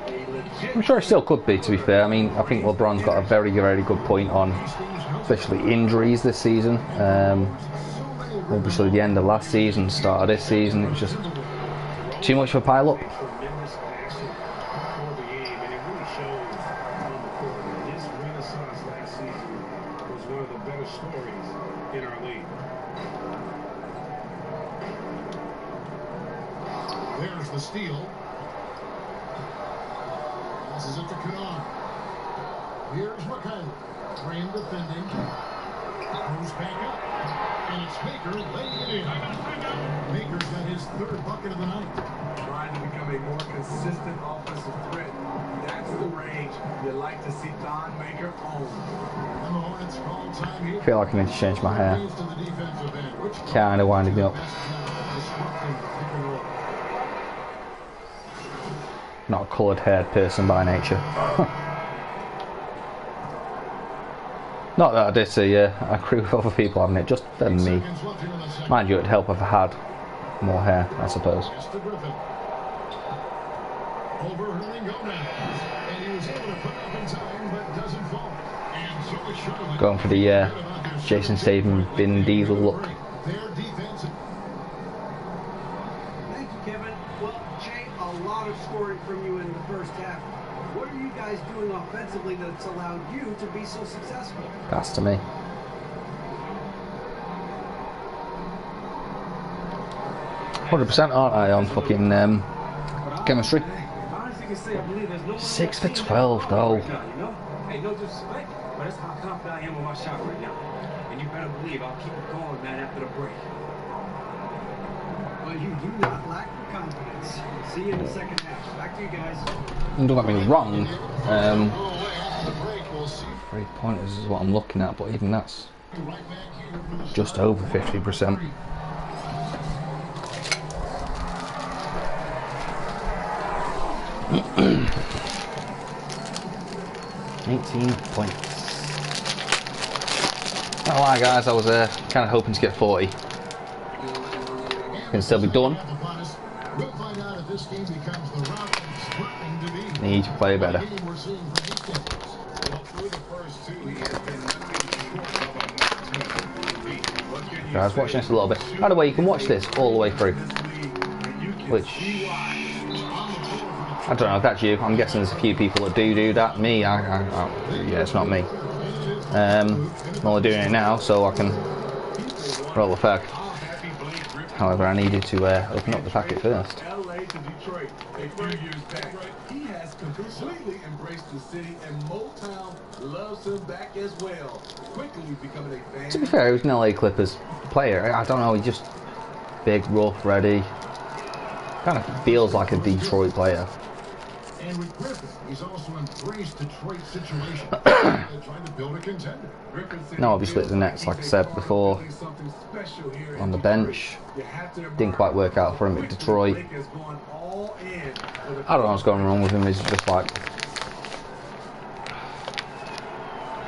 I'm sure it still could be, to be fair. I mean, I think LeBron's got a very, very good point on, especially injuries this season. Obviously, the end of last season, start of this season, it was just too much of a pile up. season was one of the better stories in our league. There's the steal. Passes it to Kanaan. Here's Mikhail. Frame defending. Goes back up. And it's Baker laying it in. Baker's got his third bucket of the night. Trying to become a more consistent offensive threat. That's the range you like to see Don Baker own. And the Hornets call time here. I feel like I need to change my hair. Kind of winding me up. Not a coloured haired person by nature. Not that I did see a crew of other people having it, just for me. Mind you, it'd help if I had more hair, I suppose. Going for the Jason Statham, Vin Diesel look. Thank you, Kevin. Well, Jay, a lot of scoring from you in the first half. What are you guys doing offensively that's allowed you to be so successful? Pass to me. %, aren't I, on fucking chemistry? 6 for 12 though. Hey, no disrespect, but that's how confident I am with my shot right now. And you better believe I'll keep it going, man, after the break. Well, you do not lack the confidence. See you in the second half. Back to you guys. Don't get me wrong. 3 pointers is what I'm looking at, but even that's just over 50%. $18 points. Not lie, guys, I was kind of hoping to get 40. Can still be done. Need to play better. Guys, watching this a little bit. By the way, you can watch this all the way through. Which, I don't know if that's you. I'm guessing there's a few people that do that. Me, yeah, it's not me. I'm only doing it now so I can roll the pack. However, I needed to open up the packet first. LA to Detroit a few years back. He has completely embraced the city, and Motown loves him back as well. Quickly becoming a fan. To be fair, he was an LA Clippers player. I don't know, he just big, rough, ready. Kind of feels like a Detroit player. And with Griffin, he's also embraced Detroit's situation. Trying to build a contender. No, obviously at the Nets, like I said before, on the bench. Didn't quite work out for him at Detroit. I don't know what's going wrong with him. He's just like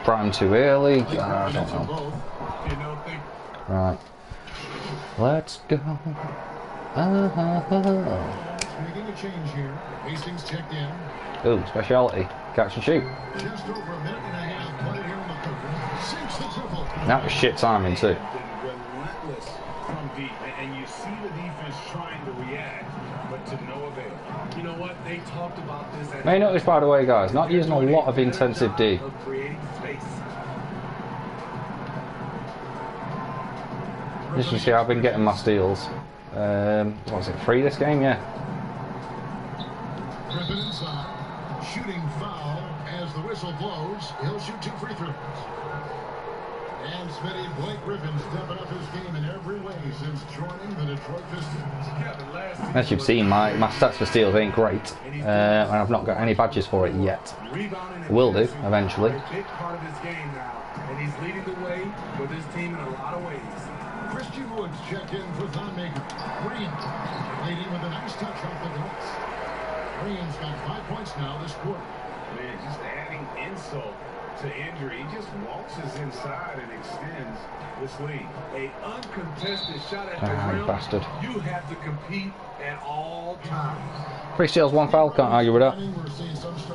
prime too early. I don't know. Right, let's go. Making a change here. Hastings checked in. Ooh, speciality. Catch and shoot. Just over a minute and a half played here in the third. Sinks the triple. That was shit timing too. Relentless from deep, and you see the defense trying to react, but to no avail. You know what? They talked about this. May notice, by the way, guys, not using a lot of intensive D. As you can see, I've been getting my steals. What was it, 3 this game? Yeah. Griffin inside. Shooting foul as the whistle blows. He'll shoot 2 free throws. And Smitty, Blake Griffin stepping up his game in every way since joining the Detroit Pistons. As you've seen, my stats for steals ain't great. And I've not got any badges for it yet. Will do, eventually. Big part of his game now, and he's leading the way with his team in a lot of ways. Christian Woods checked in for Thon Maker. Green leading with a nice touch off the glass. Green's got 5 points now this quarter. Man, just adding insult to injury. He just waltzes inside and extends this lead. A uncontested shot at the rim. Bastard. You have to compete at all times. 3 steals, 1 foul, can't argue with that.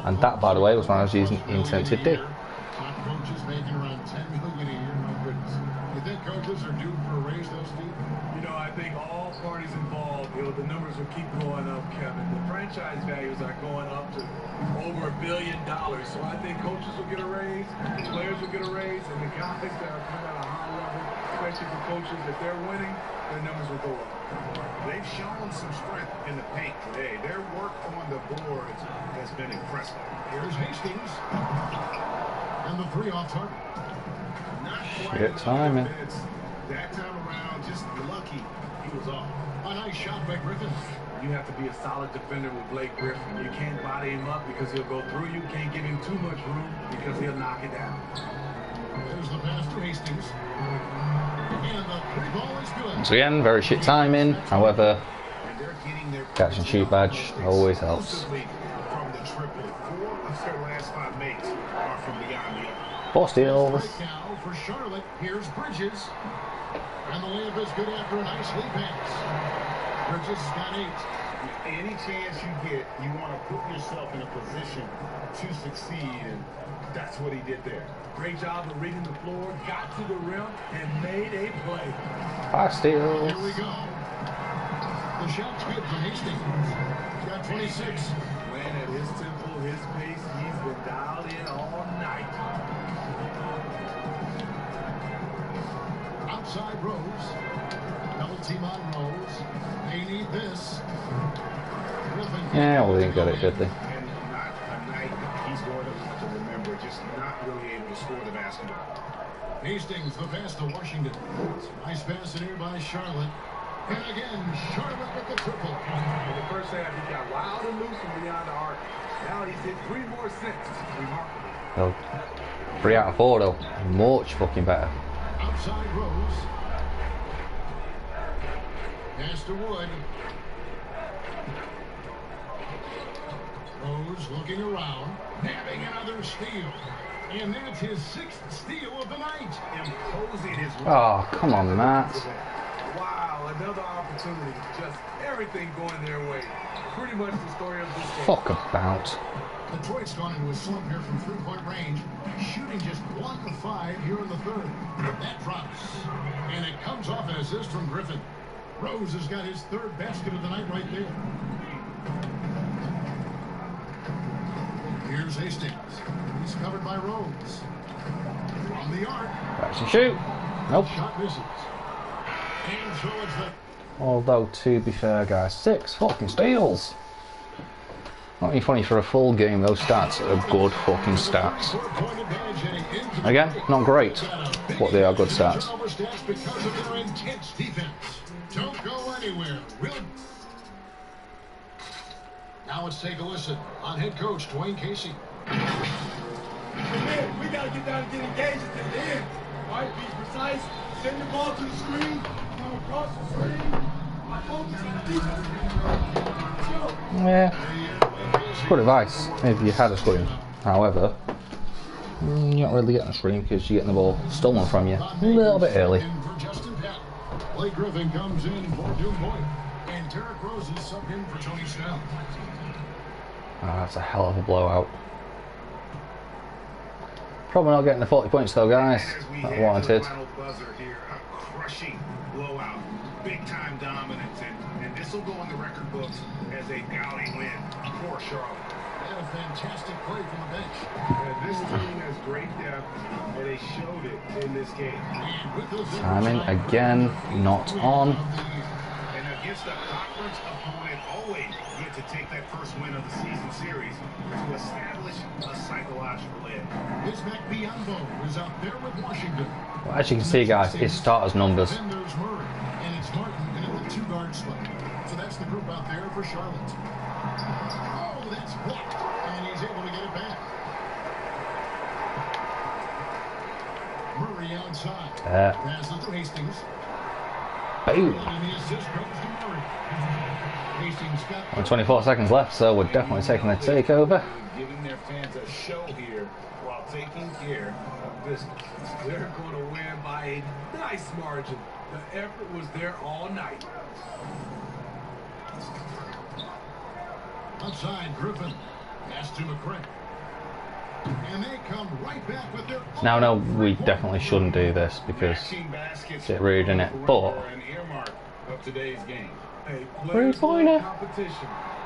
And that, by the way, was when I was using intensive D. Top coaches making around $10 million a year. My goodness. You think Coach Panthers are due for a raise, though, Steve? You know, I think all parties involved, the numbers will keep going up, Kevin. The franchise values are going up to over $1 billion. So I think coaches will get a raise, players will get a raise, and the guys that are playing at a high level, especially for coaches, if they're winning, their numbers will go up. They've shown some strength in the paint today. Their work on the boards has been impressive. Here's Hastings. And the 3 off target. Shit timing. That time around, just lucky he was off. A nice shot by Griffin. You have to be a solid defender with Blake Griffin. You can't body him up because he'll go through you. Can't give him too much room because he'll knock it down. There's the pass to Hastings. And the 3 ball is good. Once again, very shit timing. However, catch and shoot badge always helps. From the triple, 4 of their last 5 makes are from beyond the arc. 4 steals. Right now for Charlotte, here's Bridges. And the layup is good after a nice lead pass. Bridges has got 8. Any chance you get, you want to put yourself in a position to succeed, and that's what he did there. Great job of reading the floor, got to the rim, and made a play. 5 steals. Here we go. The shot's good from Hastings. He's got 26. Playing at his tempo, his pace, he's been dialed in all night. Outside Rose. Double team on Rose. They need this. Yeah, well, they didn't get it, did they? And not a night he's going to have to remember, just not really able to score the basketball. Hastings, the pass to Washington. Nice pass in here by Charlotte. And again, Charlotte with the triple. In the first half, he got wild and loose from beyond the arc. Now he's hit 3 more sets. Remarkable. Well, 3 out of 4 though. Much fucking better. Outside Rose. Pass to Wood. Rose looking around, having another steal. And that's his 6th steal of the night. Imposing his Oh, come on, Matt. Wow, another opportunity. Just everything going their way. Pretty much the story of this game. Fuck about. Detroit's gone into a slump here from 3-point range, shooting just 1 of 5 here in the 3rd. That drops, and it comes off an assist from Griffin. Rose has got his 3rd basket of the night right there. Here's Hastings. He's covered by Rose. From the arc. Catch and shoot. Nope. Shot misses. And so it's the... Although, to be fair, guys, 6 fucking steals. Not even funny for a full game, those stats are good fucking stats. Again, not great, but they are good stats. Because of their intense defense. Don't go anywhere. Now let's take a listen on head coach Dwayne Casey. We got to get down and get engaged at the end. All right, be precise. Send the ball to the screen. Come across the screen. My focus on the defense. Yeah, good advice if you had a screen. However, you're not really getting a screen because you're getting the ball stolen from you a little bit early. Blake Griffin comes in for Doom Boy, and Derrick Rose is subbed in for Tony Snell. Oh, that's a hell of a blowout. Probably not getting the 40 points though, guys. Not warranted. Crushing blowout, big time dominance, and this will go on the record books as a gaudy win for Charlotte. And a fantastic play from the bench. And this team has great depth, and they showed it in this game. Timing again, not on. And against a conference opponent, always get to take that first win of the season series to establish a psychological edge. Bismack Biyombo is out there with Washington. Well, as you can see, guys, his starters numbers. Then there's Murray, and it's Martin in the 2-guard slot. So that's the group out there for Charlotte. Oh, that's blocked, and he's able to get it back. Murray outside. Passes to Hastings. Boom. And the assist goes to Murray. Hastings got... Only 24 seconds left, so we're definitely taking the takeover. Giving their fans a show here while taking care of business. They're going to win by a nice margin. The effort was there all night. Outside, Griffin. Pass to McCray. And they come right back with their Now, no, we definitely shouldn't do this because it's a bit rude, isn't it? But An earmark of today's game. three-pointer.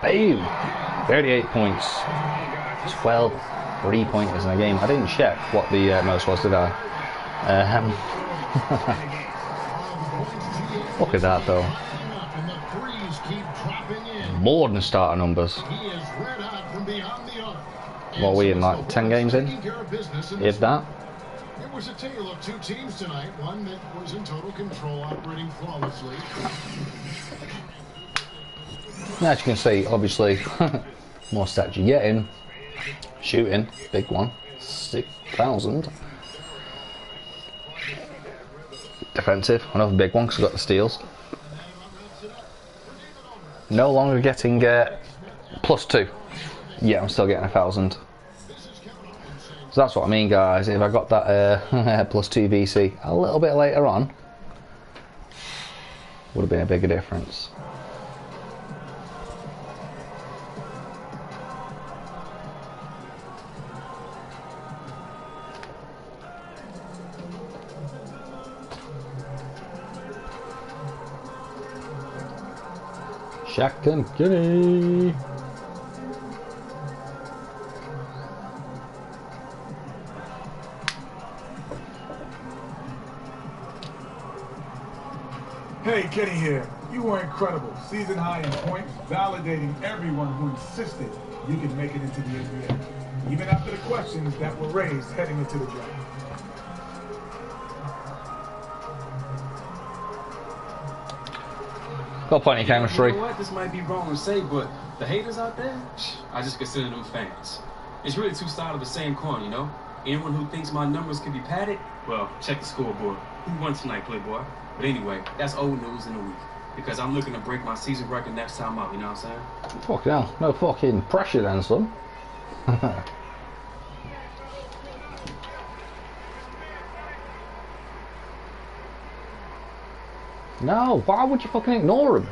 Boom. 38 points. 12 3-pointers in a game. I didn't check what the most was, did I? Look at that, though. More than starter numbers. What are we in, like 10 games in? If that. It was a tale of two teams tonight. One that was in total control, operating flawlessly. As you can see, obviously, more stats you're getting. Shooting, big one, 6,000. Defensive, another big one because I got the steals. No longer getting +2. Yeah, I'm still getting 1,000. So that's what I mean, guys. If I got that +2 VC a little bit later on, would have been a bigger difference. Shaq and Kenny. Hey, Kenny here. You were incredible. Season high in points, validating everyone who insisted you could make it into the NBA. Even after the questions that were raised heading into the draft. Got plenty of chemistry. You know what? This might be wrong to say, but the haters out there, I just consider them fans. It's really two sides of the same coin, you know? Anyone who thinks my numbers could be padded, well, check the scoreboard. Who won tonight, Playboy? But anyway, that's old news in a week. Because I'm looking to break my season record next time out, you know what I'm saying? Fuck hell, no fucking pressure then, son. No, why would you fucking ignore him?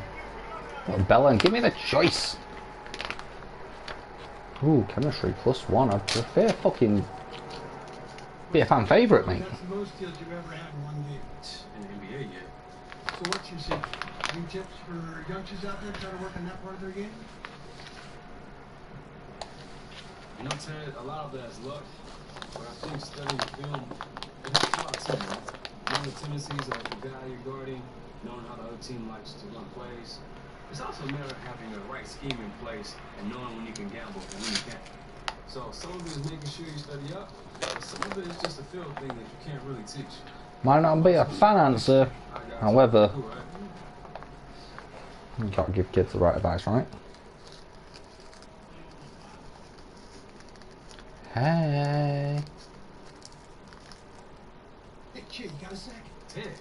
Oh, Bella, give me the choice. Ooh, chemistry +1. I'd prefer fucking be a fan favourite, mate. That's the most steals you've ever had in one game. In the NBA, yeah. So what's your secret? Any tips for youngsters out there trying to work on that part of their game? You know, Ted, a lot of that is luck. But I think studying film, it helps a lot too, man. Knowing the tendencies of the guy you're guarding, knowing how the other team likes to run plays. It's also a matter of having the right scheme in place and knowing when you can gamble and when you can't. So some of it is making sure you study up, but some of it is just a feel thing that you can't really teach. Might not be a fan answer, however, you gotta give kids the right advice, right? Hey. Hey, kid, you got a sec? Ted,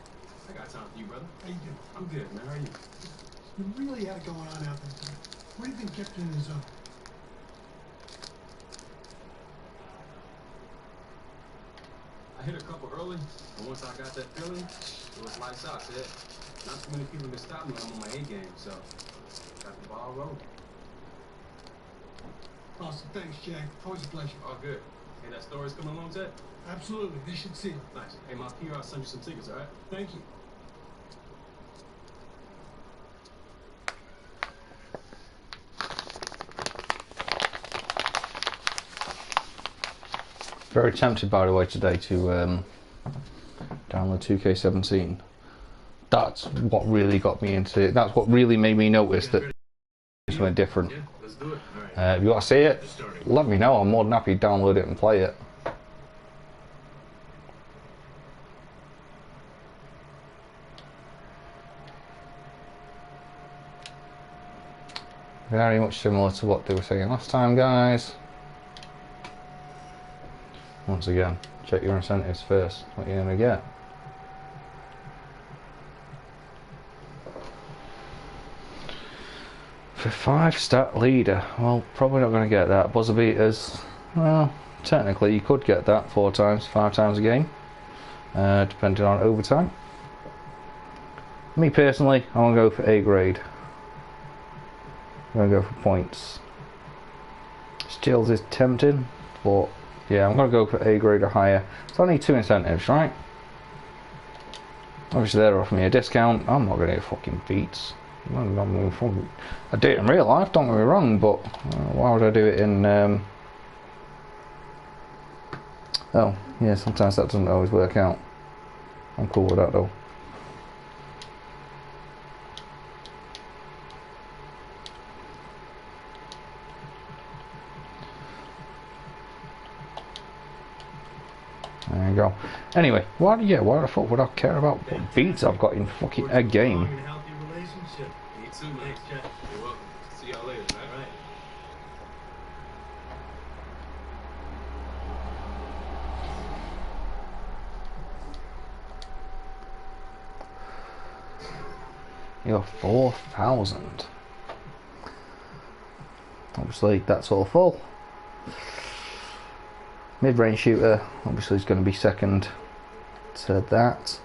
I got time for you, brother. How you doing? I'm good, man. How are you? You really had it going on out there tonight. What do you think kept you in the zone? I hit a couple early, and once I got that feeling, it was lights out, Ted. Not too many people can stop me when I'm on my A game, so got the ball rolling. Awesome. Thanks, Jack. Always a pleasure. All good. Hey, that story's coming along, Ted? Absolutely. They should see it. Nice. Hey, my PR, I'll send you some tickets, all right? Thank you. Very tempted, by the way, today to download 2K17. That's what really got me into it. That's what really made me notice that it's something different. Yeah, let's do it. All right. If you want to see it, let me know. I'm more than happy to download it and play it. Very much similar to what they were saying last time, guys. Once again, check your incentives first. What you're going to get. For 5-stat leader, well, probably not going to get that. Buzzer beaters, well, technically you could get that 4 times, 5 times a game, depending on overtime. Me personally, I'm going to go for A grade. I'm going to go for points. Steals is tempting, but Yeah, I'm going to go for A grade or higher. So I need 2 incentives, right? Obviously they're offering me a discount. I'm not going to get fucking beats. I do it in real life, don't get me wrong, but why would I do it in... Oh, yeah, sometimes that doesn't always work out. I'm cool with that though. There you go. Anyway, why the fuck would I care about what beats I've got in fucking a game? Me too, man. Thanks, Jeff. You're welcome. See y'all later, man. All right. You're 4,000. Obviously, that's all full. Mid-range shooter, obviously, is going to be second to that.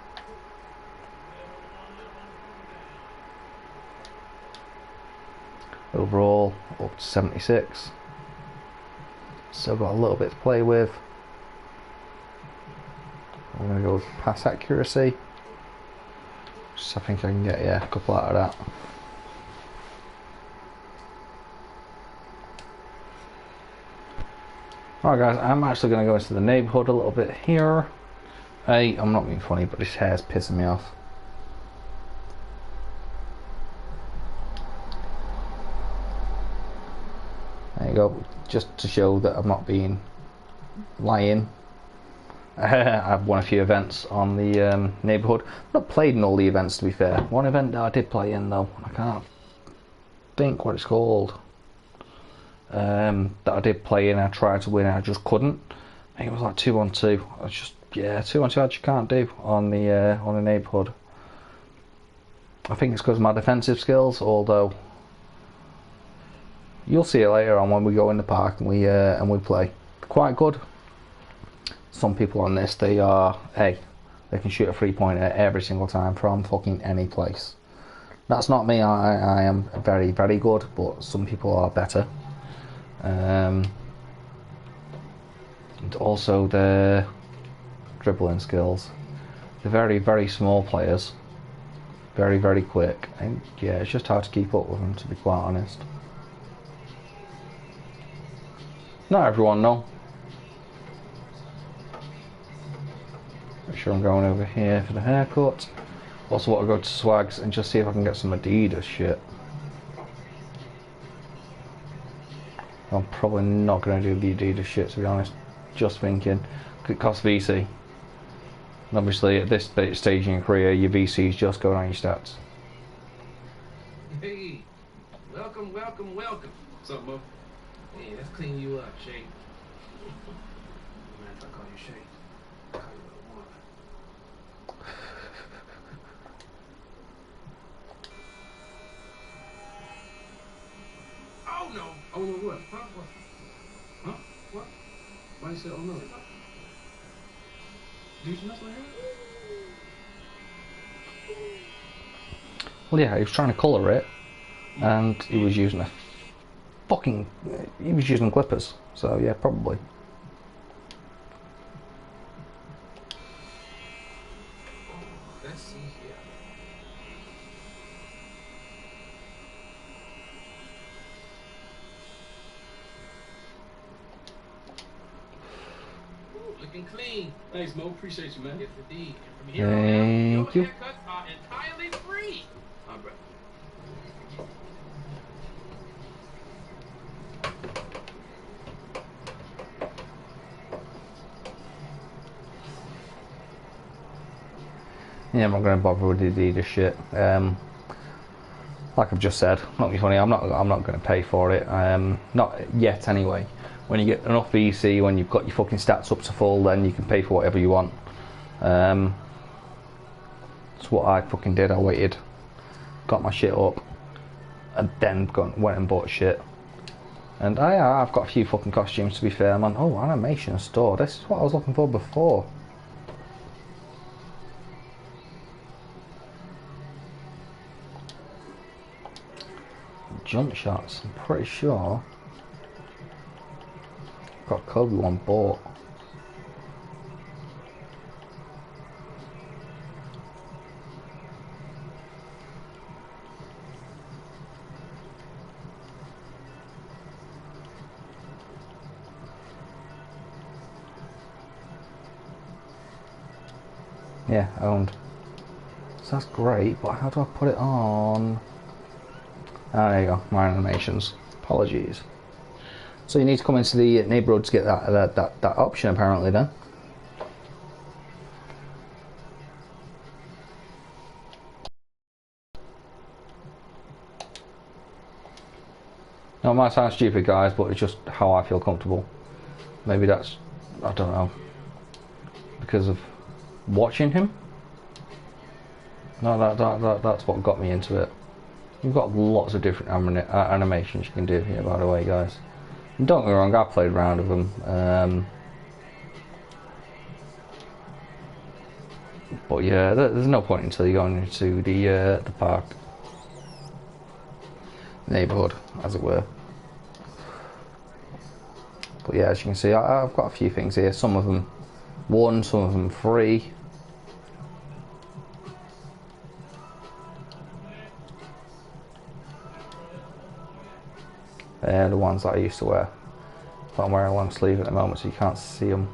Overall, up to 76. Still got a little bit to play with. I'm going to go with pass accuracy. Just I think I can get a couple out of that. Alright guys, I'm actually going to go into the neighbourhood a little bit here. Hey, I'm not being funny, but this hair's pissing me off. There you go, just to show that I'm not being lying. I've won a few events on the neighbourhood. I've not played in all the events, to be fair. One event that I did play in though, I can't think what it's called. That I did play in, I tried to win, I just couldn't. I think it was like 2-on-2. I was just 2-on-2 I just can't do on the neighbourhood. I think it's because of my defensive skills, although you'll see it later on when we go in the park and we play. Quite good. Some people on this, they can shoot a 3-pointer every single time from fucking any place. That's not me. I am very, very good, but some people are better. And also their dribbling skills. They're very, very small players. Very, very quick. And yeah, it's just hard to keep up with them, to be quite honest. Not everyone, no. Make sure I'm going over here for the haircut. Also want to go to Swags and just see if I can get some Adidas shit. I'm probably not going to do the Adidas shit, to be honest. Just thinking. It costs VC. And obviously at this stage in your career, your VCs just go down your stats. Hey, welcome, welcome, welcome. What's up, Mo? Hey, let's clean you up, Shay. Man, if I call you Shay, I'll call you what I want. Oh no! Oh no, what? Huh? What? Huh? What? Why you say oh no? Did you mess my hair? Well, yeah, he was trying to colour it, and he was using he was using clippers. So yeah, probably. Let's see here. Looking clean. Thanks, Mo. Appreciate you, man. Yes, indeed. And from here on out, your haircuts are entirely free. All right. Yeah, I'm not going to bother with the Adidas shit. Like I've just said, not be funny. I'm not going to pay for it. Not yet, anyway. When you get enough VC, when you've got your fucking stats up to full, then you can pay for whatever you want. That's what I fucking did. I waited, got my shit up, and then went and bought shit. And I've got a few fucking costumes, to be fair. I'm on, oh, animation store. This is what I was looking for before. Jump shots, I'm pretty sure got Kobe one bought. Yeah, owned. So that's great, but how do I put it on? Ah, there you go, my animations. Apologies. So you need to come into the neighborhood to get that option apparently then. Now it might sound stupid guys, but it's just how I feel comfortable. Maybe that's, I don't know, because of watching him? No, that's what got me into it. You've got lots of different animations you can do here, by the way, guys. And don't get me wrong, I've played around with them. But yeah, there's no point until you go into the park. Neighbourhood, as it were. But yeah, as you can see, I've got a few things here. Some of them won, some of them free. They're the ones that I used to wear. But I'm wearing a long sleeve at the moment, so you can't see them.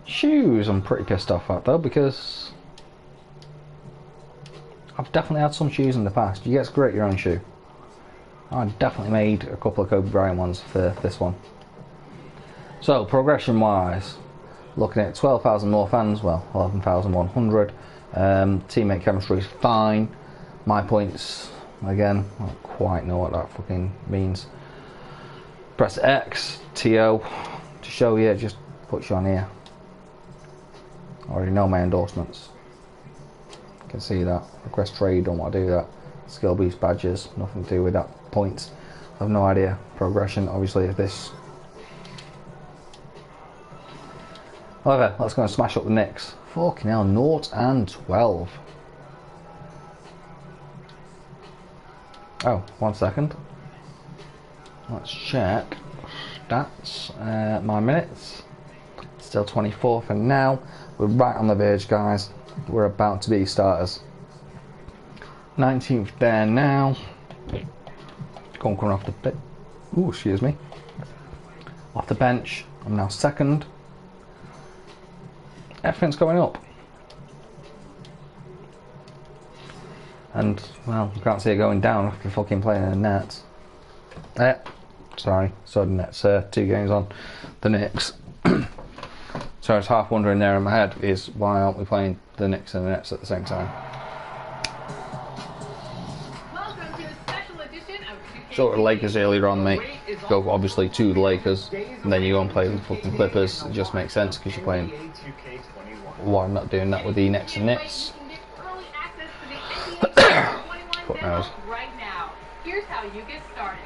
Shoes, I'm pretty pissed off at though, because I've definitely had some shoes in the past. You get to create your own shoe. I definitely made a couple of Kobe Bryant ones for this one. So, progression wise, looking at 12,000 more fans, well, 11,100. Teammate chemistry is fine. My points, again, I don't quite know what that fucking means. Press X, TO, to show you, it just puts you on here. I already know my endorsements. You can see that. Request trade, don't want to do that. Skill boost badges, nothing to do with that. Points, I have no idea. Progression, obviously, if this. However, let's go and smash up the Knicks. Fucking hell, 0 and 12. Oh, 1 second. Let's check stats. My minutes. Still 24 for now. We're right on the verge, guys. We're about to be starters. 19th there now. Coming off the bench. Ooh, excuse me. Off the bench. I'm now second. Everything's going up. And, well, you can't see it going down after fucking playing in the Nets. Sorry, so the Nets, 2 games on the Knicks. So I was half wondering there in my head is why aren't we playing the Knicks and the Nets at the same time? Welcome to a special edition of 2K. Sort of Lakers earlier on, mate. Go obviously to the Lakers, and then you go and play the fucking Clippers. It just makes sense because you're playing. Why I'm not doing that with the Knicks and Nets? Fuck knows. Right now. Here's how you get started.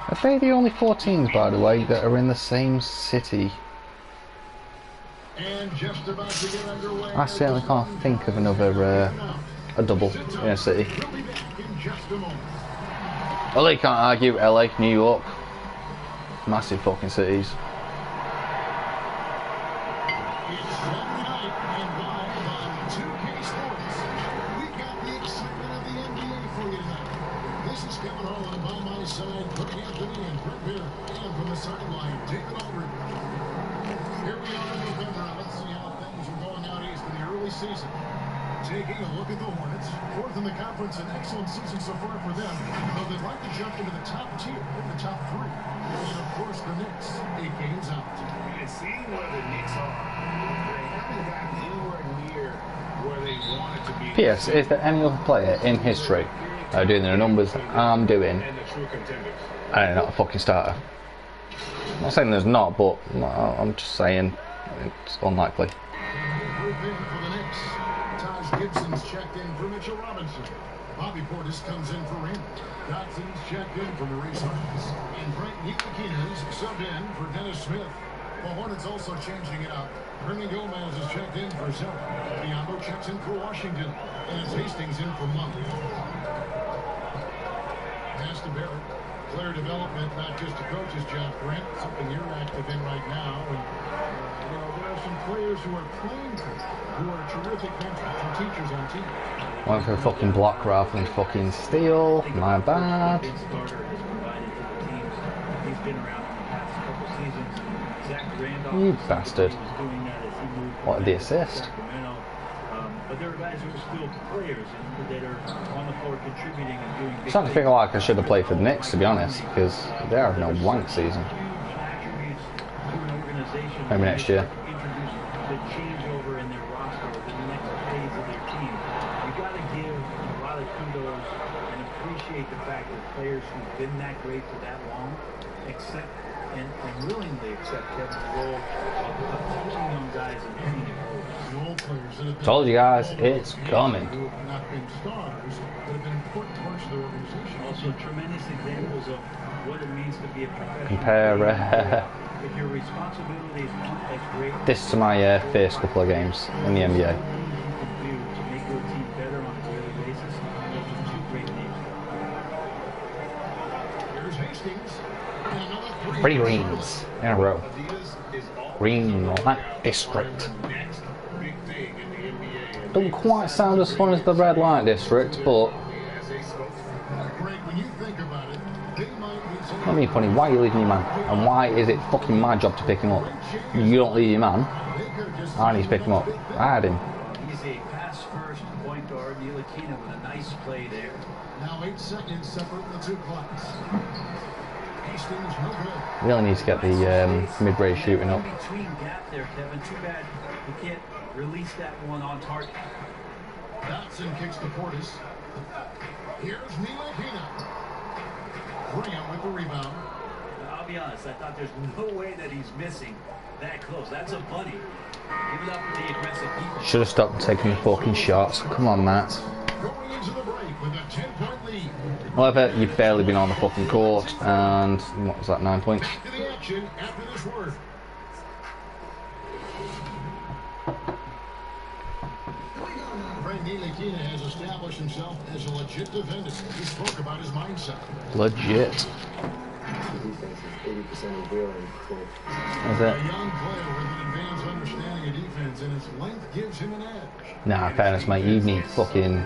Are they the only 4 teams, by the way, that are in the same city? And just about to get underway. I certainly can't think of another a double in a city. Well, you can't argue LA, New York, massive fucking cities. Season. Taking a look at the Hornets, 4th in the conference, an excellent season so far for them, though they'd like to jump into the top tier, in the top 3. And of course the Knicks, 8 games out. And seeing where the Knicks are, they haven't gotten anywhere near where they wanted to be. P.S. Is there any other player in history doing the numbers I'm doing and not a fucking starter? I'm not saying there's not, but I'm just saying it's unlikely. Gibson's checked in for Mitchell Robinson. Bobby Portis comes in for Raymond. Dodson's checked in for Maurice Harkless. And Frank Ntilikina's subbed in for Dennis Smith. The Hornets also changing it up. Hernan Gomez is checked in for Zella. Biyombo checks in for Washington. And it's Hastings in for Monk. Pass to Barrett. Player development, not just a coach's job, Brent. Something you're active in right now. And, you know, there are some players who are playing for you, who are terrific mentors and teachers on team. Went for a fucking block rather than fucking steal. My bad. He's been around in the past couple Zach Randolph. You bastard. Was doing that as he moved What, the to assist? Sacramento. But there are guys who are still players and that are on the floor contributing and doing big I'm starting to feel like I should have played for the Knicks, to be honest, because they have no wank season. Maybe next year. Introduce the changeover in their roster, the next phase of their team. You got to give a lot of kudos and appreciate the fact that players who've been that great for that long accept and willingly accept Kevin's role of teaching young guys and training forward. Told you guys, it's coming. Who have not been stars, but have been important parts of their organization. Also, tremendous examples of what it means to be a professional. Compare If your responsibilities aren't as great, this to my first couple of games in the NBA. to make your team better on a daily basis, those are two great names. Here's Hastings. And another 3 rings in a row. Green Light District. Doesn't quite sound as fun as the Red Light District, but not me funny. Why are you leaving your man? And why is it fucking my job to pick him up? You don't leave your man. I need to pick him up. I had him. He's a pass-first point guard. Ntilikina with a nice play there. Now 8 seconds separate the two clocks. Hastings no good. Really need to get the mid-range shooting up. Between gap there, Kevin. Too bad you can't release that one on target. Dotson kicks to Portis. Here's Ntilikina. Graham with the rebound. I'll be honest, I thought there's no way that he's missing that close. That's a bunny. Give it up for the aggressive defense. Should have stopped taking the fucking shots. Come on, Matt. Going into the break with a 10-point lead. However, you've barely been on the fucking court, and what was that, 9 points? Back to the action after this word. Ntilikina has established himself as a legit defender. He spoke about his mindset. Legit. Defense is 80% of real and cool. Is it? A young player with an advanced understanding of defense, and his length gives him an edge. Nah, fairness, mate. You need fucking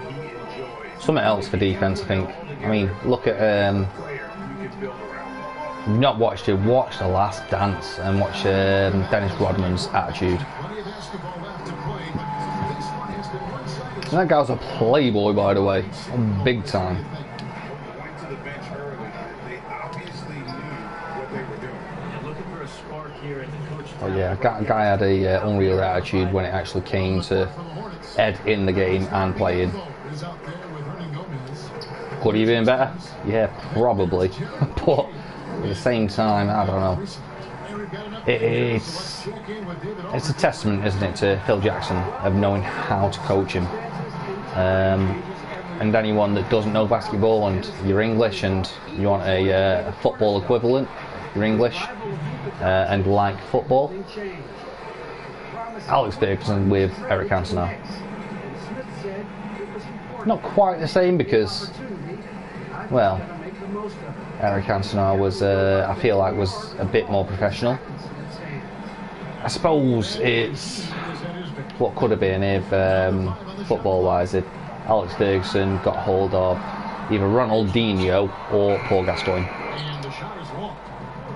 something else for defense, I think. I mean, look at you've not watched it. Watch The Last Dance and watch Dennis Rodman's attitude. And that guy's a playboy, by the way, big time. Went to the bench early. They obviously knew what they were doing. And looking for a spark here at the coach. Oh yeah, guy had a unreal attitude when it actually came to Ed in the game and playing. Could he have been better? Yeah, probably. But at the same time, I don't know. It's a testament, isn't it, to Phil Jackson of knowing how to coach him. And anyone that doesn't know basketball and you're English and you want a football equivalent, you're English and like football, Alex Ferguson with Eric Cantona. Not quite the same because, well, Eric Cantona was, I feel like, was a bit more professional. I suppose it's what could have been if, football-wise, if Alex Ferguson got hold of either Ronaldinho or Paul Gascoigne. And the shot is long.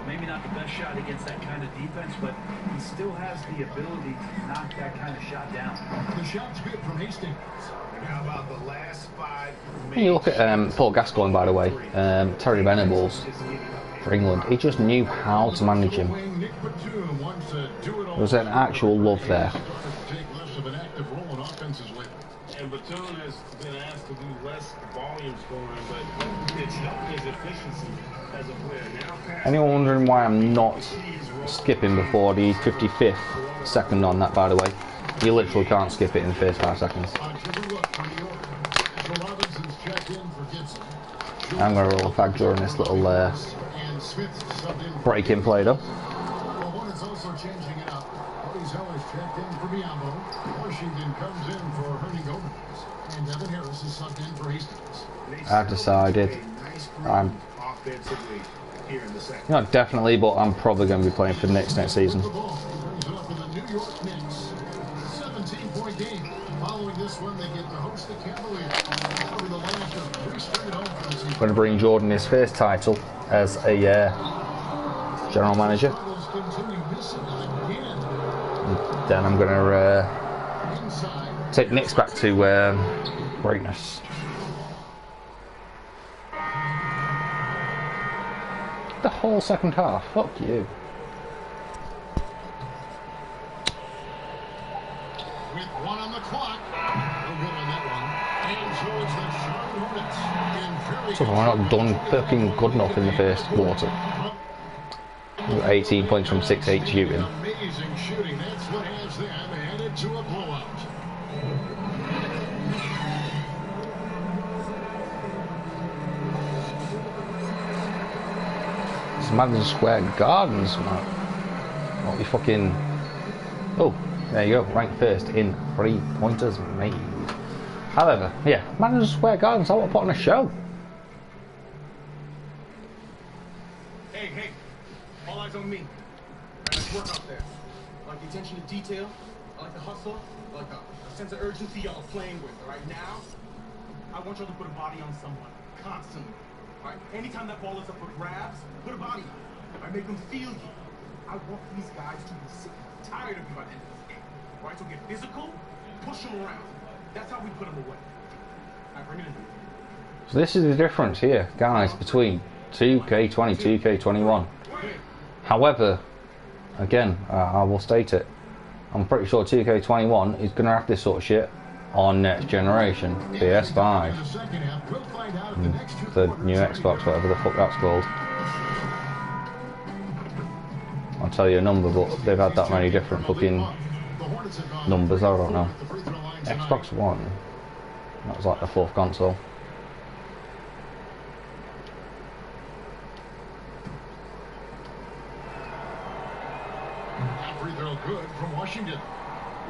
Maybe not the best shot against that kind of defense, but he still has the ability to knock that kind of shot down. The shot's good from Hastings. And how about the last 5 When you look at Paul Gascoigne, by the way, Terry Venables for England, he just knew how to manage him. There was an actual love there. And Batum has been asked to do less volume scoring, but it's helped his efficiency as a player. Now, Anyone wondering why I'm not skipping before the 55th second on that, by the way? You literally can't skip it in the first 5 seconds. I'm going to roll a fag during this little break-in play, though. Checked in for Biombo. Washington comes in for Hernan Gomez. And Devin Harris is subbed in for Hastings. I've decided I'm not definitely, but I'm probably going to be playing for the Knicks next season. The ball brings it up for the New York Knicks. 17-point game. Following this one, they get to host the Cavaliers. Over the last of 3 straight home for the season. Going to bring Jordan his first title as a general manager. And then I'm gonna take Knicks back to greatness. The whole second half. Fuck you. With one on the clock. No good on that one. And so it's the Charlotte Hornets. So we're not done fucking good enough in the first quarter. 18 points from 6-8 shooting. Amazing shooting. That's what has them headed to a blowout. It's Madison Square Gardens, man. What we fucking... Oh, there you go. Ranked first in 3-pointers made. However, yeah, Madison Square Gardens, I want to put on a show. Hey, all eyes on me. Right, let's work out there. I like the attention to detail. I like the hustle. I like a sense of urgency y'all are playing with. All right, now, I want y'all to put a body on someone. Constantly. All right, anytime that ball is up for grabs, put a body on it. All right, make them feel you. I want these guys to be sick and tired of you by the end of this game. All right, so get physical, push them around. That's how we put them away. All right, bring it in. So this is the difference here, guys, between 2K20, 2K21. However, again, I will state it, I'm pretty sure 2K21 is going to have this sort of shit on next generation, PS5. The new Xbox, whatever the fuck that's called. I'll tell you a number, but they've had that many different fucking numbers, I don't know. Xbox One, that was like the 4th console. Free throw good from Washington.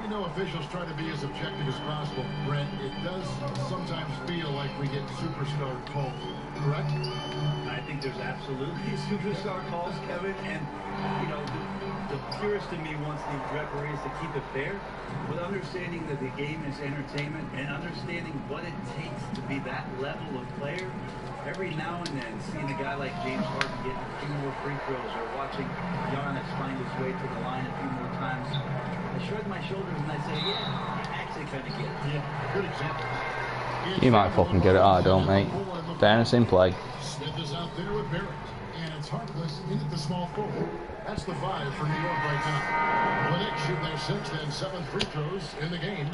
You know, officials try to be as objective as possible, Brent. It does sometimes feel like we get superstar calls, correct? I think there's absolutely superstar calls, Kevin, and you know, the purist in me wants the referees to keep it fair, but understanding that the game is entertainment and understanding what it takes to be that level of player. Every now and then, seeing a guy like James Harden get a few more free throws or watching Giannis find his way to the line a few more times, I shrug my shoulders and I say, yeah, I actually kind of get it. Yeah, good example. You might fucking get it, I don't, mate. Fairness in play. Smith is out there with Barrett, and it's Harkless in at the small forward. That's the 5 for New York right now. The Knicks shoot their 6th and 7th free throws in the game.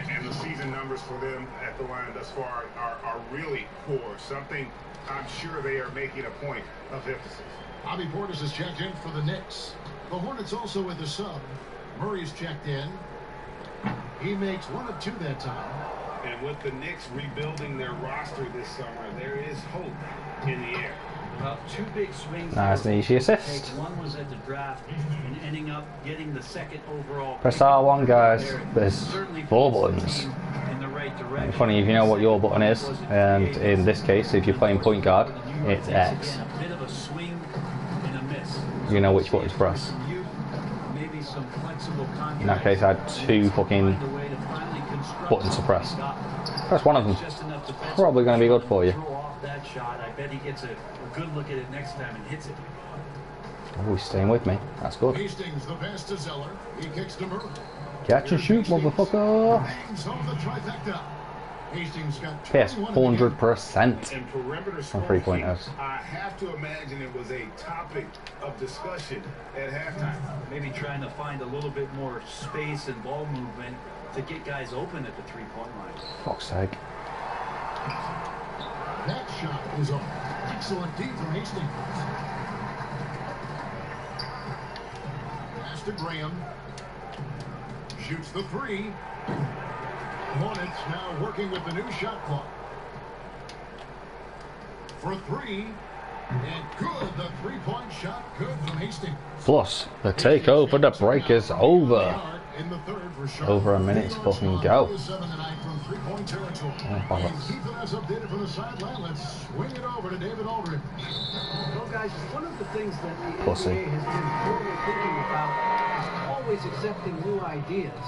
And the season numbers for them at the line thus far are really poor. Something I'm sure they are making a point of emphasis. Bobby Portis is checked in for the Knicks. The Hornets also with the sub. Murray's checked in. He makes 1 of 2 that time. And with the Knicks rebuilding their roster this summer, there is hope in the air. Well, 2 big swings. Nice and easy assist. One was at the draft and ending up getting the 2nd overall. Press R1, guys. There's 4 buttons. It's funny if you know what your button is, and in this case, if you're playing point guard, it's X. You know which button to press. In that case, I had 2 fucking buttons to press. Press one of them. Probably going to be good for you. That shot, I bet he gets a good look at it next time and hits it. Oh, he's staying with me. That's good. Hastings the pass to Zeller. He kicks to Murray. Catch and shoot, motherfucker. Bangs home the trifecta. Hastings got PS 100% on 3-pointers. I have to imagine it was a topic of discussion at halftime. Maybe trying to find a little bit more space and ball movement to get guys open at the 3-point line. Fuck's sake. That shot is off. Excellent D from Hastings. Pass to Graham. Shoots the 3. Hornets now working with the new shot clock. For 3. And good. The 3-point shot good from Hastings. Plus, the takeover, the break is over. In the third for Over a minute to fucking go. 7 tonight from 3-point territory. Oh, And keeping us updated from the sideline, let's swing it over to David Aldridge. Well, guys, one of the things that the Pussy. NBA has been forward thinking about is always accepting new ideas.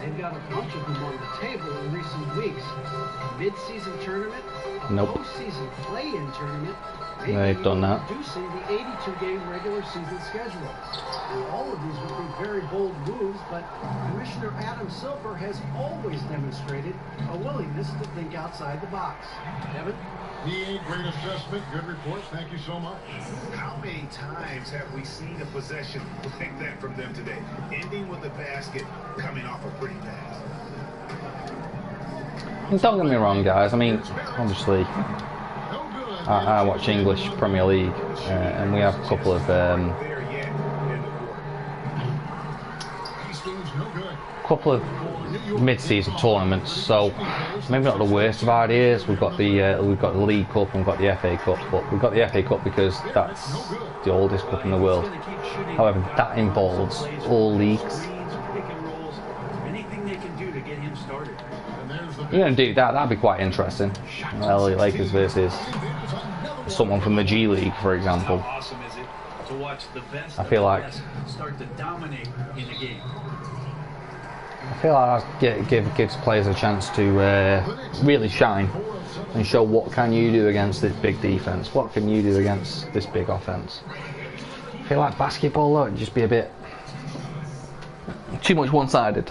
They've got a bunch of them on the table in recent weeks. A mid-season tournament, a Nope. postseason play-in tournament, maybe They've done even that. reducing the 82-game regular season schedule. Now, all of these would be very bold moves, but Commissioner Adam Silver has always demonstrated a willingness to think outside the box. Evan? The great assessment, good report. Thank you so much. How many times have we seen a possession like that from them today? Ending with a basket, coming off a pretty pass. And don't get me wrong, guys. I mean, obviously, I watch English Premier League, and we have a couple of mid-season tournaments. So maybe not the worst of ideas. We've got the League Cup and we've got the FA Cup, but we've got the FA Cup because that's the oldest cup in the world. However, that involves all leagues. You're going to do that, that'd be quite interesting. LA Lakers versus someone from the G League, for example. I feel like that gives players a chance to really shine and show what can you do against this big defense, what can you do against this big offense. I feel like basketball though, it'd just be a bit too much one-sided.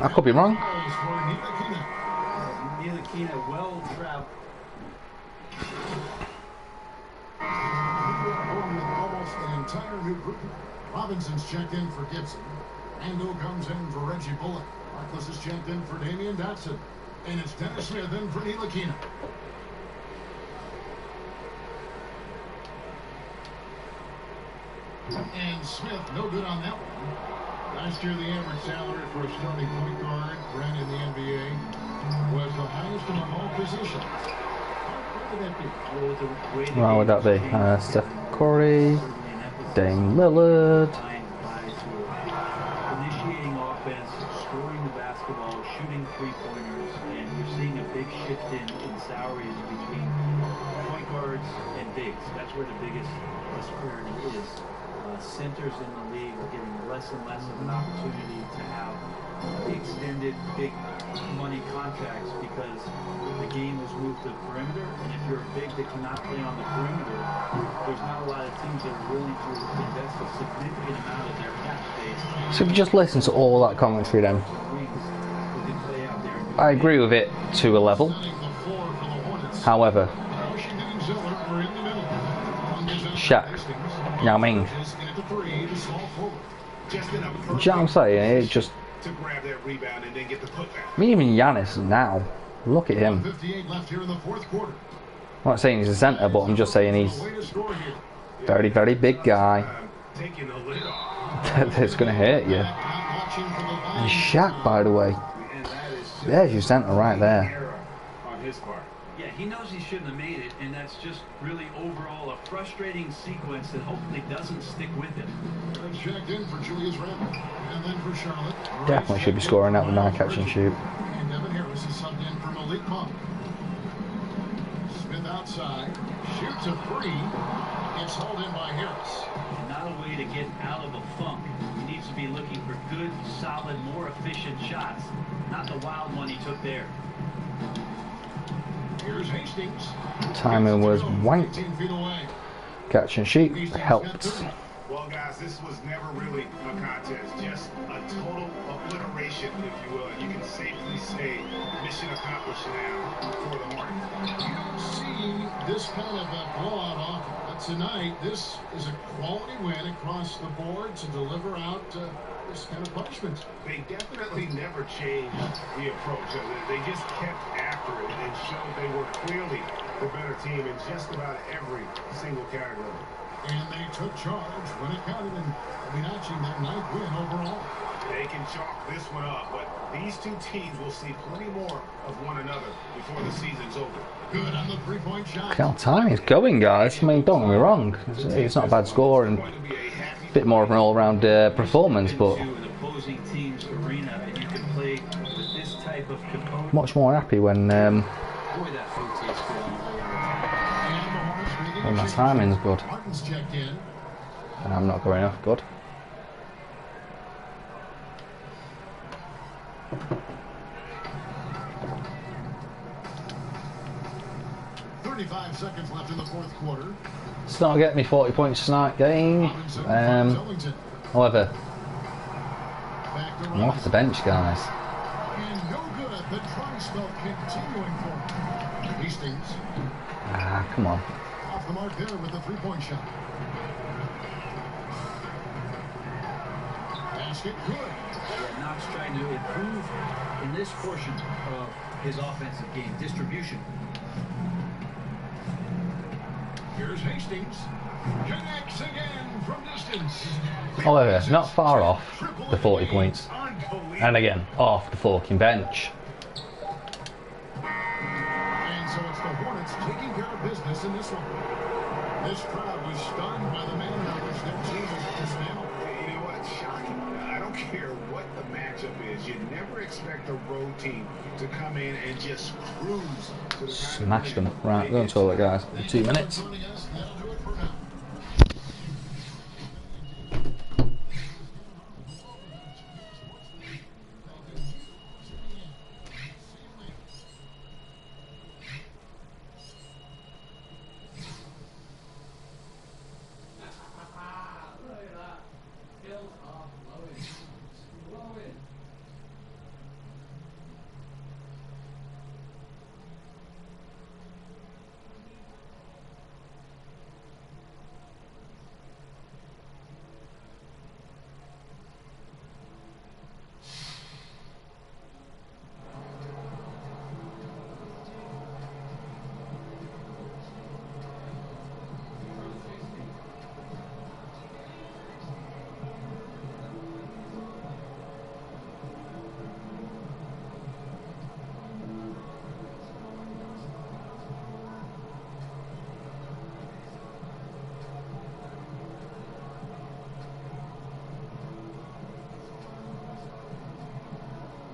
I could be wrong. Ntilikina well trapped. Almost an entire new group. Robinson's checked in for Gibson. Ando comes in for Reggie Bullock. Marcus is checked in for Damian Dotson. And it's Dennis Smith in for Ntilikina. And Smith, no good on that one. Last year, the average salary for a starting point guard, Brent in the NBA, was the highest among all positions. What would that be? Steph Curry, Dame Lillard. Initiating offense, scoring the basketball, shooting three-pointers, and you're seeing a big shift in salaries between point guards and bigs. That's where the biggest disparity is. Centers in the league are getting less and less of an opportunity to have extended big money contracts because the game has moved to the perimeter, and if you're a big that cannot play on the perimeter, there's not a lot of teams that are willing to invest a significant amount of their cap space. So if you just listen to all that commentary then, I agree with it to a level. However, Shaq, Yao Ming, do you know what I'm saying? It just, I mean, even Giannis now, look at him. I'm not saying he's a centre, but I'm just saying he's very, very big guy. That's going to hurt you. And Shaq, by the way, there's your centre right there. Yeah, he knows he shouldn't have made it, and that's just really overall a frustrating sequence that hopefully doesn't stick with him. Checked in for Julius Randle, and then for Charlotte. Definitely should be scoring that with my catch and shoot. And Devin Harris is subbed in for Malik Monk. Smith outside, shoots a three, gets hauled in by Harris. Not a way to get out of a funk. He needs to be looking for good, solid, more efficient shots, not the wild one he took there. Here's Hastings. Timing was wank. Catch and shoot helped. Well, guys, this was never really a contest, just a total obliteration, if you will. And you can safely say mission accomplished now for the Hornets. You don't see this kind of a blowout often, but tonight this is a quality win across the board to deliver out this kind of punishment. They definitely never changed the approach. They just kept after it and showed they were clearly the better team in just about every single category. And they took charge when it counted, and Fibonacci their 9th win overall. They can chalk this one up, but these two teams will see plenty more of one another before the season's over. Good on the three-point shot. Look how time is going, guys. I mean, don't get me wrong. It's not a bad score and a bit more of an all-round performance, but much more happy when my timing's good. And I'm not going off good. 25 seconds left in the fourth quarter. It's not getting me 40 points tonight game. However, I'm off the bench, guys. And no good. The dry spell continuing for him. Hastings. Ah, come on. Off the mark there with a three-point shot. Basket good. Knox trying to improve in this portion of his offensive game, distribution. Here's Hastings. Connects again from distance. However, not far off the 40 points. And again, off the fucking bench. And so it's the Hornets taking care of business in this one. This crowd was stunned by the manner in which their team was dismantled. You know what? Shocking. I don't care what the matchup is. You never expect a road team to come in and just cruise to the Smashed them. Right, go on toilet, guys. In 2 minutes.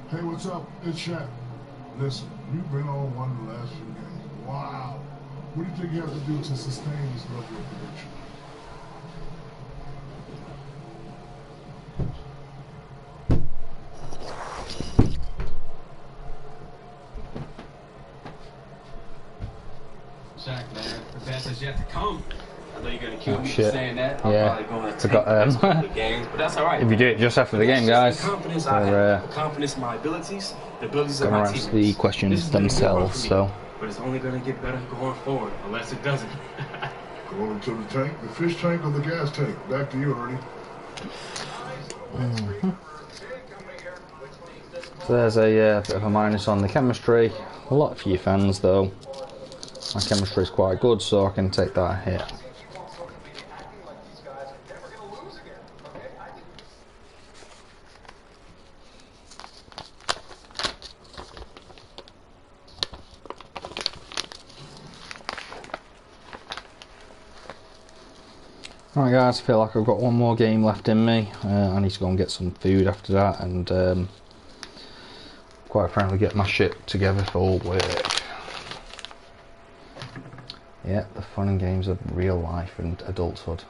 Hey, what's up? It's Shaq. Listen, you've been on one of the last few games. Wow. What do you think you have to do to sustain this level of production? Shaq, man, the best is yet to come. I know you're gonna kill me for Shit. saying that. I'm Yeah. probably gonna take Forgot, the next couple of games, but that's all right. If you do it just after the game, guys, Confidence I have, we're confidence in my abilities, the abilities of going my to answer teammates. the questions This is gonna get hard themselves. for me, So, but it's only gonna get better going forward, unless it doesn't. Going into the tank, the fish tank or the gas tank? Back to you, Ernie. so there's a bit of a minus on the chemistry. A lot for you fans, though. My chemistry is quite good, so I can take that hit. Right guys, I feel like I've got one more game left in me. I need to go and get some food after that and quite frankly get my shit together for work. Yeah, the fun and games of real life and adulthood.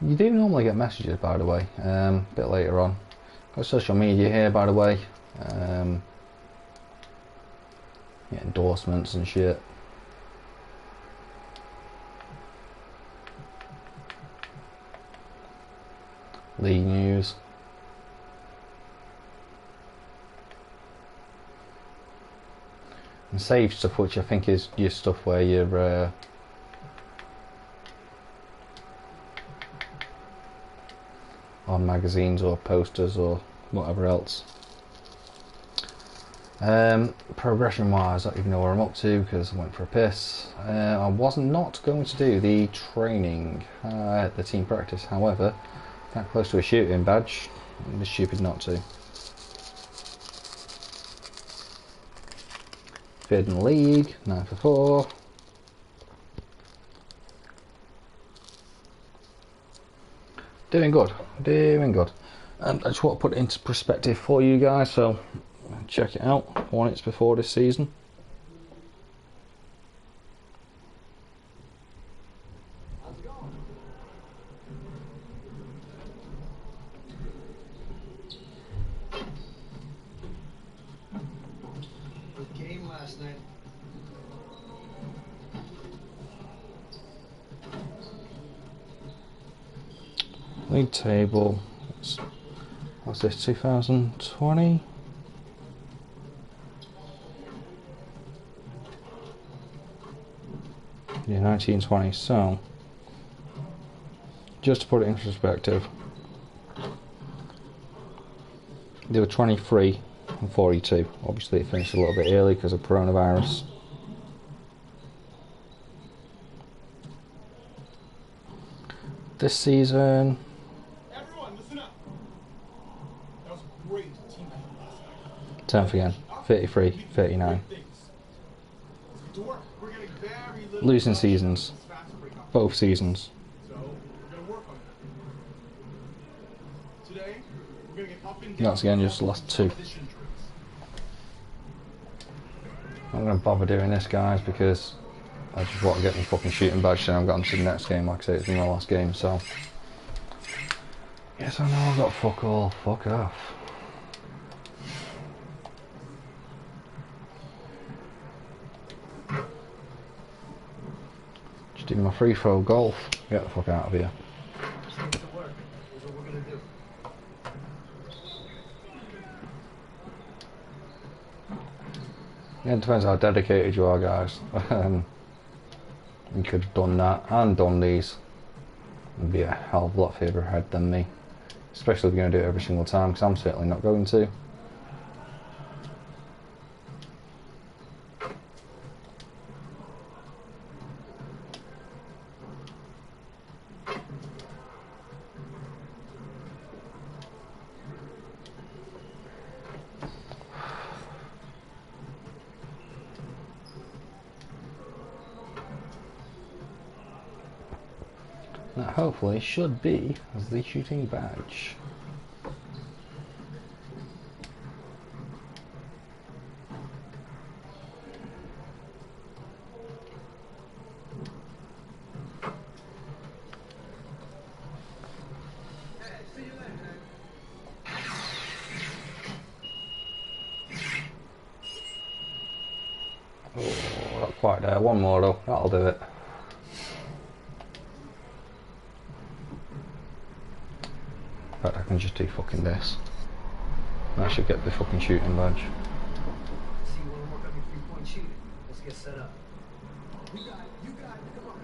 You do normally get messages, by the way, a bit later on. Got social media here, by the way. Yeah, endorsements and shit. League news. And save stuff, which I think is your stuff where you're on magazines or posters or whatever else. Progression wise, I don't even know where I'm up to because I went for a piss. I was not going to do the training at the team practice, however, that close to a shooting badge, it's stupid not to. Third in the league, 9 for 4. Doing good, doing good. And I just want to put it into perspective for you guys, so check it out. Hornets before this season. The game last night League table. What's this? 2020. Yeah, 1920. So, just to put it into perspective, they were 23 and 42. Obviously, it finished a little bit early because of coronavirus. This season. Everyone, listen up. That was a great team effort last night. 10th again. 33, 39. Losing seasons. Both seasons. So, we're going to work on that. Today, we're going to get up and down. That's again just the last two. I'm going to bother doing this, guys, because I just want to get my fucking shooting badge and I've got into the next game. Like I say, it's been my last game, so yes, I know I've got fuck all. Fuck off. Just do my free throw golf. Get the fuck out of here. Yeah, it depends how dedicated you are, guys. You could have done that and done these and be a hell of a lot further ahead than me. Especially if you're going to do it every single time, because I'm certainly not going to. That hopefully should be the shooting badge. Oh, not quite there. One more though, that'll do it. But I can just do fucking this. I should get the fucking shooting badge. See, you want to work on your three-point shooting? Let's get set up. You got it, come on.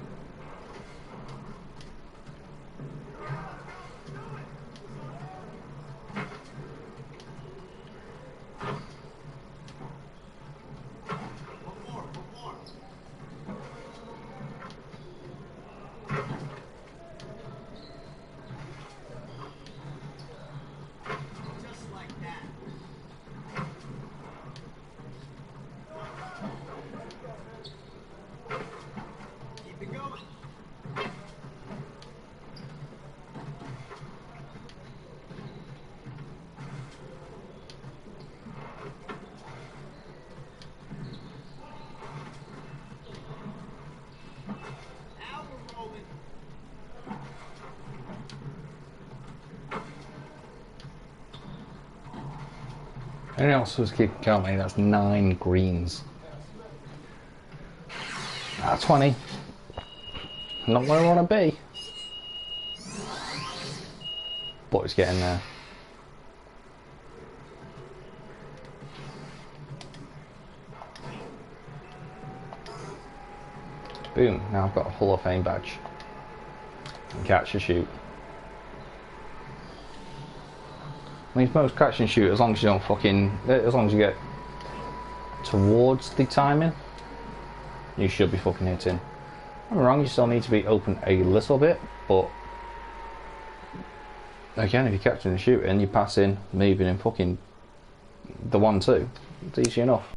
Anyone else who's keeping count, mate? That's 9 greens. That's 20. Not where I want to be. But it's getting there. Boom, now I've got a Hall of Fame badge. And catch and shoot. I mean, most catch and shoot, as long as you don't fucking, as long as you get towards the timing, you should be fucking hitting. I'm wrong, you still need to be open a little bit, but again, if you're catching and shooting, you're passing, moving and fucking the 1-2. It's easy enough.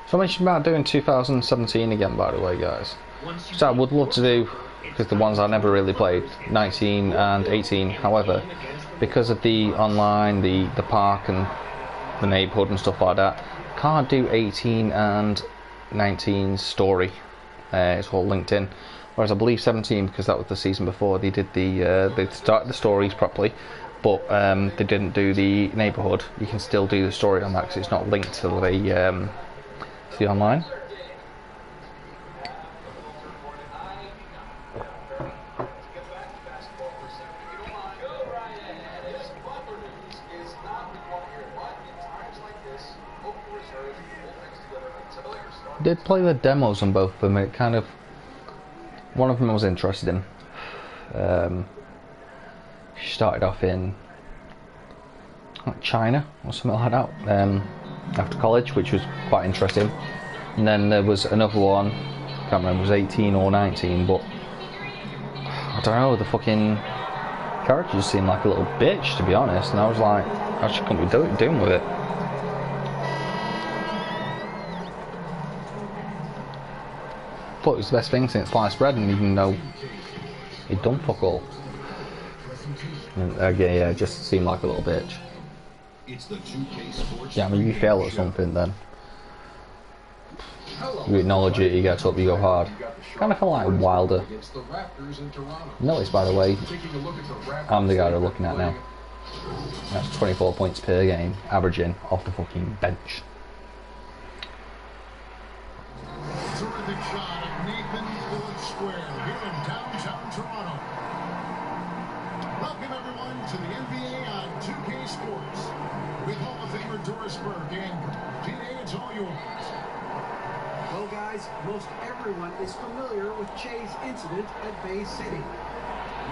So I mentioned about doing 2017 again, by the way, guys. So I would love to do, because the ones I never really played, 19 and 18. However, because of the online, the park and the neighbourhood and stuff like that, can't do 18 and 19 story. It's all linked in. Whereas I believe 17, because that was the season before, they did they started the stories properly, but they didn't do the neighbourhood. You can still do the story on that because it's not linked to the online. Did play the demos on both of them. It kind of, one of them I was interested in. She started off in China or something like that after college, which was quite interesting. And then there was another one, I can't remember, it was 18 or 19, but I don't know, the fucking character just seemed like a little bitch, to be honest, and I was like, I just couldn't be doing with it. Thought it was the best thing since sliced bread, and even though he'd done fuck all. And yeah, it just seemed like a little bitch. Yeah, I mean, you fail at something, then you acknowledge it, you get up, you go hard. Kind of feel like Wilder. Notice, by the way, I'm the guy they're looking at now. That's 24 points per game, averaging off the fucking bench. Terrific shot at Nathan Village Square here in downtown Toronto. Welcome everyone to the NBA on 2K Sports with Hall of Famer Doris Burke, and G-Day, it's all yours. Well, guys, most everyone is familiar with Che's incident at Bay City,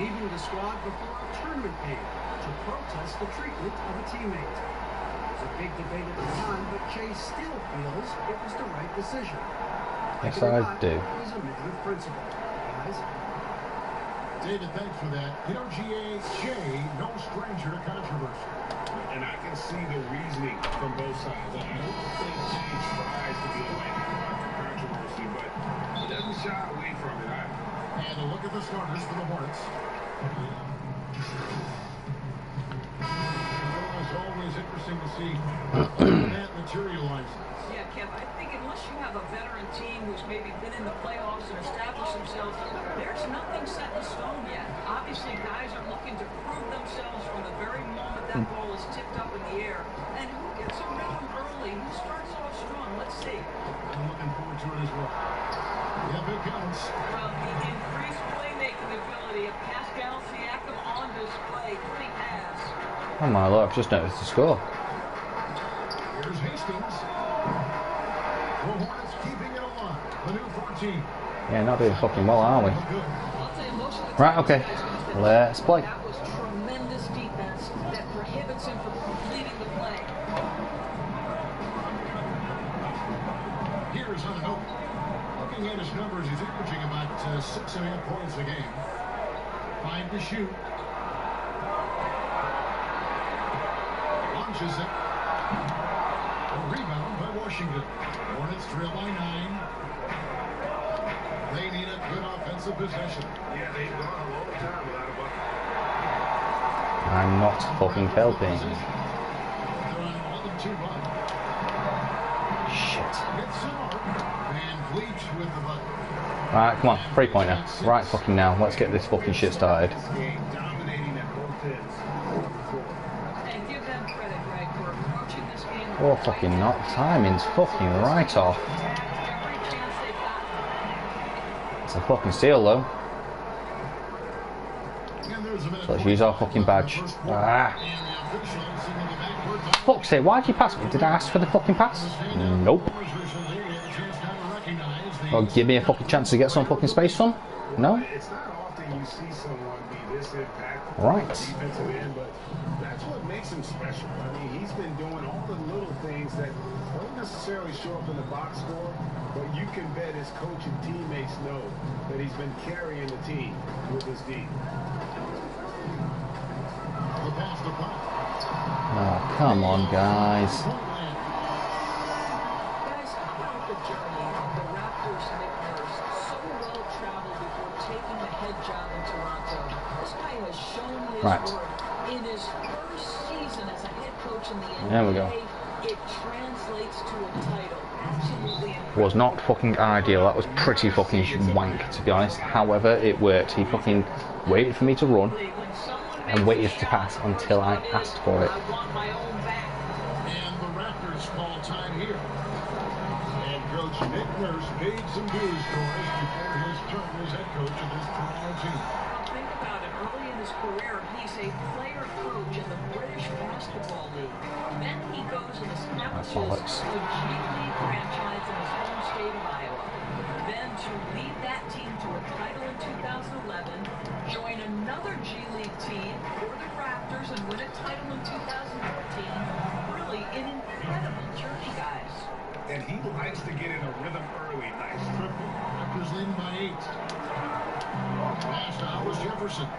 leaving the squad before a tournament game to protest the treatment of a teammate. It was a big debate at the time, but Che still feels it was the right decision. Yes, I do. He's a man of principle, guys. David, thanks for that. You know, Che, no stranger to controversy. And I can see the reasoning from both sides. I don't think Che tries to be a lightning rod for controversy, but he doesn't shy away from it either. And a look at the starters for the Hornets. It's always interesting to see that materializes. Yeah, Kev, I think unless you have a veteran team who's maybe been in the playoffs and established themselves, there's nothing set in stone yet. Obviously, guys are looking to prove themselves from the very moment that ball is tipped up in the air. And who gets a rhythm early? Who starts off strong? Let's see. I'm looking forward to it as well. Yep, it counts. Well, the increased playmaking ability of Pascal Siakam on display. Pretty pass. Oh my lord, I've just noticed the score. Here's Hastings. The Hornets keeping it alive. The new 14. Yeah, not doing fucking well, are we? Right, okay. Let's play. That was tremendous defense that prohibits him from completing the play. Here's Anunoby. Looking at his numbers, he's averaging about 6.5 points a game. 5 to shoot. Launches it. A rebound by Washington. Hornets trail by 9. They need a good offensive possession. Yeah, they've gone a long time without a bucket. I'm not fucking helping. They're on an 11-2 run. Shit. It's Van Vliet with the bucket. Right, come on, 3-pointer. Right fucking now, let's get this fucking shit started. Dominating at both ends. And give them credit, Greg, for approaching this game. Oh, fucking not. Timing's fucking right off. It's a fucking steal, though. So let's use our fucking badge. Ah. Fuck's sake, why'd you pass me? Did I ask for the fucking pass? Nope. Oh, give me a fucking chance to get some fucking space from? No? It's not often you see someone be this impactful Right. defensive end, but that's what makes him special. I mean, he's been doing all the little things that don't necessarily show up in the box score, but you can bet his coach and teammates know that he's been carrying the team with his D. Oh, come on, guys. Guys, how about the journey of the Raptors' Nick Nurse, so well traveled before taking the head job in Toronto? This guy has shown his worth in his first season as a head coach in the NBA. There we go. it translates to a title. Absolutely. Was not fucking ideal. That was pretty fucking wank, to be honest. However, it worked. He fucking waited for me to run and waited to pass until I asked for it. And the Raptors call time here. And Coach Nick Nurse paid some dues for us before his term as head coach of this Toronto team. Think about it. Early in his career, he's a player coach in the British Basketball League. Then he goes and establishes a G League franchise in his home state of Iowa. Then to lead that team to a title in 2011, join another G League team for the Raptors and win a title in 2014. Really an incredible journey, guys. And he likes to get in a rhythm early. Nice triple. Raptors leading by 8. Last out was Jefferson.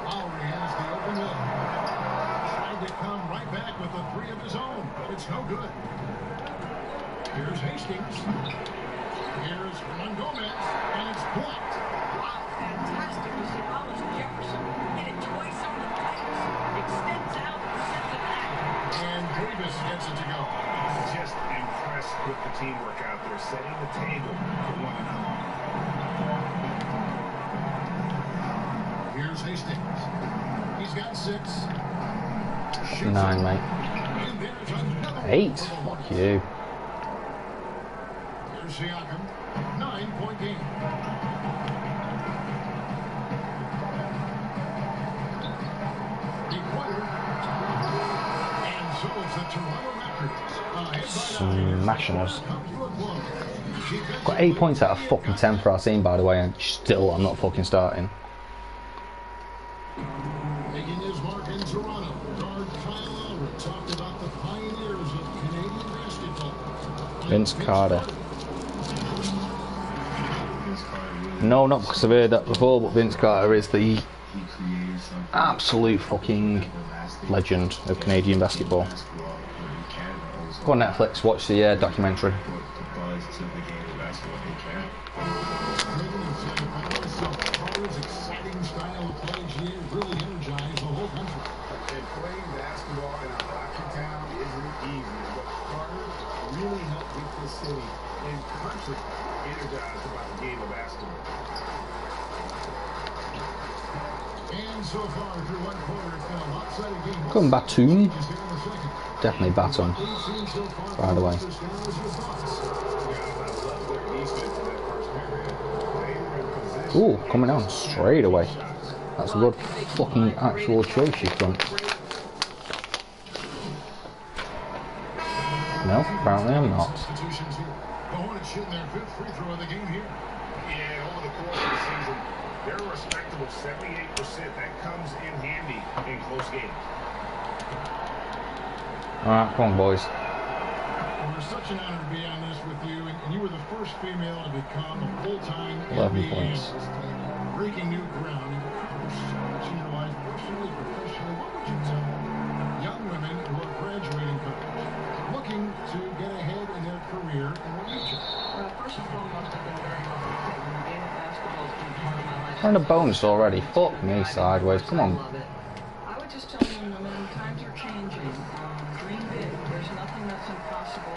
Lowry has the open look. Tried to come right back with a 3 of his own, but it's no good. Here's Hastings. Here's Juan Gomez, and it's blocked. Wow, fantastic to see Hollis Jefferson hit it twice on the tights. Extends out and sends it back. And Davis gets it to go. Just impressed with the teamwork out there, setting the table for one another. Here's Hastings. He's got 6. 9, mate. 8. Fuck you. Here's Siakam. 9-point game. And so it's the Toronto Raptors. Smashing us. Got 8 points out of fucking 10 for our team, by the way, and still I'm not fucking starting. Making his mark in Toronto, guard Kyle Lowry talked about the pioneers of Canadian basketball. Vince Carter. No, not because I've heard that before, but Vince Carter is the absolute fucking legend of Canadian basketball. Go on Netflix, watch the documentary. Exciting style of play, really energized the whole country. And playing basketball in a hockey town isn't easy, but Carter really helped get this city and country energized about the game of basketball. And so far through one quarter, it's been a lopsided game. Come Batum. Definitely Batum, by the way. Ooh, coming down straight away. That's a good fucking actual choice you've done. No, apparently I'm not. The Hornets shooting their 5th free throw of the game here. Yeah, over the course of the season, they're a respectable 78%. That comes in handy in close games. Alright, come on, boys. Well, it's such an honor to be on this with you, and you were the first female to become a full-time 11 NBA points. analyst, breaking new ground. Senior-wise, personally, professionally, what would you tell young women who are graduating college, looking to get ahead in their career in the future? Well, first and foremost, I've been very lucky. The game of basketball has been part of my life. We're in a bonus already. Fuck me sideways. Come on. I would just tell young women, times are changing. Dream big. There's nothing that's impossible.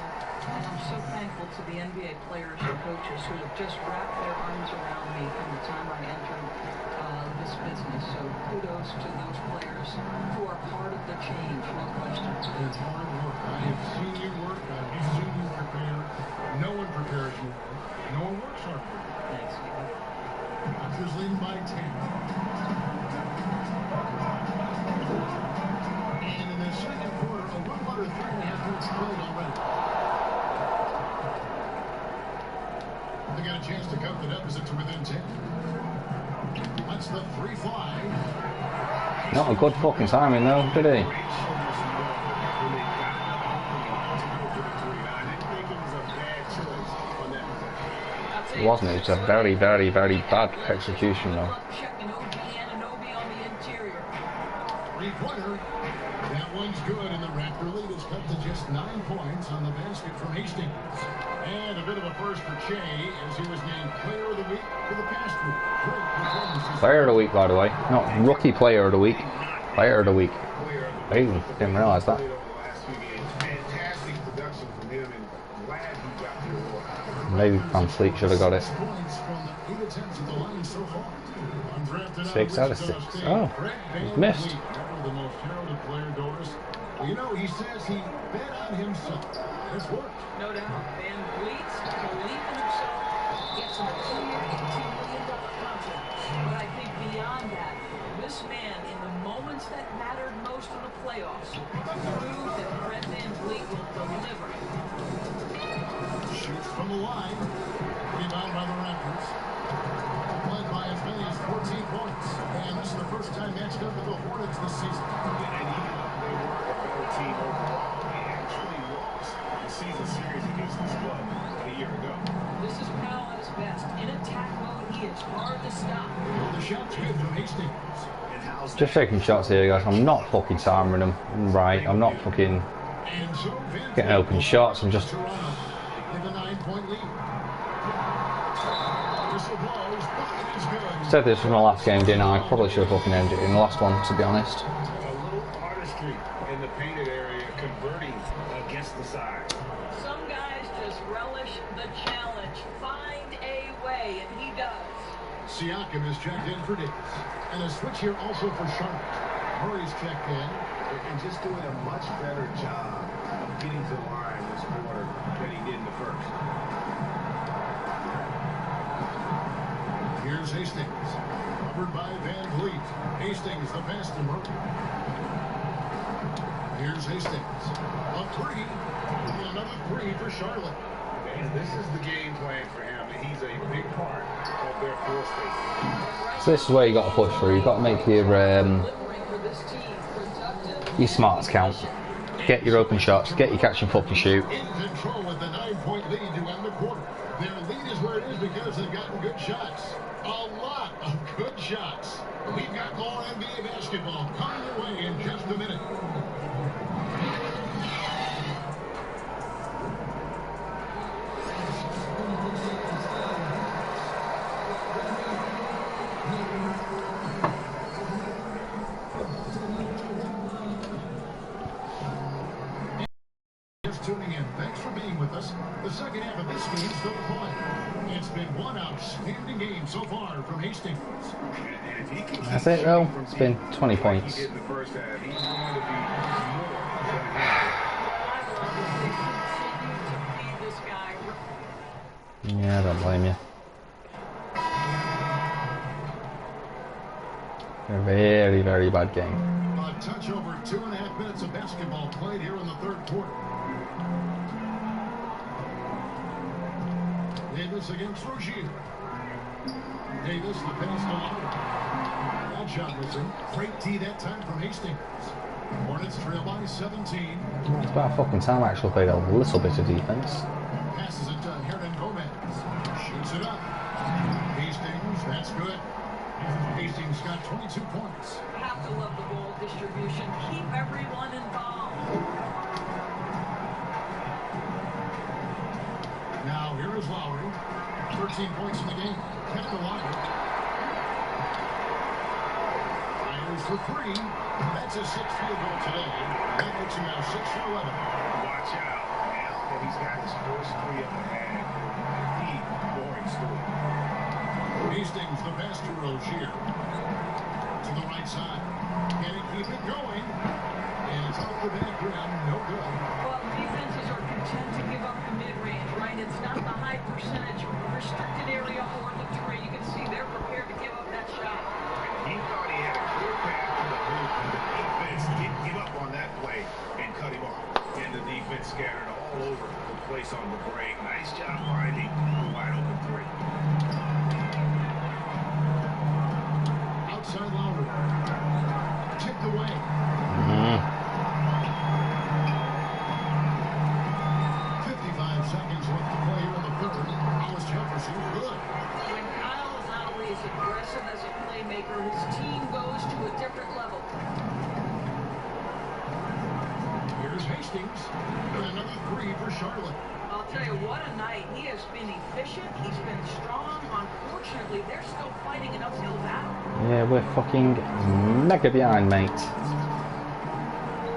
And I'm so thankful to the NBA players and coaches who have just wrapped their arms around me from the time I entered this business. So kudos to those players who are part of the change, no question. It's hard work. I have seen you work. I have seen you prepare. No one prepares you. No one works hard for you. Thanks, Steve. Raptors leading by 10. And in the second quarter, a little under 3.5 minutes played already. They got a chance to cut the deficit to within 10. That's the 3 fly. Not a good fucking timing though, did he? It wasn't. It was a very, very, very bad execution though. Three-pointer. That one's good, and the Raptor lead is cut to just 9 points on the basket from Hastings. And a bit of a first for Che as he was named Player of the Week for the past week. Great performances. Player of the week, by the way. Not Rookie Player of the Week. Player of the Week. Ooh, didn't realise that. Fantastic production from him, and glad he got there. Maybe Van Fleet should have got it. 6 out of 6. Oh, he's missed. The most heralded player, Doris. You know, he says he bet on himself. It's worked. No doubt. Van Vliet's belief in himself gets him a 2-year, $18 million contract. But I think beyond that, this man, in the moments that mattered most in the playoffs, proved that Fred Van Vliet will deliver. Shoots from the line. Rebound by the Raptors. Led by as many as 14 points. And this is the first time matched up with the Hornets this season. And even though they were a better team overall, they actually lost the season series against this club a year ago. This is Powell at his best. In attack mode, he is hard to stop. The shot's good from Hastings. Just taking shots here, guys. I'm not fucking timing them right. I'm not fucking getting open shots. I'm just. With a 9-point lead. Whistle blows. Bucket is good. Said this was my last game, didn't I? Probably should have fucking ended it in the last one, to be honest. A little artistry in the painted area, converting against the side. Some guys just relish the challenge. Find a way, and he does. Siakam is checked in for Davis. And a switch here also for Charlotte. Murray's checked in. And just doing a much better job of getting to the line this quarter than he did in the first. Here's Hastings. Covered by Van Vliet. Hastings, the pass to Murray. Here's Hastings. A three. Another three for Charlotte. And this is the game plan for him. He's a big part of their floor space. So this is where you got to push through. You got to make your smarts count. Get your open shots. Get your catch and fucking shoot. In control with the 9-point lead to end the quarter. Their lead is where it is because they've gotten good shots. A lot of good shots. We've got more NBA basketball coming your way in just a minute. Tuning in. Thanks for being with us. The second half of this game still to play. It's been one outstanding game so far from Hastings. That's it though. It's been 20 points. Yeah, I don't blame you. A very, very bad game. A touch over 2.5 minutes of basketball played here in the third quarter. Davis against Rozier. Davis, the pass to Lowry. That shot was in. Great D that time from Hastings. Hornets trail by 17. It's about fucking time I actually played a little bit of defense. Passes it to Hernan Gomez. Shoots it up. Hastings, that's good. Hastings got 22 points. Have to love the ball distribution. Keep everyone involved. Now here is Lowry. 13 points in the game. Kept alive. Fires for three. That's a 6th field goal today. That makes him now 6 for 11. Watch out. Now that he's got his first three of the hand. Deep, boring story. Hastings, the pass to Rozier. To the right side. Can he keep it going? And it's off the back rim. No good. Well, defenses are content to give up the mid-range, right? It's not the high percentage restricted area or the three. You can see they're prepared to give up that shot. He thought he had a clear path to the hoop, and the defense didn't give up on that play and cut him off. And the defense scattered all over the place on the break. Nice job finding the wide open three. Outside Lowry. Tipped away. 55 seconds left to play here in the third. Hollis Jefferson, good. When Kyle Lowry is aggressive as a playmaker, his team goes to a different level. Here's Hastings. And another three for Charlotte. I'll tell you what a night. He has been efficient. He's been strong. Unfortunately, they're still fighting an uphill battle. Yeah, we're fucking mega behind, mate.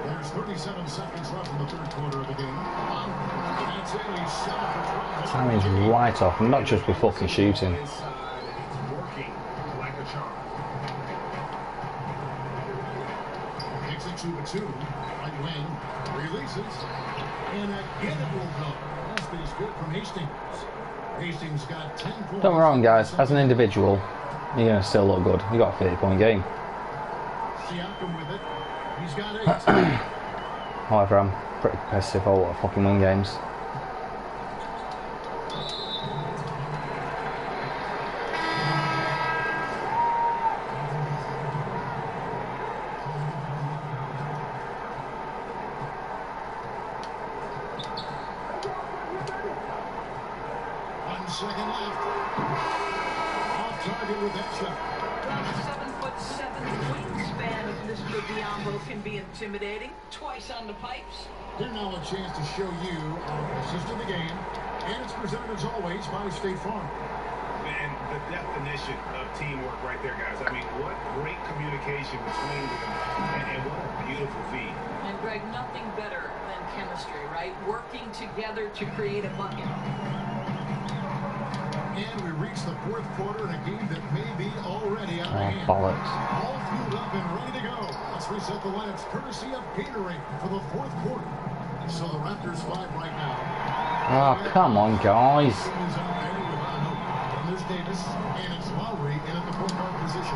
There's 37 seconds left in the third quarter of the game. That's it. He's 7 for 12. Time is right off, and not just with fucking shooting. Working like a charm. Takes it to the 2. Right wing. Releases. And again it will go. That's been good from Hastings. Hastings got 10 points. Don't get me wrong, guys. As an individual, you're gonna still look good. You got a 30-point game. Siakam with it. He's got 8. However, I'm pretty competitive. I want to fucking win games. Second left. Off target with that shot. The 7'7" wingspan of Mr. Diambo can be intimidating. Twice on the pipes. Here now a chance to show you our assist of the game, and it's presented as always by State Farm. And the definition of teamwork right there, guys. I mean, what great communication between them, and what a beautiful feed. And Greg, nothing better than chemistry, right? Working together to create a bucket. And we reach the fourth quarter in a game that may be already out of hand. Bollocks. All fueled up and ready to go. Let's reset the lineups courtesy of Gatorade for the fourth quarter. And so the Raptors 5 right now. Oh, come on, guys. And there's Davis, and it's Lowry in at the point guard position.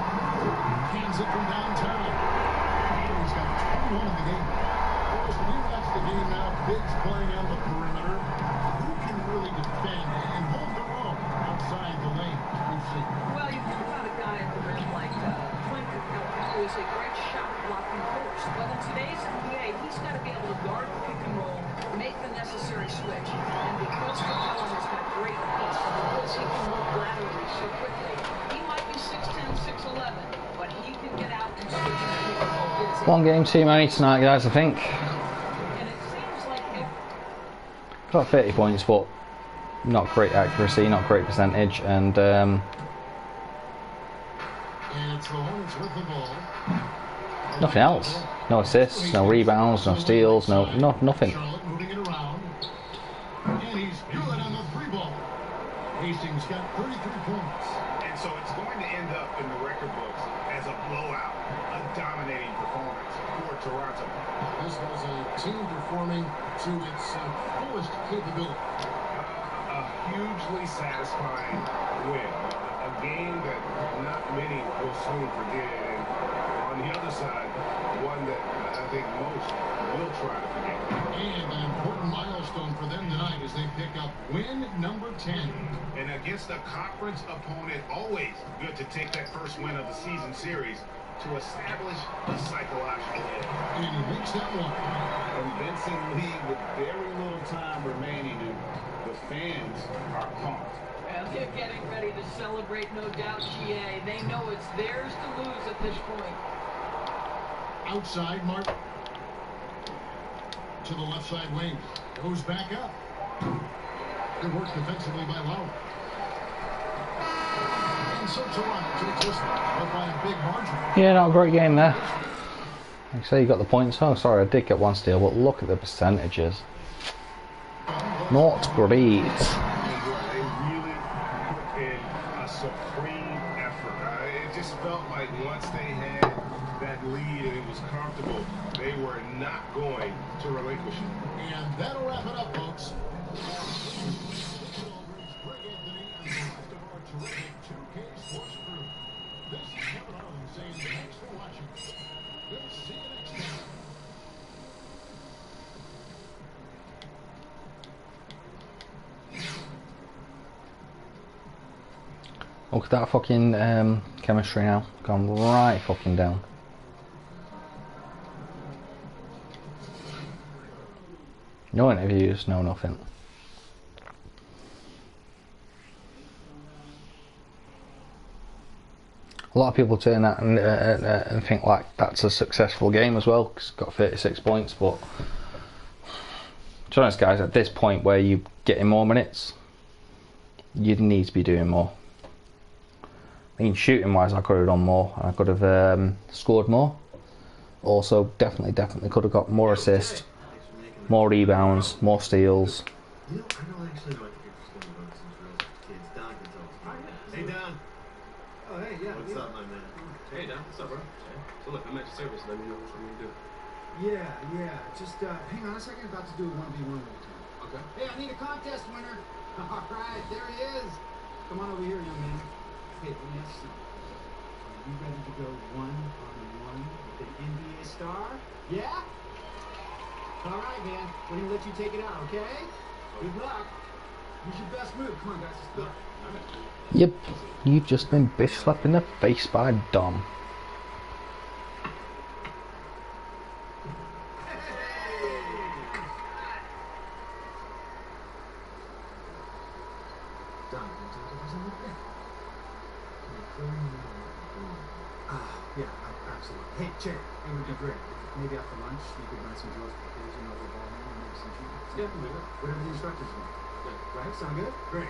Hands it from downtown. He's got 21 in the game. Boys, when you watch the game now, Biggs playing on the perimeter. Who can really defend and hold their own outside the lane? We've seen. Well, you think about a guy at the rim like Clint Capella, who is a great shot blocking force. Well, in today's NBA, he's got to be able to guard the pick and roll, make the necessary switch. And because Capella has got great feet, because he can move laterally so quickly, he might be 6'10", 6'11", but he can get out and switch and pick and roll. One game too many tonight, guys, I think. And it seems like Got 30 points, but not great accuracy, not great percentage, and it's the Hornets with the ball. nothing else. No assists, no rebounds, no steals, nothing. Charlotte moving it around. And he's good on the 3 ball. Hastings got 33 points. And so it's going to end up in the record books as a blowout, a dominating performance for Toronto. This was a team performing to its fullest capability. A hugely satisfying win. A game that not many will soon forget. And on the other side, one that I think most will try to forget. And an important milestone for them tonight as they pick up win number 10. And against a conference opponent, always good to take that first win of the season series to establish a psychological edge. And he makes that one. Convincing lead with very little time remaining, and the fans are pumped. Well, they're getting ready to celebrate, no doubt, GA. They know it's theirs to lose at this point. Outside, Martin. To the left side wing. Goes back up. Good work defensively by Lowry. And so Toronto takes this one by a big margin. Yeah, not a great game there. Like I say, you got the points. Oh, sorry, I did get one steal, but look at the percentages. Not great. They really put in a supreme effort. It just felt like once they had that lead and it was comfortable, they were not going to relinquish it. And that'll wrap it up, folks. Look at that fucking chemistry now. Gone right fucking down. No interviews, no nothing. A lot of people turn that and think like that's a successful game as well, because it's got 36 points, but to be honest guys, at this point where you're getting more minutes, you'd need to be doing more. I mean, shooting wise, I could have done more. I could have scored more. Also, definitely could have got more assists, more rebounds, more steals. You know, I don't actually know what the future's going to be since we're all kids. Don can tell us. Hey, Don. Oh, hey, yeah. What's up, my man? Hey, Don. What's up, bro? So look, I'm at your service. Let me know what you want me to do. Yeah. Just hang on a second. About to do a 1v1 with you. Okay. Hey, I need a contest winner. All right, there he is. Come on over here, young man. Hey, let me ask you something. Are you ready to go one-on-one with an NBA star? Yeah? All right, man. We're going to let you take it out, okay? Good luck. Use your best move. Come on, guys. Let's go. Yep, you've just been bitch slapped in the face by Dom. Yeah, absolutely. Hey, Chair, it would be great. Maybe after lunch, you could run some drills for the kids, you know, the ball and maybe some shooting. Yeah, we do it. Whatever the instructors want. Yeah. Right? Sound good? Great.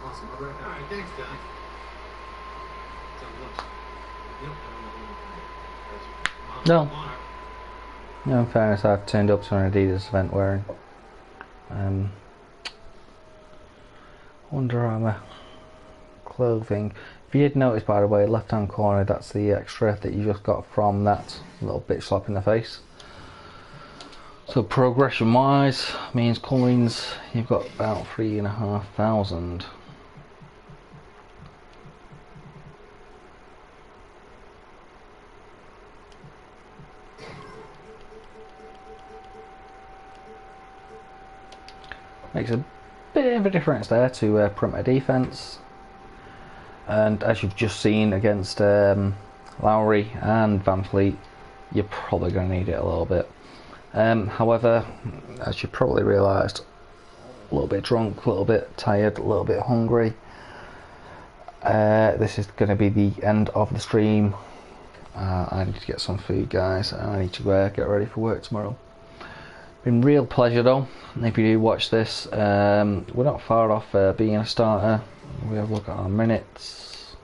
Awesome. I'll be right back. All right, thanks, Don. Sounds lunch. No, in fairness, I've turned up to an Adidas event wearing Under Armour clothing. If you did notice, by the way, left hand corner, that's the extra that you just got from that little bitch slap in the face. So progression wise means coins, you've got about 3,500. Makes a bit of a difference there to perimeter defense, and as you've just seen against Lowry and Van Fleet, you're probably going to need it a little bit. However, as you probably realised, a little bit drunk, a little bit tired, a little bit hungry. This is going to be the end of the stream. I need to get some food, guys. I need to get ready for work tomorrow. Been real pleasure though. If you do watch this, we're not far off being a starter. We have a look at our minutes.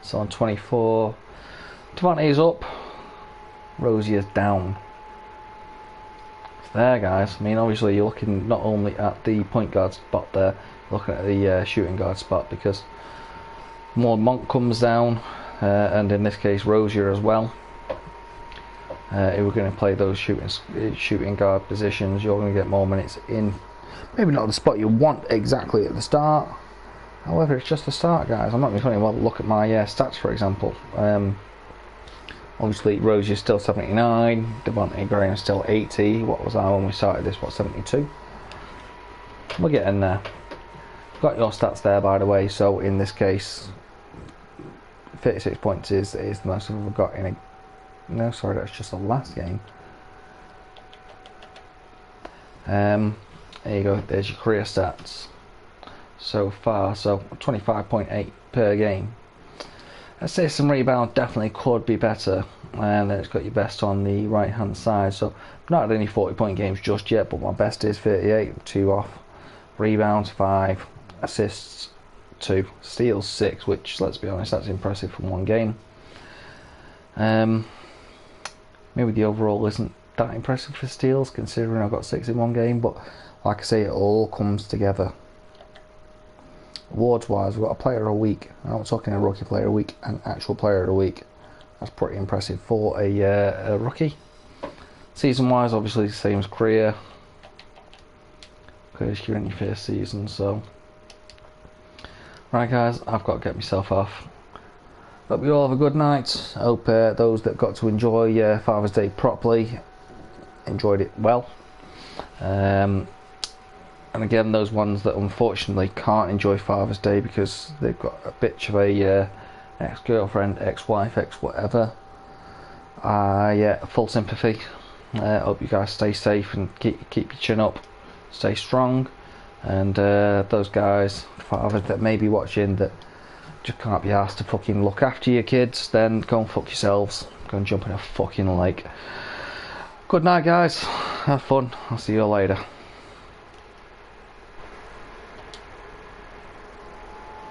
So on 24, Devontae is up, Rozier's down. It's there, guys. I mean, obviously you're looking not only at the point guard spot there, looking at the shooting guard spot, because more Monk comes down, and in this case Rozier as well. If we're going to play those shooting guard positions, you're going to get more minutes in. Maybe not the spot you want exactly at the start. However, it's just the start, guys. I'm not going to well look at my stats, for example. Obviously, Rozier's still 79. Devontae Graham's still 80. What was I when we started this? What, 72? We're getting there. Got your stats there, by the way. So in this case, 36 points is the most I've ever got in a. No, sorry, that's just the last game. There you go, there's your career stats so far. So 25.8 per game. I'd say some rebound definitely could be better, and then it's got your best on the right hand side. So not had any 40-point games just yet, but my best is 38, 2 off, rebounds 5, assists 2, steals 6, which, let's be honest, that's impressive from one game. Maybe the overall isn't that impressive for steals, considering I've got 6 in one game, but like I say, it all comes together. Awards wise, we've got a player of the week. I'm not talking a rookie player of the week, an actual player of the week. That's pretty impressive for a rookie. Season wise, obviously the same as career, because you're in your first season. So right, guys, I've got to get myself off. Hope you all have a good night. I hope those that got to enjoy Father's Day properly enjoyed it well. And again, those ones that unfortunately can't enjoy Father's Day because they've got a bitch of a ex-girlfriend, ex-wife, ex-whatever. Yeah, full sympathy. Hope you guys stay safe and keep your chin up. Stay strong. And those guys, fathers that may be watching that just can't be asked to fucking look after your kids, then go and fuck yourselves. Go and jump in a fucking lake. Good night, guys. Have fun. I'll see you all later.